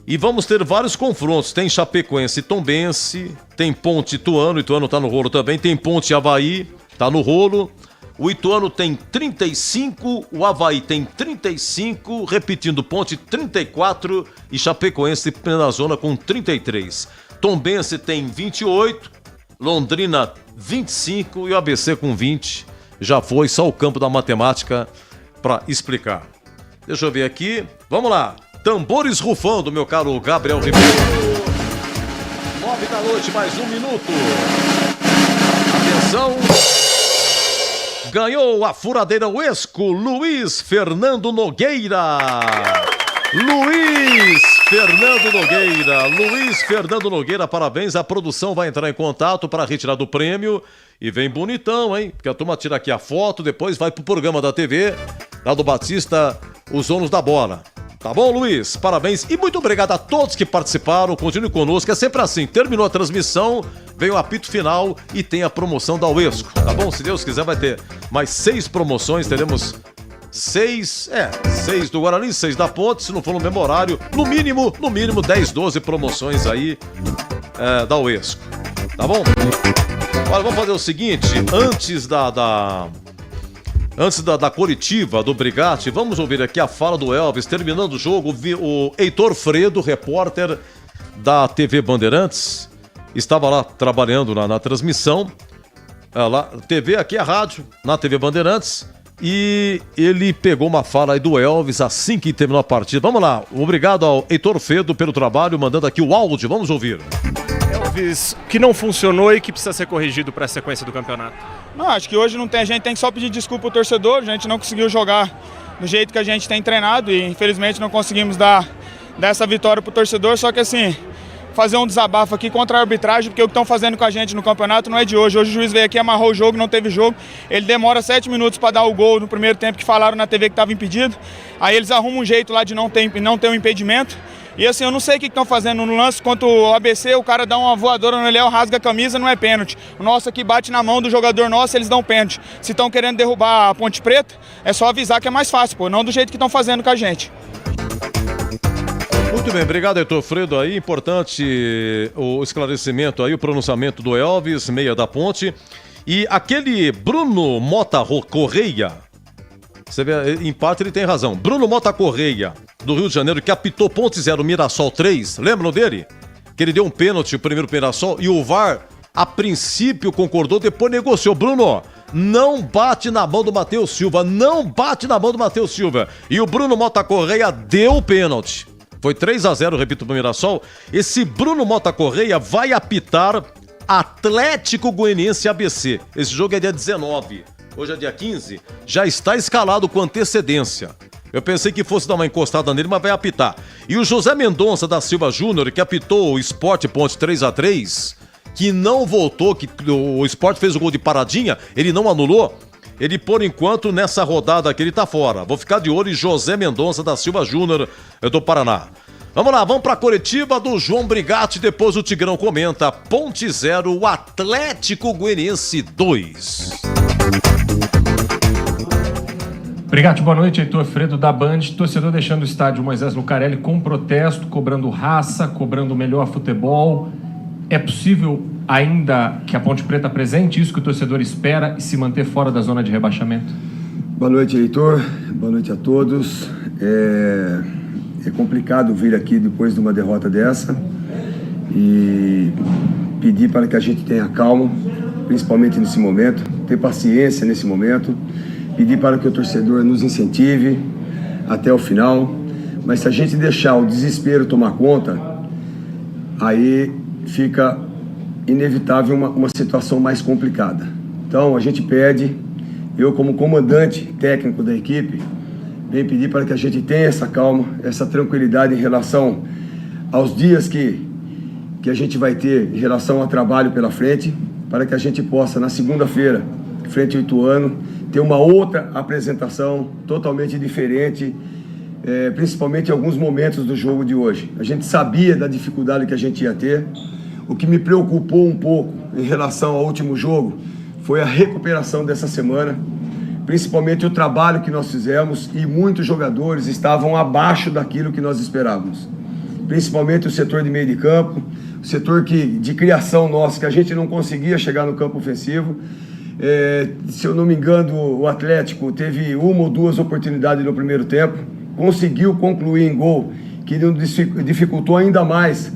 E vamos ter vários confrontos. Tem Chapecoense e Tombense, tem Ponte Ituano tá no rolo também, tem Ponte Avaí, tá no rolo. O Ituano tem 35, o Avaí tem 35, repetindo, Ponte 34 e Chapecoense na zona com 33. Tombense tem 28, Londrina 25 e o ABC com 20. Já foi, só o campo da matemática para explicar. Deixa eu ver aqui, vamos lá. Tambores rufando, meu caro Gabriel Ribeiro. 9 da noite, mais 1 minuto. Atenção. Ganhou a furadeira Uesco, Luiz Fernando Nogueira. Luiz Fernando Nogueira, parabéns. A produção vai entrar em contato para retirar do prêmio. E vem bonitão, hein? Porque a turma tira aqui a foto, depois vai pro programa da TV, lá do Batista, Os Donos da Bola. Tá bom, Luiz? Parabéns e muito obrigado a todos que participaram. Continue conosco, é sempre assim. Terminou a transmissão, vem o apito final e tem a promoção da Uesco. Tá bom? Se Deus quiser, vai ter mais 6 promoções. Teremos 6 do Guarani, 6 da Ponte. Se não for no mesmo horário, no mínimo 10, 12 promoções aí da Uesco. Tá bom? Olha, vamos fazer o seguinte. Antes da coletiva do Brigatti, vamos ouvir aqui a fala do Elvis, terminando o jogo. O Heitor Fredo, repórter da TV Bandeirantes, estava lá trabalhando na transmissão. TV, aqui é a rádio, na TV Bandeirantes, e ele pegou uma fala aí do Elvis assim que terminou a partida. Vamos lá, obrigado ao Heitor Fredo pelo trabalho, mandando aqui o áudio, vamos ouvir. Elvis, que não funcionou e que precisa ser corrigido para a sequência do campeonato? Não, acho que hoje não tem, a gente tem que só pedir desculpa ao torcedor, a gente não conseguiu jogar do jeito que a gente tem treinado e infelizmente não conseguimos dar essa vitória pro torcedor, só que assim, fazer um desabafo aqui contra a arbitragem, porque o que estão fazendo com a gente no campeonato não é de hoje. Hoje o juiz veio aqui, amarrou o jogo, não teve jogo, ele demora 7 minutos para dar o gol no primeiro tempo que falaram na TV que estava impedido, aí eles arrumam um jeito lá de não ter um impedimento. E assim, eu não sei o que estão fazendo no lance contra o ABC, o cara dá uma voadora no Léo, rasga a camisa, não é pênalti. O nosso aqui bate na mão do jogador nosso, eles dão pênalti. Se estão querendo derrubar a Ponte Preta, é só avisar que é mais fácil, pô, não do jeito que estão fazendo com a gente. Muito bem, obrigado, Heitor Fredo aí, importante o esclarecimento aí, o pronunciamento do Elvis, meia da Ponte. E aquele Bruno Mota Correia, você vê, em parte ele tem razão. Bruno Mota Correia, do Rio de Janeiro, que apitou Ponte 0, Mirassol 3. Lembram dele? Que ele deu um pênalti, o primeiro Mirassol, e o VAR, a princípio, concordou, depois negociou. Bruno, não bate na mão do Matheus Silva, não bate na mão do Matheus Silva. E o Bruno Mota Correia deu o pênalti. Foi 3-0, repito, pro Mirassol. Esse Bruno Mota Correia vai apitar Atlético Goianiense ABC. Esse jogo é dia 19. Hoje é dia 15, já está escalado com antecedência. Eu pensei que fosse dar uma encostada nele, mas vai apitar. E o José Mendonça da Silva Júnior, que apitou o Sport Ponte 3-3, que não voltou, que o Sport fez o gol de paradinha, ele não anulou. Ele, por enquanto, nessa rodada aqui, ele tá fora. Vou ficar de olho em José Mendonça da Silva Júnior do Paraná. Vamos lá, vamos para a coletiva do João Brigatti, depois o Tigrão comenta. Ponte 0, Atlético Goianiense 2. Brigatti, boa noite. Heitor Fredo da Band. Torcedor deixando o estádio Moisés Lucarelli com protesto, cobrando raça, cobrando melhor futebol. É possível ainda que a Ponte Preta apresente isso que o torcedor espera e se manter fora da zona de rebaixamento? Boa noite, Heitor. Boa noite a todos. É complicado vir aqui depois de uma derrota dessa e pedir para que a gente tenha calma, principalmente nesse momento. ter paciência nesse momento, pedir para que o torcedor nos incentive até o final. Mas se a gente deixar o desespero tomar conta, aí fica inevitável uma situação mais complicada. Então a gente pede, eu como comandante técnico da equipe, venho pedir para que a gente tenha essa calma, essa tranquilidade em relação aos dias que a gente vai ter em relação ao trabalho pela frente, para que a gente possa, na segunda-feira, frente ao Ituano, ter uma outra apresentação totalmente diferente, principalmente em alguns momentos do jogo de hoje. A gente sabia da dificuldade que a gente ia ter. O que me preocupou um pouco em relação ao último jogo foi a recuperação dessa semana, principalmente o trabalho que nós fizemos, e muitos jogadores estavam abaixo daquilo que nós esperávamos. Principalmente o setor de meio de campo, o setor de criação nosso, que a gente não conseguia chegar no campo ofensivo. Se eu não me engano, o Atlético teve uma ou duas oportunidades no primeiro tempo, conseguiu concluir em gol, que dificultou ainda mais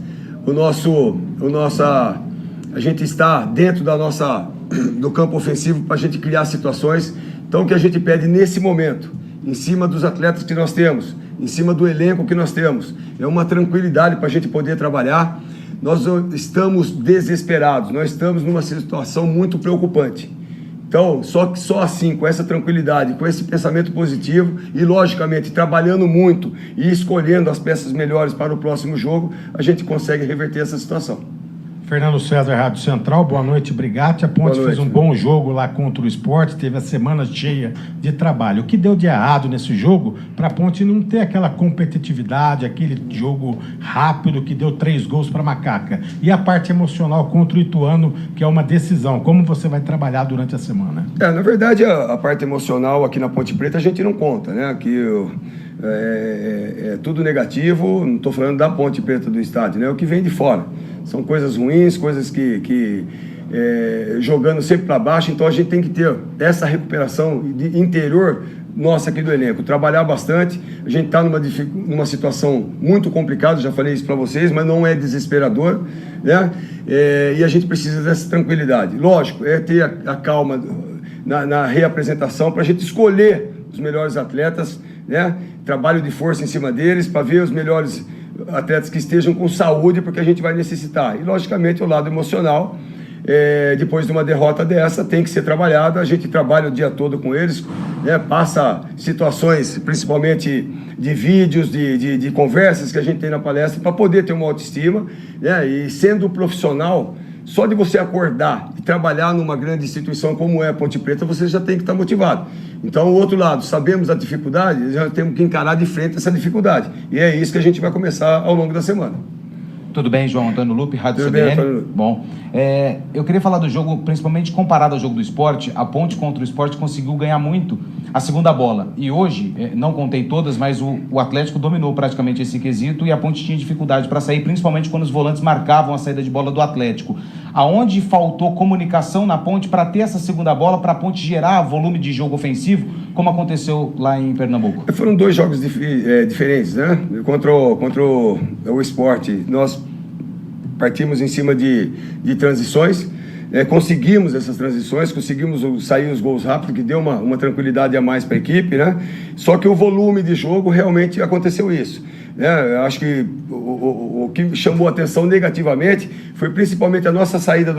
a gente está dentro do campo ofensivo para a gente criar situações. Então o que a gente pede nesse momento, em cima dos atletas que nós temos, em cima do elenco que nós temos, é uma tranquilidade para a gente poder trabalhar. Nós estamos desesperados, nós estamos numa situação muito preocupante. Então, só assim, com essa tranquilidade, com esse pensamento positivo e, logicamente, trabalhando muito e escolhendo as peças melhores para o próximo jogo, a gente consegue reverter essa situação. Fernando César, Rádio Central, boa noite, Brigatti. A Ponte fez um bom jogo lá contra o Sport, teve a semana cheia de trabalho. O que deu de errado nesse jogo para a Ponte não ter aquela competitividade, aquele jogo rápido que deu 3 gols para a Macaca? E a parte emocional contra o Ituano, que é uma decisão. Como você vai trabalhar durante a semana? Na verdade, a parte emocional aqui na Ponte Preta a gente não conta, né? Aqui é tudo negativo, não estou falando da Ponte Preta do estádio, né? O que vem de fora. São coisas ruins, coisas que jogando sempre para baixo. Então a gente tem que ter essa recuperação de interior nossa aqui do elenco, trabalhar bastante. A gente está numa situação muito complicada, já falei isso para vocês, mas não é desesperador, né? E a gente precisa dessa tranquilidade. Lógico, ter a calma na reapresentação para a gente escolher os melhores atletas, né? Trabalho de força em cima deles para ver os melhores atletas que estejam com saúde, porque a gente vai necessitar. E, logicamente, o lado emocional, depois de uma derrota dessa, tem que ser trabalhado. A gente trabalha o dia todo com eles, né? Passa situações, principalmente de vídeos, de conversas que a gente tem na palestra, para poder ter uma autoestima, né? E sendo profissional, só de você acordar e trabalhar numa grande instituição como é a Ponte Preta, você já tem que estar motivado. Então, o outro lado, sabemos a dificuldade, já temos que encarar de frente essa dificuldade. E é isso que a gente vai começar ao longo da semana. Tudo bem, João Antônio Lupe, Rádio Tudo CBN? bem, Antônio Lupe. Bom, eu queria falar do jogo, principalmente comparado ao jogo do Sport. A Ponte contra o Sport conseguiu ganhar muito a segunda bola. E hoje, não contei todas, mas o Atlético dominou praticamente esse quesito e a Ponte tinha dificuldade para sair, principalmente quando os volantes marcavam a saída de bola do Atlético. Aonde faltou comunicação na Ponte para ter essa segunda bola, para a Ponte gerar volume de jogo ofensivo, como aconteceu lá em Pernambuco? Foram 2 jogos diferentes, né? Contra o Sport, nós partimos em cima de transições, conseguimos essas transições, conseguimos sair os gols rápidos, que deu uma tranquilidade a mais para a equipe, né? Só que o volume de jogo realmente aconteceu isso. Eu acho que o que chamou a atenção negativamente foi principalmente a nossa saída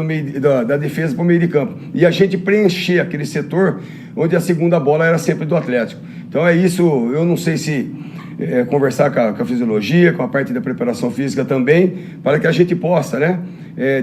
da defesa para o meio de campo. E a gente preencher aquele setor onde a segunda bola era sempre do Atlético. Então é isso, eu não sei se conversar com a fisiologia, com a parte da preparação física também, para que a gente possa, né?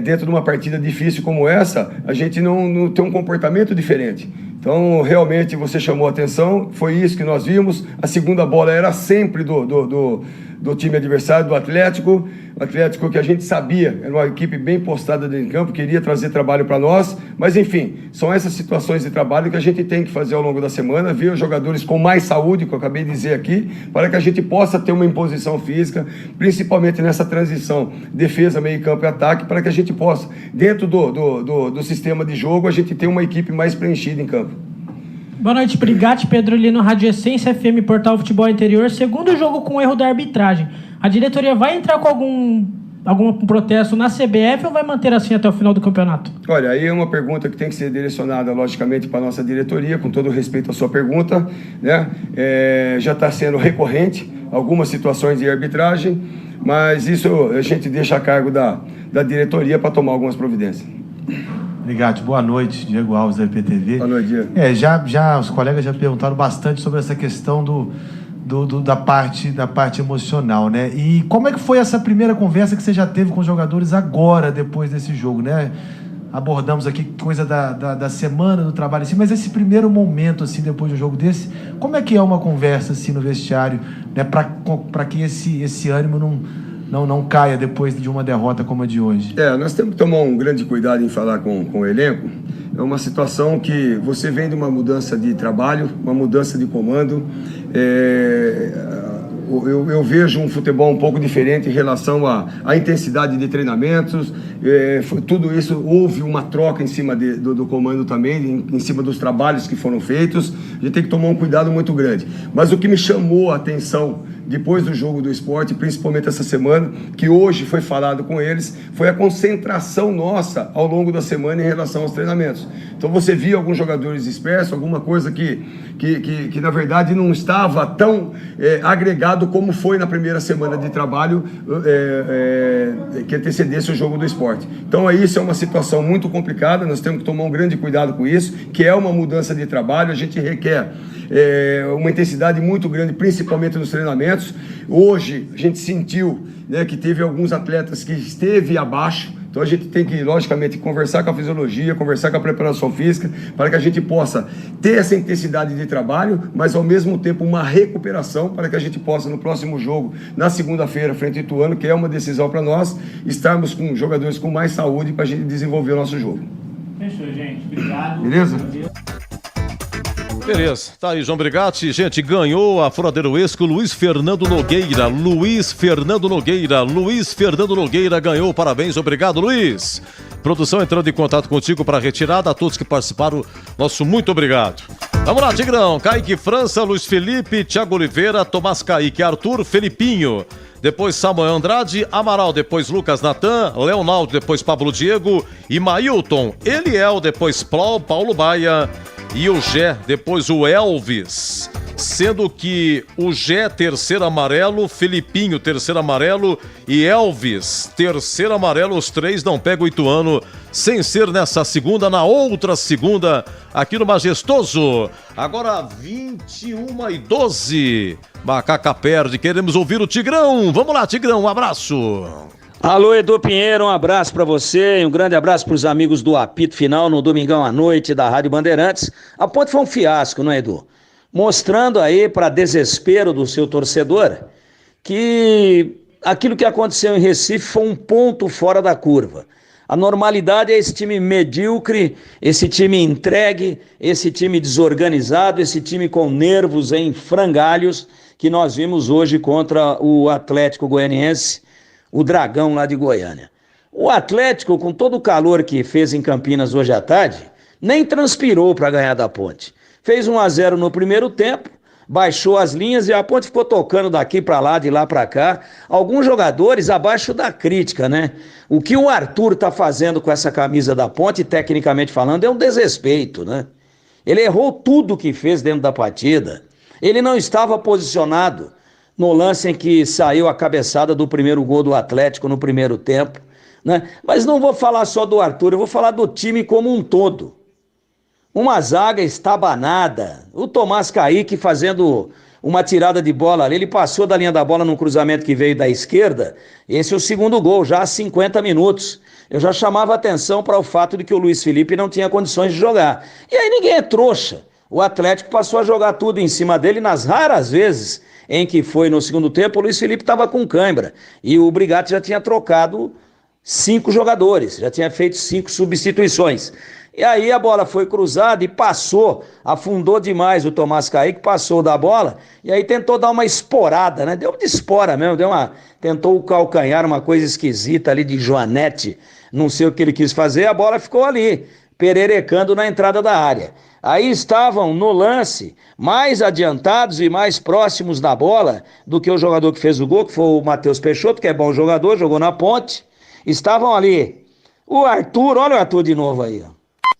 Dentro de uma partida difícil como essa, a gente não ter um comportamento diferente. Então, realmente, você chamou a atenção, foi isso que nós vimos. A segunda bola era sempre do time adversário, do Atlético. O Atlético, que a gente sabia, era uma equipe bem postada dentro de campo, queria trazer trabalho para nós. Mas, enfim, são essas situações de trabalho que a gente tem que fazer ao longo da semana, ver os jogadores com mais saúde, que eu acabei de dizer aqui, para que a gente possa ter uma imposição física, principalmente nessa transição defesa, meio campo e ataque, para que a gente possa, dentro do sistema de jogo, a gente ter uma equipe mais preenchida em campo. Boa noite, Brigatti, Pedro Lino, Rádio Essência, FM, Portal Futebol Interior. Segundo jogo com erro da arbitragem. A diretoria vai entrar com algum protesto na CBF ou vai manter assim até o final do campeonato? Olha, aí é uma pergunta que tem que ser direcionada, logicamente, para a nossa diretoria, com todo respeito à sua pergunta, né? Já está sendo recorrente algumas situações de arbitragem, mas isso a gente deixa a cargo da diretoria para tomar algumas providências. Obrigado, boa noite, Diego Alves da IPTV. Boa noite, Diego. Já os colegas já perguntaram bastante sobre essa questão da parte emocional, né? E como é que foi essa primeira conversa que você já teve com os jogadores agora, depois desse jogo, né? Abordamos aqui coisa da semana do trabalho, assim, mas esse primeiro momento, assim, depois de um jogo desse, como é que é uma conversa, assim, no vestiário, né? Para que esse ânimo não caia depois de uma derrota como a de hoje? Nós temos que tomar um grande cuidado em falar com o elenco. É uma situação que você vem de uma mudança de trabalho, uma mudança de comando. Eu vejo um futebol um pouco diferente em relação à intensidade de treinamentos. Tudo isso, houve uma troca em cima do comando também, em cima dos trabalhos que foram feitos. A gente tem que tomar um cuidado muito grande. Mas o que me chamou a atenção depois do jogo do Sport, principalmente essa semana, que hoje foi falado com eles, foi a concentração nossa ao longo da semana em relação aos treinamentos. Então você via alguns jogadores dispersos, alguma coisa que na verdade não estava tão agregado como foi na primeira semana de trabalho que antecedesse o jogo do Sport. Então isso é uma situação muito complicada, nós temos que tomar um grande cuidado com isso, que é uma mudança de trabalho, a gente requer uma intensidade muito grande, principalmente nos treinamentos. Hoje a gente sentiu, né, que teve alguns atletas que esteve abaixo, então a gente tem que, logicamente, conversar com a fisiologia, conversar com a preparação física, para que a gente possa ter essa intensidade de trabalho, mas ao mesmo tempo uma recuperação, para que a gente possa, no próximo jogo, na segunda-feira, frente ao Ituano, que é uma decisão para nós, estarmos com jogadores com mais saúde para a gente desenvolver o nosso jogo. Fechou, gente. Obrigado. Beleza? Beleza, tá aí João Brigatti, gente, ganhou a Furadeiro Esco, Luiz Fernando Nogueira ganhou, parabéns, obrigado Luiz. Produção entrando em contato contigo para retirada, a todos que participaram, nosso muito obrigado. Vamos lá, Tigrão, Kaique França, Luiz Felipe, Thiago Oliveira, Tomás Kaique, Arthur, Felipinho, depois Samuel Andrade, Amaral, depois Lucas Natan, Leonardo, depois Pablo Diego, Imailton, Eliel, depois Paulo Baia, e o Gé, depois o Elvis, sendo que o Gé, terceiro amarelo, Felipinho, terceiro amarelo e Elvis, terceiro amarelo, os três não pegam o Ituano, sem ser nessa segunda, na outra segunda, aqui no Majestoso. Agora 21h12, Macaca perde, queremos ouvir o Tigrão, vamos lá Tigrão, um abraço. Alô, Edu Pinheiro, um abraço pra você e um grande abraço pros amigos do Apito Final no domingão à noite da Rádio Bandeirantes. A Ponte foi um fiasco, não é, Edu? Mostrando aí, para desespero do seu torcedor, que aquilo que aconteceu em Recife foi um ponto fora da curva. A normalidade é esse time medíocre, esse time entregue, esse time desorganizado, esse time com nervos em frangalhos que nós vimos hoje contra o Atlético Goianiense, o Dragão lá de Goiânia. O Atlético, com todo o calor que fez em Campinas hoje à tarde, nem transpirou para ganhar da Ponte. Fez 1-0 no primeiro tempo, baixou as linhas e a Ponte ficou tocando daqui para lá, de lá para cá. Alguns jogadores abaixo da crítica, né? O que o Arthur tá fazendo com essa camisa da Ponte, tecnicamente falando, é um desrespeito, né? Ele errou tudo que fez dentro da partida. Ele não estava posicionado no lance em que saiu a cabeçada do primeiro gol do Atlético no primeiro tempo, né? Mas não vou falar só do Arthur, eu vou falar do time como um todo. Uma zaga estabanada, o Tomás Kaique fazendo uma tirada de bola ali, ele passou da linha da bola num cruzamento que veio da esquerda, esse é o segundo gol, já há 50 minutos. Eu já chamava atenção para o fato de que o Luiz Felipe não tinha condições de jogar. E aí ninguém é trouxa. O Atlético passou a jogar tudo em cima dele nas raras vezes em que foi no segundo tempo, o Luiz Felipe estava com cãibra e o Brigatti já tinha trocado 5 jogadores, já tinha feito 5 substituições. E aí a bola foi cruzada e passou, afundou demais o Tomás Kaique, passou da bola e aí tentou dar uma esporada, né? Deu de espora mesmo, tentou o calcanhar, uma coisa esquisita ali de Joanete, não sei o que ele quis fazer, a bola ficou ali. pererecando na entrada da área. Aí estavam no lance mais adiantados e mais próximos da bola do que o jogador que fez o gol, que foi o Matheus Peixoto, que é bom jogador, jogou na ponte. Estavam ali o Arthur, olha o Arthur de novo aí, ó.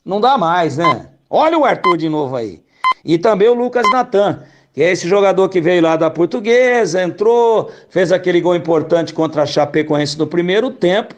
Não dá mais, né? Olha o Arthur de novo aí. E também o Lucas Natan, que é esse jogador que veio lá da Portuguesa, entrou, fez aquele gol importante contra a Chapecoense no primeiro tempo,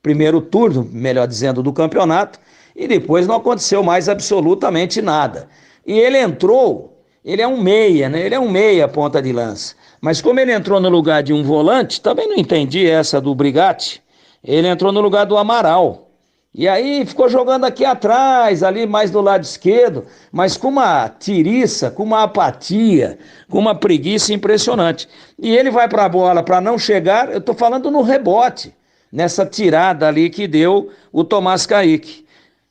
primeiro turno, melhor dizendo, do campeonato, e depois não aconteceu mais absolutamente nada. E ele entrou, ele é um meia, né? Ele é um meia ponta de lança. Mas como ele entrou no lugar de um volante, também não entendi essa do Brigatti, ele entrou no lugar do Amaral. E aí ficou jogando aqui atrás, ali mais do lado esquerdo, mas com uma tiriça, com uma apatia, com uma preguiça impressionante. E ele vai para a bola para não chegar, eu estou falando no rebote, nessa tirada ali que deu o Tomás Kaique.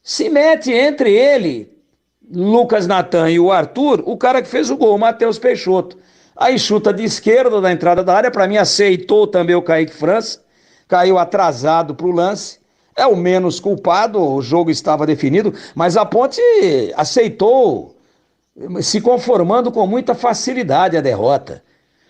Se mete entre ele, Lucas Natan e o Arthur, o cara que fez o gol, o Matheus Peixoto. Aí chuta de esquerda da entrada da área, para mim aceitou também o Kaique França, caiu atrasado para o lance, é o menos culpado, o jogo estava definido, mas a Ponte aceitou, se conformando com muita facilidade a derrota.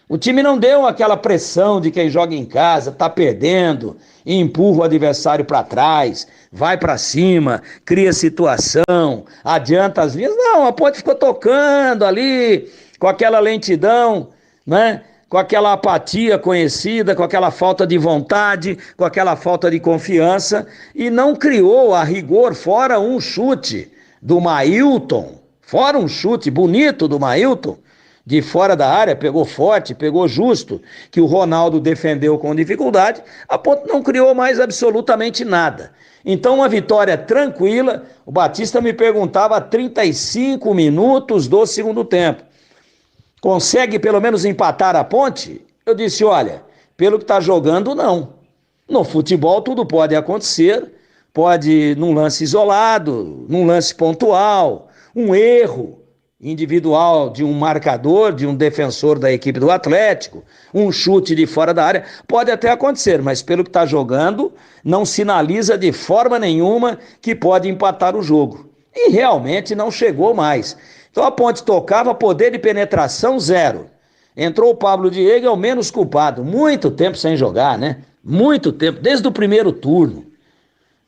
O time não deu aquela pressão de quem joga em casa, tá perdendo, e empurra o adversário para trás, vai para cima, cria situação, adianta as linhas. Não, a Ponte ficou tocando ali, com aquela lentidão, né? Com aquela apatia conhecida, com aquela falta de vontade, com aquela falta de confiança, e não criou a rigor, fora um chute do Mailton, fora um chute bonito do Mailton, de fora da área, pegou forte, pegou justo, que o Ronaldo defendeu com dificuldade, a Ponte não criou mais absolutamente nada. Então uma vitória tranquila, o Batista me perguntava a 35 minutos do segundo tempo, consegue pelo menos empatar a Ponte? Eu disse, olha, pelo que está jogando, não. No futebol tudo pode acontecer, pode num lance isolado, num lance pontual, um erro individual de um marcador, de um defensor da equipe do Atlético, um chute de fora da área, pode até acontecer, mas pelo que está jogando, não sinaliza de forma nenhuma que pode empatar o jogo. E realmente não chegou mais. Então a Ponte tocava, poder de penetração zero. Entrou o Pablo Diego, é o menos culpado. Muito tempo sem jogar, né? Muito tempo, desde o primeiro turno,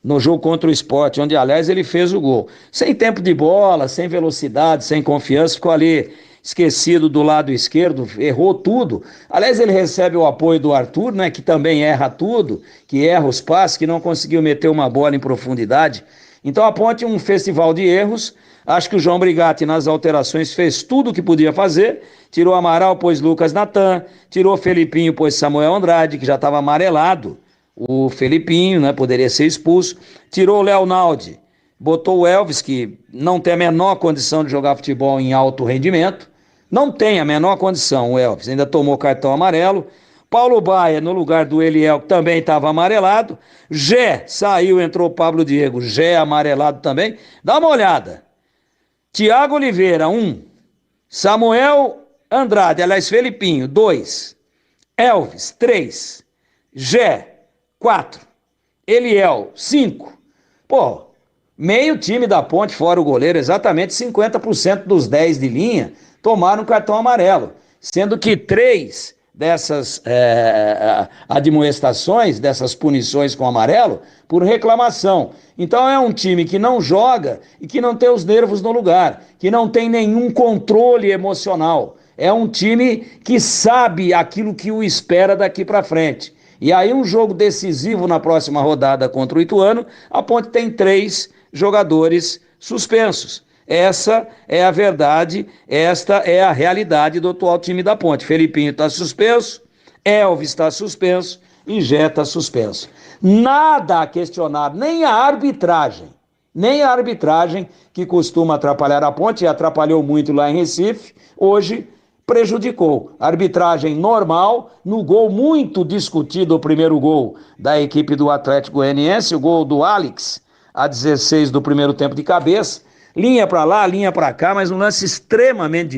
no jogo contra o Sport, onde, aliás, ele fez o gol. Sem tempo de bola, sem velocidade, sem confiança, ficou ali esquecido do lado esquerdo, errou tudo. Aliás, ele recebe o apoio do Arthur, né, que também erra tudo, que erra os passes, que não conseguiu meter uma bola em profundidade. Então a Ponte, um festival de erros. Acho que o João Brigatti, nas alterações, fez tudo o que podia fazer. Tirou Amaral, pôs Lucas Natan, tirou Felipinho, pôs Samuel Andrade, que já estava amarelado. O Felipinho, né, poderia ser expulso. Tirou o Leonaldi, botou o Elvis, que não tem a menor condição de jogar futebol em alto rendimento. Não tem a menor condição, o Elvis. Ainda tomou cartão amarelo. Paulo Baia, no lugar do Eliel, que também estava amarelado. Gé saiu, entrou o Pablo Diego. Gé amarelado também. Dá uma olhada. Thiago Oliveira, 1. Samuel Andrade, aliás, Felipinho, 2. Elvis, 3. Gé, 4. Eliel, 5. Pô, meio time da Ponte, fora o goleiro, exatamente 50% dos 10 de linha tomaram cartão amarelo. Sendo que 3 dessas admoestações, dessas punições com amarelo, por reclamação. Então é um time que não joga e que não tem os nervos no lugar, que não tem nenhum controle emocional. É um time que sabe aquilo que o espera daqui para frente. E aí um jogo decisivo na próxima rodada contra o Ituano, a Ponte tem 3 jogadores suspensos. Essa é a verdade, esta é a realidade do atual time da Ponte. Felipinho está suspenso, Elvis está suspenso e Gé está suspenso. Nada a questionar, nem a arbitragem que costuma atrapalhar a Ponte, e atrapalhou muito lá em Recife, hoje prejudicou. Arbitragem normal, no gol muito discutido, o primeiro gol da equipe do Atlético Goianiense, o gol do Alex, a 16 do primeiro tempo de cabeça, linha para lá, linha para cá, mas um lance extremamente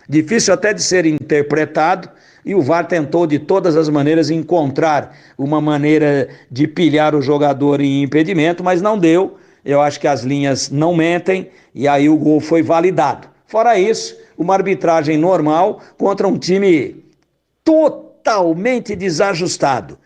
difícil até de ser interpretado, e o VAR tentou de todas as maneiras encontrar uma maneira de pilhar o jogador em impedimento, mas não deu, Eu acho que as linhas não mentem e aí o gol foi validado. Fora isso, uma arbitragem normal contra um time totalmente desajustado,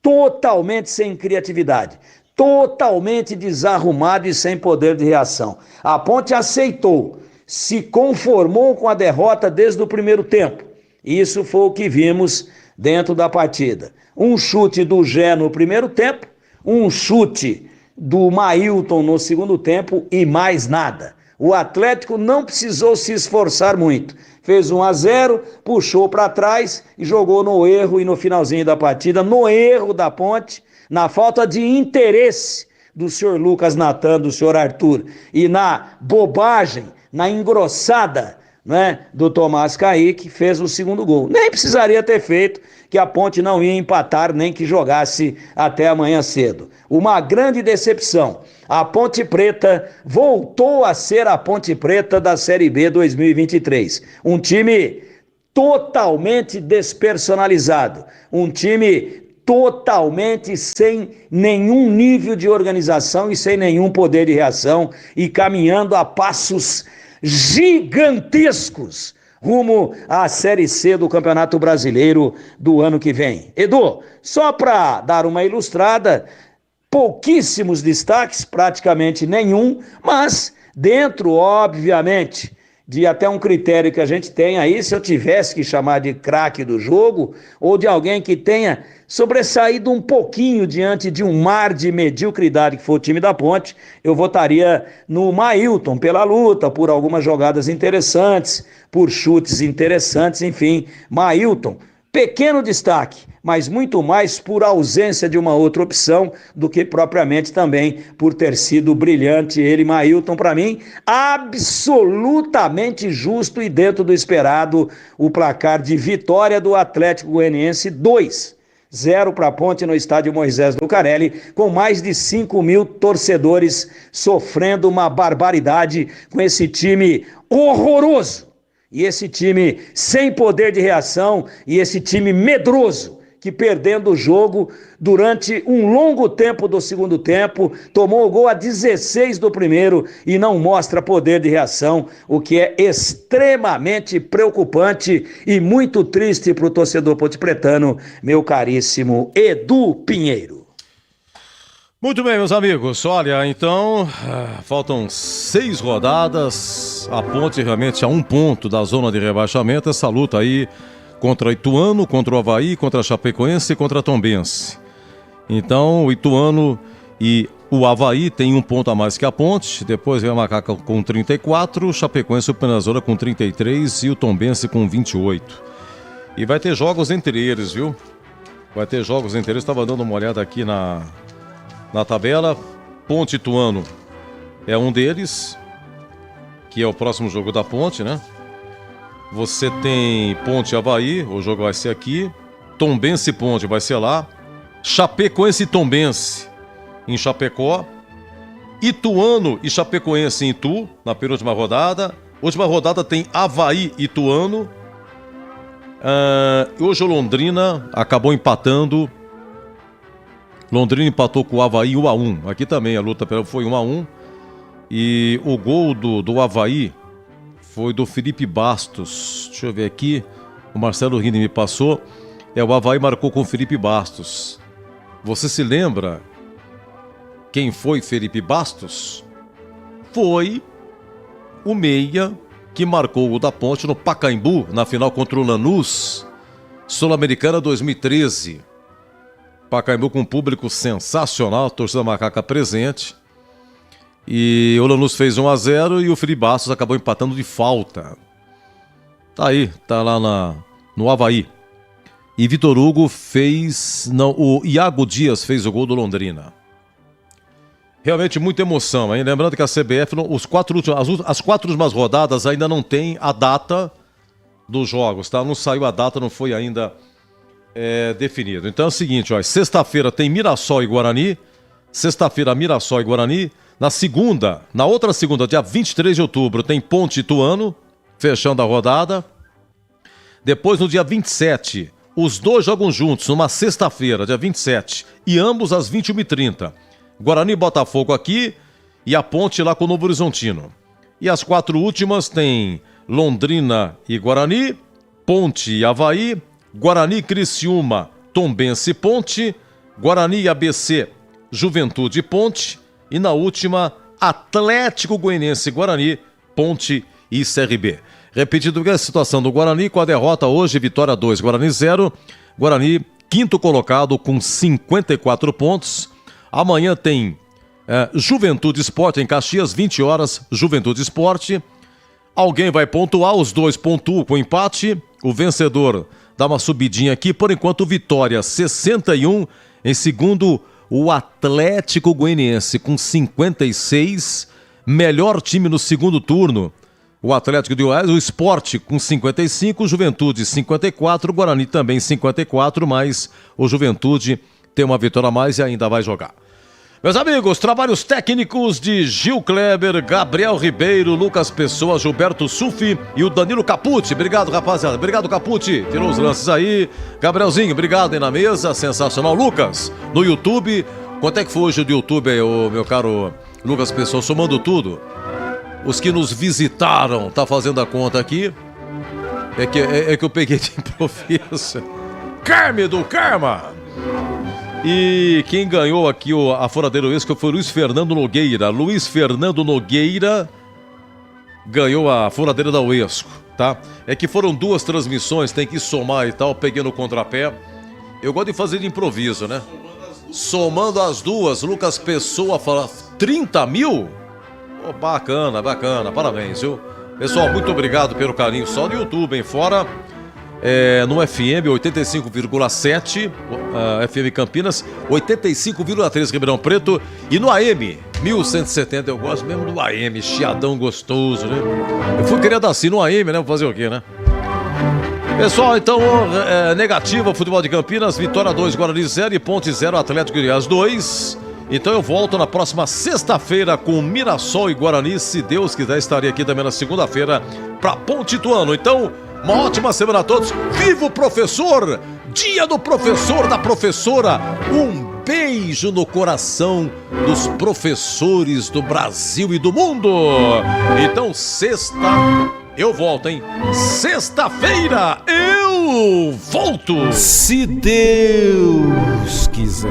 totalmente sem criatividade, totalmente desarrumado e sem poder de reação. A Ponte aceitou, se conformou com a derrota desde o primeiro tempo. Isso foi o que vimos dentro da partida. Um chute do Gé no primeiro tempo, um chute do Mailton no segundo tempo e mais nada. O Atlético não precisou se esforçar muito. Fez 1-0, puxou para trás e jogou no erro e no finalzinho da partida, no erro da Ponte, na falta de interesse do senhor Lucas Natan, do senhor Arthur, e na bobagem, na engrossada, né, do Tomás Kaique, fez o segundo gol. Nem precisaria ter feito, que a Ponte não ia empatar, nem que jogasse até amanhã cedo. Uma grande decepção. A Ponte Preta voltou a ser a Ponte Preta da Série B 2023. Um time totalmente despersonalizado. Um time totalmente sem nenhum nível de organização e sem nenhum poder de reação e caminhando a passos gigantescos rumo à Série C do Campeonato Brasileiro do ano que vem. Edu, só para dar uma ilustrada, pouquíssimos destaques, praticamente nenhum, mas dentro, obviamente, de até um critério que a gente tem aí, se eu tivesse que chamar de craque do jogo, ou de alguém que tenha sobressaído um pouquinho diante de um mar de mediocridade que foi o time da Ponte, eu votaria no Mailton, pela luta, por algumas jogadas interessantes, por chutes interessantes, enfim, Mailton. Pequeno destaque, mas muito mais por ausência de uma outra opção do que propriamente também por ter sido brilhante ele, Mailton, para mim, absolutamente justo e dentro do esperado o placar de vitória do Atlético Goianiense 2-0 para a Ponte no estádio Moisés Lucarelli, com mais de 5 mil torcedores sofrendo uma barbaridade com esse time horroroso. E esse time sem poder de reação e esse time medroso que perdendo o jogo durante um longo tempo do segundo tempo, tomou o gol a 16 do primeiro e não mostra poder de reação, o que é extremamente preocupante e muito triste para o torcedor pontepretano, meu caríssimo Edu Pinheiro. Muito bem, meus amigos, olha, então, faltam 6 rodadas, a Ponte realmente a 1 ponto da zona de rebaixamento, essa luta aí contra Ituano, contra o Avaí, contra a Chapecoense e contra a Tombense. Então, o Ituano e o Avaí tem 1 ponto a mais que a Ponte, depois vem a Macaca com 34, o Chapecoense e o Pernambuco com 33 e o Tombense com 28. E vai ter jogos entre eles, viu? Vai ter jogos entre eles, estava dando uma olhada aqui na tabela. Ponte Ituano é um deles, que é o próximo jogo da Ponte, né? Você tem Ponte Avaí, o jogo vai ser aqui. Tombense Ponte vai ser lá. Chapecoense e Tombense em Chapecó. Ituano e Chapecoense em Itu, na penúltima rodada. Última rodada tem Avaí e Ituano. Hoje o Londrina acabou empatando. Londrina empatou com o Avaí 1-1. Aqui também a luta foi 1-1. E o gol do Avaí foi do Felipe Bastos. Deixa eu ver aqui. O Marcelo Rini me passou. O Avaí marcou com o Felipe Bastos. Você se lembra quem foi Felipe Bastos? Foi o meia que marcou o da Ponte no Pacaembu, na final contra o Lanús, Sul-Americana 2013. Pacaembu com um público sensacional, torcida macaca presente. E o Lanús fez 1-0 e o Felipe Bastos acabou empatando de falta. Tá aí, tá lá no Avaí. E Vitor Hugo fez... Não, o Iago Dias fez o gol do Londrina. Realmente muita emoção, hein? Lembrando que a CBF, as 4 últimas rodadas ainda não tem a data dos jogos, tá? Não saiu a data, não foi ainda definido. Então é o seguinte, ó, sexta-feira tem Mirassol e Guarani. Sexta-feira, Mirassol e Guarani. Na outra segunda, dia 23 de outubro, tem Ponte e Ituano, fechando a rodada. Depois, no dia 27, os dois jogam juntos, numa sexta-feira, dia 27, e ambos às 21h30. Guarani e Botafogo aqui e a Ponte lá com o Novo Horizontino. E as 4 últimas tem Londrina e Guarani, Ponte e Avaí, Guarani, Criciúma, Tombense e Ponte, Guarani e ABC, Juventude e Ponte, e na última, Atlético Goianiense e Guarani, Ponte e CRB. Repetindo a situação do Guarani com a derrota hoje, vitória 2, Guarani 0, Guarani quinto colocado com 54 pontos. Amanhã tem Juventude Esporte em Caxias, 20 horas, Juventude Esporte. Alguém vai pontuar, os dois pontuam com empate. O vencedor dá uma subidinha aqui. Por enquanto, Vitória 61. Em segundo, o Atlético Goianiense com 56. Melhor time no segundo turno, o Atlético de Goiás. O Sport com 55, Juventude 54, Guarani também 54, mas o Juventude tem uma vitória a mais e ainda vai jogar. Meus amigos, trabalhos técnicos de Gil Kleber, Gabriel Ribeiro, Lucas Pessoa, Gilberto Sufi e o Danilo Capucci. Obrigado, rapaziada. Obrigado, Capucci. Tirou os lances aí. Gabrielzinho, obrigado aí na mesa. Sensacional. Lucas, no YouTube. Quanto é que foi hoje do YouTube aí, meu caro Lucas Pessoa? Somando tudo. Os que nos visitaram, tá fazendo a conta aqui. É que eu peguei de improviso. Carme do Karma! E quem ganhou aqui a Furadeira Uesco foi o Luiz Fernando Nogueira. Luiz Fernando Nogueira ganhou a Furadeira da Uesco, tá? É que foram 2 transmissões, tem que somar e tal, peguei no contrapé. Eu gosto de fazer de improviso, né? Somando as 2, Lucas Pessoa fala 30 mil? Oh, bacana, parabéns, viu? Pessoal, muito obrigado pelo carinho. Só no YouTube, hein? Fora... no FM 85,7, FM Campinas 85,3 Ribeirão Preto, e no AM 1170. Eu gosto mesmo do AM, chiadão gostoso, né? Eu fui querer dar assim no AM, né? Vou fazer o quê, né? Pessoal, então, negativa, futebol de Campinas, vitória 2, Guarani 0 e Ponte 0, Atlético Goiás 2. Então eu volto na próxima sexta-feira com Mirassol e Guarani, se Deus quiser. Estarei aqui também na segunda-feira para Ponte Ituano. Então, uma ótima semana a todos. Viva o professor! Dia do professor, da professora. Um beijo no coração dos professores do Brasil e do mundo. Então, sexta, eu volto, hein? Sexta-feira, eu volto! Se Deus quiser.